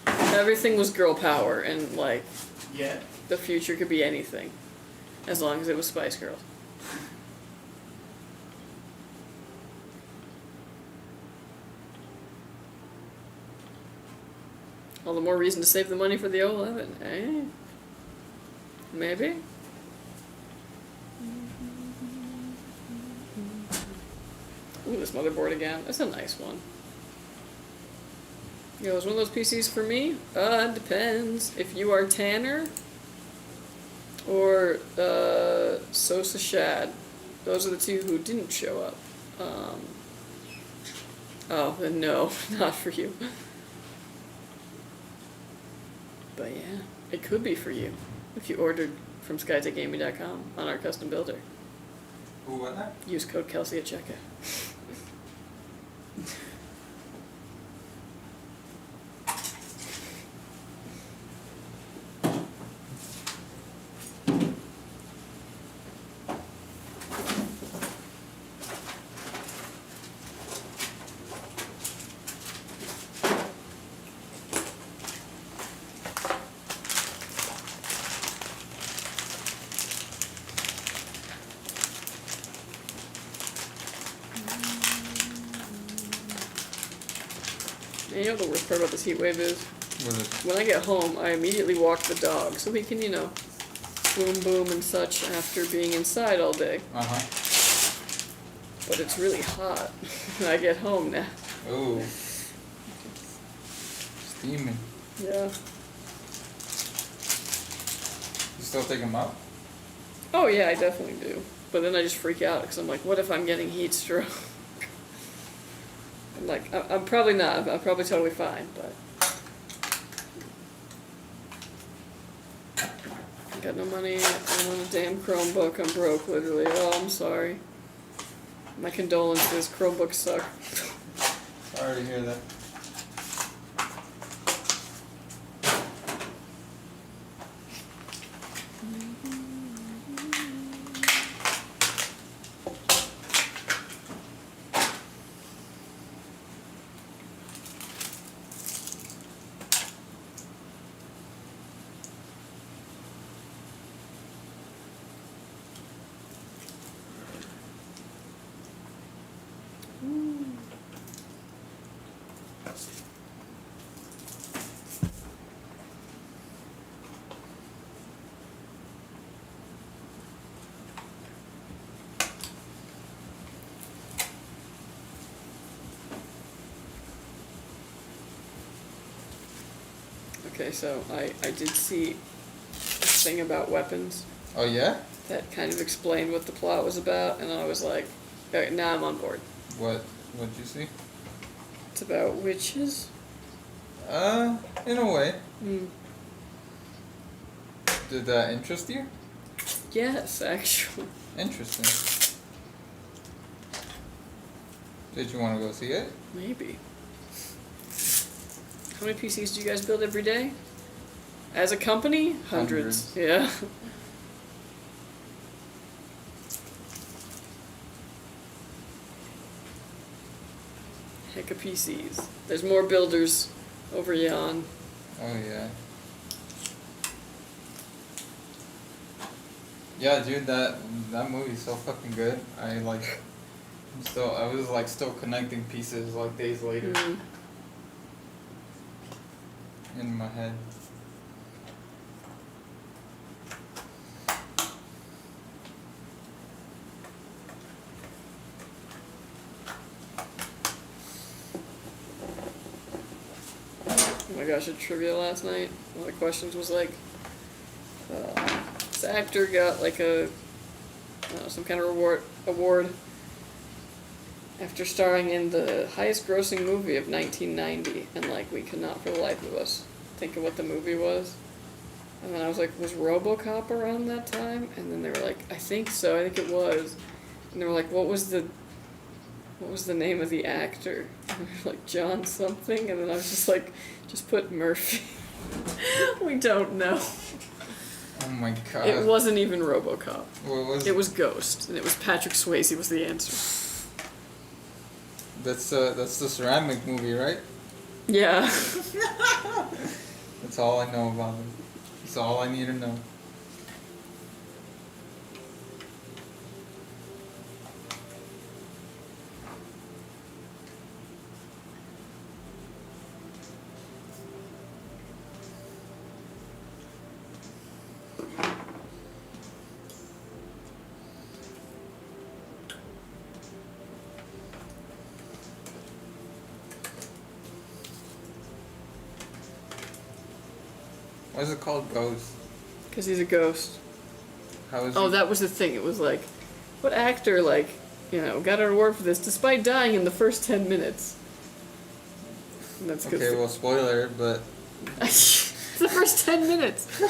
everything was girl power, and, like,
Yeah.
the future could be anything. As long as it was Spice Girls. All the more reason to save the money for the 11, eh? Maybe? Ooh, this motherboard again. That's a nice one. Yo, is one of those PCs for me? Depends. If you are Tanner or Sosa Shad, those are the two who didn't show up. Oh, then no, not for you. But yeah, it could be for you if you ordered from skytechgaming.com on our custom builder.
Who was that?
Use code Kelsey at checkout. And you know the worst part about this heat wave is?
Was it?
When I get home, I immediately walk the dog so he can, you know, boom boom and such after being inside all day.
Uh-huh.
But it's really hot when I get home now.
Oh. Steaming.
Yeah.
You still take them out?
Oh yeah, I definitely do. But then I just freak out because I'm like, what if I'm getting heat stroke? I'm like, I'm probably not. I'm probably totally fine, but I got no money. I'm on a damn Chromebook. I'm broke, literally. Oh, I'm sorry. My condolences. Chromebooks suck.
Sorry to hear that.
Okay, so I did see this thing about weapons
Oh yeah?
that kind of explained what the plot was about, and I was like, okay, now I'm on board.
What'd you see?
It's about witches.
In a way.
Hmm.
Did that interest you?
Yes, actually.
Interesting. Did you want to go see it?
Maybe. How many PCs do you guys build every day? As a company? Hundreds. Yeah. Heck of PCs. There's more builders over yon.
Oh yeah. Yeah, dude, that movie's so fucking good. I was like still connecting pieces like days later in my head.
Oh my gosh, at trivia last night, one of the questions was like, this actor got like some kind of award after starring in the highest grossing movie of 1990, and like we could not for the life of us think of what the movie was. And then I was like, was RoboCop around that time? And then they were like, I think so, I think it was. And they were like, what was the name of the actor? And we were like, John something, and then I was just like, just put Murphy. We don't know.
Oh my god.
It wasn't even RoboCop.
What was
It was Ghost, and it was Patrick Swayze was the answer.
That's the ceramic movie, right?
Yeah.
That's all I know about it. That's all I need to know. Why is it called Ghost?
Because he's a ghost.
How is
Oh,
he?
that was the thing. It was like, what actor, like, got an award for this despite dying in the first 10 minutes? And that's because
Okay, well, spoiler, but
it's the first 10 minutes.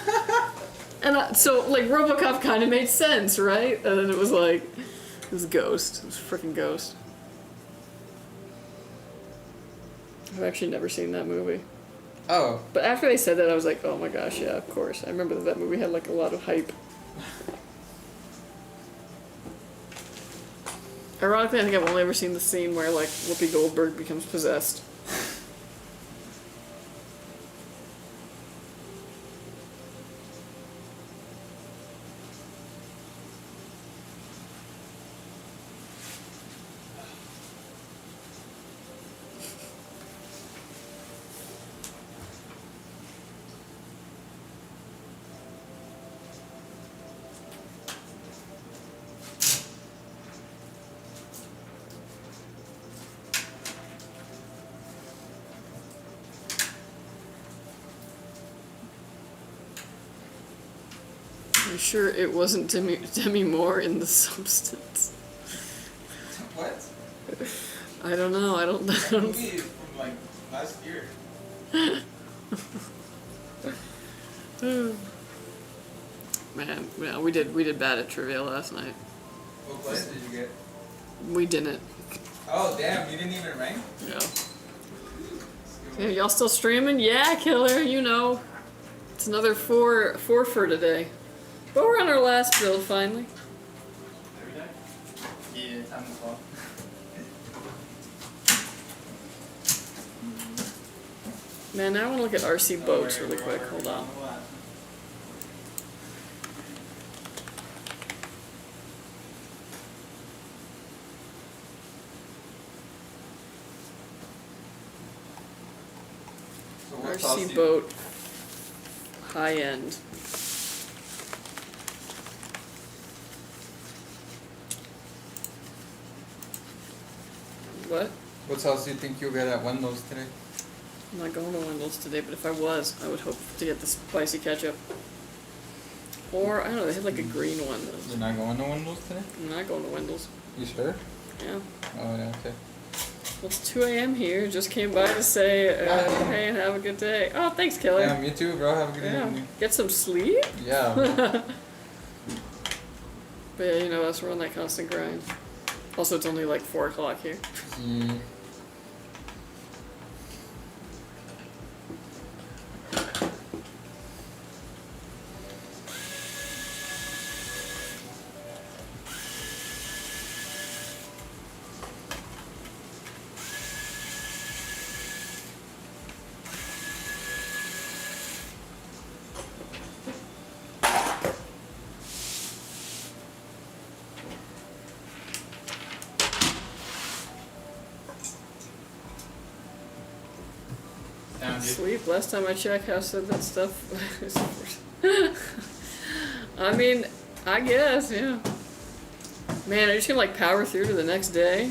And so, like, RoboCop kind of made sense, right? And then it was like, it was Ghost. It was freaking Ghost. I've actually never seen that movie.
oh,
But after they said that, I was like, oh my gosh, yeah, of course. I remember that movie had, like, a lot of hype. Ironically, I think I've only ever seen the scene where, like, Whoopi Goldberg becomes possessed. I'm sure it wasn't Demi Moore in The Substance.
what?
I don't know. I don't.
That movie is from like last year.
Man, yeah, we did bad at trivia last night.
What place did you get?
We didn't.
Oh damn, you didn't even rank?
Yeah. Yeah, y'all still streaming? Yeah, killer. You know, it's another four for today. But we're on our last build finally.
Every day?
Yeah, time to fall.
Man, now I want to look at RC boats really quick. Hold on.
So what
RC boat, high end. What?
What sauce do you think you'll get at Windows today?
I'm not going to Wendell's today, but if I was, I would hope to get the spicy ketchup. Or, I don't know, they had like a green one.
You're not going to Windows today?
I'm not going to Wendell's.
You sure?
Yeah.
Oh yeah, okay.
Well, it's 2 a.m. here. Just came by to say, hey, have a good day. Oh, thanks, Kelly.
Yeah, me too, bro. Have a good
Yeah.
evening.
Get some sleep?
Yeah.
But yeah, you know us, we're on that constant grind. Also, it's only like 4 o'clock here.
Yeah. around you.
Sleep. Last time I checked, House said that stuff. I mean, I guess, yeah. Man, are you just gonna like power through to the next day?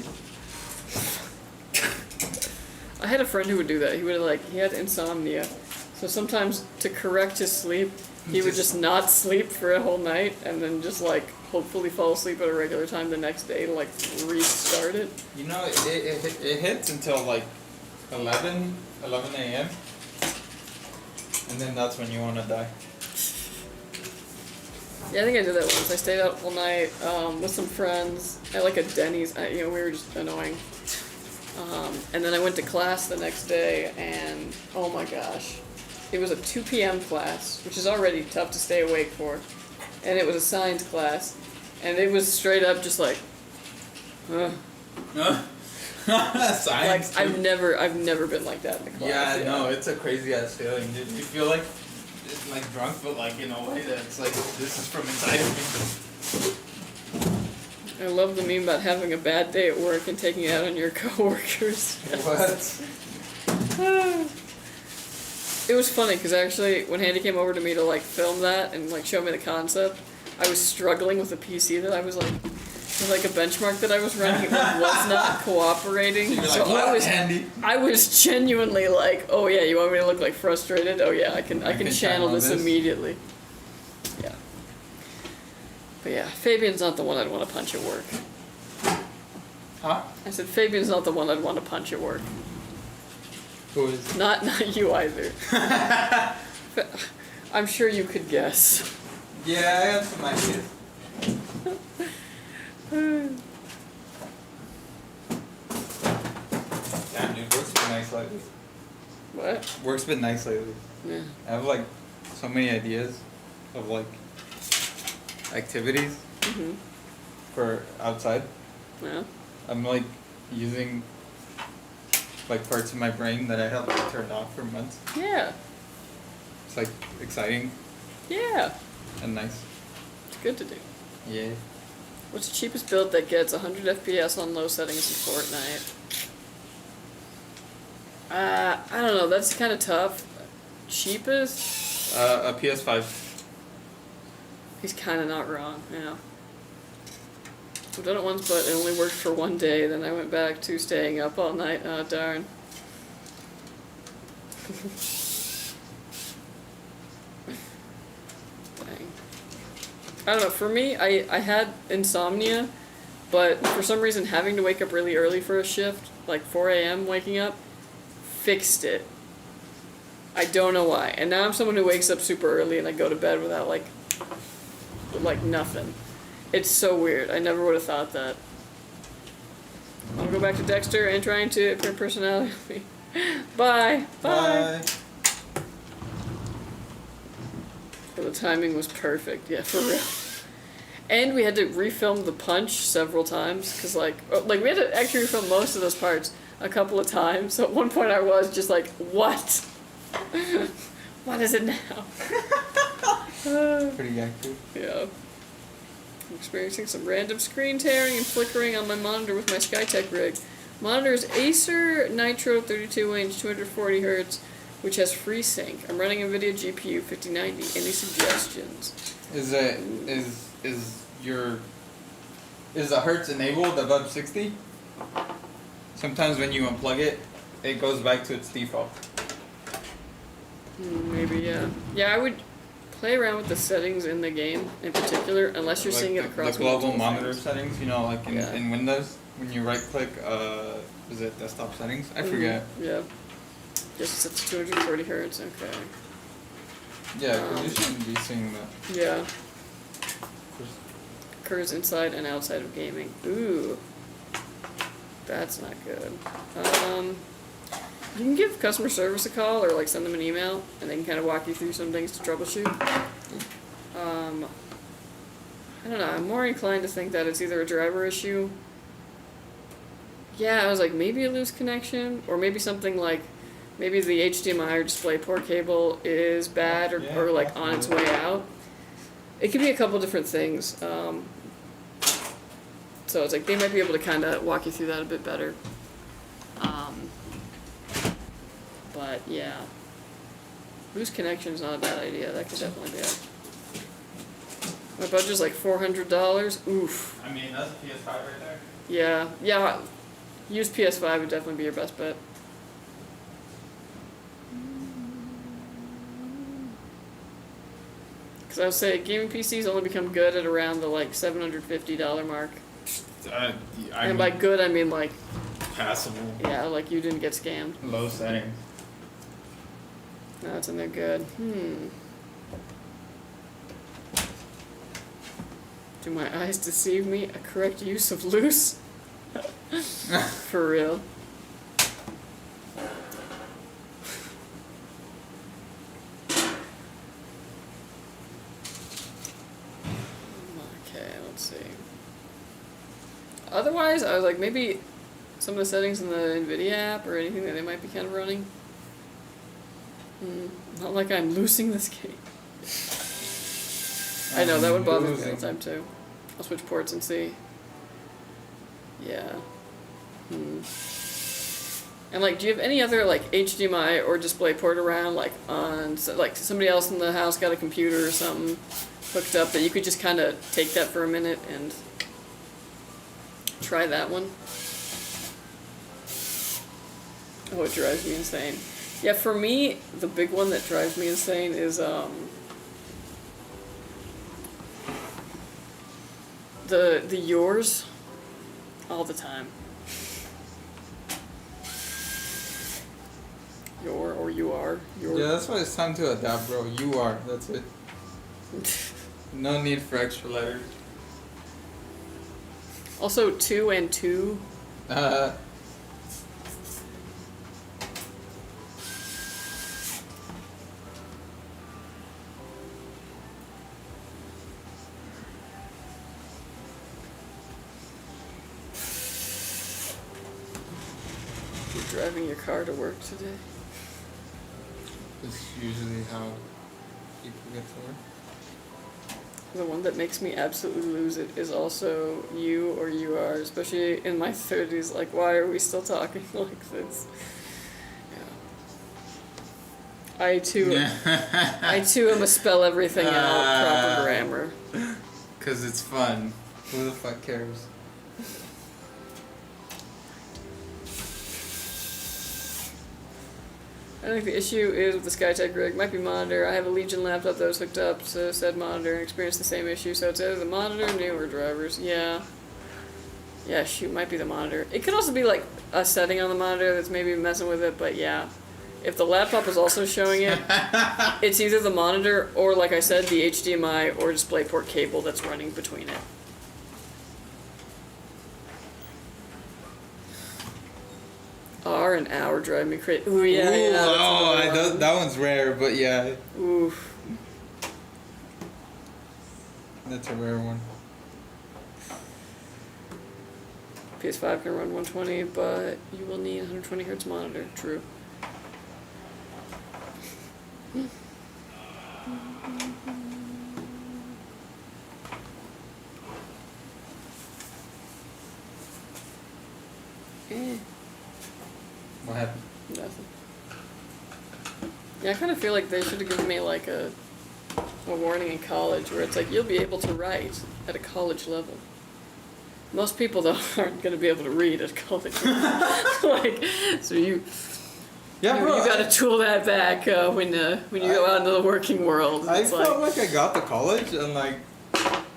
I had a friend who would do that. He would he had insomnia, so sometimes to correct his sleep, he would just not sleep for a whole night and then just like hopefully fall asleep at a regular time the next day to like restart it.
You know, it hits until like 11 a.m. and then that's when you want to die.
Yeah, I think I did that once. I stayed out all night with some friends at like a Denny's. We were just annoying. And then I went to class the next day, and oh my gosh, it was a 2 p.m. class, which is already tough to stay awake for, and it was a science class, and it was straight up just like,
Science.
like I've never been like that in the class.
Yeah, no, it's a crazy ass feeling, dude. You feel like it's like drunk, but like in a way that's like this is from inside of me.
I love the meme about having a bad day at work and taking it out on your coworkers.
What?
It was funny because actually, when Handy came over to me to like film that and like show me the concept, I was struggling with the PC that I was like, a benchmark that I was running. It was not cooperating.
So
I
Handy?
was genuinely like, oh yeah, you want me to look like frustrated? Oh yeah, I can channel this immediately. Yeah. But yeah, Fabian's not the one I'd want to punch at work.
Huh?
I said Fabian's not the one I'd want to punch at work.
Who is?
Not you either. I'm sure you could guess.
Yeah, I have some ideas. Damn, dude, work's been nice lately.
What?
Work's been nice lately.
Yeah.
I have like so many ideas of like activities for outside.
Yeah.
I'm like using like parts of my brain that I had like turned off for months.
Yeah.
It's like exciting
Yeah.
and nice.
It's good to do.
Yeah.
What's the cheapest build that gets 100 FPS on low settings in Fortnite? I don't know. That's kind of tough. Cheapest?
A PS5.
He's kind of not wrong. Yeah. I've done it once, but it only worked for one day. Then I went back to staying up all night. Oh, darn. Dang. I don't know. For me, I had insomnia, but for some reason having to wake up really early for a shift, like 4 a.m. waking up, fixed it. I don't know why. And now I'm someone who wakes up super early and I go to bed without like nothing. It's so weird. I never would have thought that. I'll go back to Dexter and trying to imprint personality. Bye. Bye. But the timing was perfect. Yeah, for real. And we had to refilm the punch several times because like we had to actually refilm most of those parts a couple of times. So at one point I was just like, what? What is it now?
Pretty active.
Yeah. I'm experiencing some random screen tearing and flickering on my monitor with my Skytech rig. Monitor is Acer Nitro 32-inch 240Hz, which has FreeSync. I'm running NVIDIA GPU 5090. Any suggestions?
Is the Hertz enabled above 60? Sometimes when you unplug it, it goes back to its default.
Maybe, yeah. Yeah, I would play around with the settings in the game in particular, unless you're
Like
seeing it across
the global
multiple
monitor
things.
settings, you know, like
Yeah.
in Windows, when you right click, is it desktop settings? I forget.
Yeah. Just set to 240 hertz, okay.
Yeah, 'cause you shouldn't be seeing that.
Yeah. Occurs inside and outside of gaming. Ooh. That's not good. You can give customer service a call or like send them an email and they can kind of walk you through some things to troubleshoot. I don't know, I'm more inclined to think that it's either a driver issue. Yeah, I was like, maybe a loose connection, or maybe something like, maybe the HDMI or DisplayPort cable is bad or like on its way out. It could be a couple different things. So it's like they might be able to kind of walk you through that a bit better. But yeah. Loose connection's not a bad idea. That could definitely be it. My budget's like $400. Oof.
I mean, that's a PS5 right there.
Yeah. Yeah. Use PS5 would definitely be your best bet. Because I would say gaming PCs only become good at around the like $750 mark. And by good, I mean like,
passable.
yeah, like you didn't get scammed.
Low settings.
No, it's in there good. Do my eyes deceive me? A correct use of loose? For real. Okay, let's see. Otherwise, I was like, maybe some of the settings in the NVIDIA app or anything that they might be kind of running. Not like I'm losing this game. I know, that would bother me all the time too. I'll switch ports and see. Yeah. And like, do you have any other like HDMI or display port around, like on, like somebody else in the house got a computer or something hooked up that you could just kind of take that for a minute and try that one? Oh, it drives me insane. Yeah, for me, the big one that drives me insane is the yours all the time. Your or you are. Your.
Yeah, that's why it's time to adapt, bro. You are. That's it. No need for extra letters.
Also, 2 and 2. You're driving your car to work today?
It's usually how people get to work.
The one that makes me absolutely lose it is also you or you are, especially in my 30s. Like, why are we still talking like this? Yeah. I too am a spell everything out proper grammar.
'Cause it's fun. Who the fuck cares?
I think the issue is with the Skytech rig. Might be monitor. I have a Legion laptop that was hooked up to said monitor and experienced the same issue. So it's either the monitor, newer drivers. Yeah. Yeah, shoot, might be the monitor. It could also be like a setting on the monitor that's maybe messing with it, but yeah. If the laptop is also showing it, it's either the monitor or, like I said, the HDMI or DisplayPort cable that's running between it. An hour drive me crazy. Ooh, yeah,
Ooh,
yeah.
that one's rare, but yeah.
Oof.
That's a rare one.
PS5 can run 120, but you will need 120 hertz monitor. True.
What happened?
Nothing. Yeah, I kind of feel like they should have given me like a warning in college where it's like, you'll be able to write at a college level. Most people, though, aren't going to be able to read at college level. Like, so you got to tool that back when you go out into the working world.
I felt like I got to college and like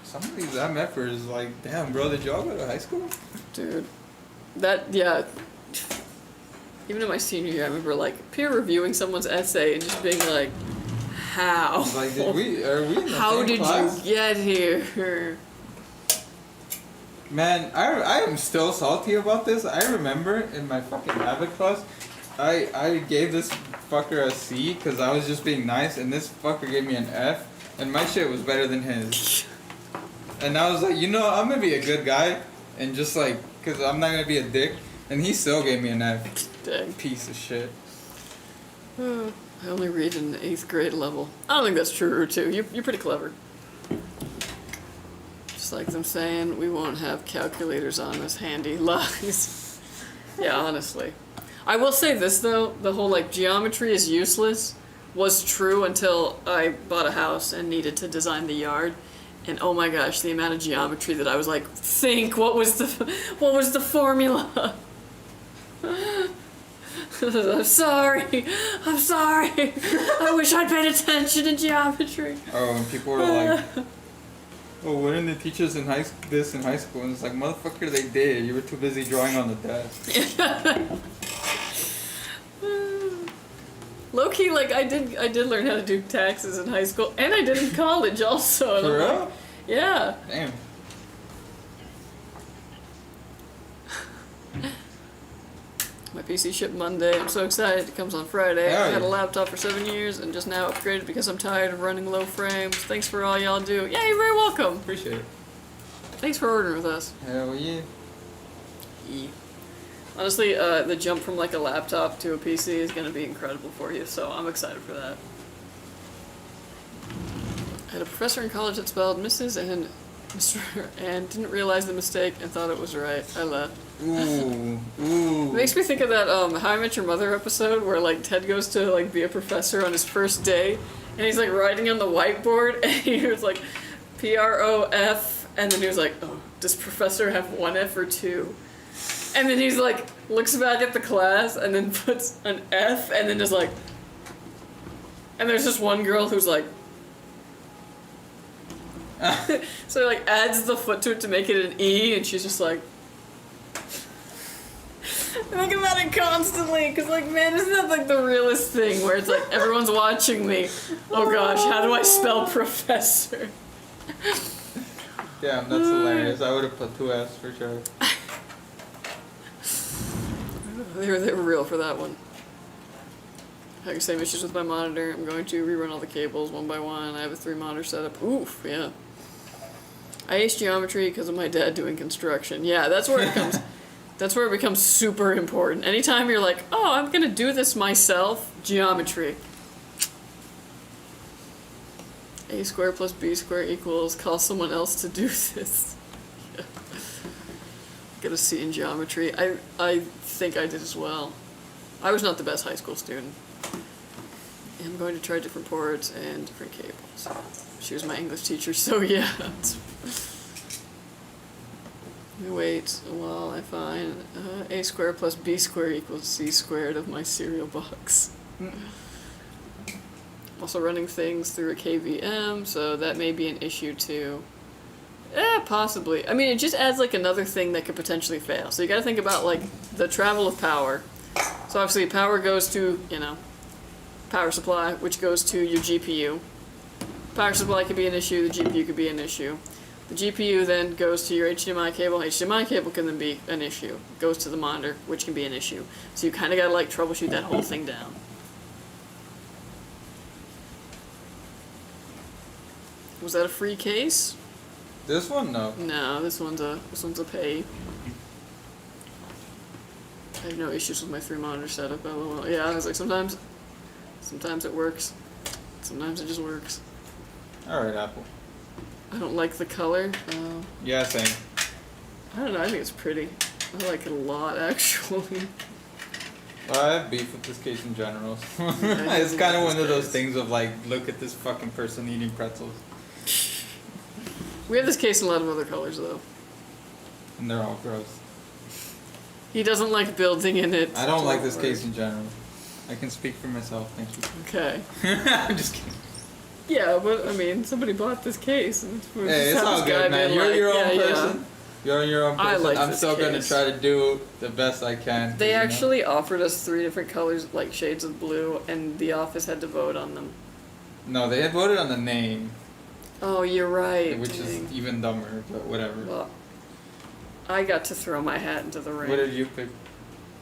some of these MFers is like, damn, bro, did y'all go to high school?
Dude, yeah. Even in my senior year, I remember like peer reviewing someone's essay and just being like, "How?
Like, are we in the
How
same
did
class?
you get here?"
Man, I am still salty about this. I remember in my fucking Avid class, I gave this fucker a C because I was just being nice, and this fucker gave me an F, and my shit was better than his. And I was like, you know, I'm gonna be a good guy, and just like, cause I'm not gonna be a dick, and he still gave me an F.
Dang.
Piece of shit.
I only read in the 8th grade level. I don't think that's true, too. You're pretty clever. Just like them saying, we won't have calculators on us handy. Lies. Yeah, honestly. I will say this, though. The whole, like, geometry is useless was true until I bought a house and needed to design the yard. And oh my gosh, the amount of geometry that I was like, think, what was the formula? I'm sorry. I wish I'd paid attention to geometry.
Oh, and people were like, "Oh, why didn't they teach us in high school?" And it's like, motherfucker, they did. You were too busy drawing on the desk.
Low key, like I did learn how to do taxes in high school, and I did in college also. And
For
I'm
real?
like, yeah.
Damn.
My PC shipped Monday. I'm so excited. It comes on Friday.
Hell
I had a
yeah.
laptop for 7 years and just now upgraded because I'm tired of running low frames. Thanks for all y'all do. Yeah, you're very welcome.
Appreciate it.
Thanks for ordering with us.
Hell yeah.
Honestly, the jump from like a laptop to a PC is going to be incredible for you, so I'm excited for that. I had a professor in college that spelled Mrs. and Mr. and didn't realize the mistake and thought it was right. I laughed.
Ooh.
It makes me think of that How I Met Your Mother episode where like Ted goes to like be a professor on his first day and he's like writing on the whiteboard and he was like PROF and then he was like, oh, does professor have 1 F or 2? And then he's like looks back at the class and then puts an F and then just like, and there's just one girl who's like so he like adds the foot to it to make it an E and she's just like I think about it constantly, because, like, man, isn't that, like, the realest thing, where it's, like, everyone's watching me. Oh, gosh, how do I spell professor?
Damn, that's hilarious. I would have put 2 F's for sure.
They were real for that one. I have the same issues with my monitor. I'm going to rerun all the cables one by one. I have a 3-monitor setup. Oof, yeah. I aced geometry because of my dad doing construction. Yeah, that's where it comes... That's where it becomes super important. Anytime you're like, oh, I'm gonna do this myself, geometry. A squared plus B squared equals call someone else to do this. Yeah. Get a C in geometry. I think I did as well. I was not the best high school student. I'm going to try different ports and different cables. She was my English teacher, so yeah. Wait while I find A squared plus B squared equals C squared of my cereal box. Also running things through a KVM, so that may be an issue too. Possibly. I mean, it just adds like another thing that could potentially fail. So you gotta think about like the travel of power. So obviously power goes to, power supply, which goes to your GPU. Power supply could be an issue, the GPU could be an issue. The GPU then goes to your HDMI cable. HDMI cable can then be an issue. Goes to the monitor, which can be an issue. So you kind of got to like troubleshoot that whole thing down. Was that a free case?
This one, no.
No, this one's a pay. I have no issues with my 3-monitor setup. LOL. Yeah, I was like sometimes it works. Sometimes it just works.
All right, Apple.
I don't like the color.
Yeah, same.
I don't know. I think it's pretty. I like it a lot, actually.
Well, I have beef with this case in general.
I
It's kind of
like
one of
this
those
case.
things of like, look at this fucking person eating pretzels,
We have this case in a lot of other colors, though.
and they're all gross.
He doesn't like building in it.
I don't like this case in general. I can speak for myself. Thank you.
Okay.
I'm just kidding.
Yeah, but I mean, somebody bought this case. And
Hey, it's all good, man. You're your own person. You're your own
I
person.
like
I'm
this
still gonna
case.
try to do the best I can.
They
you know?
actually offered us 3 different colors, like shades of blue, and the office had to vote on them.
No, they had voted on the name,
Oh, you're right.
which
dang.
is even dumber. But whatever.
Well, I got to throw my hat into the ring.
What did you pick?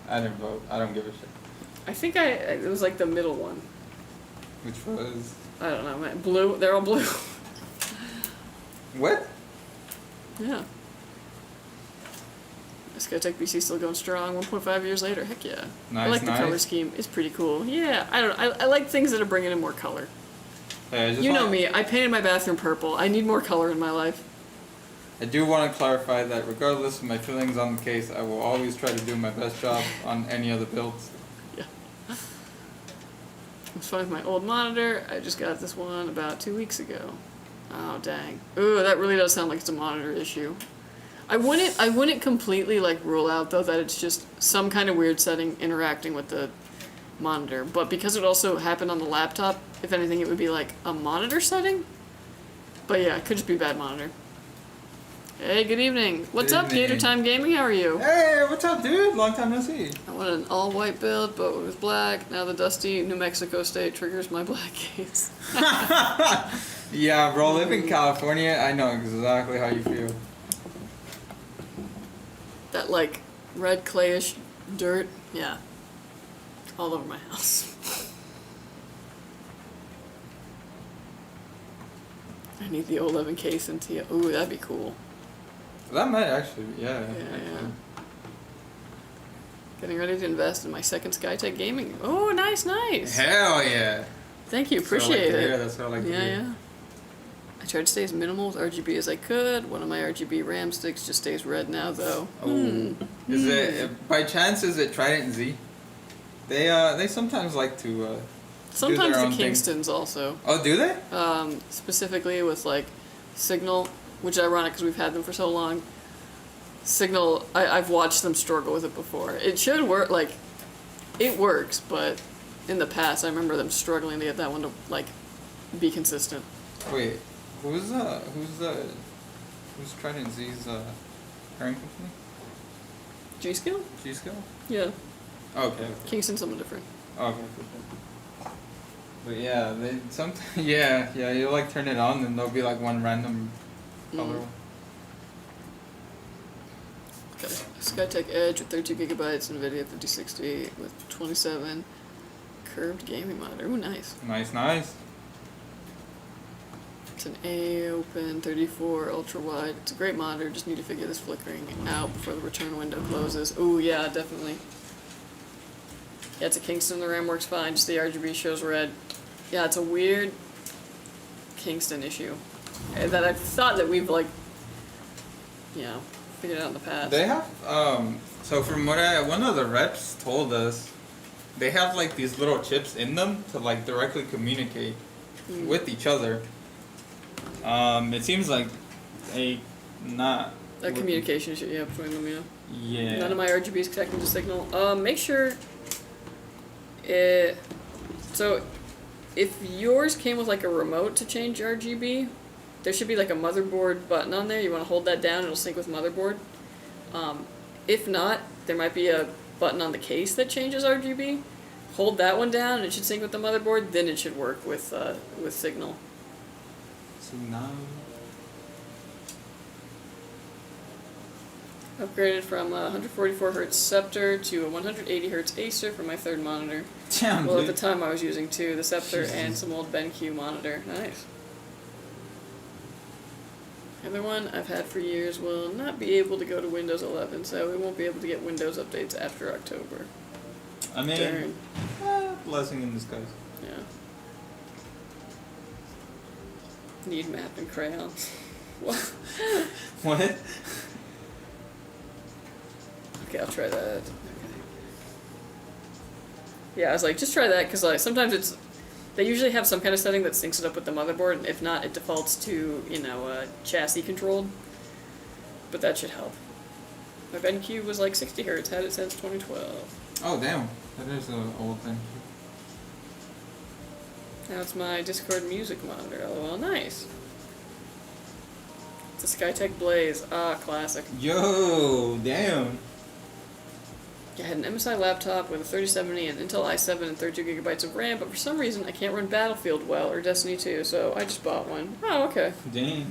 I didn't vote. I don't give a shit.
I think it was like the middle one.
Which was
I don't know, man. Blue. They're all blue.
what?
Yeah. Skytech PC still going strong. 1.5 years later. Heck yeah.
Nice,
I like the color
nice.
scheme. It's pretty cool. Yeah. I don't know. I like things that are bringing in more color.
Hey, I just
You know
want-
me. I painted my bathroom purple. I need more color in my life.
I do want to clarify that regardless of my feelings on the case, I will always try to do my best job on any other builds.
It's fine with my old monitor. I just got this one about 2 weeks ago. Oh dang. Ooh, that really does sound like it's a monitor issue. I wouldn't completely like rule out though that it's just some kind of weird setting interacting with the monitor. But because it also happened on the laptop, if anything, it would be like a monitor setting. But yeah, it could just be a bad monitor. Hey, good evening. What's up,
evening.
Gator Time Gaming? How are you?
Hey, what's up, dude? Long time no see.
I want an all-white build, but it was black. Now the dusty New Mexico state triggers my black gaze.
Yeah, bro, live in California. I know exactly how you feel.
That, like, red clayish dirt. Yeah. All over my house. I need the 11 case into you. Ooh, that'd be cool.
That might actually, yeah.
Yeah. Getting ready to invest in my second Skytech gaming. Oh, nice.
Hell yeah.
Thank you,
That's what I like
appreciate
to
it.
hear, that's what I like to hear.
Yeah. I tried to stay as minimal with RGB as I could. One of my RGB RAM sticks just stays red now, though.
Oh. Is it, by chance, is it Trident Z? They sometimes like to,
Sometimes
their
the
own thing.
Kingstons also.
Oh, do they?
Specifically with like Signal, which is ironic because we've had them for so long. Signal, I've watched them struggle with it before. It should work, like, it works, but in the past I remember them struggling to get that one to like be consistent.
Wait, who's Trident Z's parent company?
G-Skill?
G-Skill?
Yeah.
Okay.
Kingston's something different.
Okay. Cool. But yeah, they sometimes yeah, you like turn it on and there'll be like one random color.
Got a Skytech Edge with 32 gigabytes, NVIDIA 5060 with 27 curved gaming monitor. Ooh, nice.
Nice.
It's an A open 34 ultra wide. It's a great monitor. Just need to figure this flickering out before the return window closes. Ooh, yeah, definitely. Yeah, it's a Kingston. The RAM works fine. Just the RGB shows red. Yeah, it's a weird Kingston issue that I thought that we've like, figured out in the past.
They have so from what one of the reps told us, they have like these little chips in them to like directly communicate with each other. It seems like a
communication issue, yeah, between them, yeah.
Yeah.
None of my RGB is connecting to Signal. Make sure so if yours came with like a remote to change RGB, there should be like a motherboard button on there. You want to hold that down, it'll sync with motherboard. If not, there might be a button on the case that changes RGB. Hold that one down and it should sync with the motherboard, then it should work with Signal.
Signal.
Upgraded from a 144 Hz Scepter to a 180 Hz Acer for my third monitor.
Damn,
Well, at
dude.
the time I was using two, the Scepter
Jesus.
and some old BenQ monitor. Nice. The other one I've had for years will not be able to go to Windows 11, so we won't be able to get Windows updates after October.
I mean,
Darn.
blessing in disguise.
Yeah. Need map and crayons. What?
What?
Okay, I'll try that. Okay. Yeah, I was like, just try that, because like, sometimes they usually have some kind of setting that syncs it up with the motherboard, and if not, it defaults to, chassis controlled. But that should help. My BenQ was like 60 Hz, had it since 2012.
Oh damn, that is an old thing.
Now it's my Discord music monitor, lol, nice. It's a Skytech Blaze, classic.
Yo, damn.
I had an MSI laptop with a 3070 and Intel i7 and 32 gigabytes of RAM, but for some reason I can't run Battlefield well or Destiny 2, so I just bought one. Oh, okay.
Dang.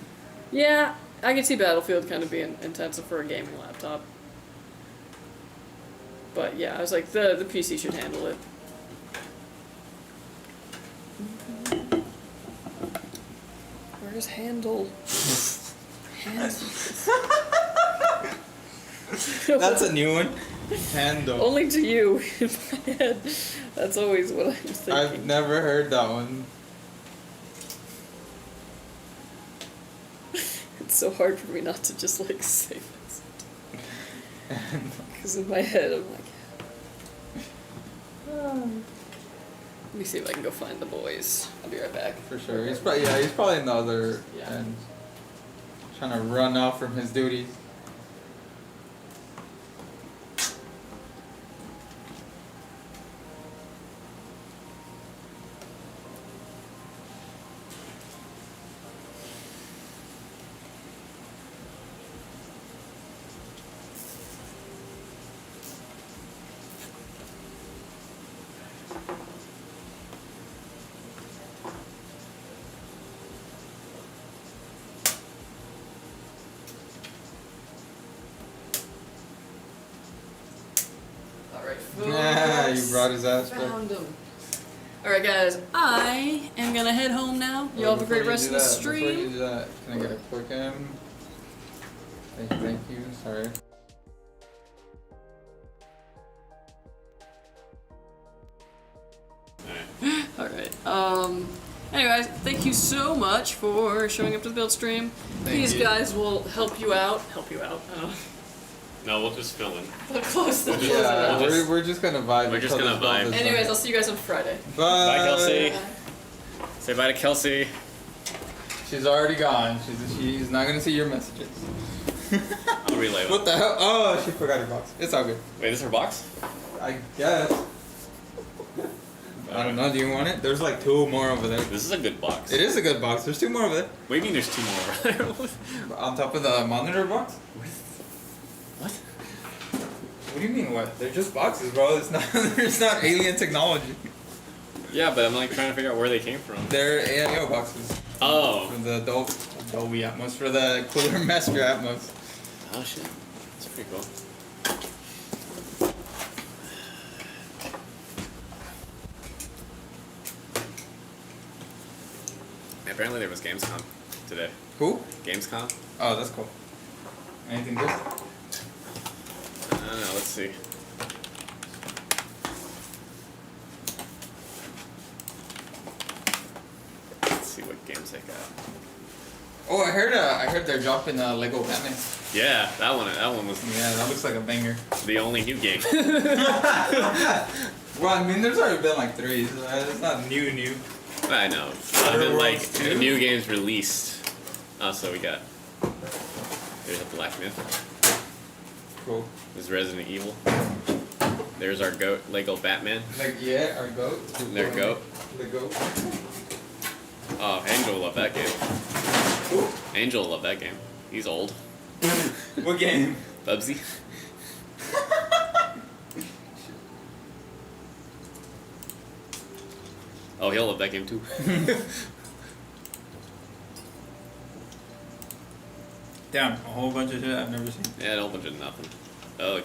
Yeah, I can see Battlefield kind of being intensive for a gaming laptop. But yeah, I was like, the PC should handle it. Where's handle?
That's a new one. Handle.
Only to you in my head. That's always what I'm thinking.
I've never heard that one.
It's so hard for me not to just like say this. Because in my head I'm like, Let me see if I can go find the boys. I'll be right back.
For sure. He's probably in the other
Yeah.
end. Trying to run off from his duties.
Alright,
Yeah, you brought his ass back.
Found him. Alright, guys, I am gonna head home now. Y'all have a great rest of the
Before you
stream.
do that, can I get a quick Thank you. Sorry.
Alright, anyways, thank you so much for showing up to the build stream. These
you.
guys will help you out.
No, we'll just fill in.
They'll close the
We'll
doors.
Yeah,
just-
we're just gonna vibe.
we're just
until
gonna
this build
vibe.
is done.
Anyways, I'll see you guys on Friday.
Bye, Kelsey. Say bye to Kelsey.
She's already gone. She's not gonna see your messages.
I'll relay it.
What the hell? Oh, she forgot her box. It's all good.
Wait, this is her box?
I guess. I don't know. Do you want it? There's like 2 more over there.
This is a good box.
It is a good box. There's 2 more over there.
What do you mean there's 2 more over there?
On top of the monitor box?
What?
What do you mean what? They're just boxes, bro. It's not. It's not alien technology.
Yeah, but I'm like trying to figure out where they came from.
They're AIO boxes.
Oh.
For the Dolby Atmos, for the CoolerMaster Atmos.
Oh shit. That's pretty cool. Apparently there was Gamescom today.
Who?
Gamescom?
Oh, that's cool. Anything good?
I don't know, let's see. Let's see what games they got.
Oh, I heard they're dropping Lego Batman.
Yeah, that one was
Yeah, that looks like a banger.
the only new game.
Well, I mean, there's already been like 3, so it's not new.
I know.
Outer
Been like
Worlds 2?
new games released. Oh, so we got. There's a Black Myth.
Cool.
There's Resident Evil. There's our goat, Lego Batman.
Like, yeah, our goat.
Their goat.
The goat.
Oh, Angel will love that game.
Cool.
Angel will love that game. He's old.
What game?
Bubsy. Oh, he'll love that game too.
Damn, a whole bunch of shit I've never seen.
Yeah, a whole bunch of nothing. Oh,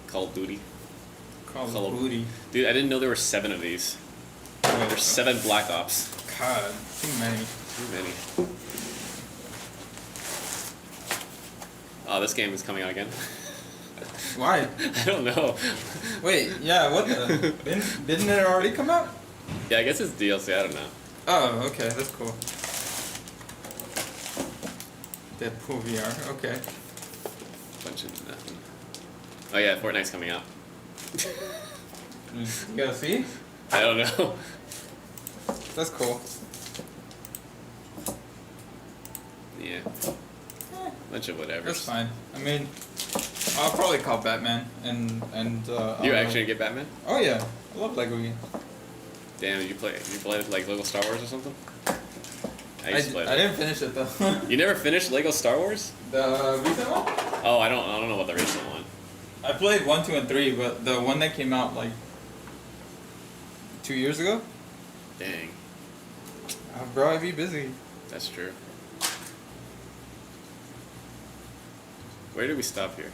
Call of Duty.
Call
Call
of
of-
Duty.
Dude, I didn't know there were 7 of these. There's 7 Black Ops.
God, too many.
Too many. Oh, this game is coming out again.
Why?
I don't know.
Wait, yeah, what the? Didn't it already come out?
Yeah, I guess it's DLC. I don't know.
Oh, okay, that's cool. Deadpool VR, okay.
Bunch of nothing. Oh yeah, Fortnite's coming out.
You gotta see?
I don't know.
That's cool.
Yeah. Bunch of whatever.
That's fine. I mean, I'll probably call Batman and
You
I'll-
actually get Batman?
Oh yeah, I love Lego games.
Damn, did you play like Lego Star Wars or something? I
I
used to play that.
didn't finish it though.
You never finished Lego Star Wars?
The recent one?
Oh, I don't know about the recent one.
I played 1, 2, and 3, but the one that came out like 2 years ago.
Dang,
Bro, I'd be busy.
that's true. Where did we stop here?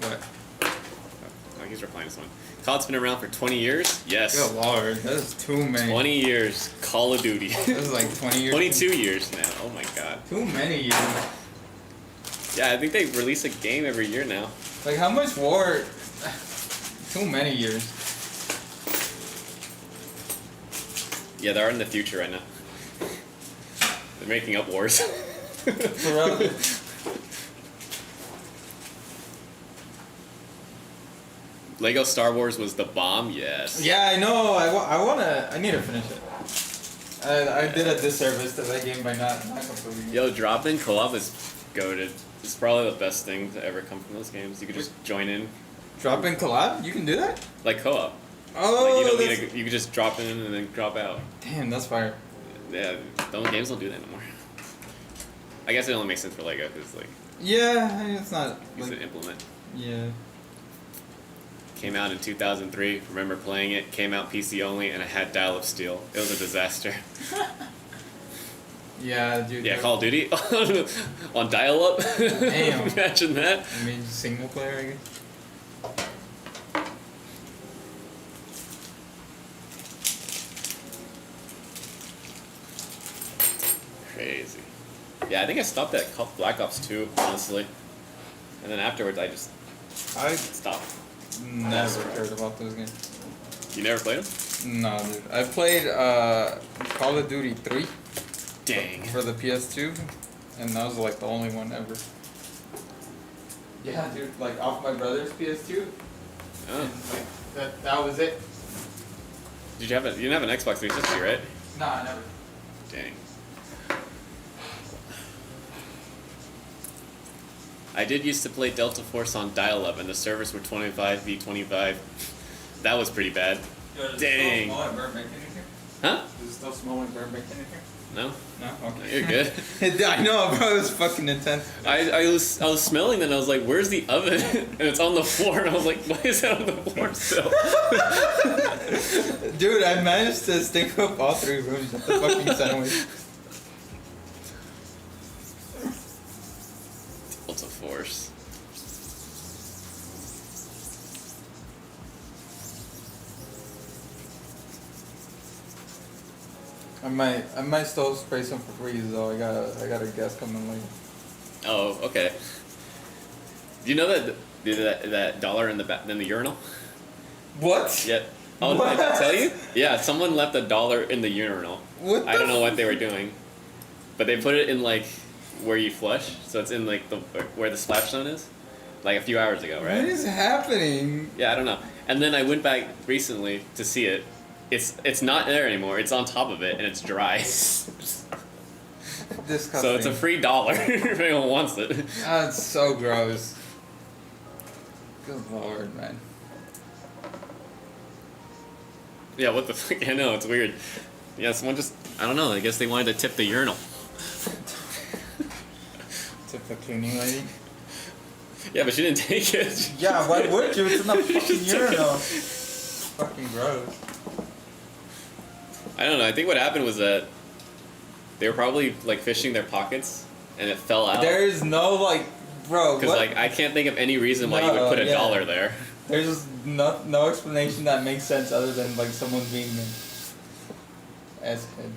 What?
Oh, he's replying to someone. COD's been around for 20 years? Yes.
Good lord, that is too many.
20 years. Call of Duty.
This is like 20 years.
22 years now. Oh my god.
Too many years.
Yeah, I think they release a game every year now.
Like how much war? Too many years.
Yeah, they're in the future right now. They're making up wars.
For real.
Lego Star Wars was the bomb. Yes.
Yeah, I know. I need to finish it. I did a disservice to that game by not completing it.
Yo, drop-in co-op is goated. It's probably the best thing to ever come from those games. You could just join in,
Drop in collab? You can do that?
like co-op.
Oh,
Like you don't
that's-
need you could just drop in and then drop out.
Damn, that's fire.
Yeah, those games don't do that anymore. I guess it only makes sense for Lego because like
Yeah, I mean, it's not
easy
like
to implement.
yeah.
Came out in 2003. Remember playing it? Came out PC only, and I had dial-up steel. It was a disaster.
Yeah, dude.
Yeah, Call of Duty on dial-up.
Damn.
Imagine that.
I mean, single player, I guess.
Crazy. Yeah, I think I stopped at Black Ops 2, honestly. And then afterwards, I just
I
stopped.
never cared about those games.
You never played them?
No, dude. I played Call of Duty 3
Dang.
for the PS2, and that was like the only one ever. Yeah, dude. Like off my brother's PS2.
Oh.
And, like that was it.
Did you have you didn't have an Xbox 360, right?
Nah, never.
Dang. I did used to play Delta Force on dial-up, and the servers were 25v25. That was pretty bad. Dang.
Does it still smell like burnt bacon in here?
Huh?
Does it still smell like burnt bacon in here?
No?
No? Okay.
You're good.
I know, bro. It was fucking intense.
I was smelling that and I was like, where's the oven? And it's on the floor and I was like, why is that on the floor still?
Dude, I managed to stink up all 3 rooms at the fucking sandwich.
Delta Force.
I might still spray some for freeze though. I got a guest coming later.
Oh, okay. Do you know that dollar in the urinal?
What?
Yeah. Oh, did I tell you? Yeah, someone left $1 in the urinal.
What?
I don't know what they were doing, but they put it in like where you flush, so it's in like where the splash zone is, like a few hours ago, right?
What is happening?
Yeah, I don't know. And then I went back recently to see it. It's not there anymore. It's on top of it and it's dry.
Disgusting.
So it's a free $1 if anyone wants it.
That's so gross. Good lord, man.
Yeah, what the fuck? I know, it's weird. Yeah, someone just, I don't know, I guess they wanted to tip the urinal.
Tip the cleaning lady.
Yeah, but she didn't take it.
Yeah, why would you? It's in the fucking
Just took
urinal. Fucking gross.
I don't know, I think what happened was that they were probably like fishing their pockets and it fell out.
There is no like, bro.
Because
What?
like I can't think of any reason why you would put
No,
$1
yeah.
there.
There's no explanation that makes sense other than like someone being an ass kid.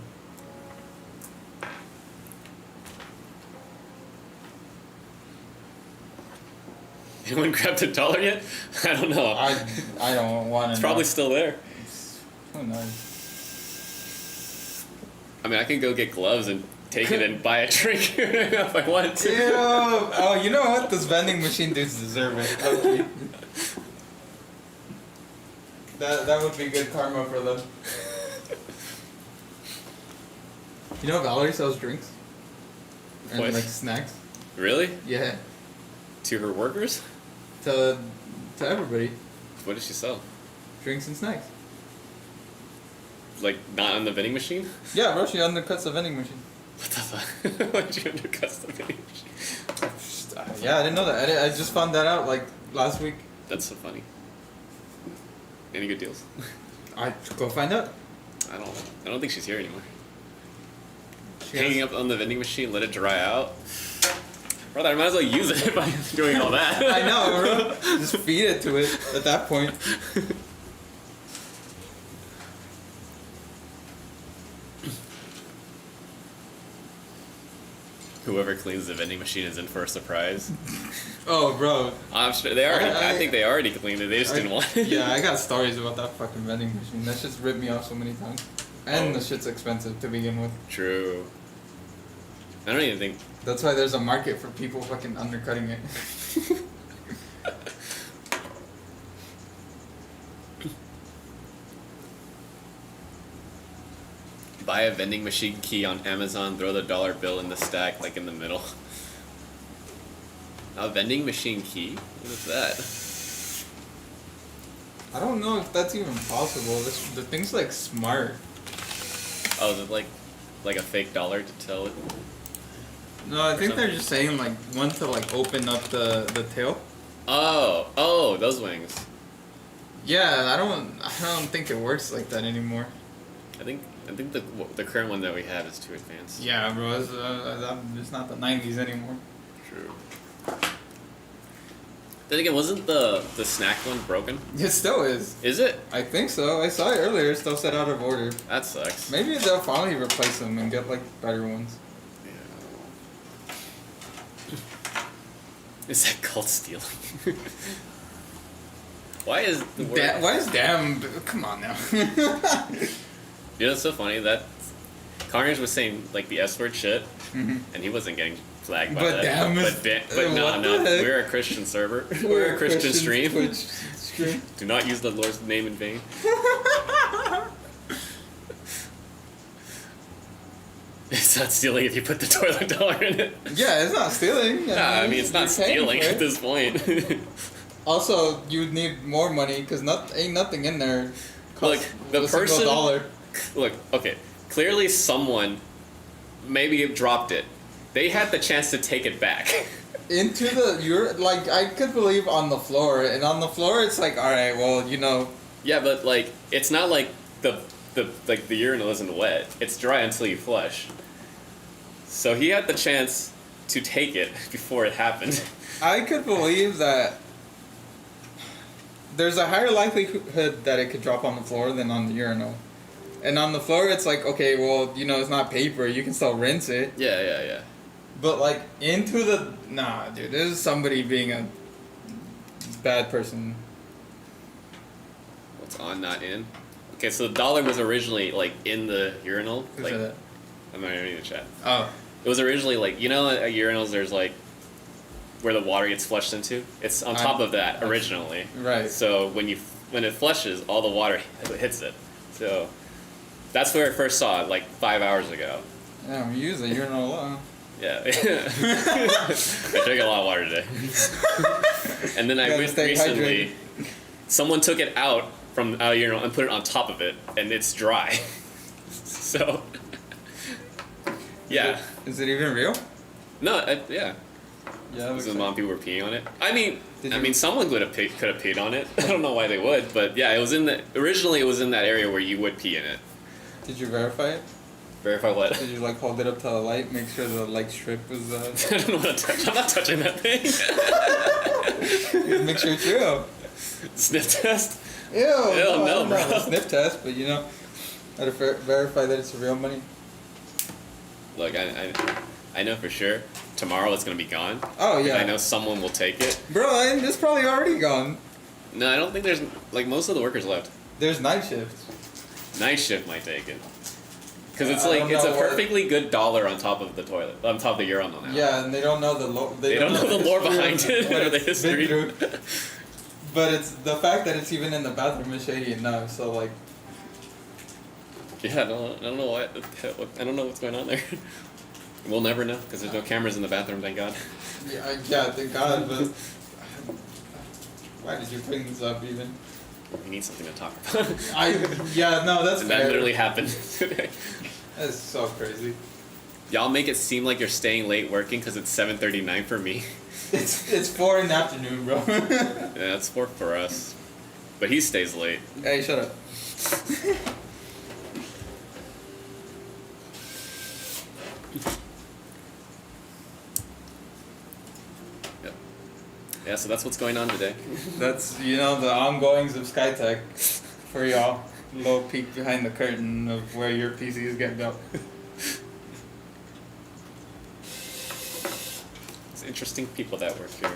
Anyone grabbed $1 yet? I don't know.
I don't want to.
It's probably still there.
Who knows?
I mean, I can go get gloves and take it and buy a drink if I wanted to.
Ew. Oh, you know what? Those vending machine dudes deserve it. Okay. That would be good karma for them. You know Valerie sells drinks? And
What?
like snacks?
Really?
Yeah.
To her workers?
To everybody.
What does she sell?
Drinks and snacks.
Like, not on the vending machine?
Yeah, bro, she undercuts the vending machine.
What the fuck? Why did you undercut the vending machine?
Yeah, I didn't know that. I just found that out like last week.
That's so funny. Any good deals?
I go find out.
I don't think she's here anymore.
She
Hanging
has-
up on the vending machine, let it dry out. Brother, I might as well use it if I'm doing all that.
I know, bro. Just feed it to it at that point.
Whoever cleans the vending machine is in for a surprise.
Oh, bro.
I'm sure they already. I
I-
think they already cleaned it. They just didn't want it.
Yeah, I got stories about that fucking vending machine. That shit's ripped me off so many times. And the shit's expensive to begin with.
True. I don't even think.
That's why there's a market for people fucking undercutting it.
Buy a vending machine key on Amazon, throw the dollar bill in the stack, like in the middle. A vending machine key? What is that?
I don't know if that's even possible. The thing's like smart.
Oh, is it like a fake dollar to tell it?
No, I think they're
something?
just saying like one to like open up the tail.
Oh, those wings.
Yeah, I don't think it works like that anymore.
I think the current one that we have is too advanced.
Yeah, bro, it's not the 90s anymore.
True. Then again, wasn't the snack one broken?
It still is.
Is it?
I think so. I saw it earlier. It's still set out of order.
That sucks.
Maybe they'll finally replace them and get like better ones.
Is that called stealing? Why is the word...
Why is damn? Come on now.
You know, it's so funny that Congress was saying like the S word shit, and he wasn't getting flagged by
But
that.
damn is-
but no,
what
no,
the heck?
we're a Christian server. We're a Christian stream.
Twitch stream.
Do not use the Lord's name in vain. It's not stealing if you put the toilet dollar in it.
Yeah, it's not stealing.
Nah, I mean it's not
you're paying
stealing
for it.
at this point.
Also, you would need more money because ain't nothing in there.
Look, the
a single
person.
dollar.
Look, okay. Clearly, someone maybe dropped it. They had the chance to take it back.
Into you're like I could believe on the floor, and on the floor it's like, all right, well, you know.
Yeah, but like it's not like the urinal isn't wet. It's dry until you flush. So he had the chance to take it before it happened.
I could believe that there's a higher likelihood that it could drop on the floor than on the urinal. And on the floor, it's like, okay, well, you know, it's not paper. You can still rinse it.
Yeah.
But, like, into the... Nah, dude. This is somebody being a bad person.
What's on, not in? Okay, so the dollar was originally, like, in the urinal.
Who
Like,
said that?
I'm not reading the chat.
Oh.
It was originally, like, you know at urinals there's, like, where the water gets flushed into? It's on top of that, originally.
Right.
So when it flushes, all the water hits it. So that's where I first saw it, like 5 hours ago.
Yeah, we use the urinal a lot.
Yeah. I drank a lot of water today. And then I
Gotta
went
stay
recently, someone took it out from our urinal and put it on top of it, and it's dry. So, yeah.
Is it even real?
No, yeah.
Yeah.
Because mom people were peeing on it. I mean, someone could have peed on it. I don't know why they would, but yeah, it was originally it was in that area where you would pee in it.
Did you verify it?
Verify what?
Did you, like, hold it up to the light, make sure the light strip was,
I don't know what to touch. I'm not touching that thing.
make sure it's real.
Sniff test?
Ew,
no,
not
bro.
a sniff test, but, you know, how to verify that it's real money.
Look, I know for sure tomorrow it's gonna be gone.
Oh, yeah.
I know someone will take it.
Bro, it's probably already gone.
No, I don't think there's like most of the workers left.
There's night shifts.
Night shift might take it. Because it's
I
like
don't
it's
know
a perfectly good dollar on top of the toilet, on top of the urinal now.
Yeah, and they don't know the lore.
They don't know the lore behind it
what
or the
it's been
history.
through. But it's the fact that it's even in the bathroom is shady enough. So like,
Yeah, I don't know what I don't know what's going on there. We'll never know because there's no cameras in the bathroom, thank God.
yeah, thank God. But why did you bring this up even?
We need something to talk about.
That's
And that
fair.
literally happened today.
That's so crazy.
Y'all make it seem like you're staying late working because it's 7:39 for me.
It's 4 in the afternoon, bro.
Yeah, it's 4 for us. But he stays late.
Hey, shut up.
Yep. Yeah, so that's what's going on today.
That's the ongoings of Skytech for y'all. A little peek behind the curtain of where your PCs get built.
It's interesting people that work here.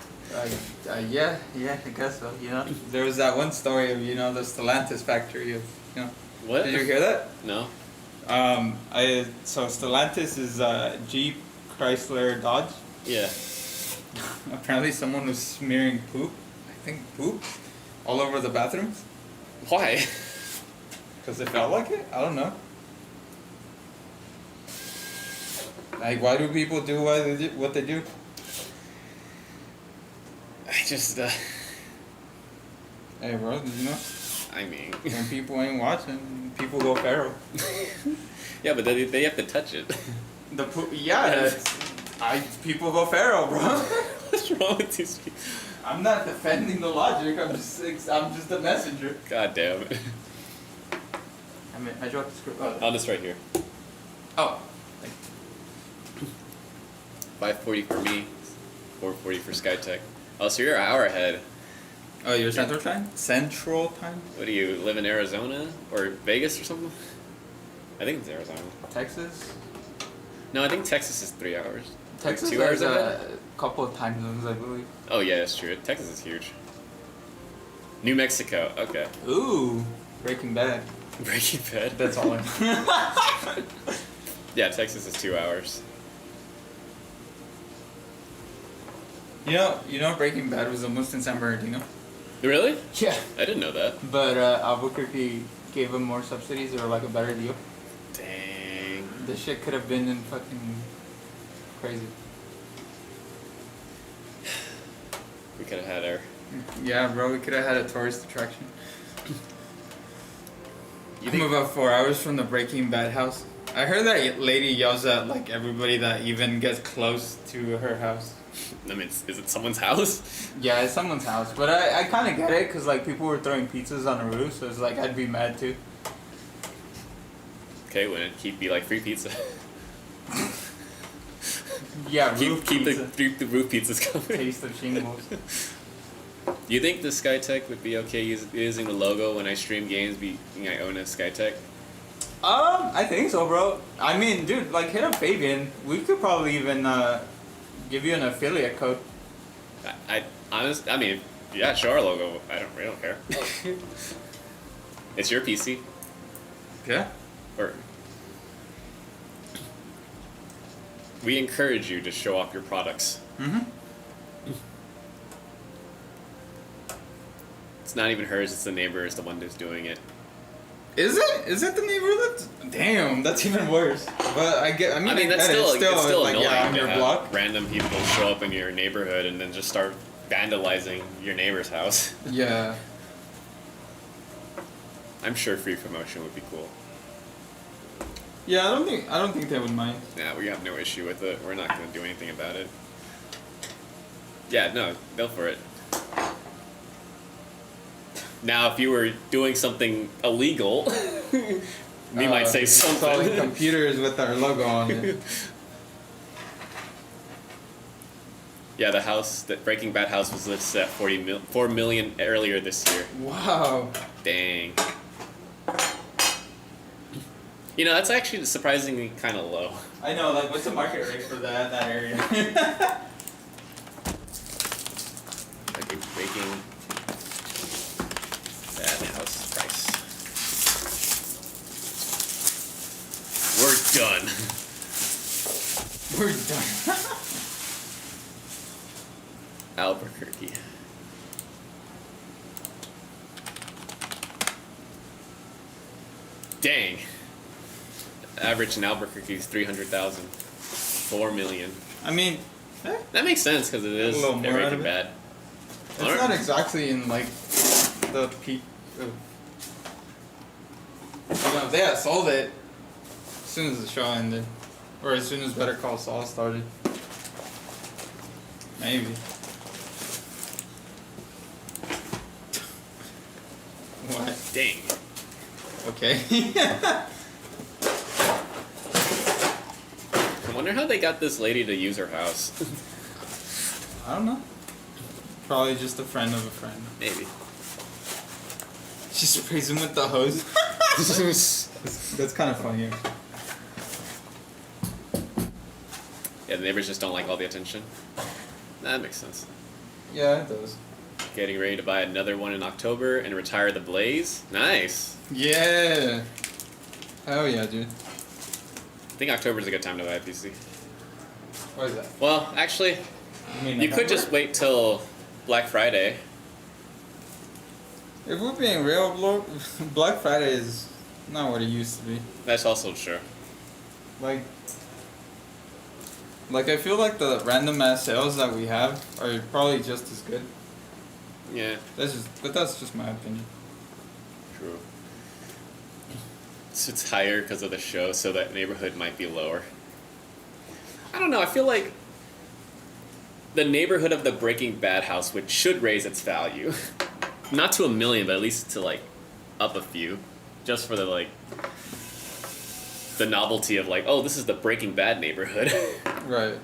Yeah, I guess so. There was that one story of the Stellantis factory of
What?
Did you hear that?
No.
So Stellantis is Jeep, Chrysler, Dodge.
Yeah.
Apparently, someone was smearing poop. I think poop all over the bathrooms
Why?
because it felt like it. I don't know. Like, why do people do what they do?
I just,
Hey, bro, did you know?
I mean,
When people ain't watching, people go feral.
yeah, but they have to touch it.
People go feral, bro.
What's wrong with these people?
I'm not defending the logic. I'm just a messenger.
God damn it.
I dropped the script.
On this right here.
Oh.
5:40 for me, 4:40 for Skytech. Oh, so you're an hour ahead.
Oh, you're Central Time? Central Time?
What do you live in Arizona or Vegas or something? I think it's Arizona.
Texas?
No, I think Texas is 3 hours.
Texas
2 hours
has
ahead.
a couple of time zones, I believe.
Oh yeah, that's true. Texas is huge. New Mexico. Okay.
Ooh, Breaking Bad.
Breaking Bad.
That's all I know.
Yeah, Texas is 2 hours.
You know Breaking Bad was almost in San Bernardino?
Really?
Yeah.
I didn't know that.
But Albuquerque gave them more subsidies or like a better deal.
Dang.
This shit could have been in fucking crazy.
We could have had our.
Yeah, bro, we could have had a tourist attraction.
You
I'm
think?
about 4 hours from the Breaking Bad house. I heard that lady yells at like everybody that even gets close to her house.
I mean, is it someone's house?
Yeah, it's someone's house, but I kind of get it because like people were throwing pizzas on the roof, so it's like I'd be mad too.
Okay, well, keep be like free pizza.
Yeah,
keep
pizza.
the roof pizzas coming.
Taste of shingles.
Do you think the Skytech would be okay using the logo when I stream games? Being I own a Skytech.
I think so, bro. I mean, dude, like hit up Fabian. We could probably even give you an affiliate code.
I mean, yeah, show our logo. I don't care. It's your PC,
Yeah.
or we encourage you to show off your products.
Mm-hmm.
It's not even hers; it's the neighbor is the one that's doing it.
Is it? Is it the neighborhood? Damn, that's even worse. But I mean,
That's still
it's still
like,
like,
annoying
yeah, on
to
your
have
block.
random people show up in your neighborhood and then just start vandalizing your neighbor's house.
Yeah.
I'm sure free promotion would be cool.
Yeah, I don't think they would mind.
Yeah, we have no issue with it. We're not going to do anything about it. Yeah, no, go for it. Now, if you were doing something illegal, we might say
Installing
something.
computers with our logo on it.
Yeah, the house, the Breaking Bad house was listed at 4 million earlier this year.
Wow.
Dang. You know, that's actually surprisingly kind of low.
I know, like, what's the market rate for that area?
Okay, Breaking Bad house price. We're done.
We're done.
Albuquerque. Dang. Average in Albuquerque is 300,000. 4 million.
I mean,
That makes sense because it is
A little more out
Breaking
of it.
Bad.
it's not exactly in, like, the peak of... You know, they had sold it as soon as the show ended. Or as soon as Better Call Saul started. Maybe. What?
Dang.
Okay.
I wonder how they got this lady to use her house.
I don't know. Probably just a friend of a friend.
Maybe.
She sprays him with the hose. That's kind of funny. Actually.
Yeah, the neighbors just don't like all the attention. That makes sense.
Yeah, it does.
Getting ready to buy another one in October and retire the Blaze. Nice.
Yeah. Hell yeah, dude.
I think October's a good time to buy a PC.
What is that?
Well, actually,
mean
you could just wait till Black Friday.
If we're being real, Black Friday is not what it used to be.
That's also true.
Like, Like, I feel like the random ass sales that we have are probably just as good.
Yeah,
But that's just my opinion.
true. So it's higher because of the show, so that neighborhood might be lower. I don't know. I feel like the neighborhood of the Breaking Bad house should raise its value, not to 1 million, but at least to like up a few, just for the like the novelty of like, oh, this is the Breaking Bad neighborhood.
Right.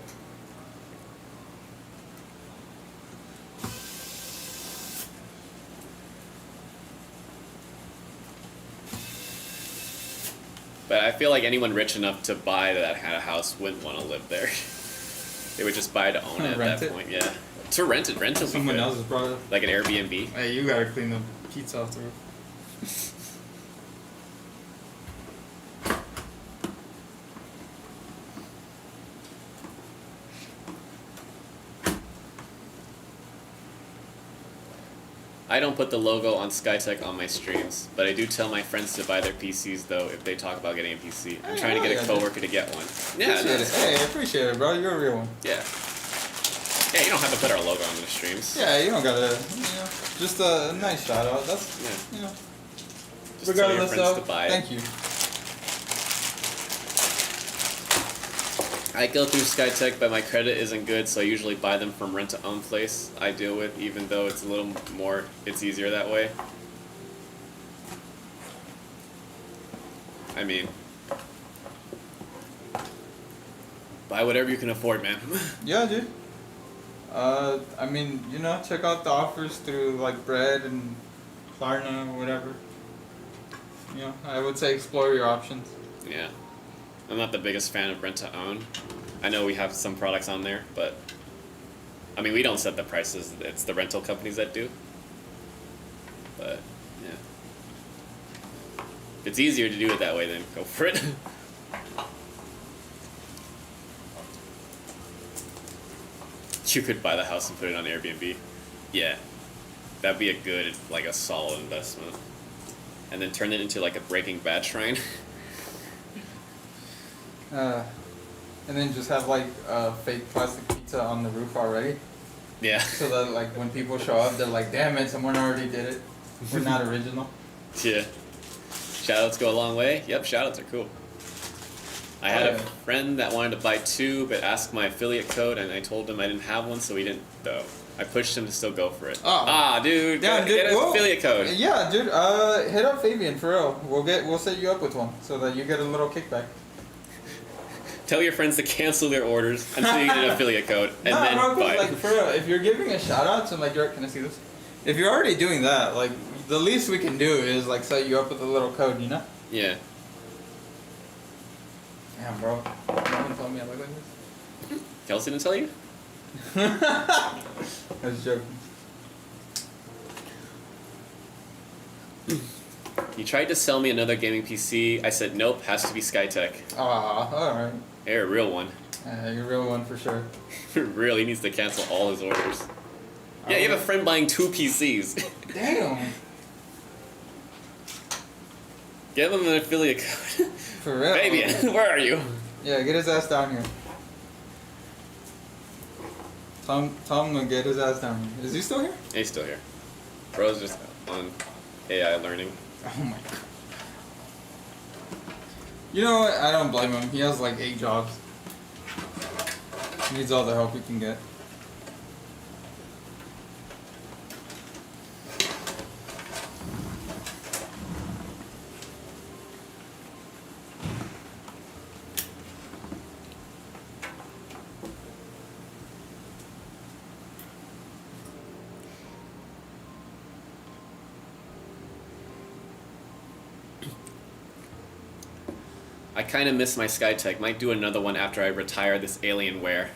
But I feel like anyone rich enough to buy that kind of house wouldn't want to live there. They would just buy to own it at
Rent
that
it?
point. Yeah, to rent it. Rent it.
Someone else has brought it.
Like an Airbnb.
Hey, you gotta clean the pizza off the roof.
I don't put the logo on Skytech on my streams, but I do tell my friends to buy their PCs though if they talk about getting a PC. I'm trying to get a coworker to get one. Yeah,
Appreciate it. Hey, I appreciate it, bro. You're a real one.
yeah. Yeah, you don't have to put our logo on the streams.
Yeah, you don't gotta, just a nice shout out. That's,
Yeah. Just tell your
regardless
friends to
of,
buy it.
thank you.
I go through Skytech, but my credit isn't good, so I usually buy them from rent-to-own place I deal with, even though it's a little more, it's easier that way. I mean, buy whatever you can afford, man.
Yeah, dude. I mean, check out the offers through like Bread and Klarna or whatever. I would say explore your options.
Yeah. I'm not the biggest fan of rent-to-own. I know we have some products on there, but I mean, we don't set the prices. It's the rental companies that do. But, yeah. If it's easier to do it that way, then go for it. You could buy the house and put it on Airbnb. Yeah. That'd be a solid investment. And then turn it into like a Breaking Bad shrine.
And then just have like a fake plastic pizza on the roof already.
Yeah.
So that like when people show up, they're like, damn it, someone already did it. We're not original.
Yeah. Shoutouts go a long way. Yep, shoutouts are cool. I had a friend that wanted to buy 2, but asked my affiliate code, and I told him I didn't have one, so he didn't, though. I pushed him to still go for it.
Oh.
Dude,
Yeah,
get an affiliate code.
Yeah, dude. Hit up Fabian for real. We'll set you up with one so that you get a little kickback.
Tell your friends to cancel their orders until you get an affiliate code, and then buy it.
Like for real, if you're giving a shout out to like can I see this? If you're already doing that, like the least we can do is like set you up with a little code,
Yeah.
Damn, bro. No one told me I look like this.
Kelsey didn't tell you?
I was joking.
You tried to sell me another gaming PC. I said nope, has to be Skytech.
Alright.
You're a real one.
You're a real one for sure.
Real, he needs to cancel all his orders. Yeah, you have a friend buying 2 PCs.
Damn.
Give him an affiliate code.
For real.
Fabian, where are you?
Yeah, get his ass down here. Tell him to get his ass down here. Is he still here?
He's still here. Bro's just on AI learning.
Oh my god. You know what? I don't blame him. He has like 8 jobs. He needs all the help he can get.
I kind of miss my Skytech. Might do another one after I retire this Alienware.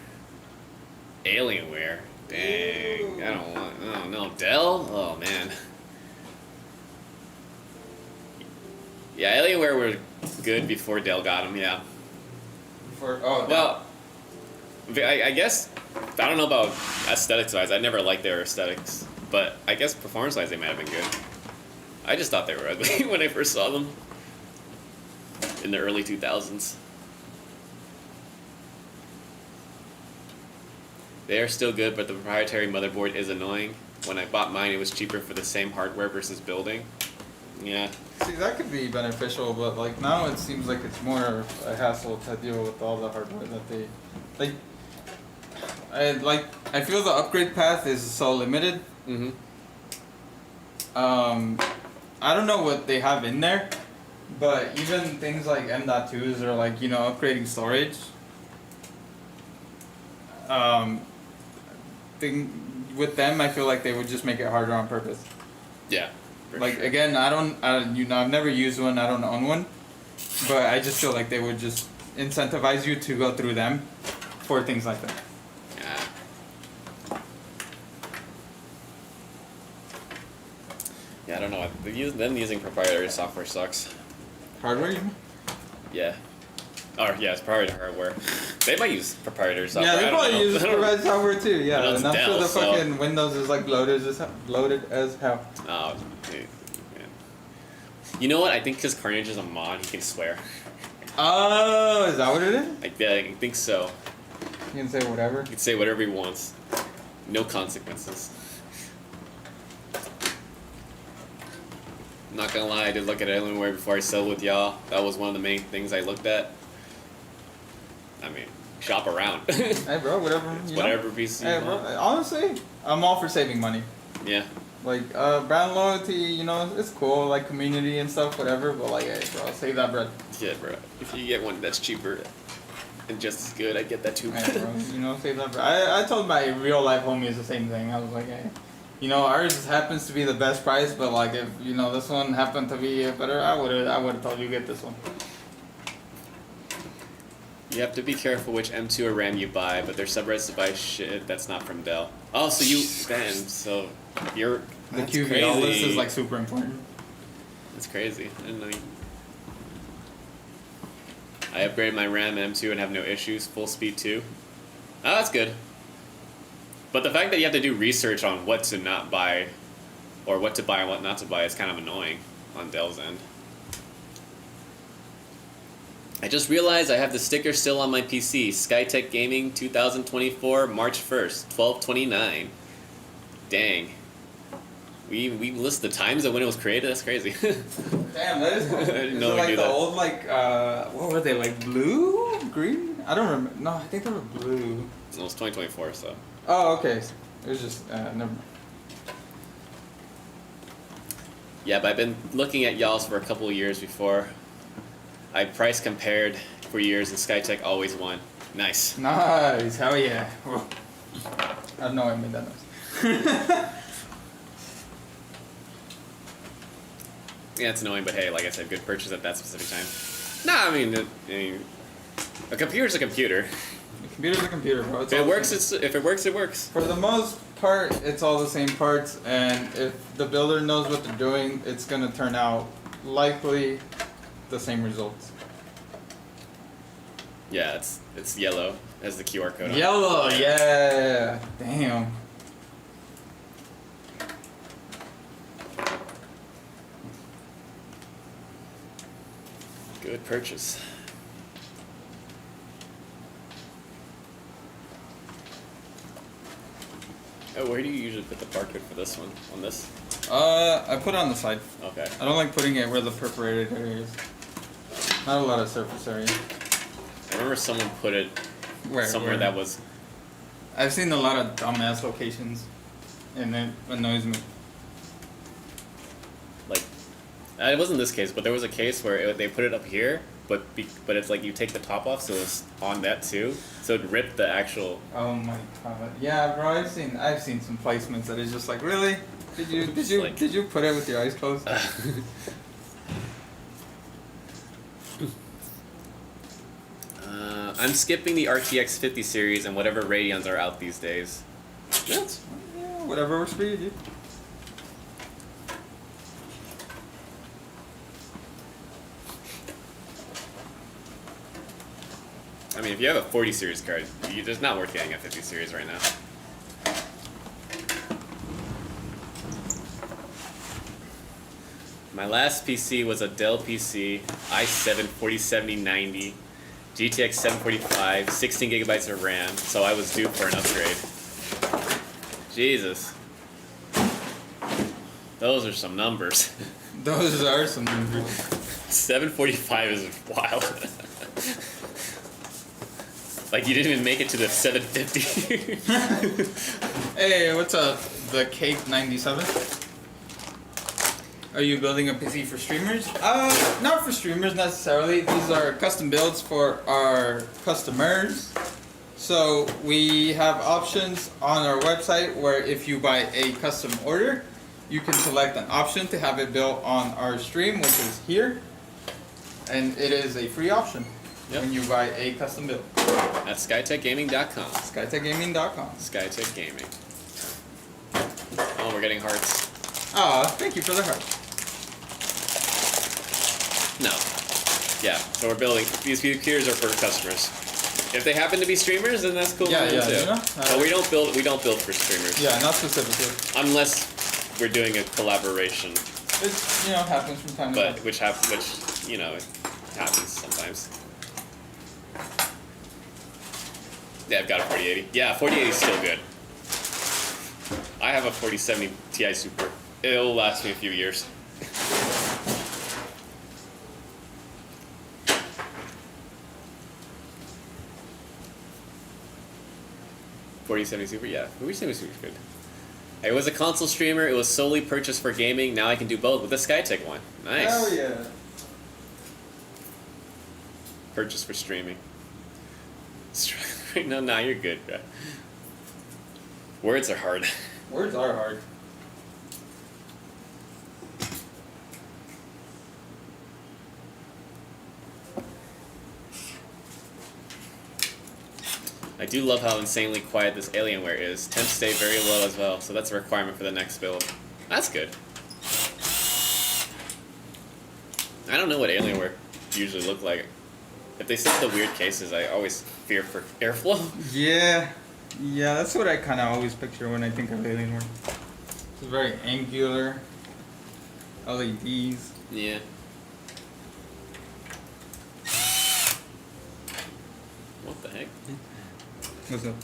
Alienware? Dang. I don't know. Dell? Oh, man. Yeah, Alienware were good before Dell got them, yeah. Well, I guess, I don't know about aesthetics-wise. I never liked their aesthetics. But I guess performance-wise they might have been good. I just thought they were ugly when I first saw them. In the early 2000s. They are still good, but the proprietary motherboard is annoying. When I bought mine, it was cheaper for the same hardware versus building. Yeah.
See, that could be beneficial, but like now it seems like it's more a hassle to deal with all the hardware that they like. I feel the upgrade path is so limited.
Mm-hmm.
I don't know what they have in there, but even things like M.2s or like, you know, upgrading storage. With them, I feel like they would just make it harder on purpose.
Yeah.
Like again, I've never used one. I don't own one, but I just feel like they would just incentivize you to go through them for things like that.
Yeah, I don't know. Them using proprietary software sucks.
Hardware, you mean?
Yeah. Or yeah, it's proprietary hardware. They might use proprietary software.
Yeah, they probably use proprietary software too. Yeah,
Well,
and I'm
Dell,
sure the
so-
fucking Windows is like loaded as hell.
Oh, dude, man. You know what? I think because Carnage is a mod, he can swear.
Oh, is that what it is?
I think so.
You can say whatever.
He can say whatever he wants. No consequences. Not gonna lie, I did look at Alienware before I settled with y'all. That was one of the main things I looked at. I mean, shop around.
Hey, bro, whatever. You
Whatever
know?
PC
Hey,
you
bro.
want.
Honestly, I'm all for saving money.
Yeah.
Like, brand loyalty, you know, it's cool, like community and stuff, whatever. But like, hey, bro, save that bread.
Yeah, bro. If you get one that's cheaper and just as good, I'd get that too.
Hey, bro, you know, save that bread. I told my real life homies the same thing. I was like, hey, you know, ours happens to be the best price, but like, if you know this one happened to be better, I would have told you get this one.
You have to be careful which M2 or RAM you buy, but there's subreddits to buy shit that's not from Dell. Oh, so you then so you're
The
that's
QV,
crazy.
all this is like super important.
That's crazy. I didn't know. I upgraded my RAM and M2 and have no issues. Full speed too. Oh, that's good. But the fact that you have to do research on what to not buy, or what to buy and what not to buy, is kind of annoying on Dell's end. I just realized I have the sticker still on my PC. Skytech Gaming 2024, March 1st, 12/29. Dang. We list the times of when it was created? That's crazy.
Damn, that is cool.
I didn't
Is
know
it
we
like
do
the
that.
old like what were they, like blue, green? I don't remember. No, I think they were blue.
It was 2024, so.
Oh, okay. It was just never mind.
Yeah, but I've been looking at y'all's for a couple of years before. I price compared for years, and Skytech always won. Nice.
Nice, hell yeah. I don't know why I made that noise.
Yeah, it's annoying, but hey, like I said, good purchase at that specific time. Nah, I mean, a computer's a computer.
The computer's a computer, bro. It's
If
all
it
the
works,
same.
if it works, it works.
For the most part, it's all the same parts, and if the builder knows what they're doing, it's gonna turn out likely the same results.
Yeah, it's yellow as the QR code. on it.
Yellow, yeah. Damn.
Good purchase. Oh, where do you usually put the barcode for this one? On this?
I put it on the side.
Okay.
I don't like putting it where the perforated area is. Not a lot of surface area.
I remember someone put it
Where?
somewhere
where?
that was.
I've seen a lot of dumbass locations, and it annoys me.
Like, it wasn't this case, but there was a case where they put it up here, but it's like you take the top off, so it's on that too, so it ripped the actual.
Oh my god. Yeah, bro. I've seen some placements that is just like, really? Did you put it with your eyes closed?
I'm skipping the RTX 50 series and whatever Radeons are out these days.
Yeah, whatever works for you, dude.
I mean, if you have a 40 series card, it's not worth getting a 50 series right now. My last PC was a Dell PC, i7 407090. GTX 745, 16 gigabytes of RAM, so I was due for an upgrade. Jesus. Those are some numbers.
Those are some numbers.
745 is wild. Like you didn't even make it to the 750.
Hey, what's up? The Cake 97. Are you building a PC for streamers? Not for streamers necessarily. These are custom builds for our customers. So we have options on our website where if you buy a custom order, you can select an option to have it built on our stream, which is here. And it is a free option when you buy a custom build.
At skytechgaming.com.
Skytechgaming.com.
Skytech Gaming. Oh, we're getting hearts.
Thank you for the heart.
No. Yeah, so we're building. These computers are for customers. If they happen to be streamers, then that's cool.
Yeah,
for them
yeah,
too.
you know?
But we don't build for streamers.
Yeah, not specifically.
Unless we're doing a collaboration.
It, happens from time to time.
But which it happens sometimes. Yeah, I've got a 4080. Yeah, 4080 is still good. I have a 4070 Ti Super. It'll last me a few years. $4070 Super, yeah. $4070 Super is good. I was a console streamer. It was solely purchased for gaming. Now I can do both with the Skytech one. Nice.
Hell yeah.
Purchased for streaming. No, you're good, bro. Words are hard.
Words are hard.
I do love how insanely quiet this Alienware is. Temps stay very low as well, so that's a requirement for the next build. That's good. I don't know what Alienware usually look like. If they send the weird cases, I always fear for airflow.
Yeah, that's what I kind of always picture when I think of Alienware. It's very angular. LEDs.
Yeah. What the heck?
What's up?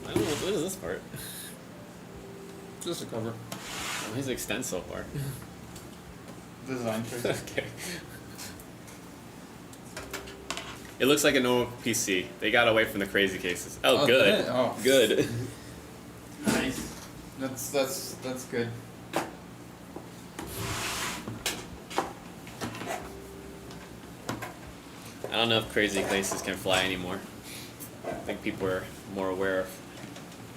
I don't know, what is this part?
Just a cover.
Why does it extend so far?
Design choice.
Okay. It looks like a normal PC. They got away from the crazy cases. Oh, good.
Oh.
Good.
Nice. That's good.
I don't know if crazy cases can fly anymore. I think people are more aware of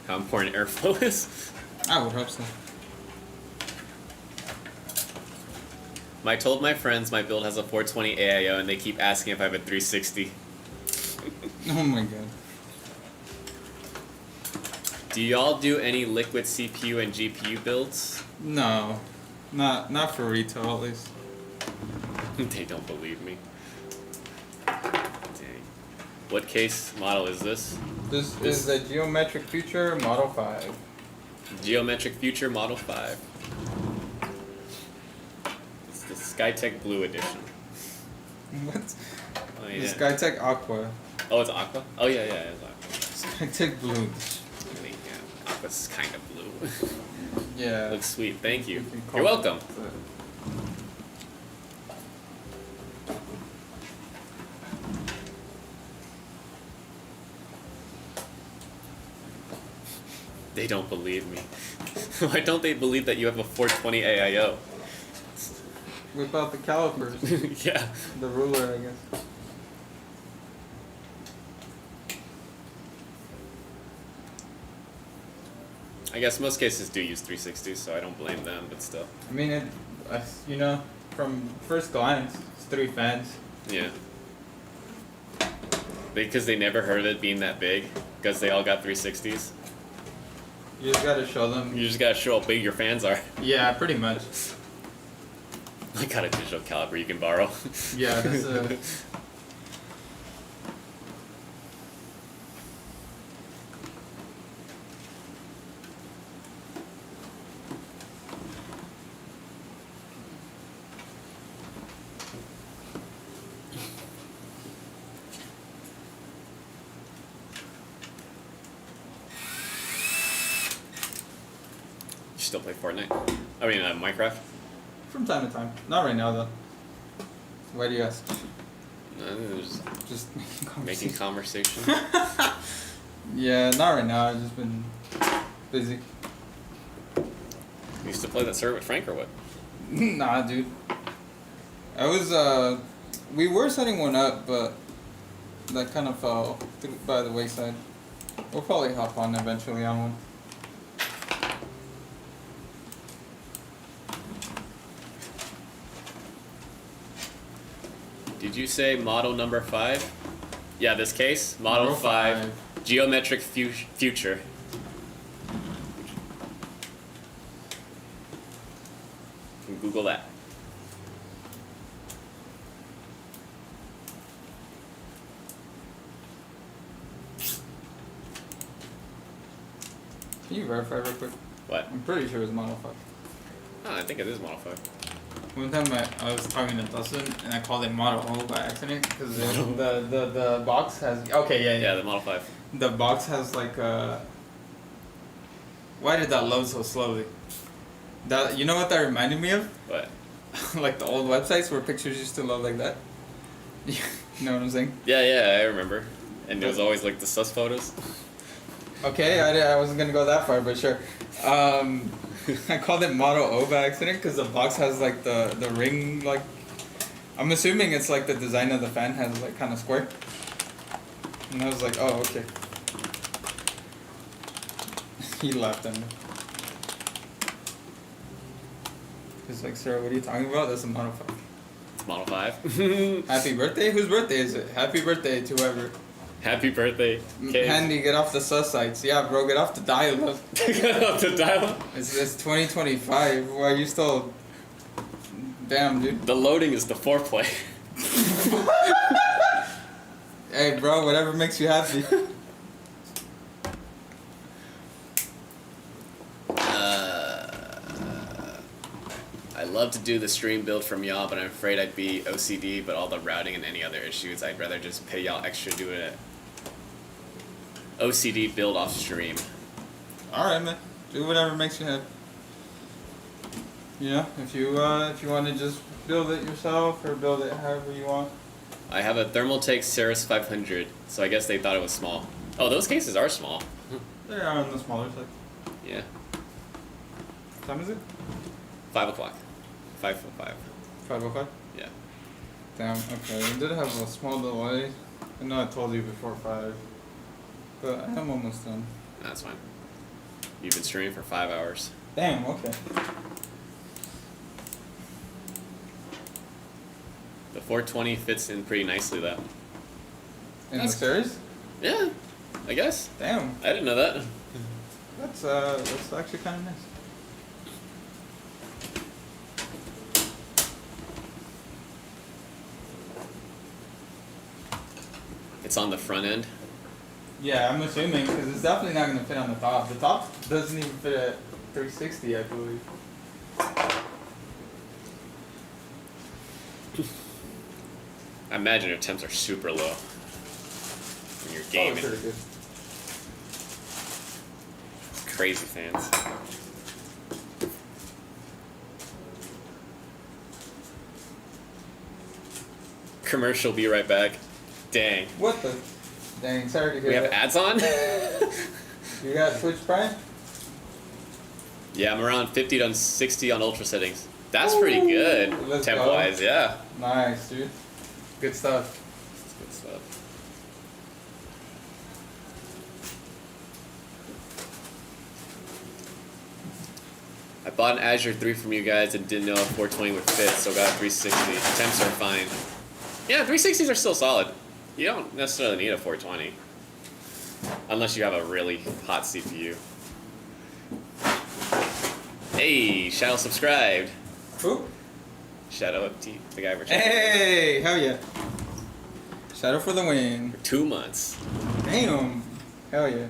how important airflow is.
I would hope so.
I told my friends my build has a 420 AIO and they keep asking if I have a 360.
Oh my god.
Do y'all do any liquid CPU and GPU builds?
No. Not for retail at least.
They don't believe me. Dang. What case model is this?
This is the Geometric Future Model 5.
Geometric Future Model 5. It's the Skytech Blue Edition.
What?
Oh,
The
yeah.
Skytech Aqua.
Oh, it's Aqua? Oh, yeah, it's Aqua.
Skytech Blue.
I mean, yeah, Aqua's kind of blue.
Yeah.
Looks sweet. Thank you.
You can call
You're welcome.
it
They don't believe me. Why don't they believe that you have a 420 AIO?
Whip out the calipers.
Yeah.
The ruler, I guess.
I guess most cases do use 360s, so I don't blame them, but still.
I mean, from first glance, it's 3 fans.
Yeah. Because they never heard of it being that big, because they all got 360s.
You just gotta show them.
You just gotta show how big your fans are.
Yeah, pretty much.
I got a digital caliper you can borrow.
Yeah, that's a...
still play Fortnite? I mean, Minecraft?
From time to time. Not right now though. Why do you ask?
Just
Just
making conversation.
Yeah, not right now. I've just been busy.
You used to play that server with Frank or what?
Nah, dude. I was we were setting one up, but that kind of fell by the wayside. We'll probably hop on eventually on one.
Did you say model number 5? Yeah, this case, model 5, geometric future. You can Google that.
Can you verify real quick?
What?
I'm pretty sure it's Model 5.
Oh, I think it is model 5.
One time I was talking to Dustin and I called it Model O by accident because the box has
Yeah, the model 5.
the box has like why did that load so slowly? That, you know what that reminded me of?
What?
Like the old websites where pictures used to load like that. You know what I'm saying?
Yeah, I remember. And it was always like the sus photos.
Okay, I wasn't gonna go that far, but sure. I called it Model O by accident because the box has like the ring, like, I'm assuming it's like the design of the fan has like kind of square. And I was like, oh, okay. He laughed at me. He's like, sir, what are you talking about? That's a Model 5.
It's model 5.
Happy birthday? Whose birthday is it? Happy birthday to whoever.
Happy birthday.
Handy, get off the sus sites. Yeah, bro, get off the dial-up.
Get off the dial.
It's 2025. Why are you still... Damn, dude.
The loading is the foreplay.
Hey, bro, whatever makes you happy.
I love to do the stream build from y'all, but I'm afraid I'd be OCD, but all the routing and any other issues, I'd rather just pay y'all extra to do it. OCD build off stream.
Alright, man. Do whatever makes you happy. Yeah, if you want to just build it yourself or build it however you want.
I have a ThermalTake Ceres 500, so I guess they thought it was small. Oh, those cases are small.
They are on the smaller side.
Yeah.
What time is it?
5 o'clock. 5:05.
5:05?
Yeah.
Damn, okay. We did have a small delay. I know I told you before 5. But I am almost done.
That's fine. You've been streaming for 5 hours.
Damn, okay.
The 420 fits in pretty nicely, though.
In
That's-
the series?
Yeah, I guess.
Damn.
I didn't know that.
That's actually kind of nice.
It's on the front end.
Yeah, I'm assuming, because it's definitely not going to fit on the top. The top doesn't even fit at 360, I believe.
I imagine your temps are super low when you're
Oh,
gaming.
pretty good.
Crazy fans. Commercial, be right back. Dang.
What the? Dang, sorry to hear
We have
that.
ads on?
You got Twitch Prime?
Yeah, I'm around 50 to 60 on ultra settings. That's pretty good,
Let's
temp
go.
wise, yeah.
Nice, dude. Good stuff.
That's good stuff. I bought an Azure 3 from you guys and didn't know if 420 would fit, so got a 360. Temps are fine. Yeah, 360s are still solid. You don't necessarily need a 420. Unless you have a really hot CPU. Hey, Shadow subscribed.
Who?
Shadow up T, the guy we're checking
Hey, hell yeah. Shadow for the win.
for 2 months.
Damn. Hell yeah.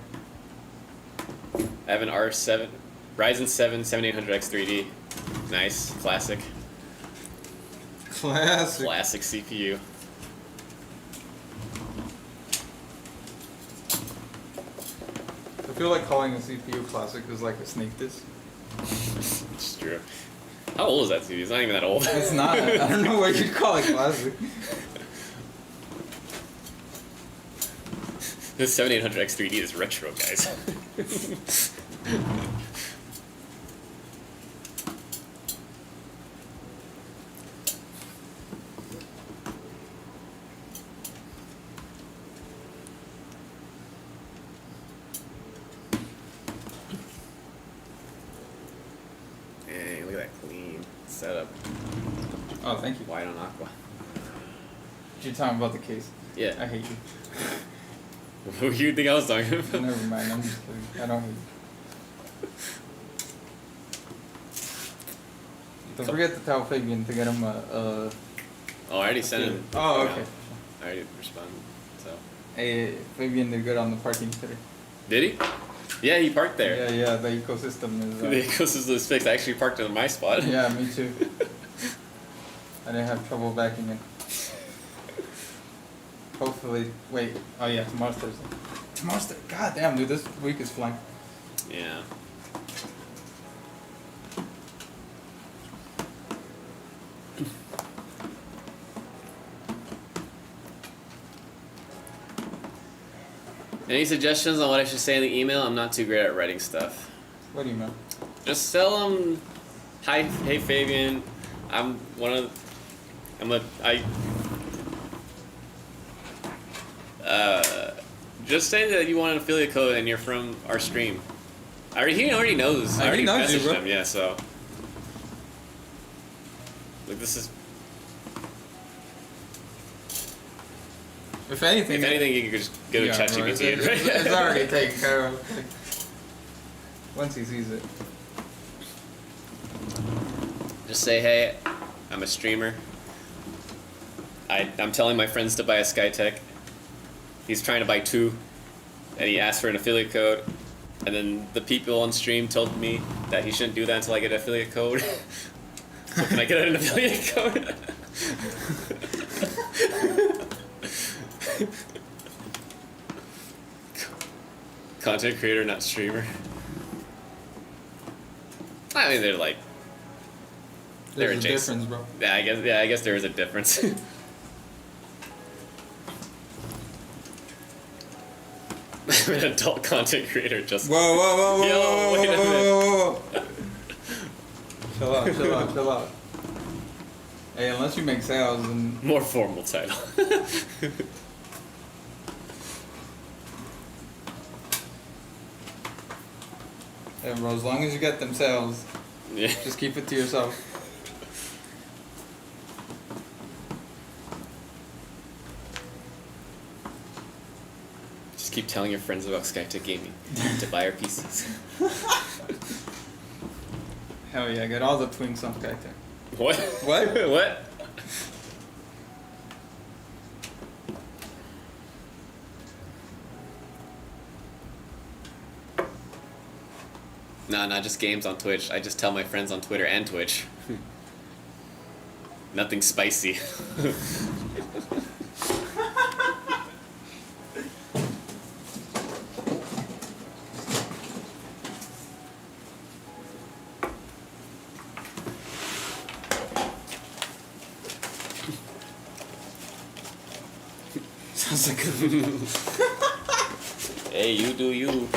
I have an R7, Ryzen 7 7800X 3D. Nice, classic
Classic.
CPU.
I feel like calling a CPU classic is like a sneak diss.
It's true. How old is that TV? It's not even that old.
It's not. I don't know what you'd call it classic.
This 7800X3D is retro, guys. Hey, look at that clean setup.
Oh, thank you.
White on aqua.
You're talking about the case.
Yeah.
I hate you.
Who do you think I was talking about?
Never mind. I'm just kidding. I don't hate you. Don't forget to tell Fabian to get him a.
Oh, I already sent him.
Oh, okay.
I already responded. So.
Hey, Fabian did good on the parking today.
Did he? Yeah, he parked there.
Yeah, the ecosystem is.
The ecosystem is fixed. I actually parked in my spot.
Yeah, me too. I didn't have trouble backing in. Hopefully, wait. Oh yeah, tomorrow's Thursday. Tomorrow's Thursday. God damn, dude, this week is flying.
Yeah. Any suggestions on what I should say in the email? I'm not too great at writing stuff.
What do you mean?
Just tell them, hi, hey Fabian, just say that you want an affiliate code and you're from our stream. He already knows. I already
knows you,
messaged
bro.
him, yeah, so. Like, this is.
If anything,
you could just go to ChatGPT.
It's already taken care of. Once he sees it.
Just say, hey, I'm a streamer. I'm telling my friends to buy a Skytech. He's trying to buy 2, and he asked for an affiliate code. And then the people on stream told me that he shouldn't do that until I get an affiliate code. So can I get an affiliate code? Content creator, not streamer. I mean, they're like. They're
There's a
adjacent.
difference, bro.
Yeah, I guess there is a difference. I'm an adult content creator, just.
Whoa,
Yo, wait a minute.
Chill out. Hey, unless you make sales, then
More formal title.
hey, bro, as long as you get them sales,
Yeah.
just keep it to yourself.
Just keep telling your friends about Skytech Gaming to buy our PCs.
Hell yeah, get all the twinks on Skytech.
What?
What?
What? Nah, just games on Twitch. I just tell my friends on Twitter and Twitch. Nothing spicy.
Sounds like a
Hey, you do you.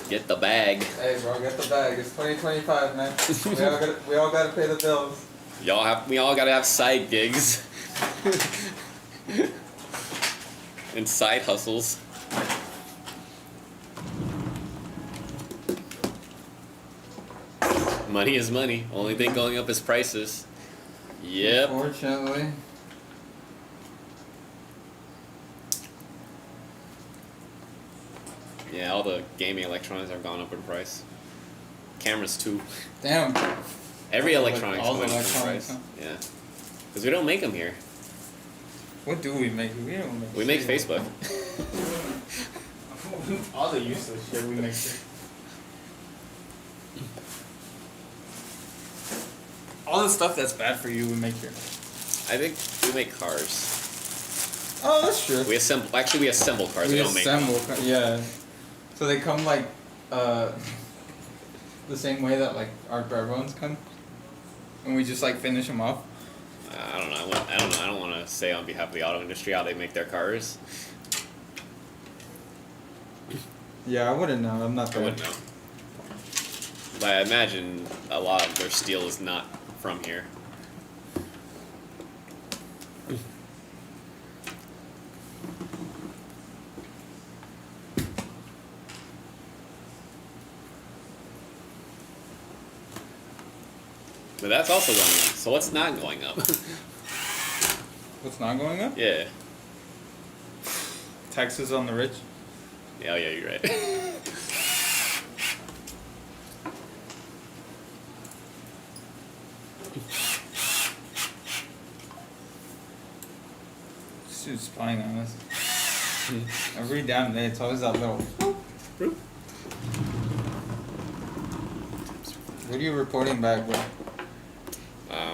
Get the bag.
Hey, bro, get the bag. It's 2025, man. we all gotta pay the bills.
We all gotta have side gigs. And side hustles. Money is money. Only thing going up is prices. Yep.
Unfortunately.
Yeah, all the gaming electronics have gone up in price. Cameras too.
Damn.
Every electronics
all the
went up in
electronics,
price.
huh?
Yeah. Because we don't make them here.
What do we make? We don't make
We make
shit.
Facebook.
All the useless shit we make here. All the stuff that's bad for you we make here.
I think we make cars.
Oh, that's true.
We assemble cars. We don't make them.
assemble. Yeah. So they come like, the same way that like our bare bones come, and we just like finish them off?
I don't know. I don't know. I don't want to say on behalf of the auto industry how they make their cars.
Yeah, I wouldn't know. I'm not
I
there.
wouldn't know. But I imagine a lot of their steel is not from here. But that's also going up. So what's not going up?
What's not going up?
Yeah.
Taxes on the rich.
Yeah, yeah, you're right.
This dude's spying on us. Every damn day, it's always that little. What are you reporting back, bro?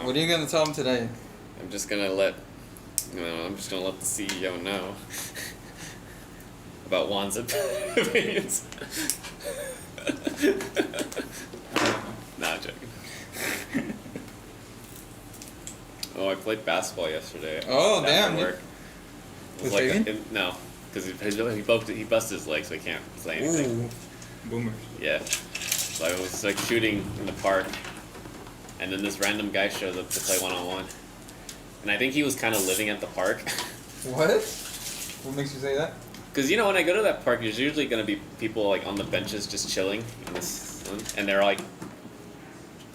What are you gonna tell him today?
I'm just gonna let I'm just gonna let the CEO know about Juan's opinions. Nah, I'm joking. Oh, I played basketball yesterday.
Oh,
after
damn, dude.
work. It was
With
like
Fabian?
no, because he busted his leg, so he can't play anything.
Ooh. Boomers.
Yeah. So I was like shooting in the park, and then this random guy shows up to play one-on-one. And I think he was kind of living at the park.
What? What makes you say that?
Because, you know, when I go to that park, there's usually going to be people like on the benches just chilling in the sun, and they're like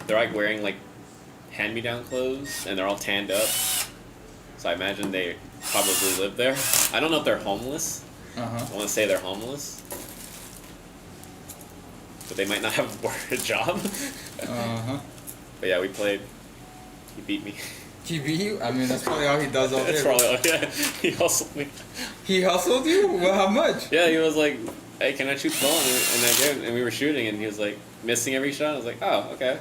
wearing like hand-me-down clothes, and they're all tanned up. So I imagine they probably live there. I don't know if they're homeless.
Uh-huh.
I want to say they're homeless. But they might not have a job.
Uh-huh.
But yeah, we played. He beat me.
He beat you? I mean, that's probably all he does all day.
That's probably yeah. He hustled me.
He hustled you? Well, how much?
Yeah, he was like, "Hey, can I shoot the ball?" And I did, and we were shooting, and he was like missing every shot. I was like, "Oh, okay.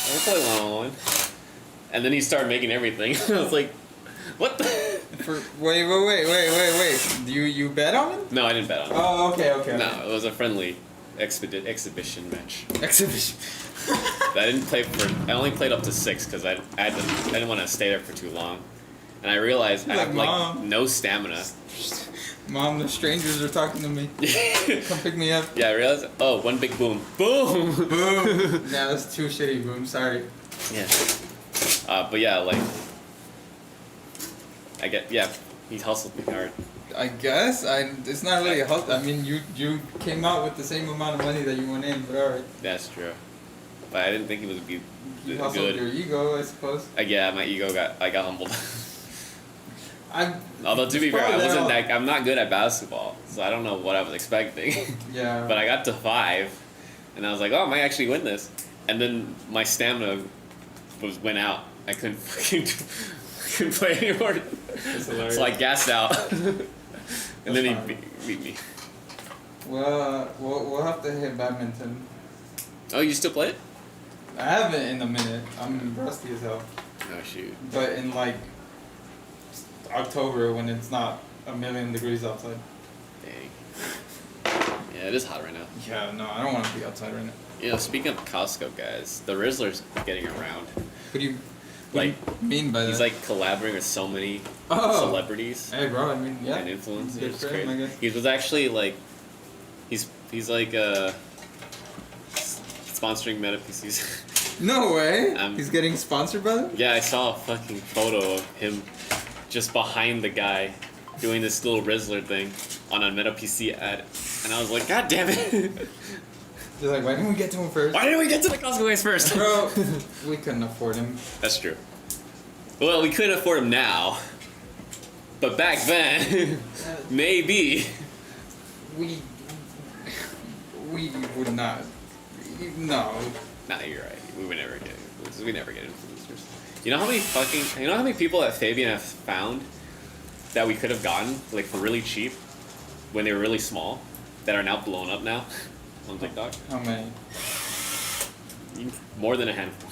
We'll play one-on-one." And then he started making everything. I was like, "What the?"
Wait. You bet on him?
No, I didn't bet on him.
Oh, okay.
No, it was a friendly exhibition match.
Exhibition.
I didn't play for. I only played up to 6 because I didn't want to stay there for too long, and I realized I have like
Mom.
no stamina.
Mom, the strangers are talking to me. Come pick me up.
Yeah, I realized. Oh, one big boom, boom.
Boom. Nah, that's too shitty, boom. Sorry.
Yeah. But yeah, like. He hustled me hard.
I guess it's not really a hustle. I mean, you came out with the same amount of money that you went in, but alright.
That's true. But I didn't think he was be
You hustled
good.
your ego, I suppose.
Yeah, my ego got humbled.
I'm.
Although to be
it's
fair, I
probably
wasn't
that-
I'm not good at basketball, so I don't know what I was expecting.
Yeah.
But I got to 5, and I was like, oh, I might actually win this. And then my stamina went out. I couldn't couldn't play anymore.
That's hilarious.
So I gassed out. And then he
fine.
beat me.
Well, we'll have to hit badminton.
Oh, you still play it?
I haven't in a minute. I'm rusty as hell.
Oh shoot.
But in like October when it's not 1,000,000 degrees outside.
Dang. Yeah, it is hot right now.
Yeah, no, I don't want to be outside right now.
You know, speaking of Costco guys, the Rizzler's getting around.
What do you
Like,
mean by that?
he's like collaborating with so many
Oh.
celebrities
Hey, bro. I mean, yeah.
and influencers.
Good
It's
for him, I
crazy.
guess.
He was actually like, he's like sponsoring Meta PCs.
No way.
Um,
He's getting sponsored by them.
Yeah, I saw a fucking photo of him just behind the guy doing this little Rizzler thing on a Meta PC ad, and I was like, God damn it!
You're like, why didn't we get to him first?
Why didn't we get to the Costco guys first?
Bro, we couldn't afford him.
That's true. Well, we couldn't afford him now, but back then, maybe.
We would not. No.
Nah, you're right. We would never get influencers. We never get influencers. You know how many people that Fabian have found that we could have gotten like for really cheap when they were really small that are now blown up now on TikTok?
How many?
More than a handful.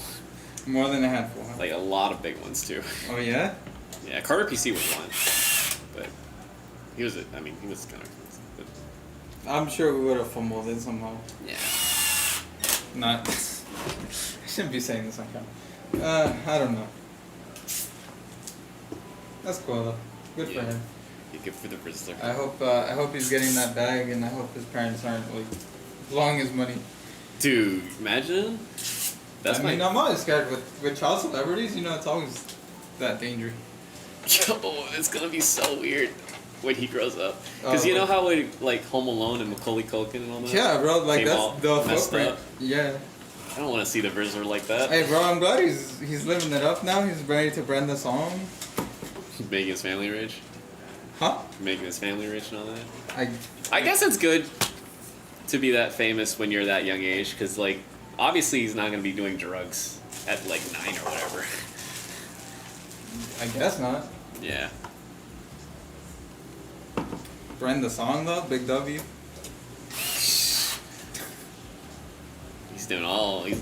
More than a handful. Huh?
Like a lot of big ones too.
Oh yeah.
Yeah, Carter PC was one, but he was kind of expensive. But
I'm sure we would have fumbled it somehow.
yeah.
not. I shouldn't be saying this on camera. I don't know. That's cool though. Good for
Yeah.
him.
You good for the Rizzler.
I hope he's getting that bag, and I hope his parents aren't like blowing his money.
Dude, imagine. That's
I mean, I'm always scared with child celebrities. You know, it's always that danger.
Oh, it's gonna be so weird when he grows up. Because
Oh,
you know
like-
how like Home Alone and Macaulay Culkin and all that.
Yeah, bro. Like
Came all
that's the
messed
footprint.
up.
Yeah.
I don't want to see the Rizzler like that.
Hey, bro. I'm glad he's living it up now. He's ready to brand the song.
Making his family rich.
Huh?
Making his family rich and all that.
I
I guess it's good to be that famous when you're that young age, because like obviously he's not gonna be doing drugs at like 9 or whatever.
guess not.
Yeah.
Brand the song though. Big W.
He's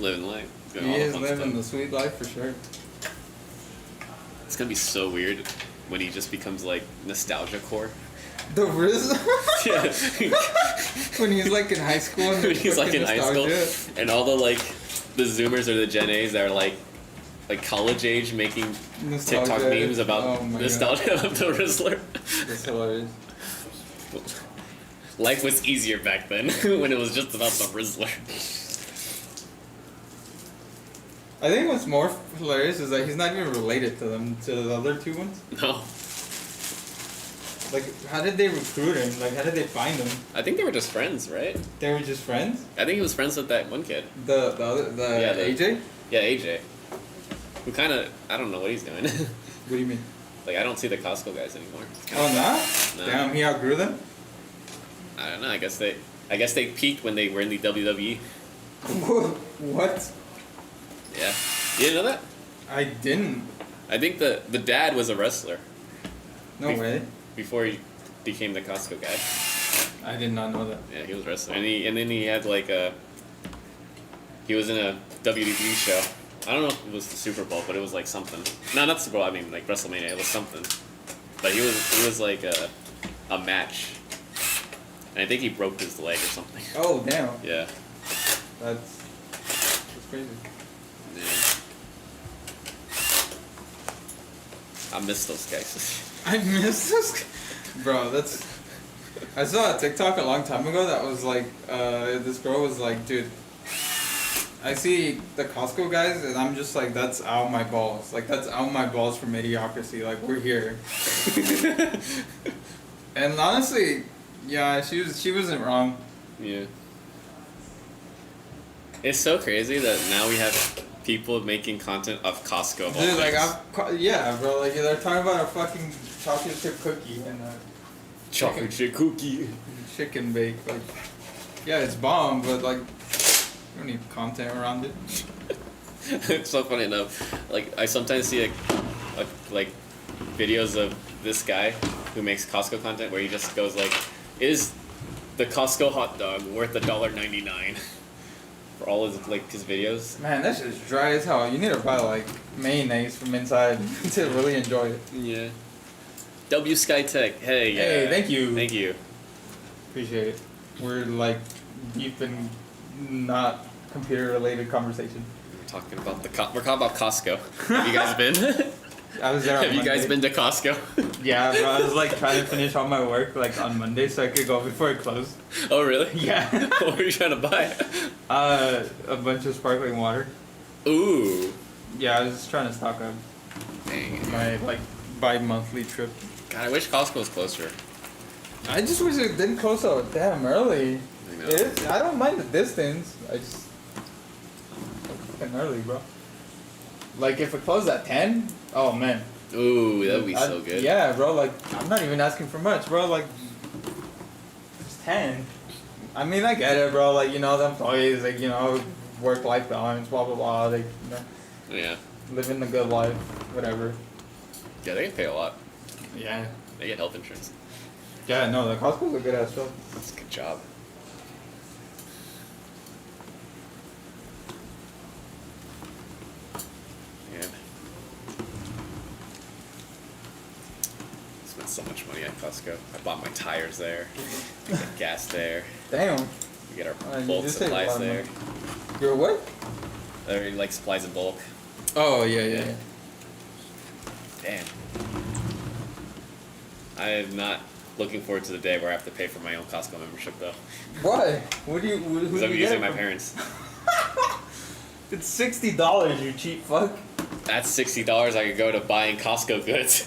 living life. He's doing
He
all the
is
fun
living the
stuff.
sweet life for sure.
It's gonna be so weird when he just becomes like nostalgia core.
The Riz.
Yeah.
When he's like in high school. And
When he's like in high school,
nostalgia.
and all the Zoomers or the Gen A's that are like college age making
Nostalgia.
TikTok memes about
Oh my
nostalgia of the Rizzler.
That's hilarious.
Life was easier back then when it was just about the Rizzler.
I think what's more hilarious is that he's not even related to the other two ones.
No,
Like, how did they recruit him? Like, how did they find him?
I think they were just friends, right?
They were just friends.
I think he was friends with that one kid.
The
Yeah,
AJ.
Yeah, AJ. Who kind of, I don't know what he's doing.
What do you mean?
Like, I don't see the Costco guys anymore.
Oh, nah?
No.
Damn, he outgrew them.
I don't know. I guess they peaked when they were in the WWE.
What?
Yeah, you didn't know that?
I didn't.
I think the dad was a wrestler
No way.
before he became the Costco guy.
I did not know that.
Yeah, he was a wrestler, and then he had like he was in a WWE show. I don't know if it was the Super Bowl, but it was like something. No, not Super Bowl. I mean like WrestleMania. It was something. But he was like a match, and I think he broke his leg or something.
Oh, damn.
Yeah.
That's crazy.
Yeah. I miss those guys.
I miss this. Bro, that's. I saw a TikTok a long time ago that was like, this girl was like, dude, I see the Costco guys and I'm just like, that's out my balls. Like, that's out my balls for mediocrity. Like, we're here. And honestly, yeah, she wasn't wrong.
Yeah. It's so crazy that now we have people making content of Costco. Of all
Dude, like,
things.
yeah, bro, like, they're talking about a fucking chocolate chip cookie and a
Chocolate chip cookie.
chicken bake. Like, yeah, it's bomb, but like, you don't need content around it.
It's so funny enough. Like I sometimes see like videos of this guy who makes Costco content where he just goes like, "Is the Costco hot dog worth $1.99?" For all his his videos.
Man, that shit's dry as hell. You need to buy like mayonnaise from inside to really enjoy it.
Yeah. W Skytech. Hey.
Hey, thank you.
Thank you.
Appreciate it. We're like deep in not computer related conversation.
We're talking about we're talking about Costco. Have you guys been?
I was there on
Have you guys
Monday.
been to Costco?
Yeah, bro. I was like trying to finish all my work like on Monday so I could go before it closed.
Oh really?
Yeah.
What were you trying to buy?
A bunch of sparkling water.
Ooh.
Yeah, I was just trying to stock up
Dang.
my like bi-monthly trip.
God, I wish Costco was closer.
I just wish it didn't close so damn early.
I know.
It is, I don't mind the distance. I just fucking early, bro. Like if it closed at 10, oh man.
Ooh, that'd be so good.
Yeah, bro. Like I'm not even asking for much, bro. Like just 10. I mean, I get it, bro. Like you know, the employees, like you know, work-life balance, blah blah blah. They
Yeah.
living the good life, whatever.
Yeah, they can pay a lot.
Yeah.
They get health insurance.
Yeah, no, the Costco's a good ass job.
That's a good job. Yeah. Spent so much money at Costco. I bought my tires there. We get gas there.
Damn.
We get our
You
bulk
just saved a lot
supplies
of
there.
money. Your what?
Or like supplies in bulk.
Oh yeah.
Damn. I'm not looking forward to the day where I have to pay for my own Costco membership though.
Why? What do you? Who
Because
do
I'm
you
using
get
my
it
parents.
from? It's $60, you cheap fuck.
That's $60 I could go to buying Costco goods.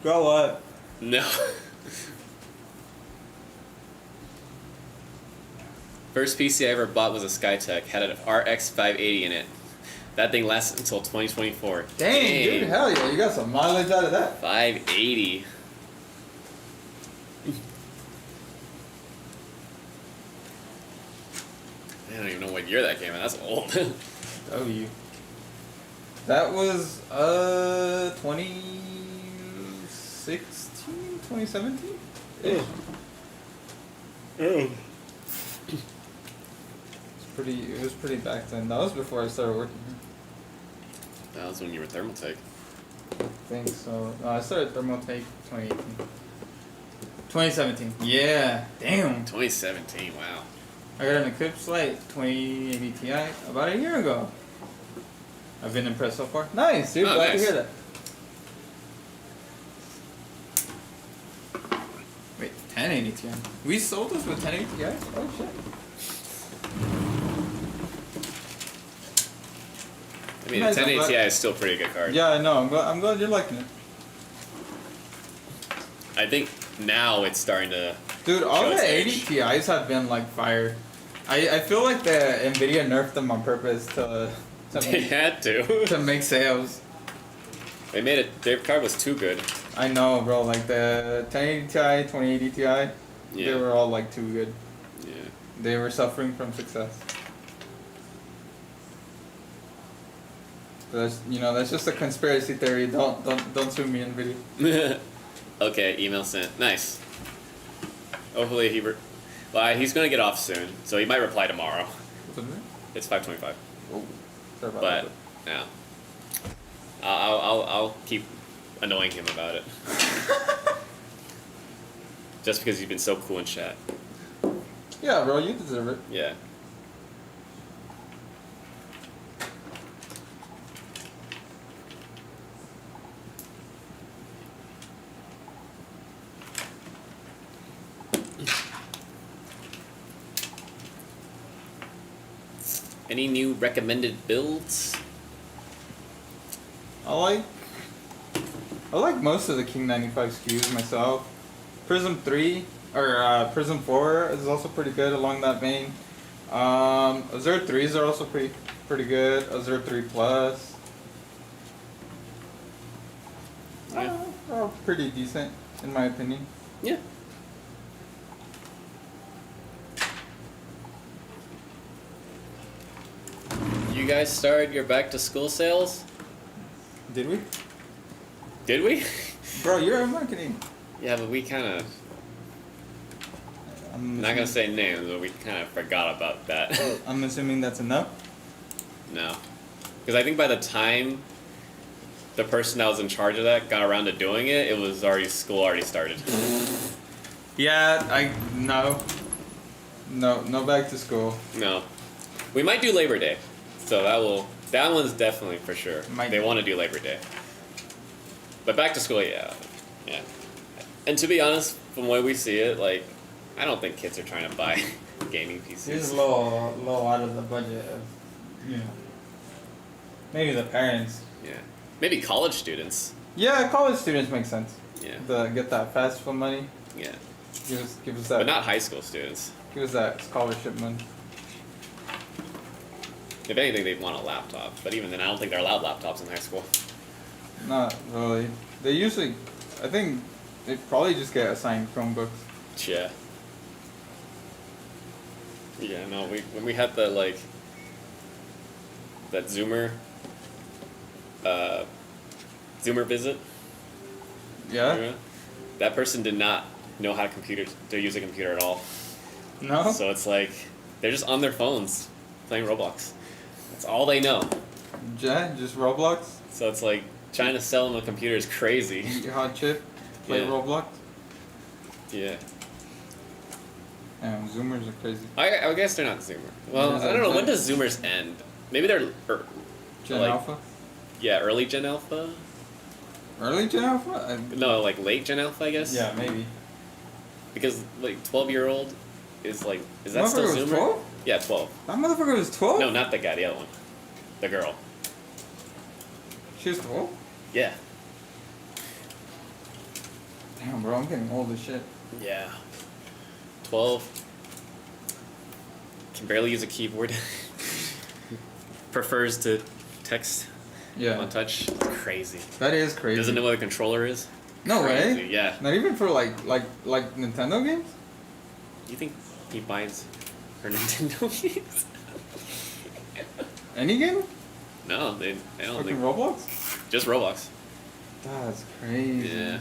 Grow up.
No. First PC I ever bought was a Skytech. Had an RX 580 in it. That thing lasts until 2024.
Dang, dude, hell yeah, you got some mileage out of that.
580. I don't even know what year that came out. That's old.
W. That was 2016, 2017?
Oh.
It was pretty back then. That was before I started working here.
That was when you were ThermalTake.
I think so. No, I started ThermalTake 2018. 2017. Yeah. Damn.
2017, wow.
I got an Eclipse Lite 2080 Ti about a year ago. I've been impressed so far. Nice, dude.
Oh,
Glad
nice.
to hear that. Wait, 1080 Ti. We sold this with 1080 Ti? Oh shit.
I mean,
Nice,
a
I'm
1080
glad-
Ti is still a pretty good card.
Yeah, I know. I'm glad you're liking it.
I think now it's starting to.
Dude, all
show its
the 80
age.
Ti's have been like fire. I feel like the Nvidia nerfed them on purpose to
They had to.
to make sales.
They made it. Their card was too good.
I know, bro. Like the 1080 Ti, 2080 Ti, they
Yeah.
were all like too good.
Yeah.
They were suffering from success. That's that's just a conspiracy theory. Don't sue me, Nvidia.
Okay, email sent. Nice. Hopefully he's gonna get off soon, so he might reply tomorrow.
What's up, man?
It's 5:25.
Oh, sorry about
But
that.
yeah, I'll keep annoying him about it. Just because you've been so cool in chat.
Yeah, bro, you deserve it.
Yeah. Any new recommended builds?
I like most of the King 95 SKUs myself. Prism 3 or Prism 4 is also pretty good along that vein. Azure 3s are also pretty good. Azure 3 Plus.
Yeah.
They're all pretty decent in my opinion.
Yeah. You guys started your back to school sales?
Did we?
Did we?
Bro, you're in marketing.
Yeah, but we kind of. I'm not gonna say names, but we kind of forgot about that.
I'm assuming that's enough.
No, because I think by the time the person that was in charge of that got around to doing it, it was already school already started.
Yeah, no back to school.
No, we might do Labor Day, so that one's definitely for sure.
Might
They
be.
want to do Labor Day, but back to school, yeah. And to be honest, from the way we see it, like, I don't think kids are trying to buy gaming PCs.
It's a little out of the budget of, maybe the parents.
Yeah, maybe college students.
Yeah, college students make sense.
Yeah,
Get that fast food money.
yeah,
Give us that.
but not high school students.
Give us that scholarship money.
If anything, they'd want a laptop, but even then, I don't think they're allowed laptops in high school.
Not really. They usually, I think, they probably just get assigned Chromebooks.
Yeah. Yeah, no, when we had the, like, that Zoomer visit,
Yeah.
remember? That person did not know how to use a computer at all.
No.
So it's like, they're just on their phones playing Roblox. That's all they know.
Yeah, just Roblox.
So it's like, trying to sell them a computer is crazy.
Eat hot chip. Play
Yeah.
Roblox.
Yeah.
Damn, Zoomers are crazy.
I guess they're not Zoomer. Well,
There's
I don't know.
like-
When does Zoomers end? Maybe they're
Gen
like-
Alpha?
yeah, early Gen Alpha.
Early Gen Alpha?
No, like late Gen Alpha, I guess.
Yeah, maybe.
Because like 12-year-old is like, is that still
Motherfucker was
Zoomer?
12?
Yeah, 12.
That motherfucker was 12?
No, not the guy. The other one. The girl.
She was 12?
Yeah.
Damn, bro, I'm getting old as shit.
Yeah. 12. Can barely use a keyboard. Prefers to text
Yeah.
on touch. Crazy.
That is crazy.
Doesn't know what a controller is.
No
Crazy,
way.
Yeah.
Not even for like Nintendo games?
You think he buys her Nintendo games?
Any game?
No, I don't
Fucking
think.
Roblox?
Just Roblox.
That's crazy.
Yeah.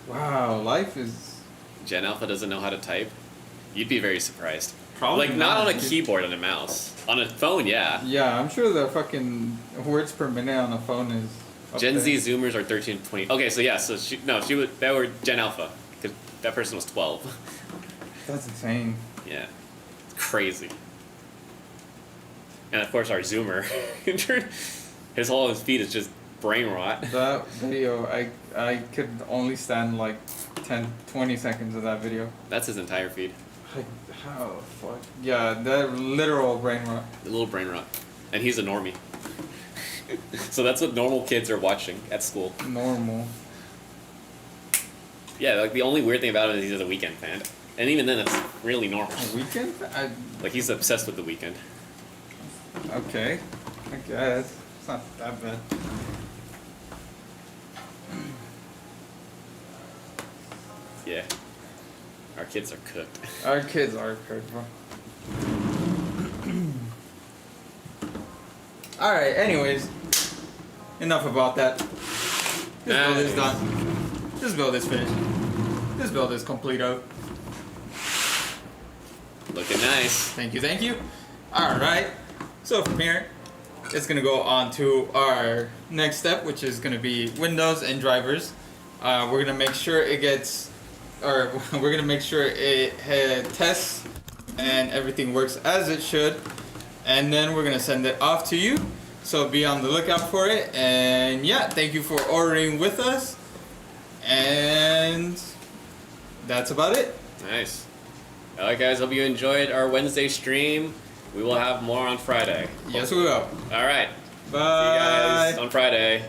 Wow, life is
Gen Alpha doesn't know how to type. You'd be very surprised.
probably
Like, not on a
dude.
keyboard and a mouse. On a phone, yeah.
Yeah, I'm sure the fucking words per minute on a phone is up
Gen
there.
Z Zoomers are 13 to 20. Okay, so yeah, so she was, they were Gen Alpha. Because that person was 12.
That's insane.
Yeah. It's crazy. And of course, our Zoomer. his feed is just brain rot.
That video, I could only stand like 10, 20 seconds of that video.
That's his entire feed.
Like, how the fuck? Yeah, that literal brain rot.
A little brain rot. And he's a normie. So that's what normal kids are watching at school.
Normal.
Yeah, like the only weird thing about him is he's a Weekend fan. And even then, it's really normal.
A weekend?
Like, he's obsessed with the Weekend.
Okay. I guess. It's not that bad.
Yeah. Our kids are cooked.
Our kids are cooked, bro. Alright, anyways. Enough about that. This build is done. This build is finished. This build is complete out.
Looking nice.
Thank you, thank you. Alright. So from here, it's gonna go on to our next step, which is gonna be Windows and drivers. We're gonna make sure it gets, or we're gonna make sure it tests and everything works as it should. And then we're gonna send it off to you. So be on the lookout for it. And yeah, thank you for ordering with us. And that's about it.
Nice. Alright, guys, hope you enjoyed our Wednesday stream. We will have more on Friday.
Yes, we will.
Alright.
Bye.
See you guys on Friday.